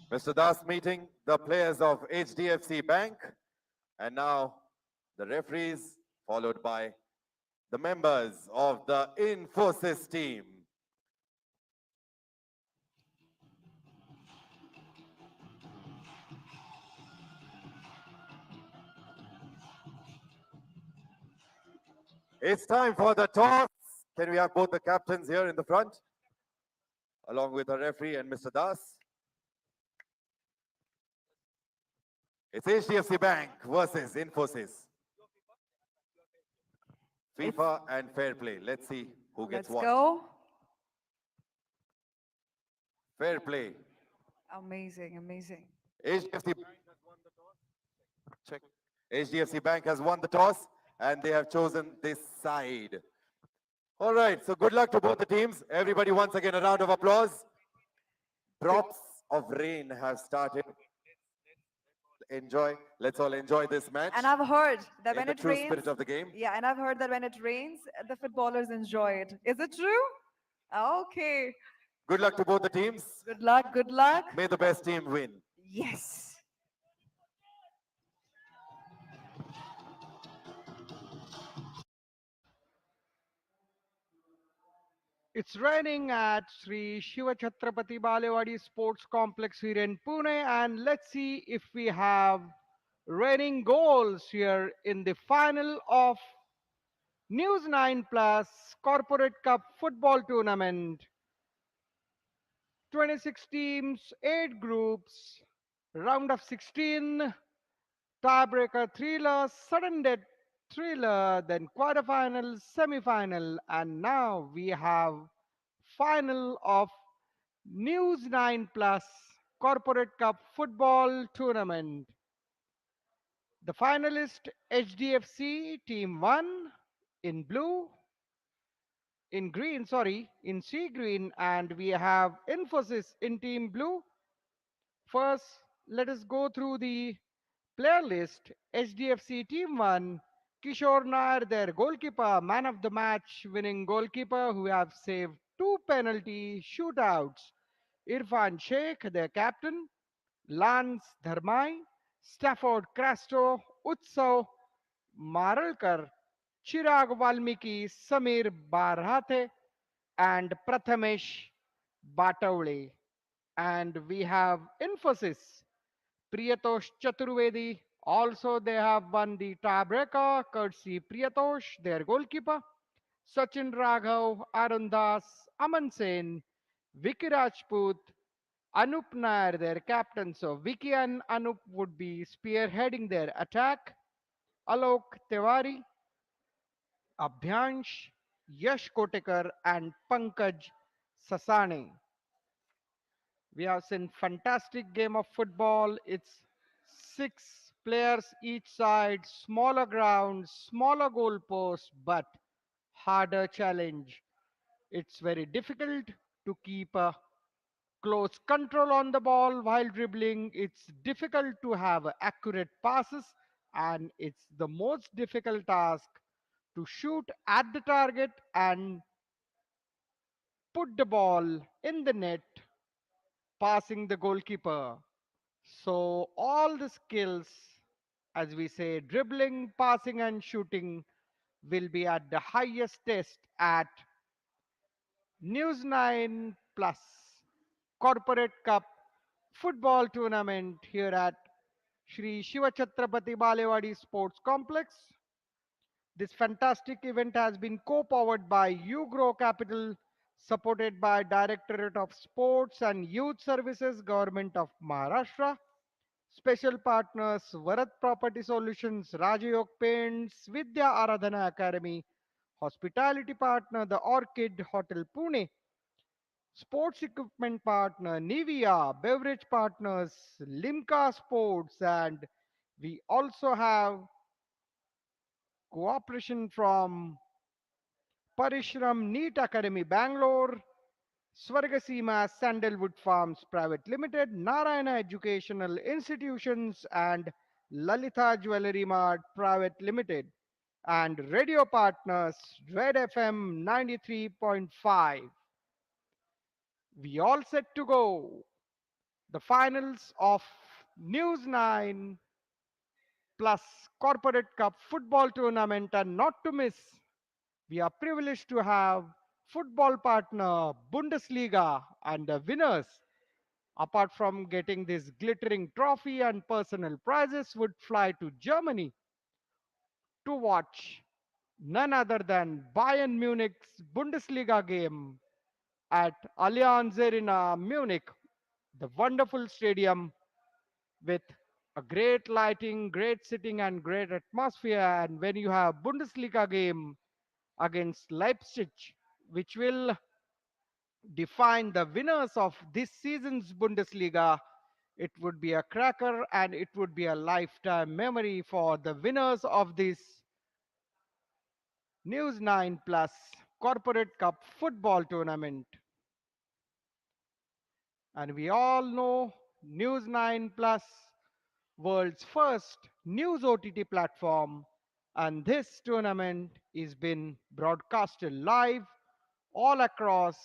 Mr. Das meeting the players of HDFC Bank, and now the referees, followed by the members of the Infosys team. It's time for the toss. Can we have both the captains here in the front, along with the referee and Mr. Das? It's HDFC Bank versus Infosys. FIFA and fair play. Let's see who gets what. Let's go. Fair play. Amazing, amazing. HDFC Bank has won the toss. Check. HDFC Bank has won the toss, and they have chosen this side. All right, so good luck to both the teams. Everybody, once again, a round of applause. Drops of rain have started. Let's all enjoy this match. And I've heard that in when the it true rains, spirit of the game. yeah, and I've heard that when it rains, the footballers enjoy it. Is it true? Okay. Good luck to both the teams. Good luck, good luck. May the best team win. Yes. It's raining at Sri Shiva Chhatrapati Balewadi Sports Complex here in Pune, and let's see if we have raining goals here in the final of News9 Plus Corporate Cup football tournament 26 teams, 8 groups, round of 16, tiebreaker thriller, sudden death thriller, then quarterfinal, semi-final, and now we have final of News 9 Plus Corporate Cup Football Tournament. The finalist HDFC Team 1 in blue, in green, sorry, in sea green, and we have Infosys in Team Blue. First, let us go through the player list. HDFC Team 1, Kishore Nair, their goalkeeper, man of the match, winning goalkeeper who have saved 2 penalty shootouts. Irfan Sheikh, their captain, Lance Dharmai, Stafford Crasto, Utsav Maralkar, Chirag Valmiki, Samir Barhate, and Prathamesh Batawale. And we have Infosys, Priyatosh Chaturvedi. Also, they have won the tiebreaker, courtesy Priyatosh, their goalkeeper. Sachin Raghav, Arun Das, Aman Sen, Vicky Rajput, Anup Nair, their captain. So Vicky and Anup would be spearheading their attack. Alok Tewari, Abhyansh, Yash Kotekar, and Pankaj Sasane. We have seen fantastic game of football. It's 6 players each side, smaller ground, smaller goalposts, but harder challenge. It's very difficult to keep a close control on the ball while dribbling. It's difficult to have accurate passes, and it's the most difficult task to shoot at the target and put the ball in the net, passing the goalkeeper. So, all the skills, as we say, dribbling, passing, and shooting, will be at the highest test at News 9 Plus Corporate Cup Football Tournament here at Shri Shiva Chhatrapati Balewadi Sports Complex. This fantastic event has been co-powered by UGROW Capital, supported by Directorate of Sports and Youth Services, Government of Maharashtra. Special partners Varat Property Solutions, Rajayog Paints, Vidya Aradhana Academy, hospitality partner the Orchid Hotel Pune, sports equipment partner Nivea, beverage partners Limca Sports, and we also have cooperation from Parishram Neat Academy Bangalore, Swargasima Sandalwood Farms Private Limited, Narayana Educational Institutions, and Lalita Jewelry Mart Private Limited. And radio partners Red FM 93.5. We all set to go. The finals of News 9 Plus Corporate Cup Football Tournament, and not to miss, we are privileged to have football partner Bundesliga, and the winners, apart from getting this glittering trophy and personal prizes, would fly to Germany to watch none other than Bayern Munich's Bundesliga game at Allianz Arena, Munich, the wonderful stadium with a great lighting, great sitting, and great atmosphere. And when you have Bundesliga game against Leipzig, which will define the winners of this season's Bundesliga, it would be a cracker and it would be a lifetime memory for the winners of this News 9 Plus Corporate Cup Football Tournament. And we all know News 9 Plus, world's first news OTT platform, and this tournament is been broadcasted live all across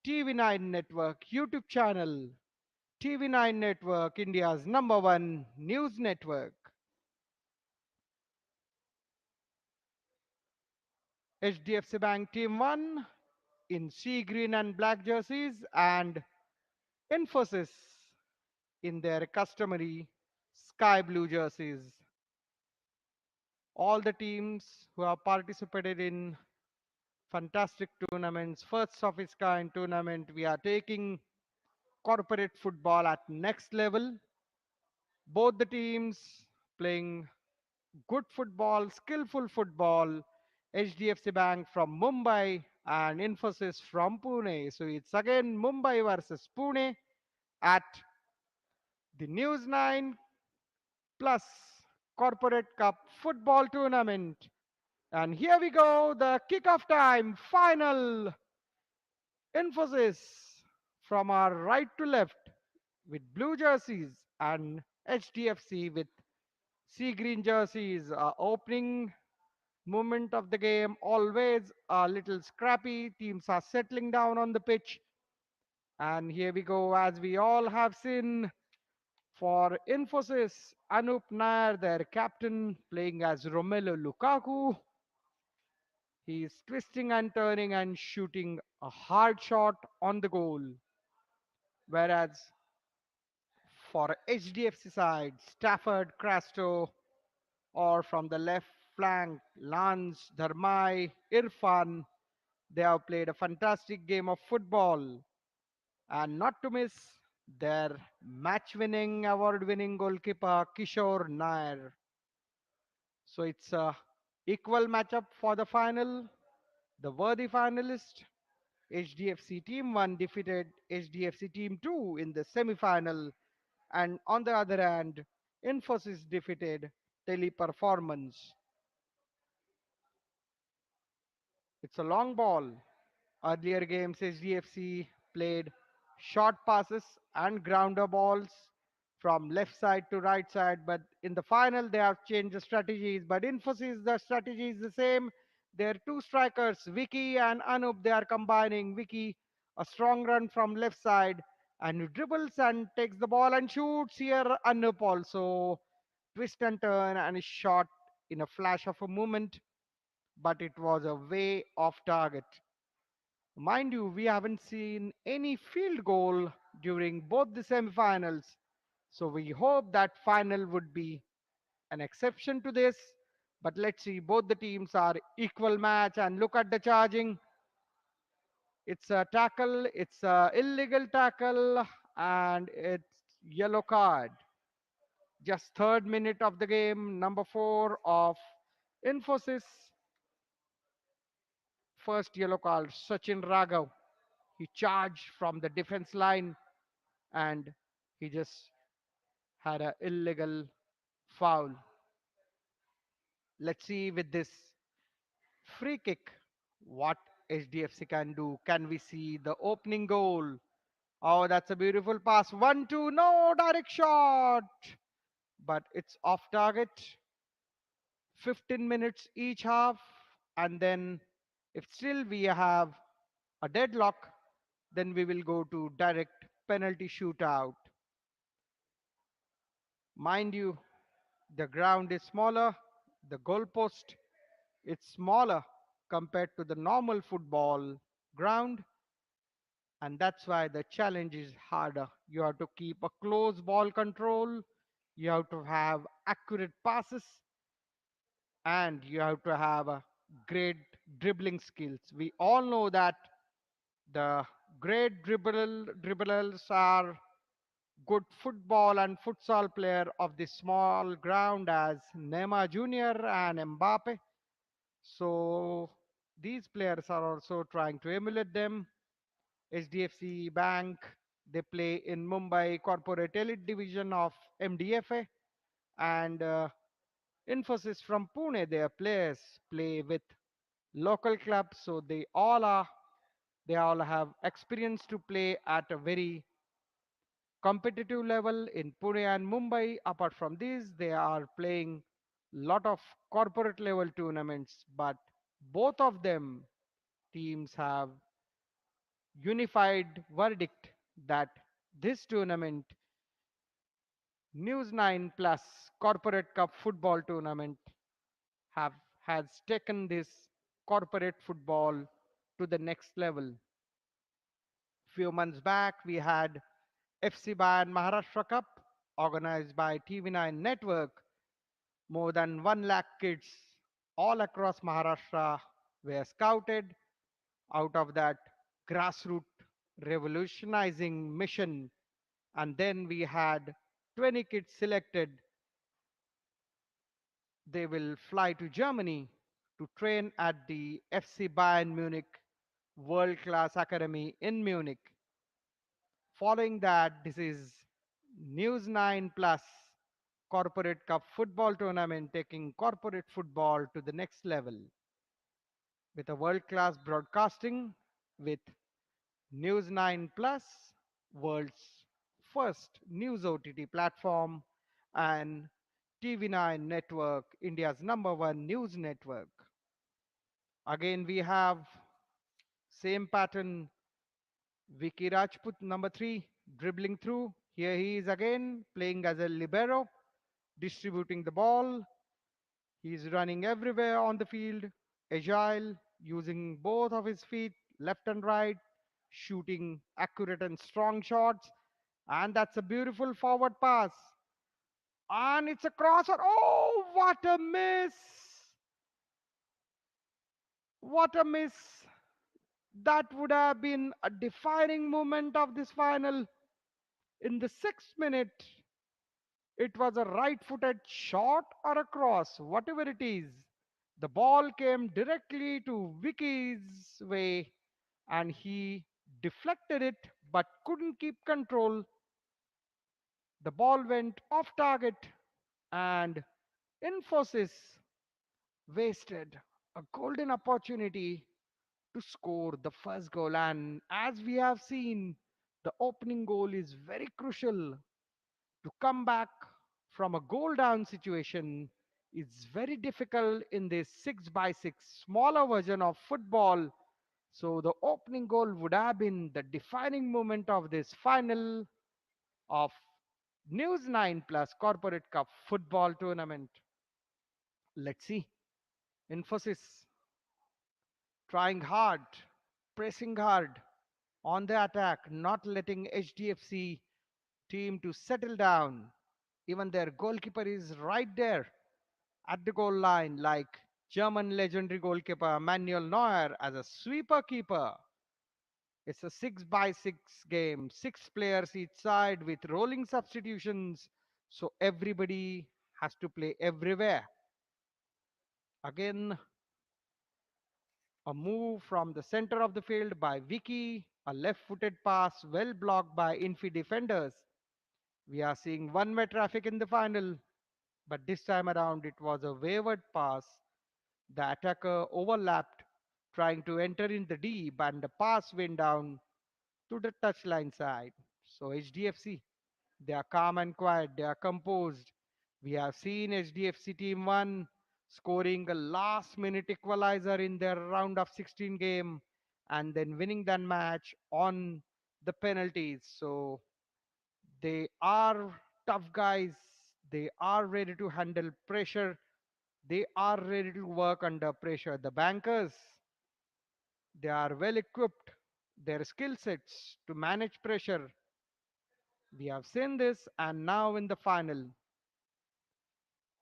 TV9 Network YouTube channel. TV9 Network, India's #1 news network. HDFC Bank Team 1 in sea green and black jerseys, and Infosys in their customary sky blue jerseys. All the teams who have participated in fantastic tournaments, first of its kind tournament, we are taking corporate football at next level. Both the teams playing good football, skillful football. HDFC Bank from Mumbai and Infosys from Pune. So it's again Mumbai versus Pune at the News 9 Plus Corporate Cup football tournament. And here we go, the kickoff time, final. Infosys from our right to left with blue jerseys and HDFC with sea green jerseys. Opening moment of the game, always a little scrappy. Teams are settling down on the pitch. And here we go, as we all have seen, for Infosys, Anup Nair, their captain, playing as Romelu Lukaku. He's twisting and turning and shooting a hard shot on the goal. Whereas for HDFC side, Stafford Crasto, or from the left flank, Lance, Dharmai, Irfan, they have played a fantastic game of football. And not to miss their match winning, award winning goalkeeper, Kishore Nair. So it's a equal matchup for the final. The worthy finalist, HDFC Team 1 defeated HDFC Team 2 in the semi-final, and on the other hand, Infosys defeated Teleperformance. It's a long ball. Earlier games, HDFC played short passes and grounder balls from left side to right side, but in the final, they have changed the strategies. But Infosys, the strategy is the same. Their two strikers, Vicky and Anup, they are combining. Vicky, a strong run from left side, and he dribbles and takes the ball and shoots. Here, Anup also twist and turn and is shot in a flash of a moment, but it was a way off target. Mind you, we haven't seen any field goal during both the semifinals, so we hope that final would be an exception to this. But let's see, both the teams are equal match, and look at the charging. It's a tackle, it's a illegal tackle, and it's yellow card. Just third minute of the game, number 4 of Infosys. First yellow card, Sachin Raghav. He charged from the defense line and he just had an illegal foul. Let's see with this free kick what HDFC can do. Can we see the opening goal? Oh, that's a beautiful pass. 1-2, no direct shot, but it's off target. 15 minutes each half, and then if still we have a deadlock, then we will go to direct penalty shootout. Mind you, the ground is smaller, the goalpost is smaller compared to the normal football ground, and that's why the challenge is harder. You have to keep a close ball control, you have to have accurate passes, and you have to have a great dribbling skills. We all know that the great dribblers are good football and futsal player of the small ground as Neymar Jr. and Mbappe. So these players are also trying to emulate them. HDFC Bank, they play in Mumbai Corporate Elite Division of MDFA, and Infosys from Pune, their players play with local clubs, so they all have experience to play at a very competitive level in Pune and Mumbai. Apart from this, they are playing lot of corporate level tournaments, but both of them teams have unified verdict that this tournament, News 9 Plus Corporate Cup football tournament, have has taken this corporate football to the next level. Few months back, we had FC Bayern Maharashtra Cup organized by TV9 Network. More than 1 lakh kids all across Maharashtra were scouted. Out of that, grassroots revolutionizing mission. And then we had 20 kids selected. They will fly to Germany to train at the FC Bayern Munich World Class Academy in Munich. Following that, this is News 9 Plus Corporate Cup football tournament taking corporate football to the next level with a world class broadcasting with News 9 Plus, world's first news OTT platform, and TV9 network, India's number one news network. Again, we have same pattern. Vicky Rajput, number 3, dribbling through. Here he is again, playing as a libero, distributing the ball. He's running everywhere on the field, agile, using both of his feet, left and right, shooting accurate and strong shots. And that's a beautiful forward pass. And it's a crosser. Oh, what a miss! What a miss! That would have been a defining moment of this final. In the 6th minute, it was a right footed shot or a cross, whatever it is. The ball came directly to Vicky's way and he deflected it but couldn't keep control. The ball went off target and Infosys wasted a golden opportunity to score the first goal. And as we have seen, the opening goal is very crucial to come back from a goal down situation. Is very difficult in this 6 by 6 smaller version of football. So the opening goal would have been the defining moment of this final of News 9 Plus Corporate Cup football tournament. Let's see. Infosys trying hard, pressing hard on the attack, not letting HDFC team to settle down. Even their goalkeeper is right there at the goal line, like German legendary goalkeeper Manuel Neuer as a sweeper keeper. It's a 6 by 6 game, 6 players each side with rolling substitutions, so everybody has to play everywhere. Again, a move from the center of the field by Vicky, a left footed pass well blocked by Infi defenders. We are seeing one-way traffic in the final, but this time around it was a wayward pass. The attacker overlapped, trying to enter in the deep, and the pass went down to the touchline side. So HDFC, they are calm and quiet, they are composed. We have seen HDFC team 1 scoring a last minute equalizer in their round of 16 game and then winning that match on the penalties. So they are tough guys. They are ready to handle pressure. They are ready to work under pressure. The bankers, they are well equipped. Their skill sets to manage pressure. We have seen this, and now in the final.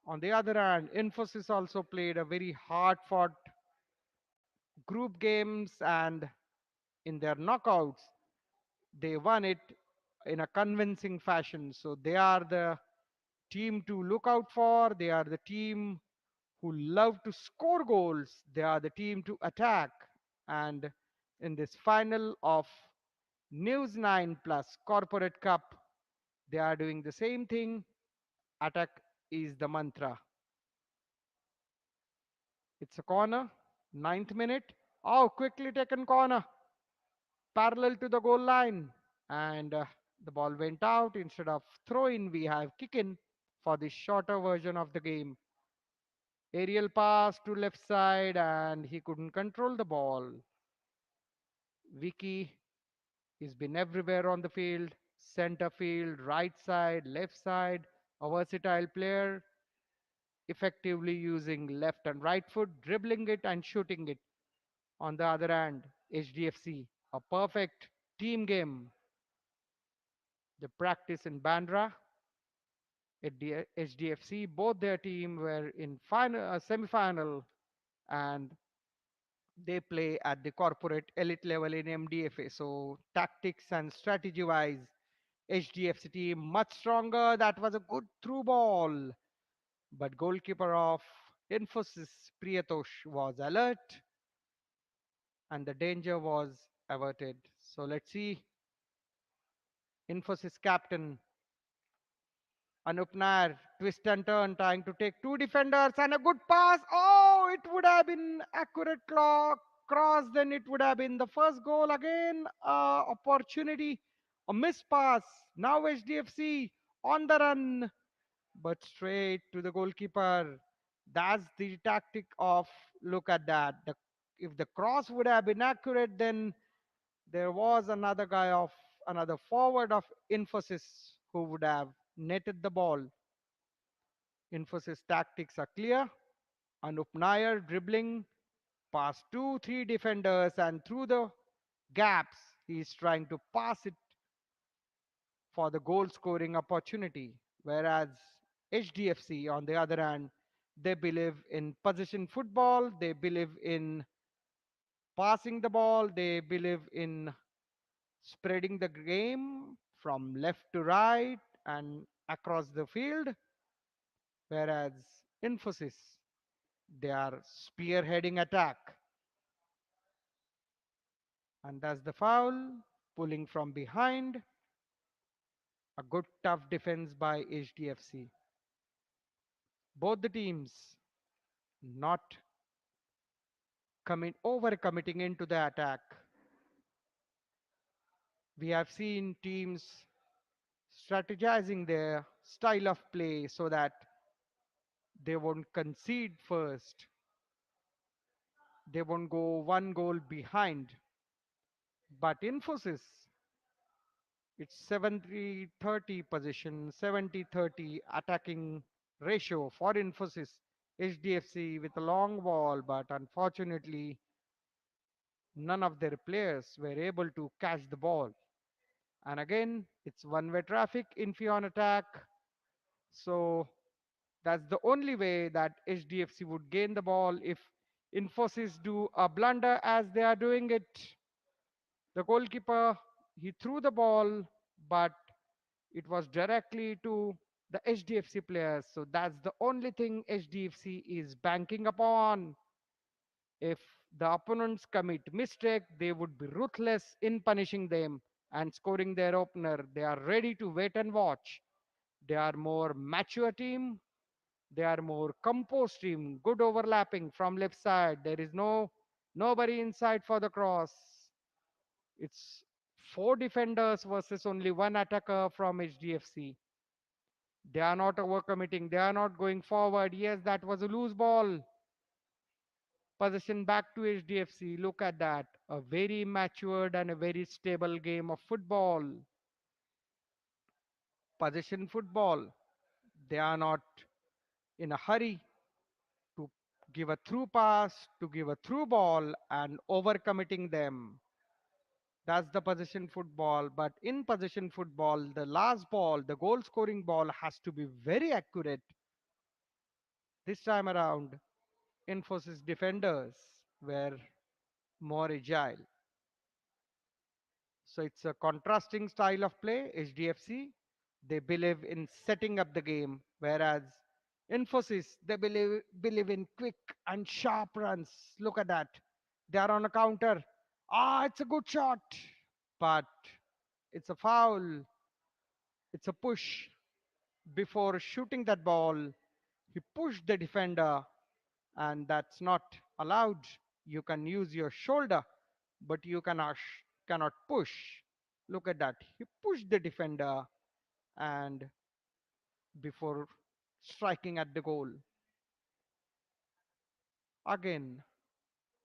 On the other hand, Infosys also played a very hard fought group games, and in their knockouts, they won it in a convincing fashion. So they are the team to look out for. They are the team who love to score goals. They are the team to attack. And in this final of News 9 Plus Corporate Cup, they are doing the same thing. Attack is the mantra. It's a corner, 9th minute. Oh, quickly taken corner, parallel to the goal line. And the ball went out. Instead of throw in, we have kick in for the shorter version of the game. Aerial pass to left side, and he couldn't control the ball. Vicky, he's been everywhere on the field, center field, right side, left side, a versatile player, effectively using left and right foot, dribbling it and shooting it. On the other hand, HDFC, a perfect team game. The practice in Bandra at the HDFC, both their team were in final, semi-final, and They play at the corporate elite level in MDFA. So tactics and strategy wise, HDFC team much stronger. That was a good through ball. But goalkeeper of Infosys Priyatosh was alert and the danger was averted. So let's see Infosys captain Anup Nair, twist and turn, trying to take two defenders and a good pass. Oh, it would have been accurate cross. Then it would have been the first goal again. Opportunity, a missed pass. Now HDFC on the run, but straight to the goalkeeper. That's the tactic of look at that. If the cross would have been accurate, then there was another guy of another forward of Infosys who would have netted the ball. Infosys tactics are clear. Anup Nair dribbling past two, three defenders and through the gaps, he's trying to pass it for the goal scoring opportunity. Whereas HDFC, on the other hand, they believe in position football, they believe in passing the ball, they believe in spreading the game from left to right and across the field. Whereas Infosys, they are spearheading attack. And that's the foul, pulling from behind. A good tough defense by HDFC. Both the teams not over committing into the attack. We have seen teams strategizing their style of play so that they won't concede first. They won't go one goal behind. But Infosys, it's 70-30 position, 70-30 attacking ratio for Infosys. HDFC with a long ball, but unfortunately, none of their players were able to catch the ball. And again, it's one-way traffic in on attack. So that's the only way that HDFC would gain the ball if Infosys do a blunder as they are doing it. The goalkeeper, he threw the ball, but it was directly to the HDFC players. So that's the only thing HDFC is banking upon. If the opponents commit mistake, they would be ruthless in punishing them and scoring their opener. They are ready to wait and watch. They are more mature team. They are more composed team. Good overlapping from left side. There is nobody inside for the cross. It's four defenders versus only one attacker from HDFC. They are not overcommitting. They are not going forward. Yes, that was a loose ball. Possession back to HDFC. Look at that. A very matured and a very stable game of football. Possession football. They are not in a hurry to give a through pass, to give a through ball and overcommitting them. That's the possession football. But in possession football, the last ball, the goal scoring ball has to be very accurate. This time around, Infosys defenders were more agile. So it's a contrasting style of play. HDFC, they believe in setting up the game, whereas Infosys, they believe in quick and sharp runs. Look at that. They are on a counter. Ah, it's a good shot, but it's a foul. It's a push. Before shooting that ball, he pushed the defender, and that's not allowed. You can use your shoulder, but you cannot push. Look at that. He pushed the defender and before striking at the goal. Again,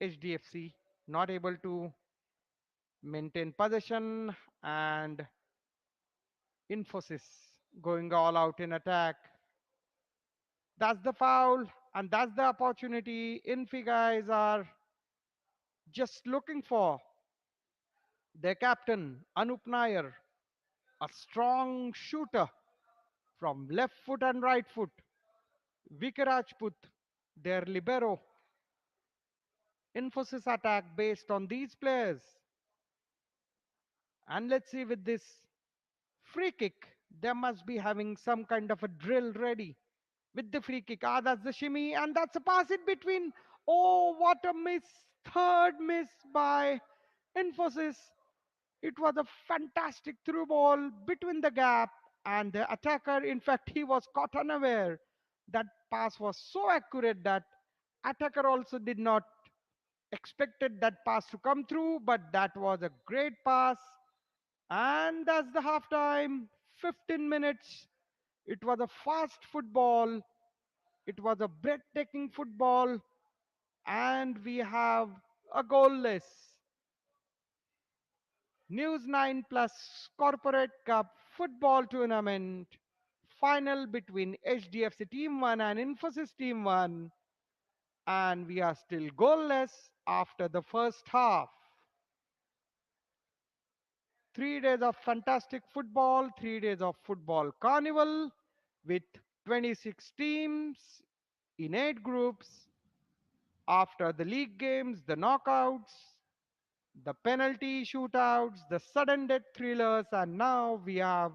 HDFC not able to maintain possession and Infosys going all out in attack. That's the foul and that's the opportunity Infi guys are just looking for. Their captain, Anup Nair, a strong shooter from left foot and right foot. Vicky Rajput, their libero, Infosys attack based on these players. And let's see with this free kick, they must be having some kind of a drill ready with the free kick. Ah, that's the shimmy, and that's a pass in between. Oh, what a miss! Third miss by Infosys. It was a fantastic through ball between the gap and the attacker. In fact, he was caught unaware. That pass was so accurate that attacker also did not expected that pass to come through, but that was a great pass. And that's the halftime. 15 minutes. It was a fast football. It was a breathtaking football. And we have a goalless. News 9 Plus Corporate Cup football tournament final between HDFC Team 1 and Infosys Team 1. And we are still goalless after the first half. 3 days of fantastic football, 3 days of football carnival with 26 teams in 8 groups. After the league games, the knockouts, the penalty shootouts, the sudden death thrillers, and now we have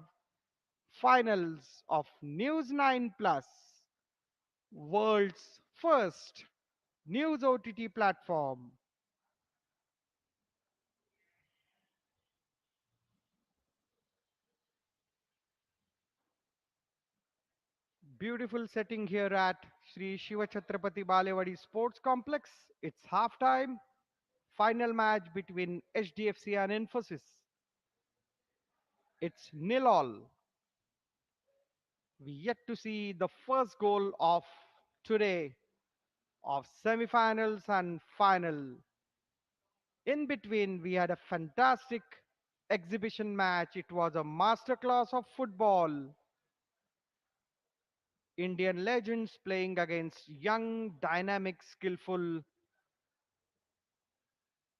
finals of News 9 Plus, world's first news OTT platform. Beautiful setting here at Sri Shiva Chhatrapati Balewadi Sports Complex. It's halftime. Final match between HDFC and Infosys. It's 0-0. We yet to see the first goal of today of semi-finals and final. In between, we had a fantastic exhibition match. It was a masterclass of football. Indian legends playing against young, dynamic, skillful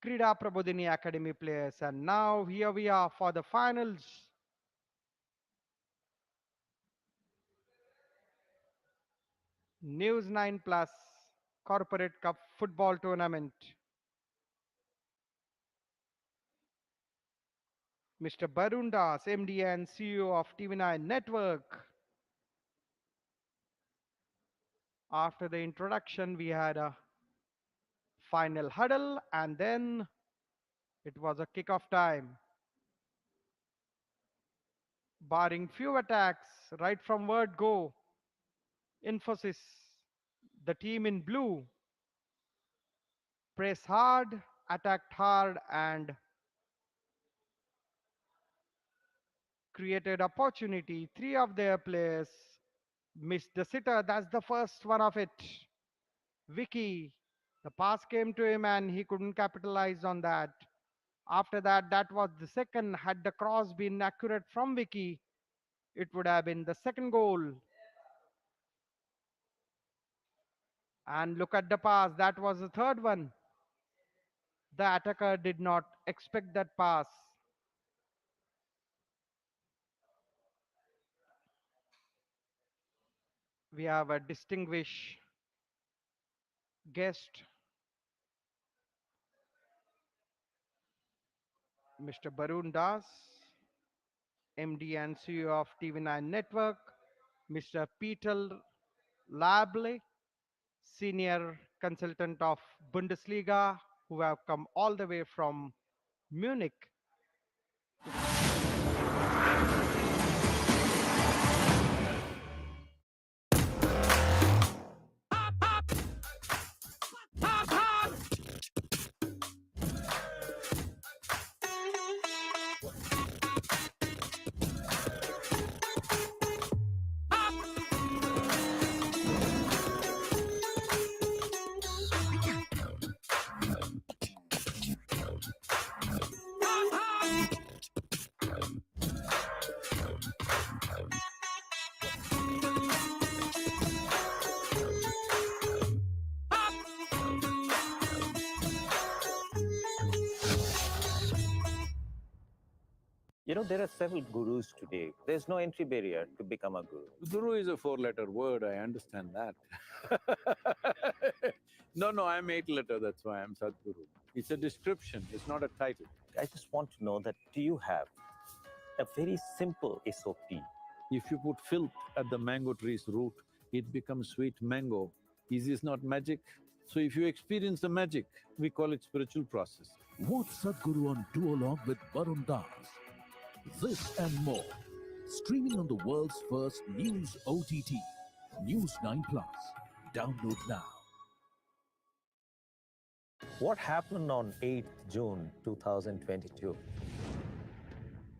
Krida Prabodhini Academy players. And now here we are for the finals. News 9 Plus Corporate Cup football tournament. Mr. Barun Das, MD and CEO of TV9 Network. After the introduction, we had a final huddle and then it was a kickoff time. Barring few attacks right from word go, Infosys, the team in blue, press hard, attacked hard, and created opportunity. 3 of their players missed the sitter. That's the first one of it. Vicky, the pass came to him and he couldn't capitalize on that. After that, that was the second. Had the cross been accurate from Vicky, it would have been the second goal. And look at the pass. That was the third one. The attacker did not expect that pass. We have a distinguished guest, Mr. Barun Das, MD and CEO of TV9 Network, Mr. Peter Lable, Senior Consultant of Bundesliga, who have come all the way from Munich. You know, there are several gurus today. There's no entry barrier to become a guru. Guru is a 4-letter word, I understand that. No, I'm 8-letter, that's why I'm Sadhguru. It's a description, it's not a title. I just want to know that do you have a very simple SOP? If you put filth at the mango tree's root, it becomes sweet mango. Is this not magic? So if you experience the magic, we call it spiritual process. Watch Sadhguru on Duologue with Varun Das. This and more. Streaming on the world's first news OTT, News9 Plus. Download now. What happened on 8th June 2022?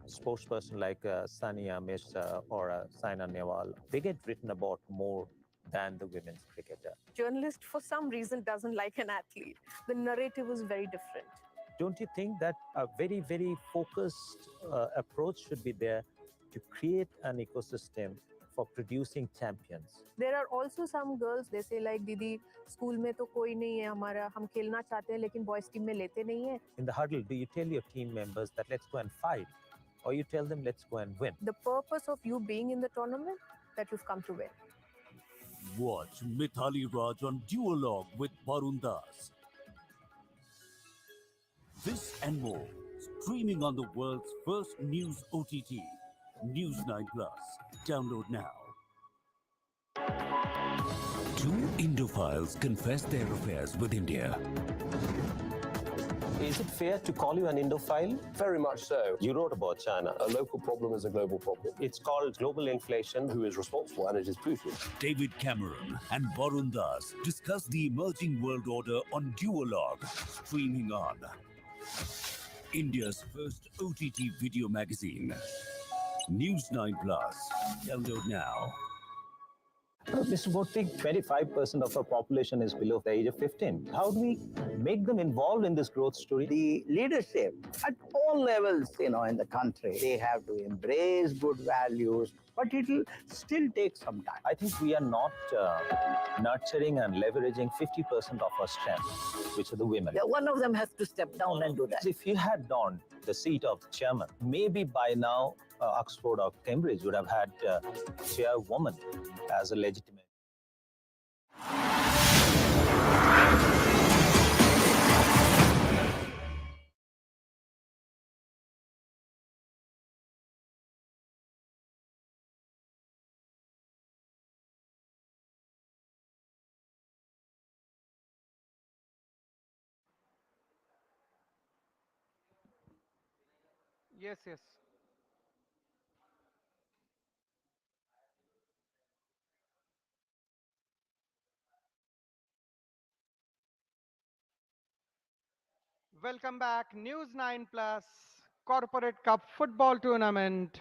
Sportsperson like Sania Mirza or Saina Nehwal, they get written about more than the women's cricketer. Journalist, for some reason, doesn't like an athlete. The narrative is very different. Don't you think that a very, very focused approach should be there to create an ecosystem for producing champions? There are also some girls, they say like, Didi, school में तो कोई नहीं है हमारा, हम खेलना चाहते हैं लेकिन boys team में लेते नहीं है. In the huddle, do you tell your team members that let's go and fight? Or you tell them let's go and win? The purpose of you being in the tournament, that you've come to win. Watch Mithali Raj on Duologue with Varun Das. This and more, streaming on the world's first news OTT, News9 Plus. Download now. Two Indophiles confess their affairs with India. Is it fair to call you an Indophile? Very much so. You wrote about China. A local problem is a global problem. It's called global inflation. Who is responsible? And it is Putin. David Cameron and Varun Das discuss the emerging world order on Duologue, streaming on India's first OTT video magazine, News9 Plus. Download now. Mr. Murthy, 25% of our population is below the age of 15. How do we make them involved in this growth story? The leadership at all levels, in the country, they have to embrace good values, but it will still take some time. I think we are not nurturing and leveraging 50% of our strength, which are the women. Yeah, one of them has to step down and do that. If you had donned the seat of chairman, maybe by now Oxford or Cambridge would have had chairwoman as a legitimate. Yes, yes. Welcome back. News9 Plus Corporate Cup football tournament.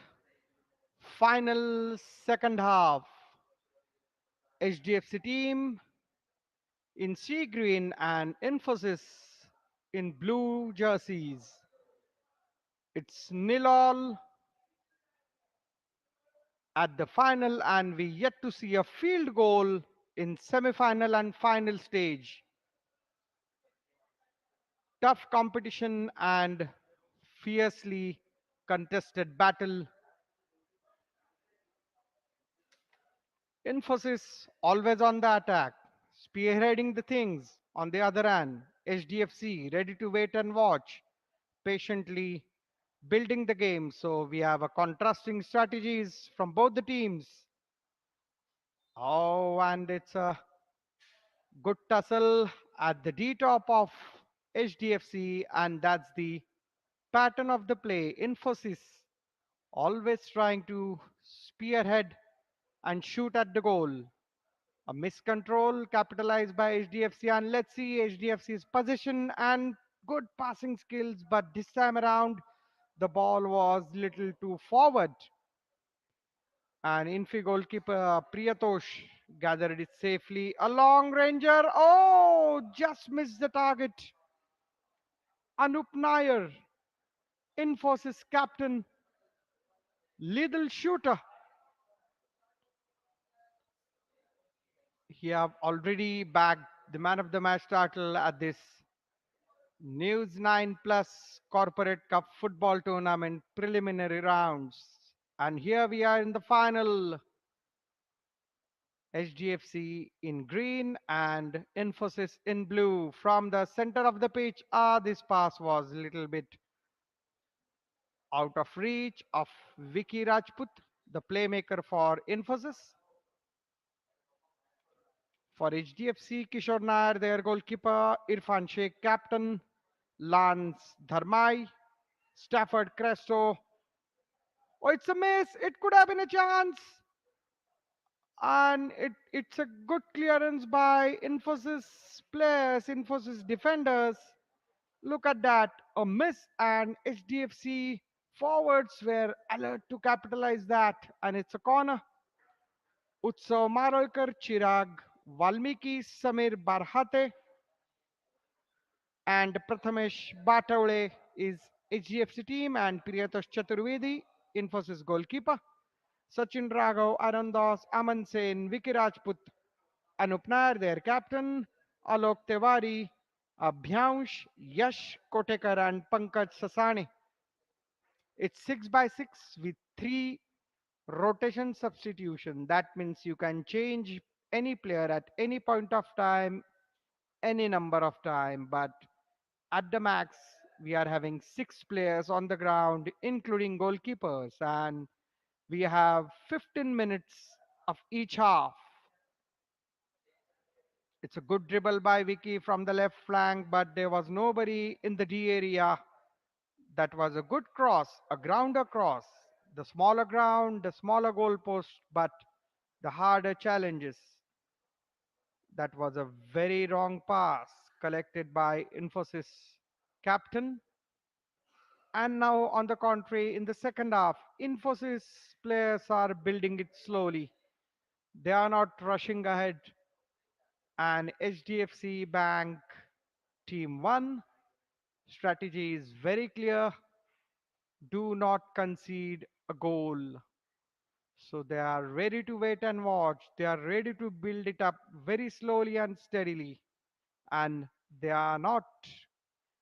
Final second half. HDFC team in sea green and Infosys in blue jerseys. It's nil all at the final, and we yet to see a field goal in semi-final and final stage. Tough competition and fiercely contested battle. Infosys always on the attack, spearheading the things. On the other hand, HDFC ready to wait and watch, patiently building the game. So we have a contrasting strategies from both the teams. Oh, and it's a good tussle at the D top of HDFC, and that's the pattern of the play. Infosys always trying to spearhead and shoot at the goal. A miscontrol capitalized by HDFC, and let's see HDFC's position and good passing skills, but this time around the ball was little too forward. And infi goalkeeper Priyatosh gathered it safely. A long ranger. Oh, just missed the target. Anup Nair, Infosys captain, little shooter. He have already bagged the man of the match title at this News9 Plus Corporate Cup football tournament preliminary rounds. And here we are in the final. HDFC in green and Infosys in blue. From the center of the pitch, this pass was a little bit out of reach of Vicky Rajput, the playmaker for Infosys. For HDFC, Kishore Nair, their goalkeeper, Irfan Sheikh, captain, Lance Dharmai, Stafford Cresto. Oh, it's a miss. It could have been a chance. And it's a good clearance by Infosys players, Infosys defenders. Look at that. A miss, and HDFC forwards were alert to capitalize that. And it's a corner. Utsav Marolkar, Chirag, Valmiki, Samir Barhate, and Prathamesh Batavle is HDFC team, and Priyatosh Chaturvedi, Infosys goalkeeper. Sachin Raghav, Arandas, Aman Sen, Vicky Rajput, Anup Nair, their captain, Alok Tewari, Abhyansh, Yash Kotekar, and Pankaj Sasane. It's 6 by 6 with 3 rotation substitution. That means you can change any player at any point of time, any number of time. But at the max, we are having 6 players on the ground, including goalkeepers, and we have 15 minutes of each half. It's a good dribble by Vicky from the left flank, but there was nobody in the D area. That was a good cross, a grounder cross. The smaller ground, the smaller goalpost, but the harder challenges. That was a very wrong pass collected by Infosys captain. And now, on the contrary, in the second half, Infosys players are building it slowly. They are not rushing ahead. And HDFC Bank Team 1 strategy is very clear. Do not concede a goal. So they are ready to wait and watch. They are ready to build it up very slowly and steadily. And they are not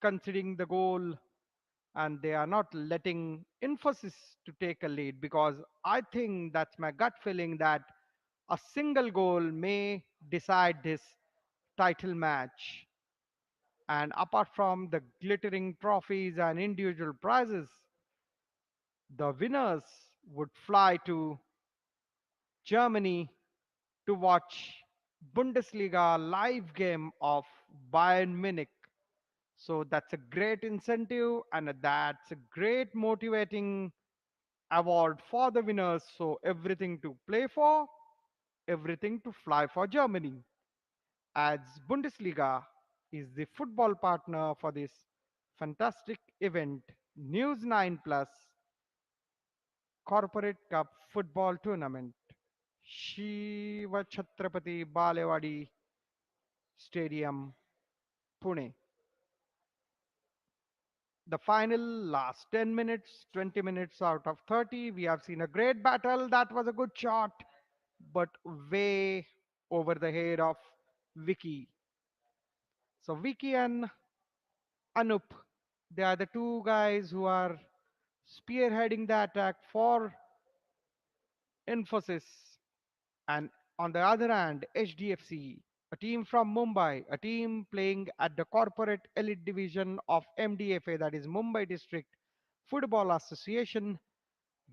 conceding the goal, and they are not letting Infosys to take a lead, because I think that's my gut feeling that a single goal may decide this title match. And apart from the glittering trophies and individual prizes, the winners would fly to Germany to watch Bundesliga live game of Bayern Munich. So that's a great incentive, and that's a great motivating award for the winners. So everything to play for, everything to fly for Germany, as Bundesliga is the football partner for this fantastic event, News 9 Plus Corporate Cup football tournament, Shiva Chhatrapati Balewadi Stadium, Pune. The final last 10 minutes, 20 minutes out of 30. We have seen a great battle. That was a good shot, but way over the head of Vicky. So Vicky and Anup, they are the two guys who are spearheading the attack for Infosys. And on the other hand, HDFC, a team from Mumbai, a team playing at the corporate elite division of MDFA, that is Mumbai District Football Association.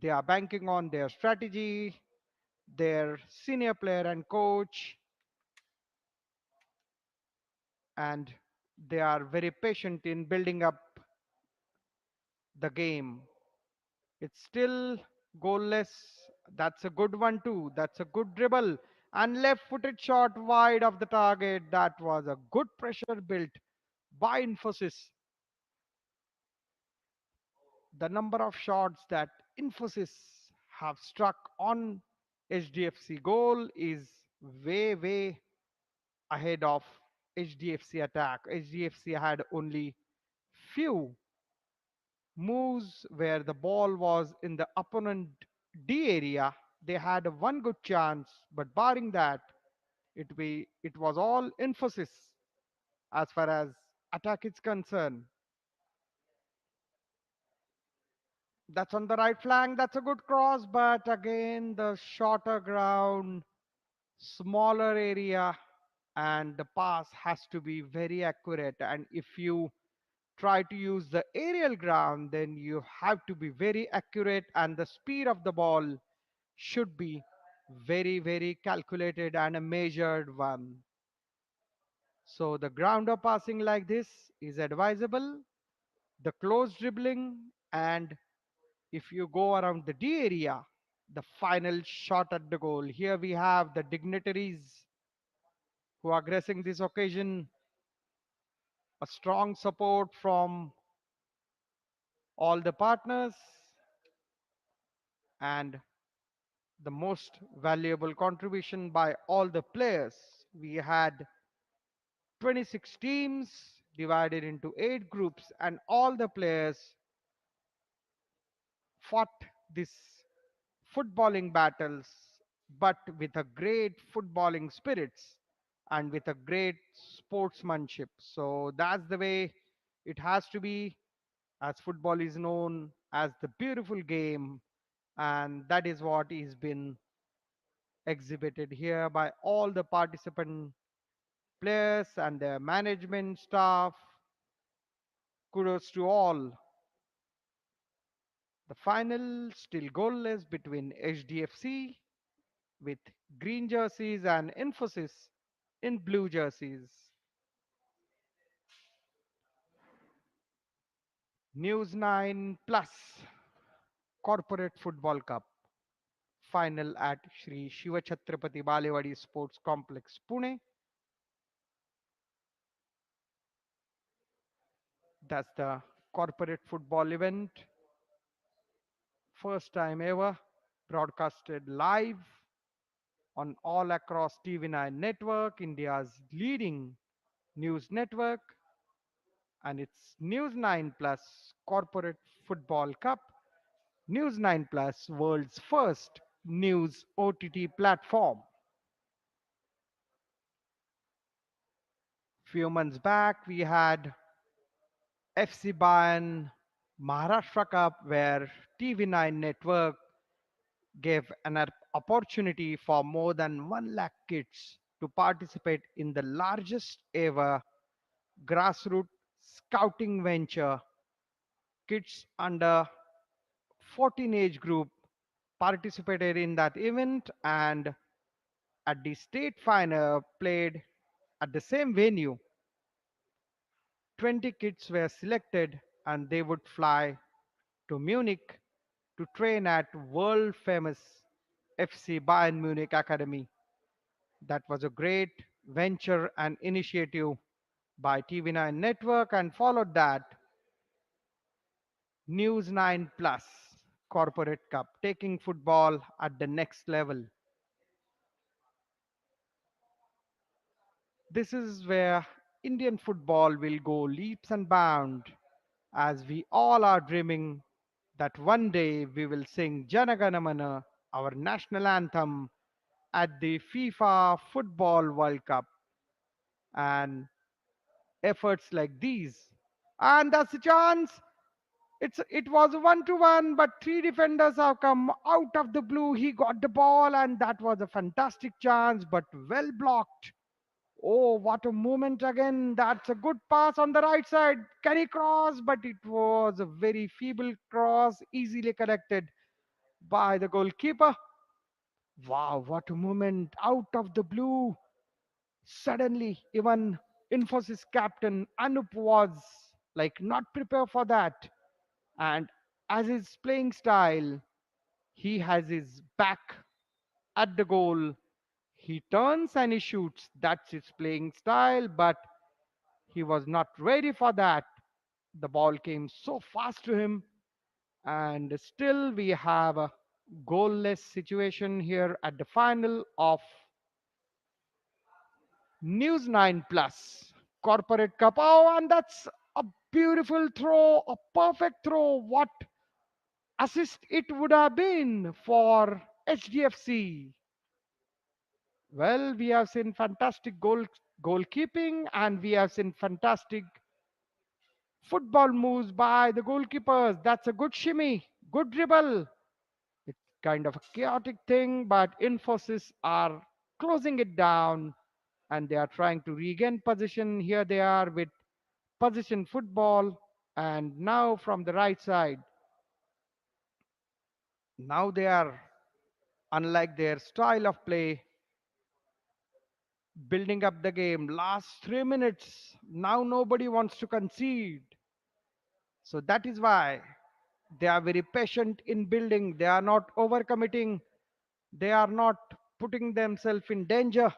They are banking on their strategy, their senior player and coach, and they are very patient in building up the game. It's still goalless. That's a good one too. That's a good dribble. And left-footed shot wide of the target. That was a good pressure built by Infosys. The number of shots that Infosys have struck on HDFC goal is way, way ahead of HDFC attack. HDFC had only few moves where the ball was in the opponent D area. They had one good chance, but barring that, it was all Infosys as far as attack is concerned. That's on the right flank. That's a good cross, but again the shorter ground smaller area, and the pass has to be very accurate. And if you try to use the aerial ground, then you have to be very accurate, and the speed of the ball should be very, very calculated and a measured one. So the grounder passing like this is advisable. The close dribbling, and if you go around the D area, the final shot at the goal. Here we have the dignitaries who are gracing this occasion, a strong support from all the partners, and the most valuable contribution by all the players. We had 26 teams divided into 8 groups, and all the players fought this footballing battles, but with a great footballing spirits and with a great sportsmanship. So that's the way it has to be, as football is known as the beautiful game, and that is what is been exhibited here by all the participant players and their management staff. Kudos to all. The final still goalless between HDFC with green jerseys and Infosys in blue jerseys. News 9 Plus Corporate Football Cup final at Shri Shiva Chhatrapati Balewadi Sports Complex, Pune. That's the corporate football event, first time ever broadcasted live on all across TV9 network, India's leading news network, and it's News 9 Plus Corporate Football Cup, News 9 Plus world's first news OTT platform. Few months back we had FC Bayern Maharashtra Cup, where TV9 network gave an opportunity for more than 1 lakh kids to participate in the largest ever grassroots scouting venture. Kids under 14 age group participated in that event, and at the state final played at the same venue. 20 kids were selected, and they would fly to Munich to train at world famous FC Bayern Munich Academy. That was a great venture and initiative by TV9 Network, and followed that News 9 Plus Corporate Cup, taking football at the next level. This is where Indian football will go leaps and bounds, as we all are dreaming that one day we will sing Jana Gana Mana, our national anthem, at the FIFA Football World Cup, and efforts like these. And that's the chance. It was 1-1, but three defenders have come out of the blue. He got the ball, and that was a fantastic chance, but well blocked. Oh, what a moment again. That's a good pass on the right side. Can he cross? But it was a very feeble cross, easily connected by the goalkeeper. Wow, what a moment out of the blue. Suddenly, even Infosys captain Anup was like not prepared for that. And as his playing style, he has his back at the goal. He turns and he shoots. That's his playing style, but he was not ready for that. The ball came so fast to him, and still we have a goalless situation here at the final of News 9 Plus Corporate Cup. Oh, and that's a beautiful throw, a perfect throw. What assist it would have been for HDFC. Well, we have seen fantastic goalkeeping, and we have seen fantastic football moves by the goalkeepers. That's a good shimmy, good dribble. It's kind of a chaotic thing, but Infosys are closing it down, and they are trying to regain position. Here they are with position football, and now from the right side, now they are, unlike their style of play, building up the game. Last 3 minutes, now nobody wants to concede. So that is why they are very patient in building. They are not overcommitting. They are not putting themselves in danger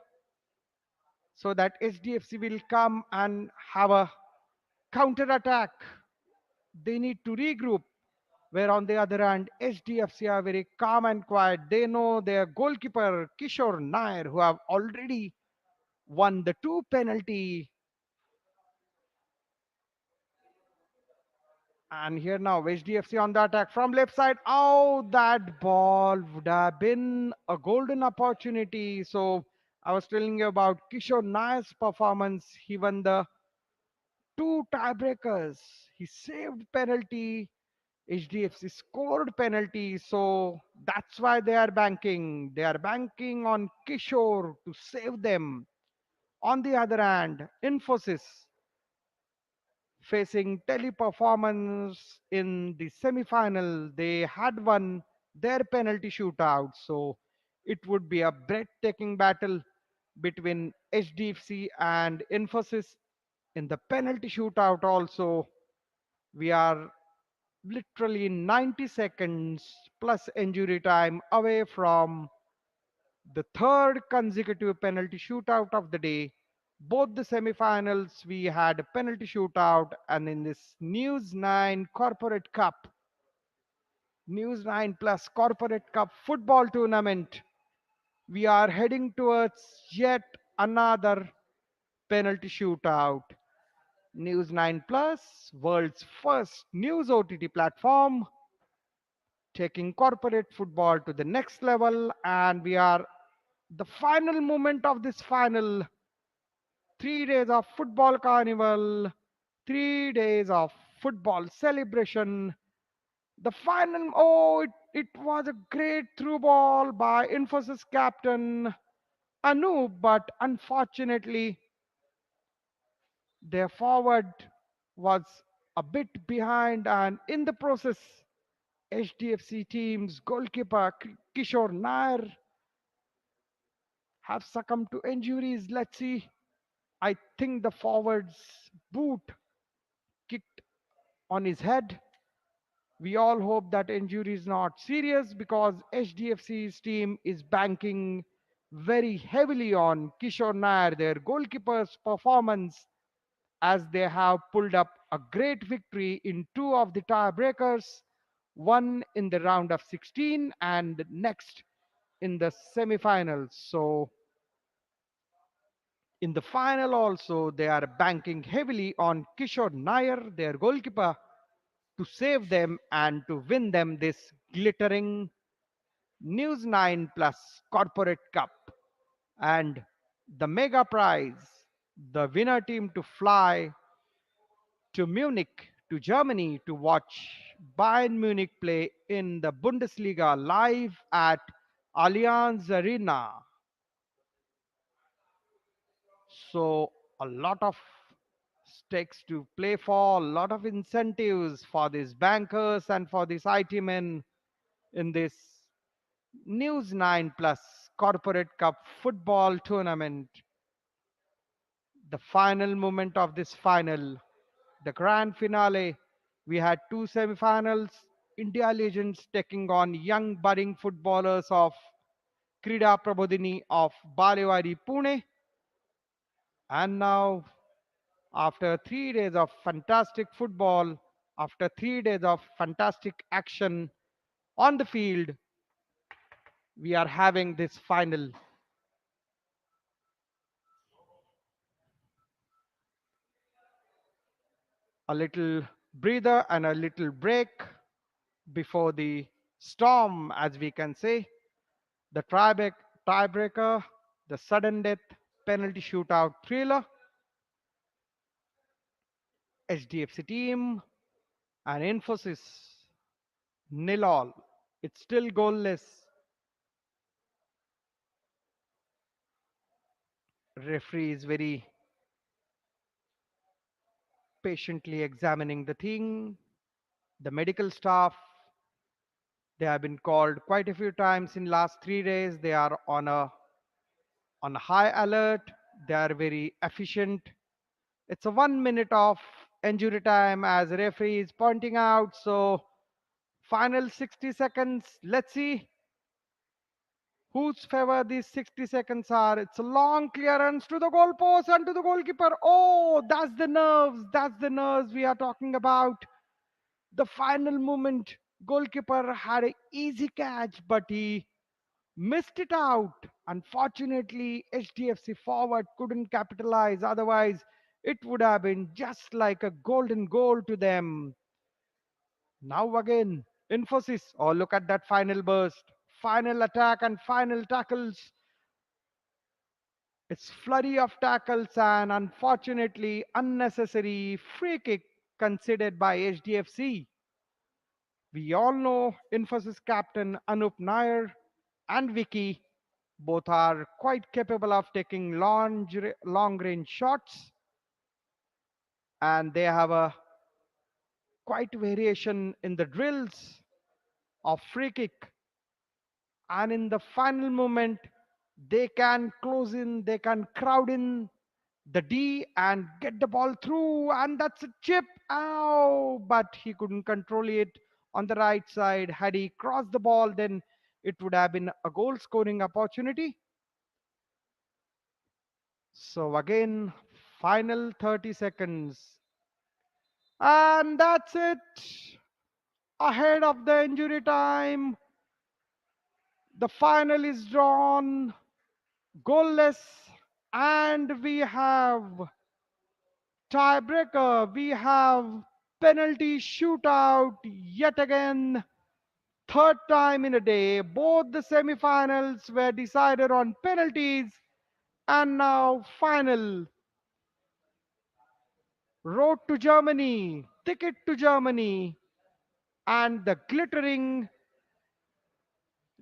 so that SDFC will come and have a counter attack. They need to regroup. Where on the other hand, SDFC are very calm and quiet. They know their goalkeeper Kishore Nair, who have already won the two penalty. And here now, HDFC on the attack from left side. Oh, that ball would have been a golden opportunity. So I was telling you about Kishore Nair's performance. He won the two tiebreakers. He saved penalty. HDFC scored penalty. So that's why they are banking. They are banking on Kishore to save them. On the other hand, Infosys facing Teleperformance in the semi-final. They had won their penalty shootout, so it would be a breathtaking battle between HDFC and Infosys in the penalty shootout. Also, we are literally 90 seconds plus injury time away from the third consecutive penalty shootout of the day. Both the semifinals we had a penalty shootout, and in this News 9 Corporate Cup, News 9 Plus Corporate Cup football tournament, we are heading towards yet another penalty shootout. News 9 Plus, world's first news OTT platform, taking corporate football to the next level, and we are the final moment of this final. 3 days of football carnival, 3 days of football celebration. The final, oh, it was a great through ball by Infosys captain Anu, but unfortunately, their forward was a bit behind, and in the process, HDFC team's goalkeeper Kishore Nair have succumbed to injuries. Let's see. I think the forward's boot kicked on his head. We all hope that injury is not serious because HDFC's team is banking very heavily on Kishore Nair, their goalkeeper's performance, as they have pulled up a great victory in two of the tiebreakers, one in the round of 16 and next in the semifinals. So in the final also, they are banking heavily on Kishore Nair, their goalkeeper, to save them and to win them this glittering News 9 Plus Corporate Cup. And the mega prize, the winner team to fly to Munich, to Germany, to watch Bayern Munich play in the Bundesliga live at Allianz Arena. So, a lot of stakes to play for, a lot of incentives for these bankers and for these IT men in this News 9 Plus Corporate Cup football tournament. The final moment of this final, the grand finale. We had two semifinals, India legends taking on young budding footballers of Krida Prabodhini of Balewadi Pune. And now, after 3 days of fantastic football, after 3 days of fantastic action on the field, we are having this final. A little breather and a little break before the storm, as we can say. The tiebreaker, the sudden death penalty shootout thriller, HDFC team and Infosys nil all. It's still goalless. Referee is very patiently examining the thing. The medical staff, they have been called quite a few times in last 3 days. They are on a high alert. They are very efficient. It's a 1 minute of injury time as referee is pointing out. So final 60 seconds. Let's see whose favor these 60 seconds are. It's a long clearance to the goalpost and to the goalkeeper. Oh, that's the nerves. That's the nerves we are talking about. The final moment. Goalkeeper had an easy catch, but he missed it out. Unfortunately, HDFC forward couldn't capitalize. Otherwise, it would have been just like a golden goal to them. Now again, Infosys. Oh, look at that final burst. Final attack and final tackles. It's flurry of tackles and unfortunately unnecessary free kick considered by HDFC. We all know Infosys captain Anup Nair and Vicky both are quite capable of taking long range shots, and they have a quite variation in the drills of free kick. And in the final moment, they can close in, they can crowd in the D and get the ball through, and that's a chip. Ow! But he couldn't control it on the right side. Had he crossed the ball, then it would have been a goal scoring opportunity. So again, final 30 seconds. And that's it. Ahead of the injury time, the final is drawn, goalless, and we have tiebreaker. We have penalty shootout yet again. Third time in a day. Both the semifinals were decided on penalties. And now final. Road to Germany, ticket to Germany, and the glittering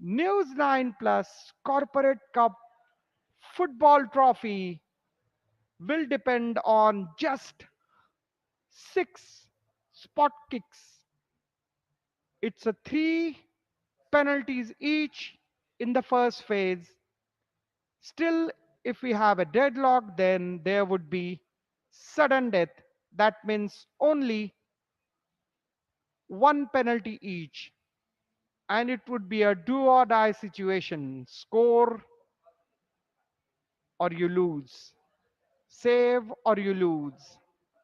News 9 Plus Corporate Cup football trophy will depend on just 6 spot kicks. It's a 3 penalties each in the first phase. Still, if we have a deadlock, then there would be sudden death. That means only 1 penalty each. And it would be a do or die situation. Score or you lose. Save or you lose.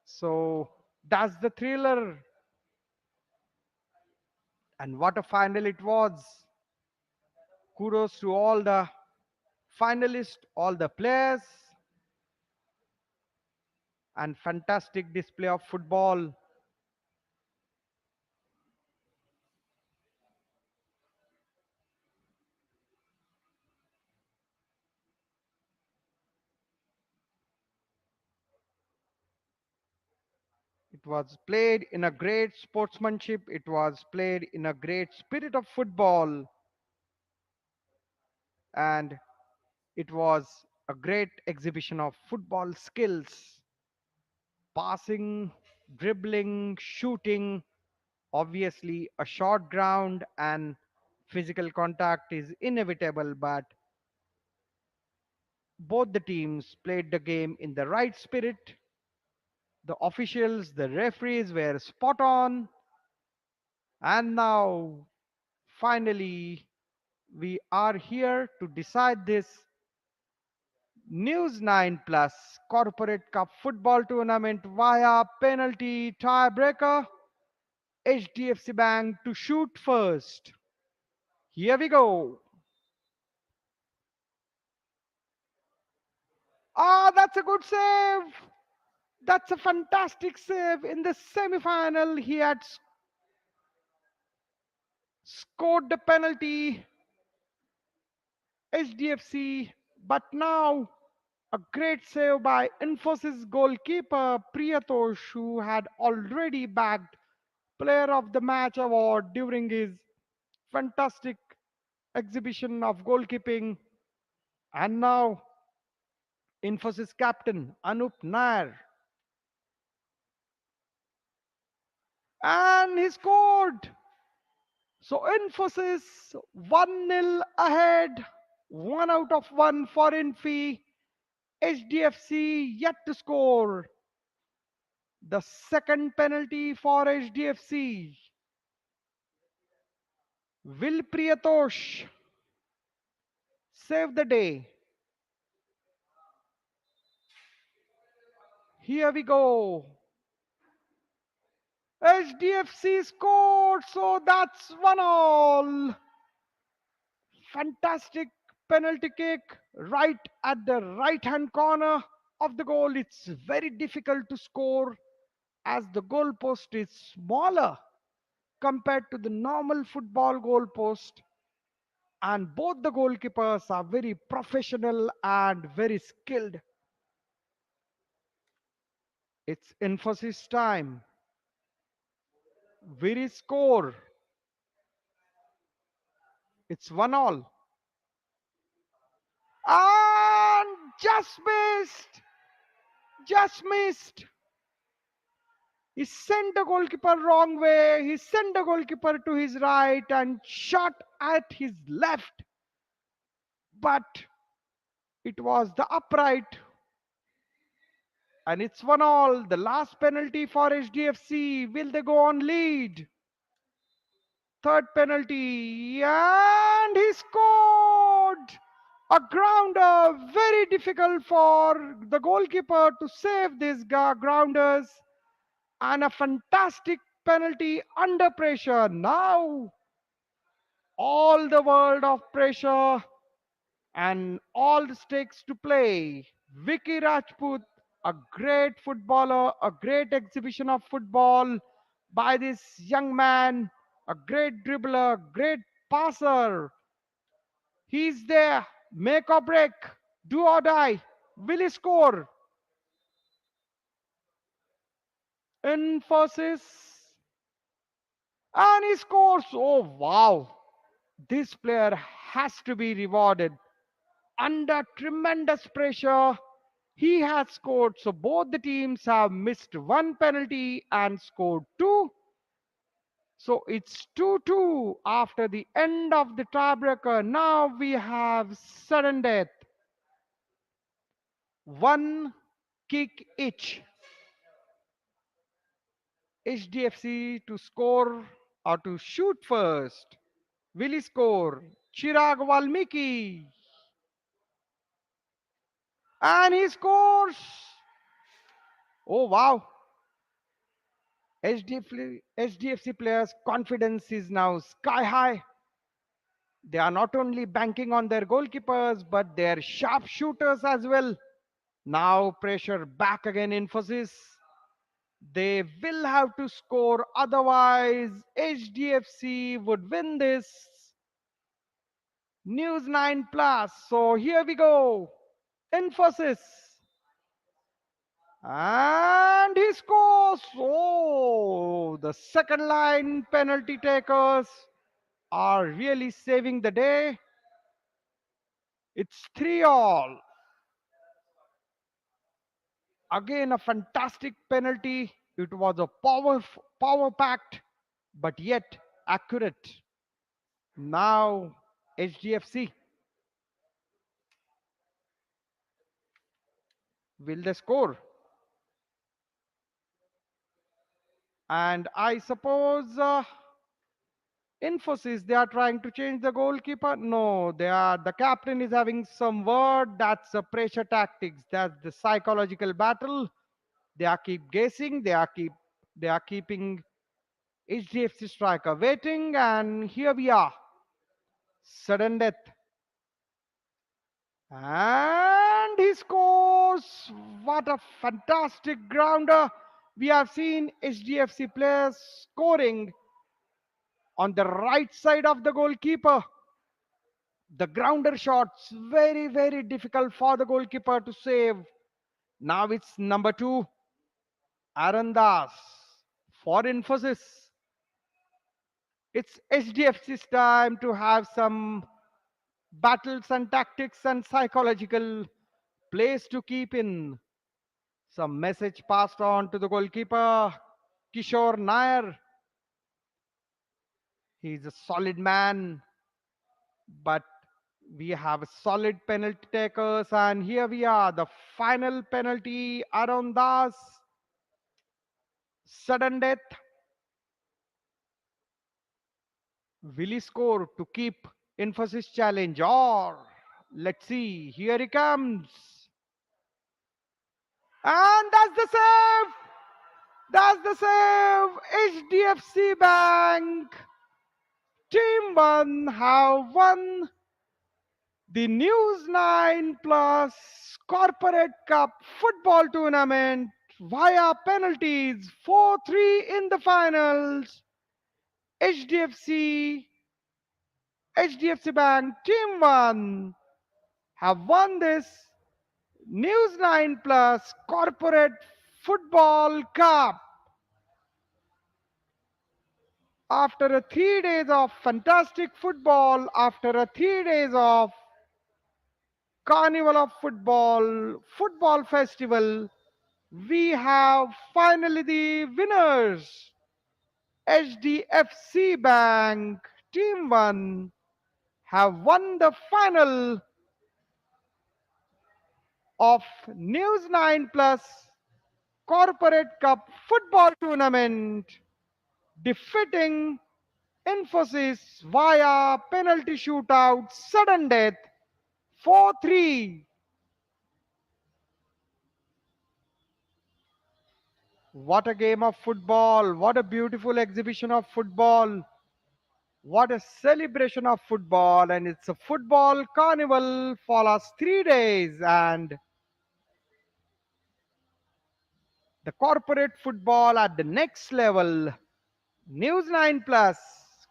So that's the thriller. And what a final it was. Kudos to all the finalists, all the players, and fantastic display of football. It was played in a great sportsmanship. It was played in a great spirit of football. And it was a great exhibition of football skills. Passing, dribbling, shooting. Obviously, a short ground and physical contact is inevitable, but both the teams played the game in the right spirit. The officials, the referees were spot on. And now, finally, we are here to decide this News 9 Plus Corporate Cup football tournament via penalty tiebreaker. HDFC Bank to shoot first. Here we go. Ah, that's a good save. That's a fantastic save. In the semi-final, he had scored the penalty. HDFC, but now a great save by Infosys goalkeeper Priyatosh, who had already bagged Player of the Match award during his fantastic exhibition of goalkeeping. And now Infosys captain Anup Nair. And he scored. So Infosys 1-0 ahead. 1 out of 1 for Infi. HDFC yet to score. The second penalty for HDFC. Will Priyatosh save the day? Here we go. HDFC scored, so that's 1-all. Fantastic penalty kick right at the right hand corner of the goal. It's very difficult to score as the goal post is smaller compared to the normal football goal post, and both the goalkeepers are very professional and very skilled. It's Infosys time. Very score. It's 1-all. And just missed. Just missed. He sent the goalkeeper wrong way. He sent the goalkeeper to his right and shot at his left. But it was the upright. And it's 1-all. The last penalty for HDFC. Will they go on lead? Third penalty. And he scored. A grounder. Very difficult for the goalkeeper to save these grounders. And a fantastic penalty under pressure. Now all the world of pressure and all the stakes to play. Vicky Rajput, a great footballer, a great exhibition of football by this young man, a great dribbler, great passer. He's there, make or break, do or die. Will he score? Infosys, and he scores. Oh wow, this player has to be rewarded. Under tremendous pressure, he has scored. So both the teams have missed one penalty and scored two. So it's 2-2 after the end of the tiebreaker. Now we have sudden death. One kick each. HDFC to score or to shoot first. Will he score? Chirag Valmiki. And he scores. Oh wow. HDFC players' confidence is now sky high. They are not only banking on their goalkeepers, but their sharp shooters as well. Now pressure back again, Infosys. They will have to score, otherwise HDFC would win this. News9 Plus. So here we go. Infosys. And he scores. Oh, the second line penalty takers are really saving the day. It's 3-all. Again, a fantastic penalty. It was a power packed, but yet accurate. Now, HDFC. Will they score? And I suppose Infosys, they are trying to change the goalkeeper. No, the captain is having some word. That's the pressure tactics. That's the psychological battle. They are keep guessing. They are keeping HDFC striker waiting. And here we are. Sudden death. And he scores. What a fantastic grounder. We have seen HDFC players scoring on the right side of the goalkeeper. The grounder shots, very, very difficult for the goalkeeper to save. Now it's number 2, Arandas for Infosys. It's HDFC's time to have some battles and tactics and psychological place to keep in. Some message passed on to the goalkeeper, Kishore Nair. He's a solid man, but we have solid penalty takers, and here we are. The final penalty, Arun Das, sudden death. Will he score to keep Infosys challenge? Or let's see, here he comes. And that's the save! That's the save! HDFC Bank Team 1 have won the News 9 Plus Corporate Cup football tournament via penalties 4-3 in the finals. HDFC Bank Team 1 have won this News 9 Plus Corporate Football Cup. After a 3 days of fantastic football, after a 3 days of carnival of football festival, we have finally the winners. HDFC Bank Team 1 have won the final of News 9 Plus Corporate Cup football tournament, defeating Infosys via penalty shootout sudden death 4-3. What a game of football. What a beautiful exhibition of football. What a celebration of football. And it's a football carnival for last 3 days. And the corporate football at the next level. News 9 Plus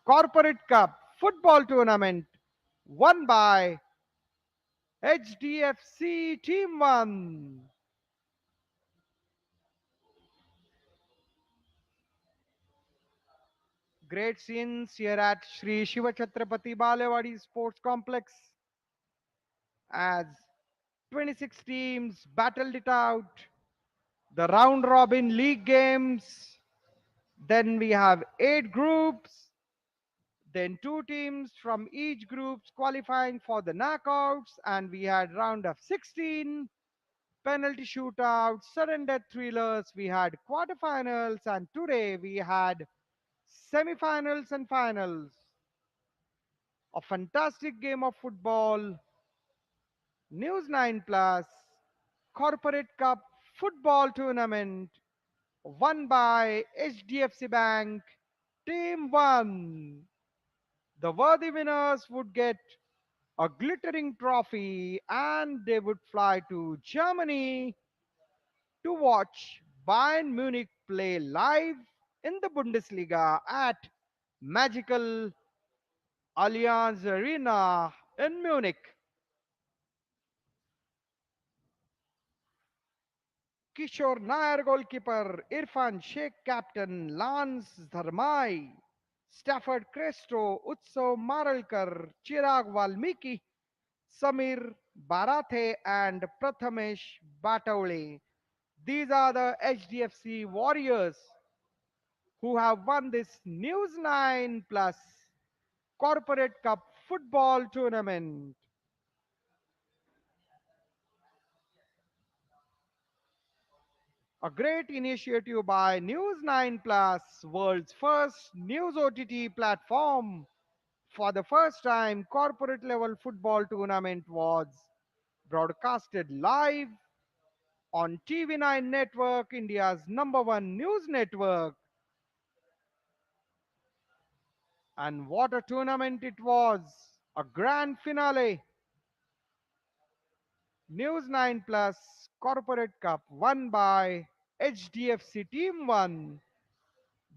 Corporate Cup football tournament won by HDFC Team 1. Great scenes here at Sri Shiva Chhatrapati Balewadi Sports Complex as 26 teams battled it out. The round robin league games. Then we have 8 groups. Then 2 teams from each groups qualifying for the knockouts. And we had round of 16, penalty shootouts, sudden death thrillers. We had quarterfinals. And today we had semifinals and finals. A fantastic game of football. News 9 Plus Corporate Cup football tournament won by HDFC Bank Team 1. The worthy winners would get a glittering trophy and they would fly to Germany to watch Bayern Munich play live in the Bundesliga at magical Allianz Arena in Munich. Kishore Nair goalkeeper, Irfan Sheikh captain, Lance Dharmai, Stafford Cresto, Utsav Maralkar, Chirag Valmiki, Samir Barathe and Prathamesh Bataule. These are the HDFC Warriors who have won this News 9 Plus Corporate Cup football tournament. A great initiative by News 9 Plus, world's first news OTT platform. For the first time, corporate level football tournament was broadcasted live on TV9 network, India's #1 news network. And what a tournament it was! A grand finale. News 9 Plus Corporate Cup won by HDFC Team 1,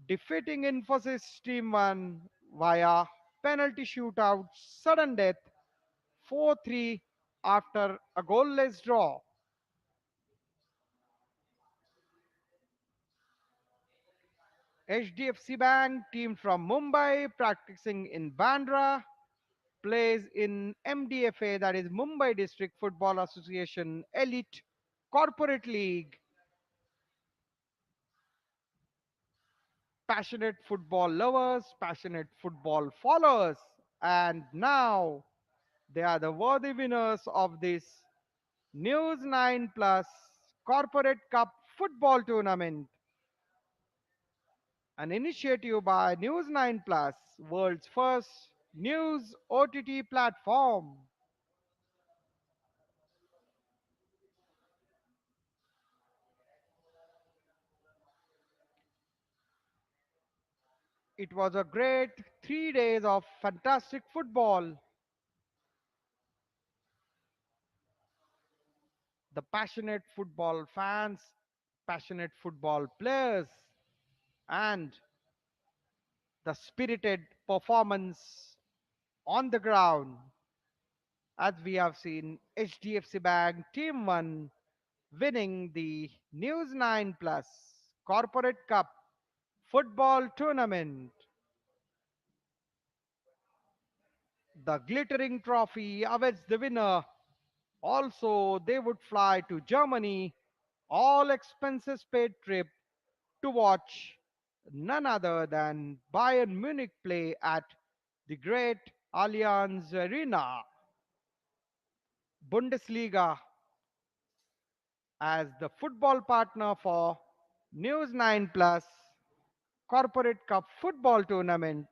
defeating Infosys Team 1 via penalty shootout sudden death 4-3 after a goalless draw. HDFC Bank team from Mumbai practicing in Bandra plays in MDFA, that is Mumbai District Football Association Elite Corporate League. Passionate football lovers, passionate football followers, and now they are the worthy winners of this News 9 Plus Corporate Cup football tournament, an initiative by News 9 Plus, world's first news OTT platform. It was a great 3 days of fantastic football. The passionate football fans, passionate football players, and the spirited performance on the ground. As we have seen, HDFC Bank Team 1 winning the News 9 Plus Corporate Cup football tournament. The glittering trophy awaits the winner. Also, they would fly to Germany, all expenses paid trip to watch none other than Bayern Munich play at the great Allianz Arena. Bundesliga as the football partner for News 9 Plus Corporate Cup football tournament.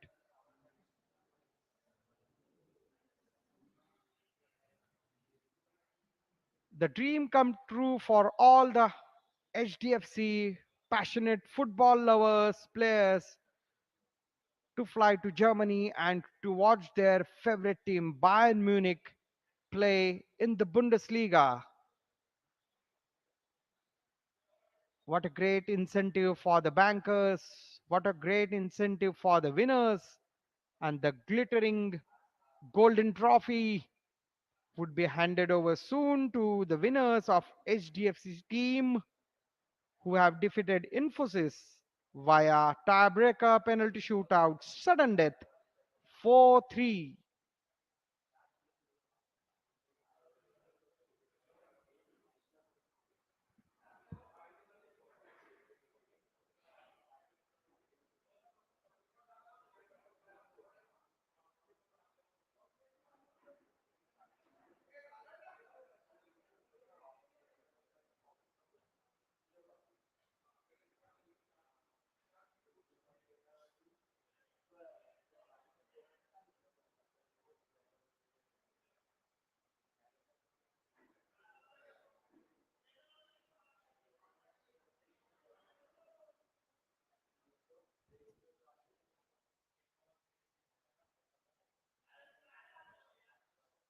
The dream come true for all the HDFC passionate football lovers, players to fly to Germany and to watch their favorite team Bayern Munich play in the Bundesliga. What a great incentive for the bankers, what a great incentive for the winners, and the glittering golden trophy would be handed over soon to the winners of HDFC's team who have defeated Infosys via tiebreaker penalty shootout sudden death 4-3.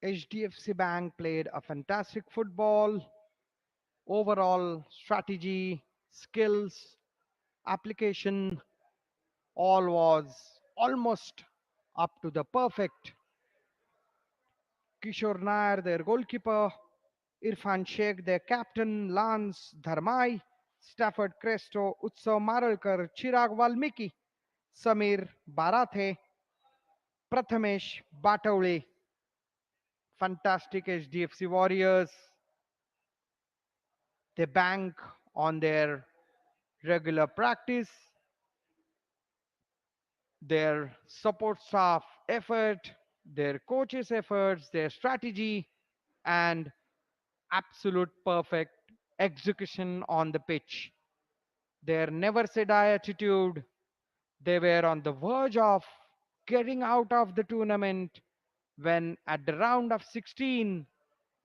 HDFC Bank played a fantastic football. Overall strategy, skills, application, all was almost up to the perfect. Kishore Nair, their goalkeeper, Irfan Sheikh, their captain, Lance Dharmai, Stafford Cresto, Utsav Maralkar, Chirag Valmiki, Samir Barathe, Prathamesh Batawale, fantastic HDFC Warriors. They bank on their regular practice, their support staff effort, their coaches' efforts, their strategy, and absolute perfect execution on the pitch. Their never say die attitude, they were on the verge of getting out of the tournament when at the round of 16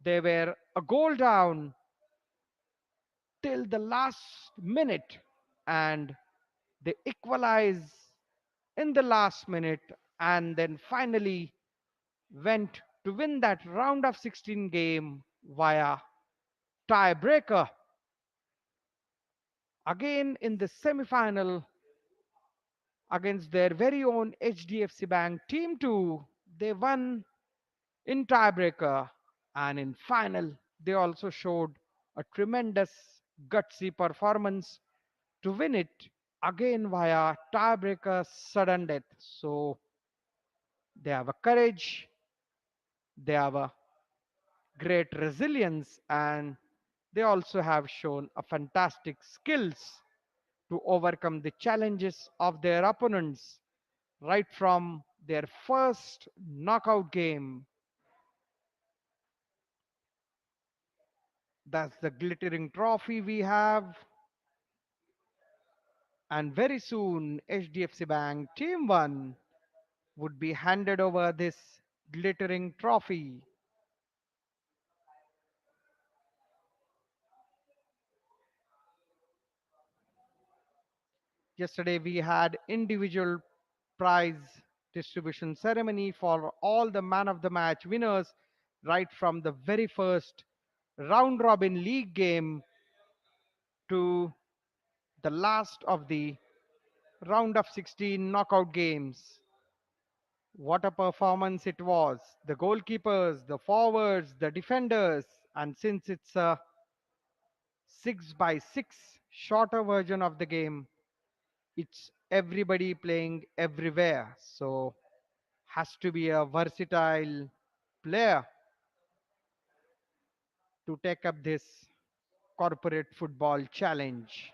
they were a goal down till the last minute and they equalize in the last minute and then finally went to win that round of 16 game via tiebreaker. Again in the semi-final against their very own HDFC Bank Team 2, they won in tiebreaker, and in final they also showed a tremendous gutsy performance to win it again via tiebreaker sudden death. So they have a courage, They have a great resilience, and they also have shown a fantastic skills to overcome the challenges of their opponents right from their first knockout game. That's the glittering trophy we have. And very soon, HDFC Bank Team 1 would be handed over this glittering trophy. Yesterday, we had individual prize distribution ceremony for all the man of the match winners, right from the very first round robin league game to the last of the round of 16 knockout games. What a performance it was! The goalkeepers, the forwards, the defenders, and since it's a 6 by 6 shorter version of the game, it's everybody playing everywhere. So has to be a versatile player to take up this corporate football challenge.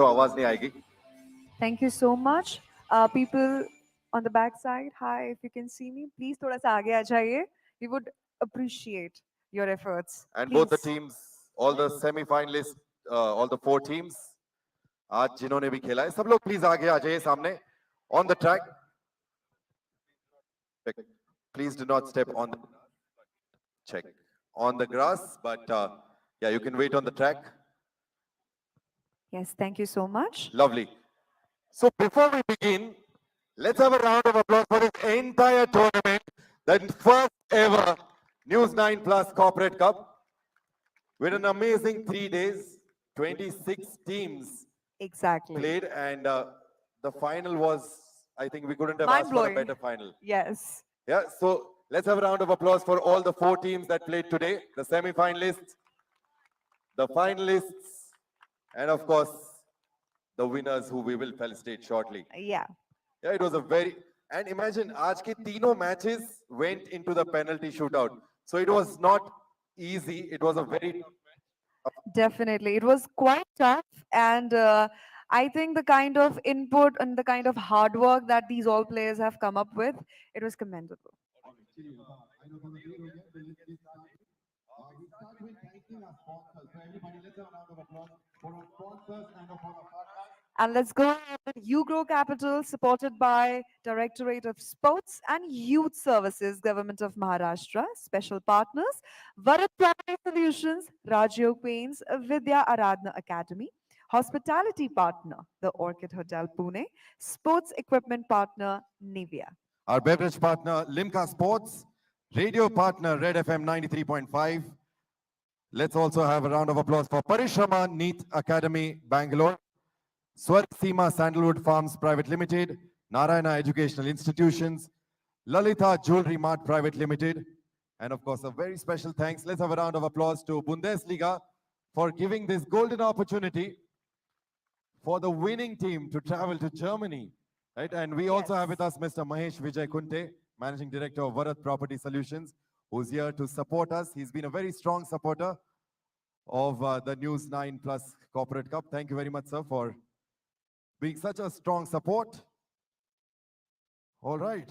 तो आवाज नहीं आएगी. Thank you so much. People on the back side, hi, if you can see me, please thoda sa aage aa jaiye. We would appreciate your efforts. And both the Please. teams, all the semi-finalists, all the 4 teams, आज जिन्होंने भी खेला है, सब लोग please आगे आ जाइए सामने. On the track. Please do not step on the check on the grass, but yeah, you can wait on the track. Yes, thank you so much. Lovely. So before we begin, let's have a round of applause for this entire tournament, the first ever News 9 Plus Corporate Cup, with an amazing 3 days, 26 teams Exactly. played, and the final was, I think we couldn't have asked for a Mind-blowing. better final. Yes. Yeah, so let's have a round of applause for all the 4 teams that played today, the semi-finalists, the finalists, and of course, the winners who we will felicitate shortly. Yeah. Yeah, it was a very, and imagine, aaj ke teenon matches went into the penalty shootout. So it was not easy. It was a very Definitely. It was quite tough. And I think the kind of input and the kind of hard work that these all players have come up with, it was commendable. And let's go with YouGrow Capital, supported by Directorate of Sports and Youth Services, Government of Maharashtra. Special partners, Varat Property Solutions, Rajyog Paints, Vidya Aradhana Academy. Hospitality partner, the Orchid Hotel Pune. Sports equipment partner, Nivea. Our beverage partner, Limca Sports. Radio partner, Red FM 93.5. Let's also have a round of applause for Parishrama NEET Academy, Bangalore. Swar Seema Sandalwood Farms Private Limited, Narayana Educational Institutions, Lalita Jewelry Mart Private Limited, and of course a very special thanks. Let's have a round of applause to Bundesliga for giving this golden opportunity for the winning team to travel to Germany. Right? And we also have with us Mr. Mahesh Vijay Kunte, Managing Director of Varat Property Solutions, who's here to support us. He's been a very strong supporter of the News 9 Plus Corporate Cup. Thank you very much, sir, for being such a strong support. All right.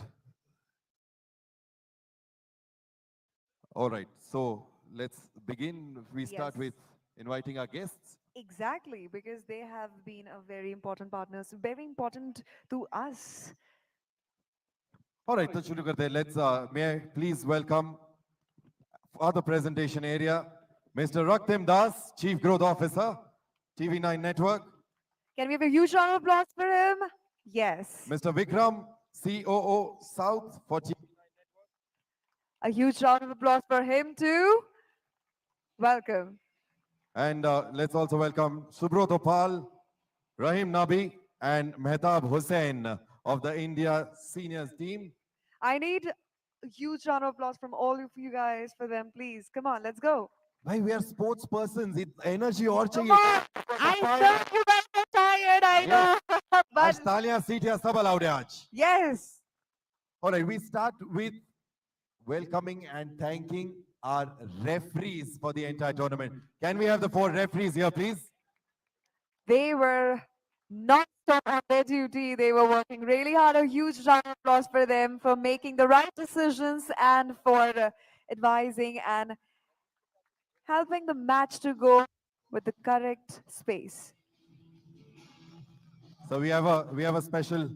All right. So let's begin. We start Yes. with inviting our guests. Exactly, because they have been a very important partners, very important to us. All right, so shuru karte hain. Let's, may I please welcome for the presentation area, Mr. Raktim Das, Chief Growth Officer, TV9 Network. Can we have a huge round of applause for him? Yes. Mr. Vikram, COO South for TV. A huge round of applause for him too. Welcome. And let's also welcome Subrot Opal, Rahim Nabi, and Mehtab Hussain of the India seniors team. I need a huge round of applause from all of you guys for them, please. Come on, let's go. Bhai, we are sports persons. Energy aur Come chahiye. on. I know you guys are tired, I know. Aaj But taaliyan seetiyan sab allowed hai aaj. yes. All right, we start with welcoming and thanking our referees for the entire tournament. Can we have the 4 referees here, please? They were non-stop on their duty. They were working really hard. A huge round of applause for them for making the right decisions and for advising and helping the match to go with the correct space. So we have a special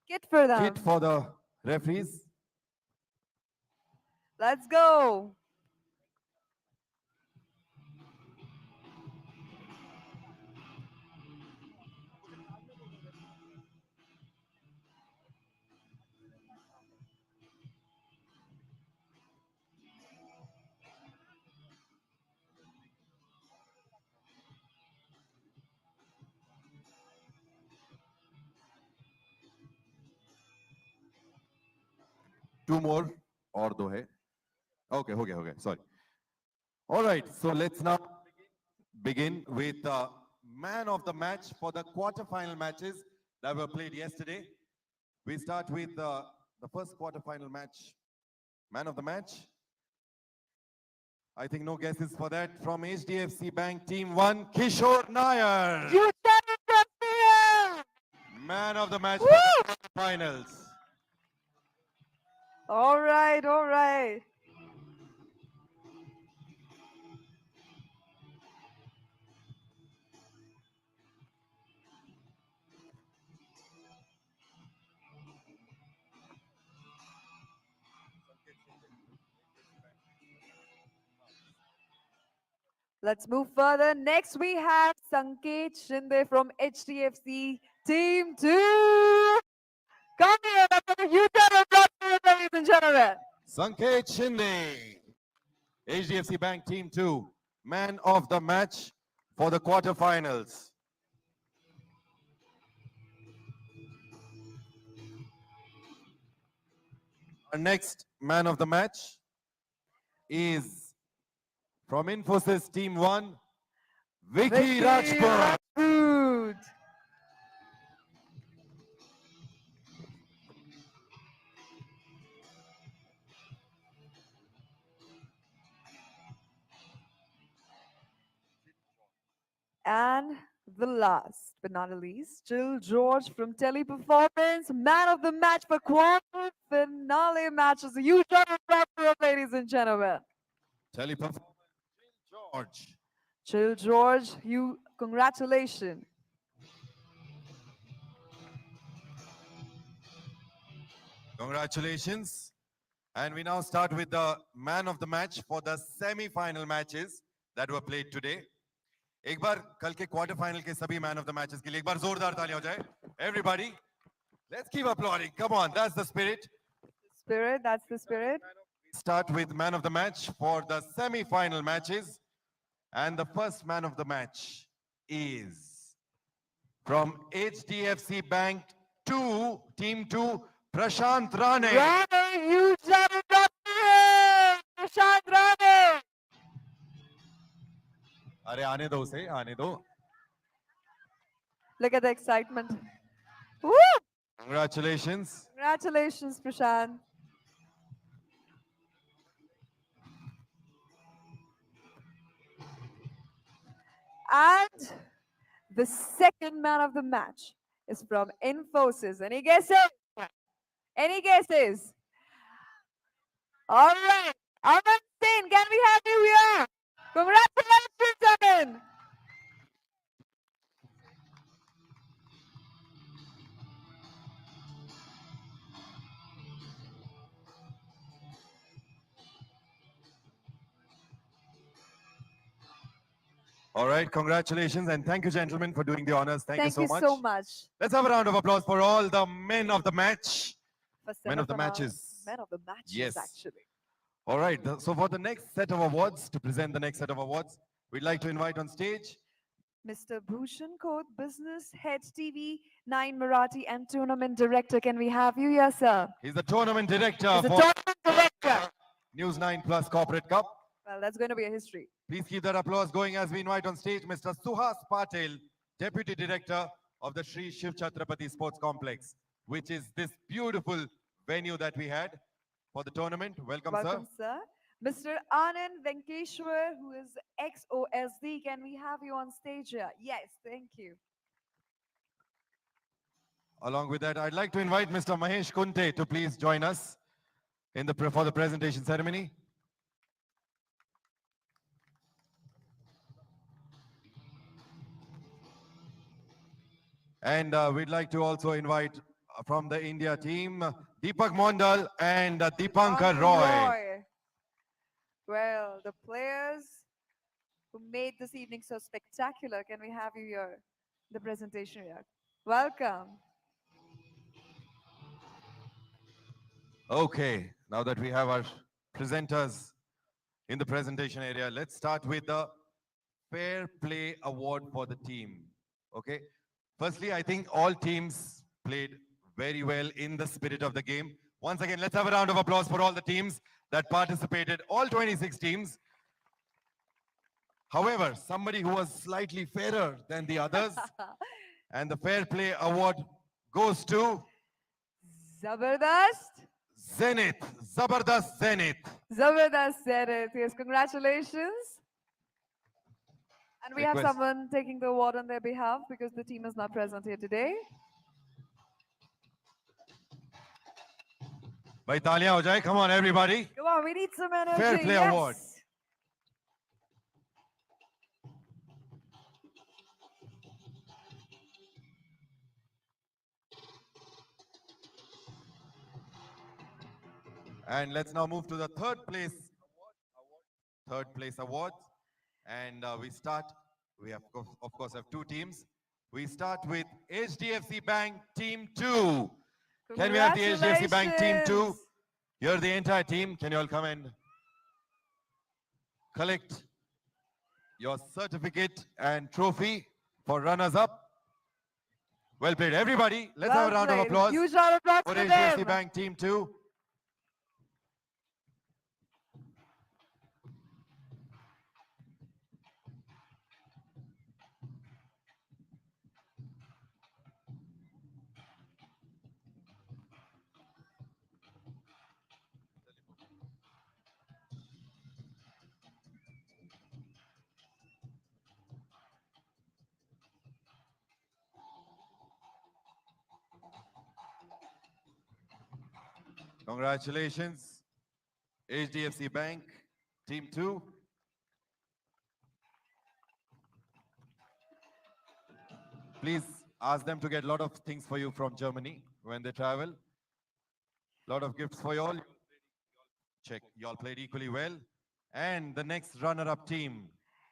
Kit for them. kit for the referees. Let's go. Two more or do hai. Okay, okay, sorry. All right, so let's now begin with man of the match for the quarterfinal matches that were played yesterday. We start with the first quarterfinal match. Man of the match. I think no guesses for that. From HDFC Bank Team 1, Kishore Nair. You said it, Man of the match for the finals. All right, all right. Let's move further. Next, we have Sanket Shinde from HDFC Team 2. Come here, let's have a huge round of applause for him, ladies and gentlemen. Sanket Shinde, HDFC Bank Team 2, man of the match for the quarterfinals. Our next man of the match is from Infosys Team 1, Vicky Rajput. Rajput. And the last but not the least, Jill George from Teleperformance, man of the match for quarter finale matches. A huge round of applause for him, ladies and gentlemen. Teleperformance, George. Jill George, you congratulations. Congratulations. And we now start with the man of the match for the semi-final matches that were played today. एक बार कल के quarter final के सभी man of the matches के लिए एक बार जोरदार तालियां हो जाए. Everybody, let's keep applauding. Come on, that's the spirit. Spirit, that's the spirit. Start with man of the match for the semi-final matches. And the first man of the match is from HDFC Bank 2, Team 2, Prashant Rane. Rane, huge round of applause for him. Prashant Rane. अरे आने दो उसे, आने दो. Look at the excitement. Woo! Congratulations. Congratulations, Prashant. And the second man of the match is from Infosys. Any guesses? Any guesses? All right. Aman Singh, can we have you here? Congratulations, Aman. All right, congratulations and thank you, gentlemen, for doing the honors. Thank you so much. Thank you so much. Let's have a round of applause for all the men of the match. For Men of the semifinal- matches. Men of the matches, Yes. actually. All right, so for the next set of awards, to present the next set of awards, we'd like to invite on stage Mr. Bhushan Koth, Business Head TV 9 Marathi and Tournament Director. Can we have you here, sir? He's the tournament director He's the for tournament director. News9 Plus Corporate Cup. Well, that's going to be a history. Please keep that applause going as we invite on stage Mr. Suhas Patel, Deputy Director of the Sri Shiv Chhatrapati Sports Complex, which is this beautiful venue that we had for the tournament. Welcome, Welcome, sir. Mr. Anand Venkeshwar, who is ex-OSD. Can we have you on stage here? Yes, thank you. Along with that, I'd like to invite Mr. Mahesh Kunte to please join us for the presentation ceremony. And we'd like to also invite from the India team, Deepak Mondal and Deepankar Roy. Well, the players who made this evening so spectacular, can we have you here? The presentation here. Welcome. Okay, now that we have our presenters in the presentation area, let's start with the Fair Play Award for the team. Okay, firstly, I think all teams played very well in the spirit of the game. Once again, let's have a round of applause for all the teams that participated, all 26 teams. However, somebody who was slightly fairer than the others, and the Fair Play Award goes to Zabardast. Zenith, Zabardast Zenith. Zabardast Zenith. Yes, congratulations. And we have Request. someone taking the award on their behalf because the team is not present here today. Bhai taaliyan ho jaye. Come on, everybody. Come on, we need some energy. Fair Play yes. Award. And let's now move to the third place awards. And we start, we have, of course have two teams. We start with HDFC Bank Team 2. Can we have the HDFC Bank Team 2? You're the entire team. Can you all come and collect your certificate and trophy for runners-up? Well played, everybody. Let's have a round of applause Huge round of applause for for HDFC them. Bank Team 2. Congratulations, HDFC Bank, Team 2. Please ask them to get a lot of things for you from Germany when they travel. A lot of gifts for you all. Check, you all played equally well. And the next runner-up team.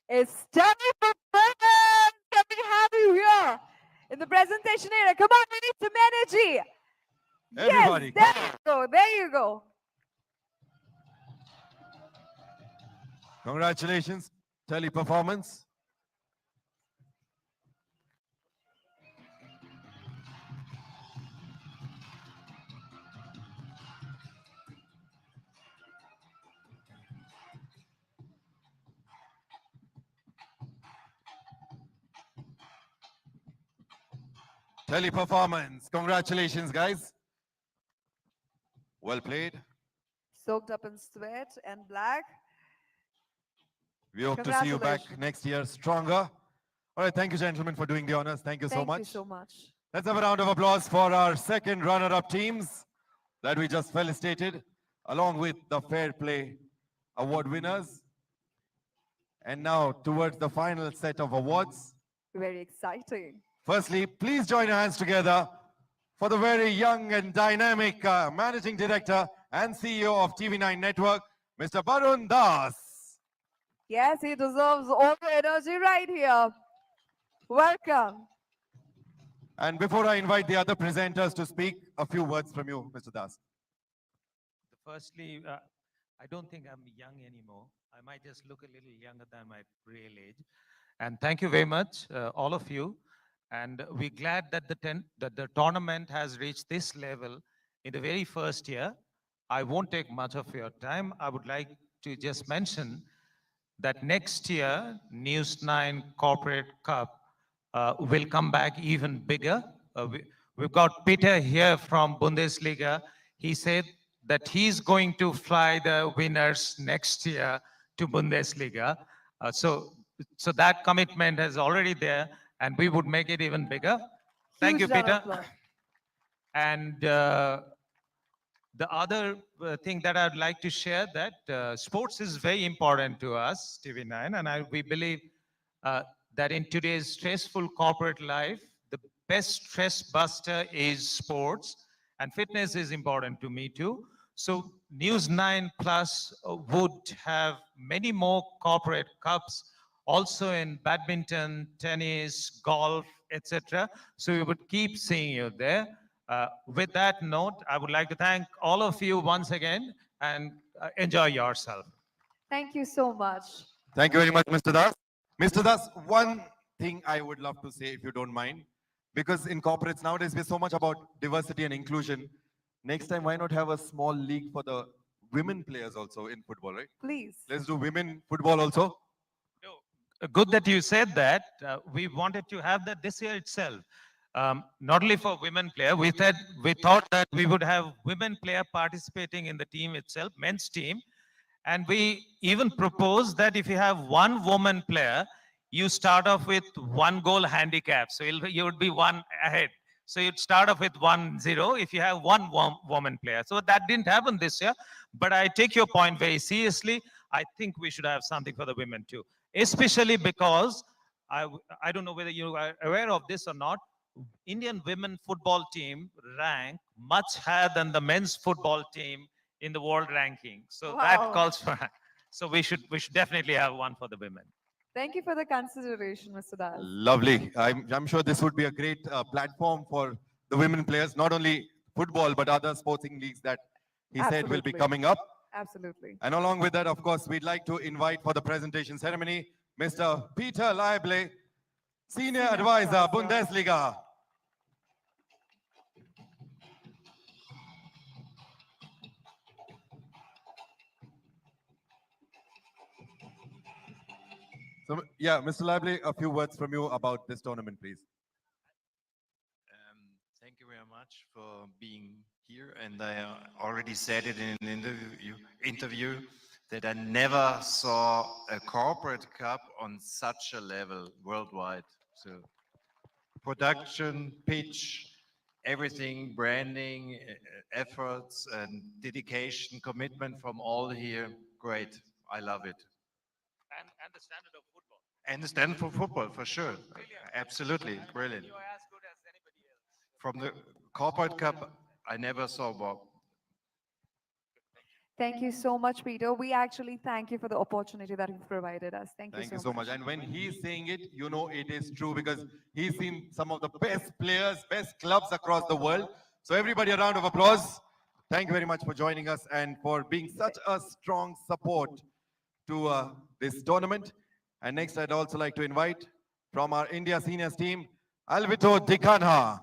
It's time for fun. Can we have you here in the presentation area? Come on, we need some energy. Everybody, Yes, there you go. There you go. Congratulations, Teleperformance. Teleperformance. Congratulations, guys. Well played. Soaked up in sweat and black. We hope to see you back next year stronger. All right, thank you, gentlemen, for doing the honors. Thank you so much. Thank you so much. Let's have a round of applause for our second runner-up teams that we just felicitated, along with the Fair Play Award winners. And now towards the final set of awards. Very exciting. Firstly, please join your hands together for the very young and dynamic Managing Director and CEO of TV9 Network, Mr. Barun Das. Yes, he deserves all the energy right here. Welcome. And before I invite the other presenters to speak, a few words from you, Mr. Das. Firstly, I don't think I'm young anymore. I might just look a little younger than my real age. And thank you very much, all of you. And we're glad that the tournament has reached this level in the very first year. I won't take much of your time. I would like to just mention that next year, News9 Corporate Cup will come back even bigger. We've got Peter here from Bundesliga. He said that he's going to fly the winners next year to Bundesliga. So that commitment is already there, and we would make it even bigger. Thank you, Peter. And the other thing that I'd like to share that sports is very important to us, TV9, and we believe that in today's stressful corporate life, the best stress buster is sports, and fitness is important to me too. So News9 Plus would have many more corporate cups, also in badminton, tennis, golf, etc. So we would keep seeing you there. With that note, I would like to thank all of you once again, and enjoy yourself. Thank you so much. Thank you very much, Mr. Das. Mr. Das, one thing I would love to say, if you don't mind, because in corporates nowadays, we're so much about diversity and inclusion. Next time, why not have a small league for the women players also in football, right? Please. Let's do women football also. Good that you said that. We wanted to have that this year itself. Not only for women player, we thought that we would have women player participating in the team itself, men's team. And we even proposed that if you have one woman player, you start off with 1 goal handicap. So you would be one ahead. So you'd start off with 1-0 if you have one woman player. So that didn't happen this year. But I take your point very seriously. I think we should have something for the women too, especially because I don't know whether you are aware of this or not. Indian women football team rank much higher than the men's football team in the world ranking. So that Wow. calls for. So we should definitely have one for the women. Thank you for the consideration, Mr. Das. Lovely. I'm sure this would be a great platform for the women players, not only football, but other sporting leagues that he said will be Absolutely. coming up. Absolutely. And along with that, of course, we'd like to invite for the presentation ceremony, Mr. Peter Leible, Senior Advisor, Bundesliga. So, yeah, Mr. Leible, a few words from you about this tournament, please. Thank you very much for being here. And I already said it in an interview that I never saw a corporate cup on such a level worldwide. So production, pitch, everything, branding, efforts and dedication, commitment from all here. Great. I love it. And the standard of football. And the stand for football, for sure. Absolutely, brilliant. You're as good as anybody else. From the corporate cup, I never saw Bob. Thank you so much, Peter. We actually thank you for the opportunity that you've provided us. Thank you so much. And when he's saying it, you know it is true because he's seen some of the best players, best clubs across the world. So everybody, a round of applause. Thank you very much for joining us and for being such a strong support to this tournament. And next, I'd also like to invite from our India seniors team, Alvito Dikhanha,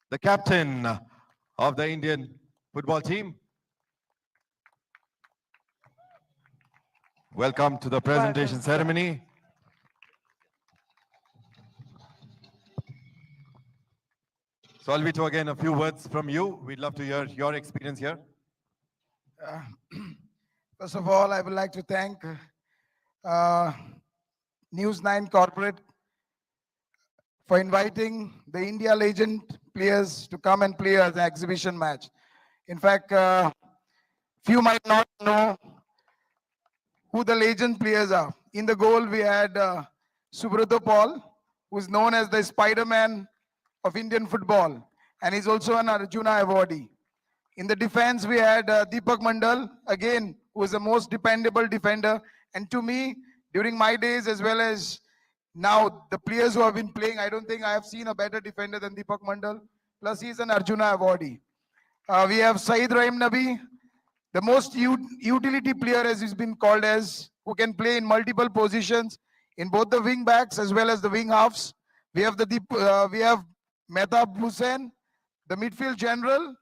the captain of the Indian football team. Welcome to the presentation ceremony. So Alvito, again, a few words from you. We'd love to hear your experience here. First of all, I would like to thank News9 Corporate for inviting the India legend players to come and play as an exhibition match. In fact, few might not know who the legend players are. In the goal, we had Subrata Paul, who is known as the Spider-Man of Indian football, and he's also an Arjuna awardee. In the defense, we had Deepak Mandal, again, who is the most dependable defender. And to me, during my days as well as now, the players who have been playing, I don't think I have seen a better defender than Deepak Mandal. Plus, he's an Arjuna awardee. We have Saeed Rahim Nabi, the most utility player, as he's been called as, who can play in multiple positions in both the wing backs as well as the wing halves. We have we have Mehtab Hussain, the midfield general,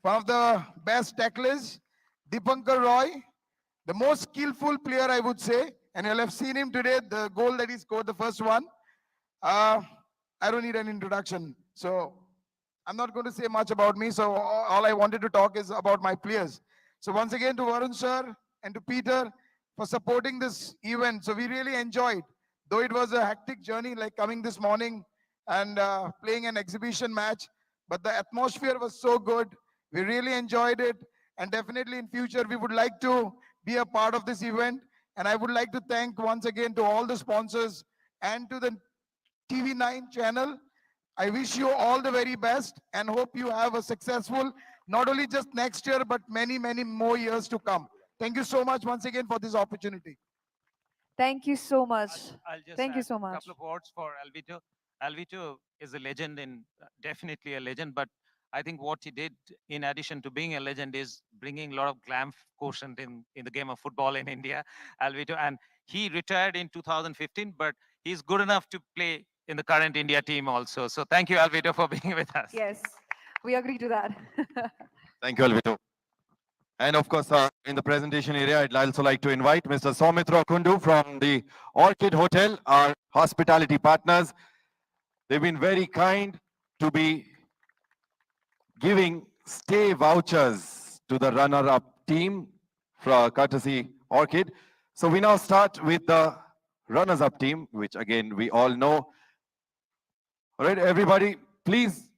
one of the best tacklers. Dipankar Roy, the most skillful player, I would say, and you'll have seen him today, the goal that he scored, the first one. I don't need an introduction, so I'm not going to say much about me, so all I wanted to talk is about my players. So once again to Varun sir and to Peter for supporting this event. So we really enjoyed, though it was a hectic journey, like coming this morning and playing an exhibition match, but the atmosphere was so good. We really enjoyed it, and definitely in future we would like to be a part of this event. And I would like to thank once again to all the sponsors and to the TV9 channel. I wish you all the very best and hope you have a successful, not only just next year, but many, many more years to come. Thank you so much once again for this opportunity. Thank you so much. I'll just Thank you add so a much. couple of words for Alvito. Alvito is a legend, definitely a legend, but I think what he did, in addition to being a legend, is bringing a lot of glam quotient in the game of football in India, Alvito. And he retired in 2015, but he's good enough to play in the current India team also. So thank you, Alvito, for being with us. Yes, we agree to that. Thank you, Alvito. And of course, in the presentation area, I'd also like to invite Mr. Soumitra Kundu from the Orchid Hotel, our hospitality partners. They've been very kind to be giving stay vouchers to the runner-up team for courtesy Orchid. So we now start with the runners-up team, which again, we all know. All right, everybody, Please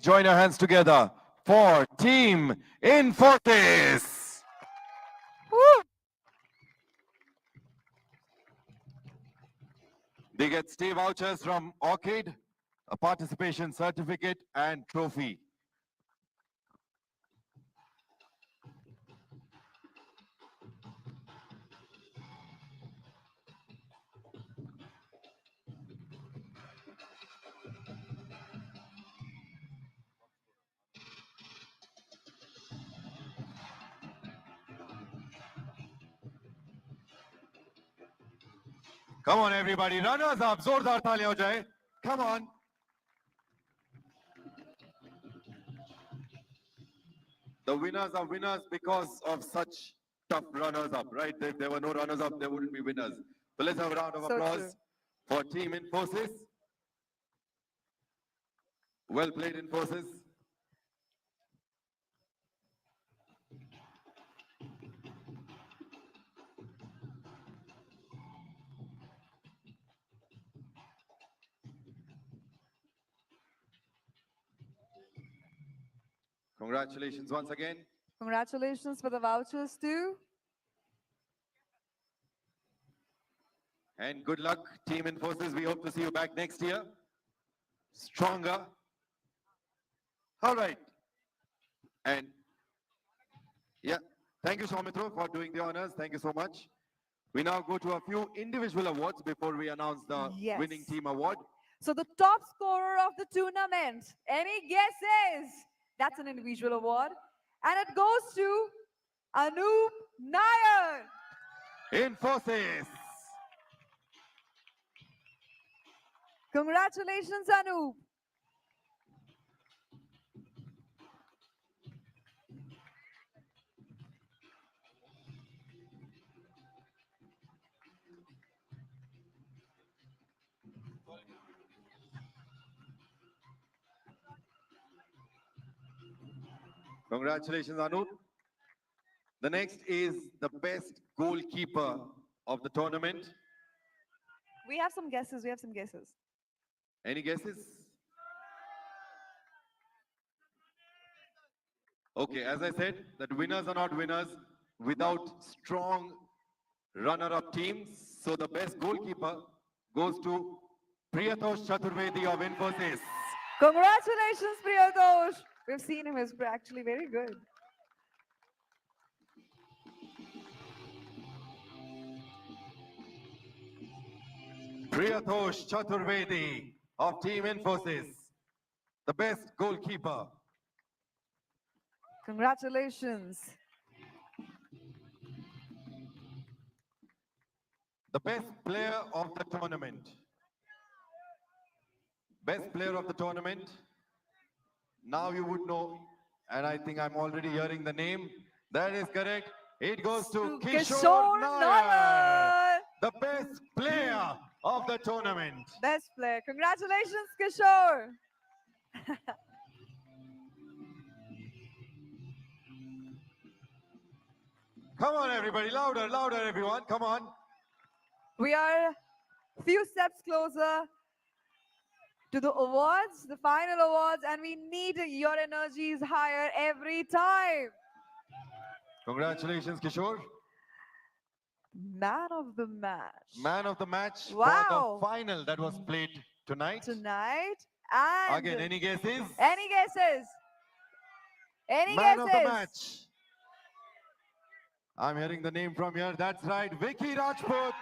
join our hands together for Team Infosys. They get stay vouchers from Orchid, a participation certificate and trophy. Come on, everybody. Runners up. Zordar taaliyan ho jaye. Come on. The winners are winners because of such tough runners up, right? If there were no runners up, there wouldn't be winners. So let's have a round of So applause true. for Team Infosys. Well played, Infosys. Congratulations once again. Congratulations for the vouchers too. And good luck, Team Infosys. We hope to see you back next year. Stronger. All right. And yeah, thank you, Saumitro, for doing the honors. Thank you so much. We now go to a few individual awards before we announce the Yes. winning team award. So the top scorer of the tournament, any guesses? That's an individual award. And it goes to Anoop Nair. Infosys. Congratulations, Anoop. Congratulations, Anup. The next is the best goalkeeper of the tournament. We have some guesses. We have some guesses. Any guesses? Okay, as I said, that winners are not winners without strong runner-up teams. So the best goalkeeper goes to Priyatosh Chaturvedi of Infosys. Congratulations, Priyatosh. We've seen him. He's actually very good. Priyatosh Chaturvedi of Team Infosys, the best goalkeeper. Congratulations. The best player of the tournament. Best player of the tournament. Now you would know, and I think I'm already hearing the name. That is correct. It goes to Kishore Nair, the best player of the tournament. Best player. Congratulations, Kishore. Come on, everybody. Louder, louder, everyone. Come on. We are a few steps closer to the awards, the final awards, and we need your energy is higher every time. Congratulations, Kishore. Man of the match. Man of the match Wow. for the final that was played tonight. Tonight. And Again, any guesses? Any guesses? Any Man guesses? of the match. I'm hearing the name from here. That's right, Vicky Rajput.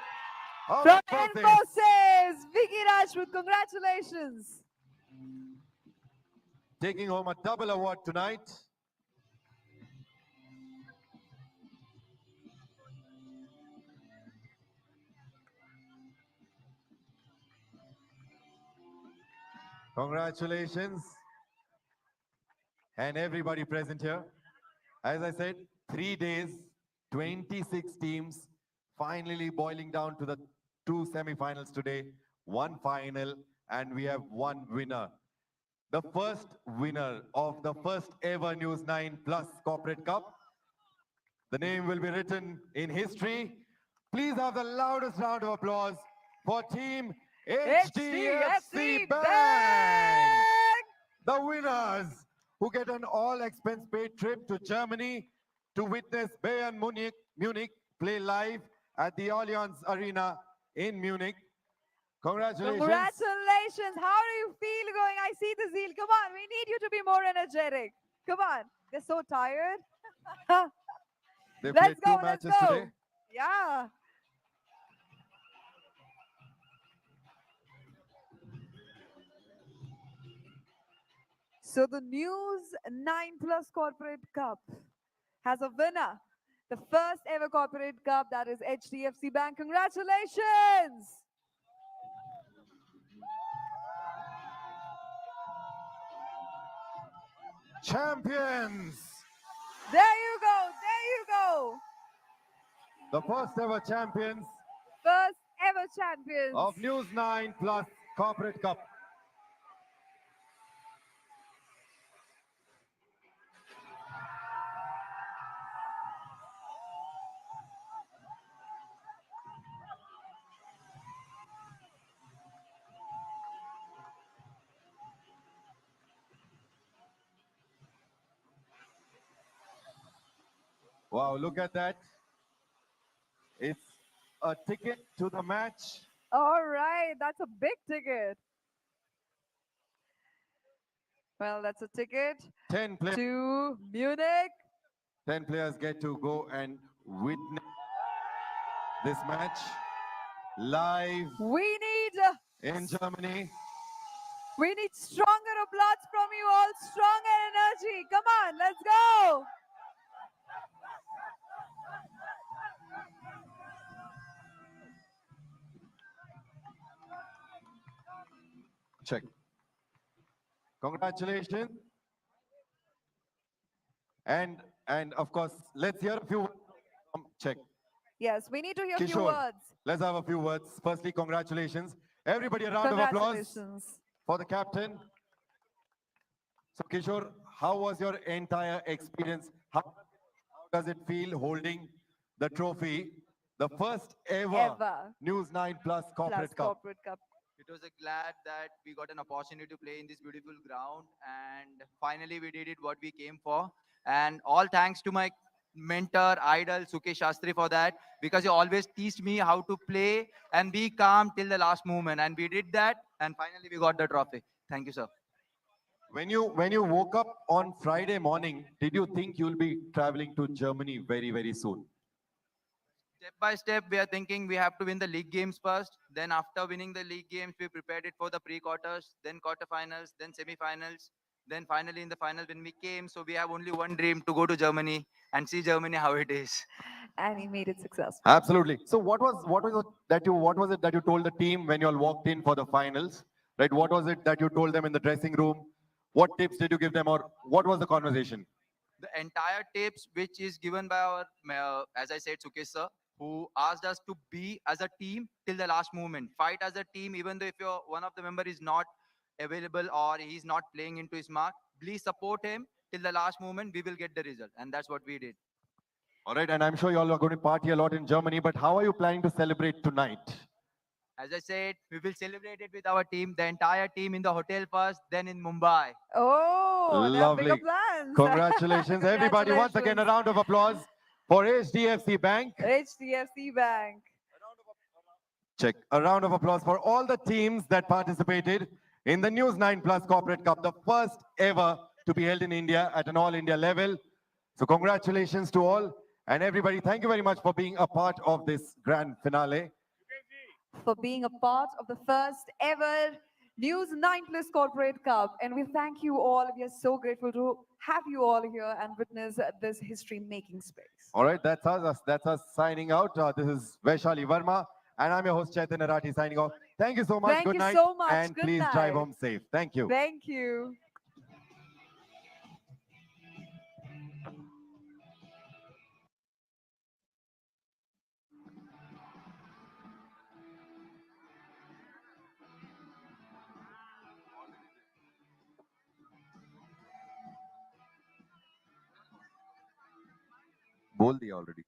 of From Infosys. Infosys, Vicky Rajput, congratulations. Taking home a double award tonight. Congratulations. And everybody present here. As I said, 3 days, 26 teams, finally boiling down to the 2 semi-finals today, 1 final, and we have 1 winner. The first winner of the first ever News9 Plus Corporate Cup. The name will be written in history. Please have the loudest round of applause for Team HDFC Bank! The winners who get an all-expense-paid trip to Germany to witness Bayern Munich play live at the Allianz Arena in Munich. Congratulations. Congratulations. How do you feel going? I see the zeal. Come on, we need you to be more energetic. Come on. They're so tired. They Let's played go, two let's matches go. today. Yeah. So the News 9 Plus Corporate Cup has a winner. The first ever corporate cup, that is HDFC Bank. Congratulations. Champions! There you go. There you go. The first ever champions First ever champions. of News 9 Plus Corporate Cup. Wow, look at that. It's a ticket to the match. All right, that's a big ticket. Well, that's a ticket 10 players. to Munich. 10 players get to go and witness this match live We in Germany. need stronger applause from you all, stronger energy. Come on, let's go. Check. Congratulations. And of course, let's hear a few words from check. Yes, we need to hear a few Kishore, words. let's have a few words. Firstly, congratulations. Everybody, a round of applause Congratulations. for the captain. So Kishore, how was your entire experience? How does it feel holding the trophy, the first ever News 9 Plus Corporate Cup? It was a glad that we got an opportunity to play in this beautiful ground, and finally we did it what we came for. And all thanks to my mentor, idol, Sukesh Shastri for that, because he always teased me how to play and be calm till the last moment. And we did that, and finally we got the trophy. Thank you, sir. When you woke up on Friday morning, did you think you'll be traveling to Germany very, very soon? Step by step, we are thinking we have to win the league games first. Then after winning the league games, we prepared it for the pre-quarters, then quarterfinals, then semi-finals. Then finally in the final when we came, so we have only one dream, to go to Germany and see Germany how it is. And he made it successful. Absolutely. So what was it that you told the team when you all walked in for the finals? Right? What was it that you told them in the dressing room? What tips did you give them, or what was the conversation? The entire tips which is given by our, as I said, Sukesh sir, who asked us to be as a team till the last moment. Fight as a team, even though if one of the member is not available or he's not playing into his mark, please support him till the last moment. We will get the result, and that's what we did. All right, and I'm sure you all are going to party a lot in Germany, but how are you planning to celebrate tonight? As I said, we will celebrate it with our team, the entire team in the hotel first, then in Mumbai. Oh, they have bigger Lovely. plans. Congratulations, everybody. Once again, a round of applause for HDFC Bank. HDFC Bank. Check. A round of applause for all the teams that participated in the News 9 Plus Corporate Cup, the first ever to be held in India at an all-India level. So congratulations to all. And everybody, thank you very much for being a part of this grand finale. For being a part of the first ever News 9 Plus Corporate Cup. And we thank you all. We are so grateful to have you all here and witness this history-making space. All right, that's us. That's us signing out. This is Vaishali Verma, and I'm your host, Chaitanya Rathi, signing off. Thank you so much. Thank Good you night. so much. And Good please night. drive home safe. Thank you. Thank you. बोल दिया already.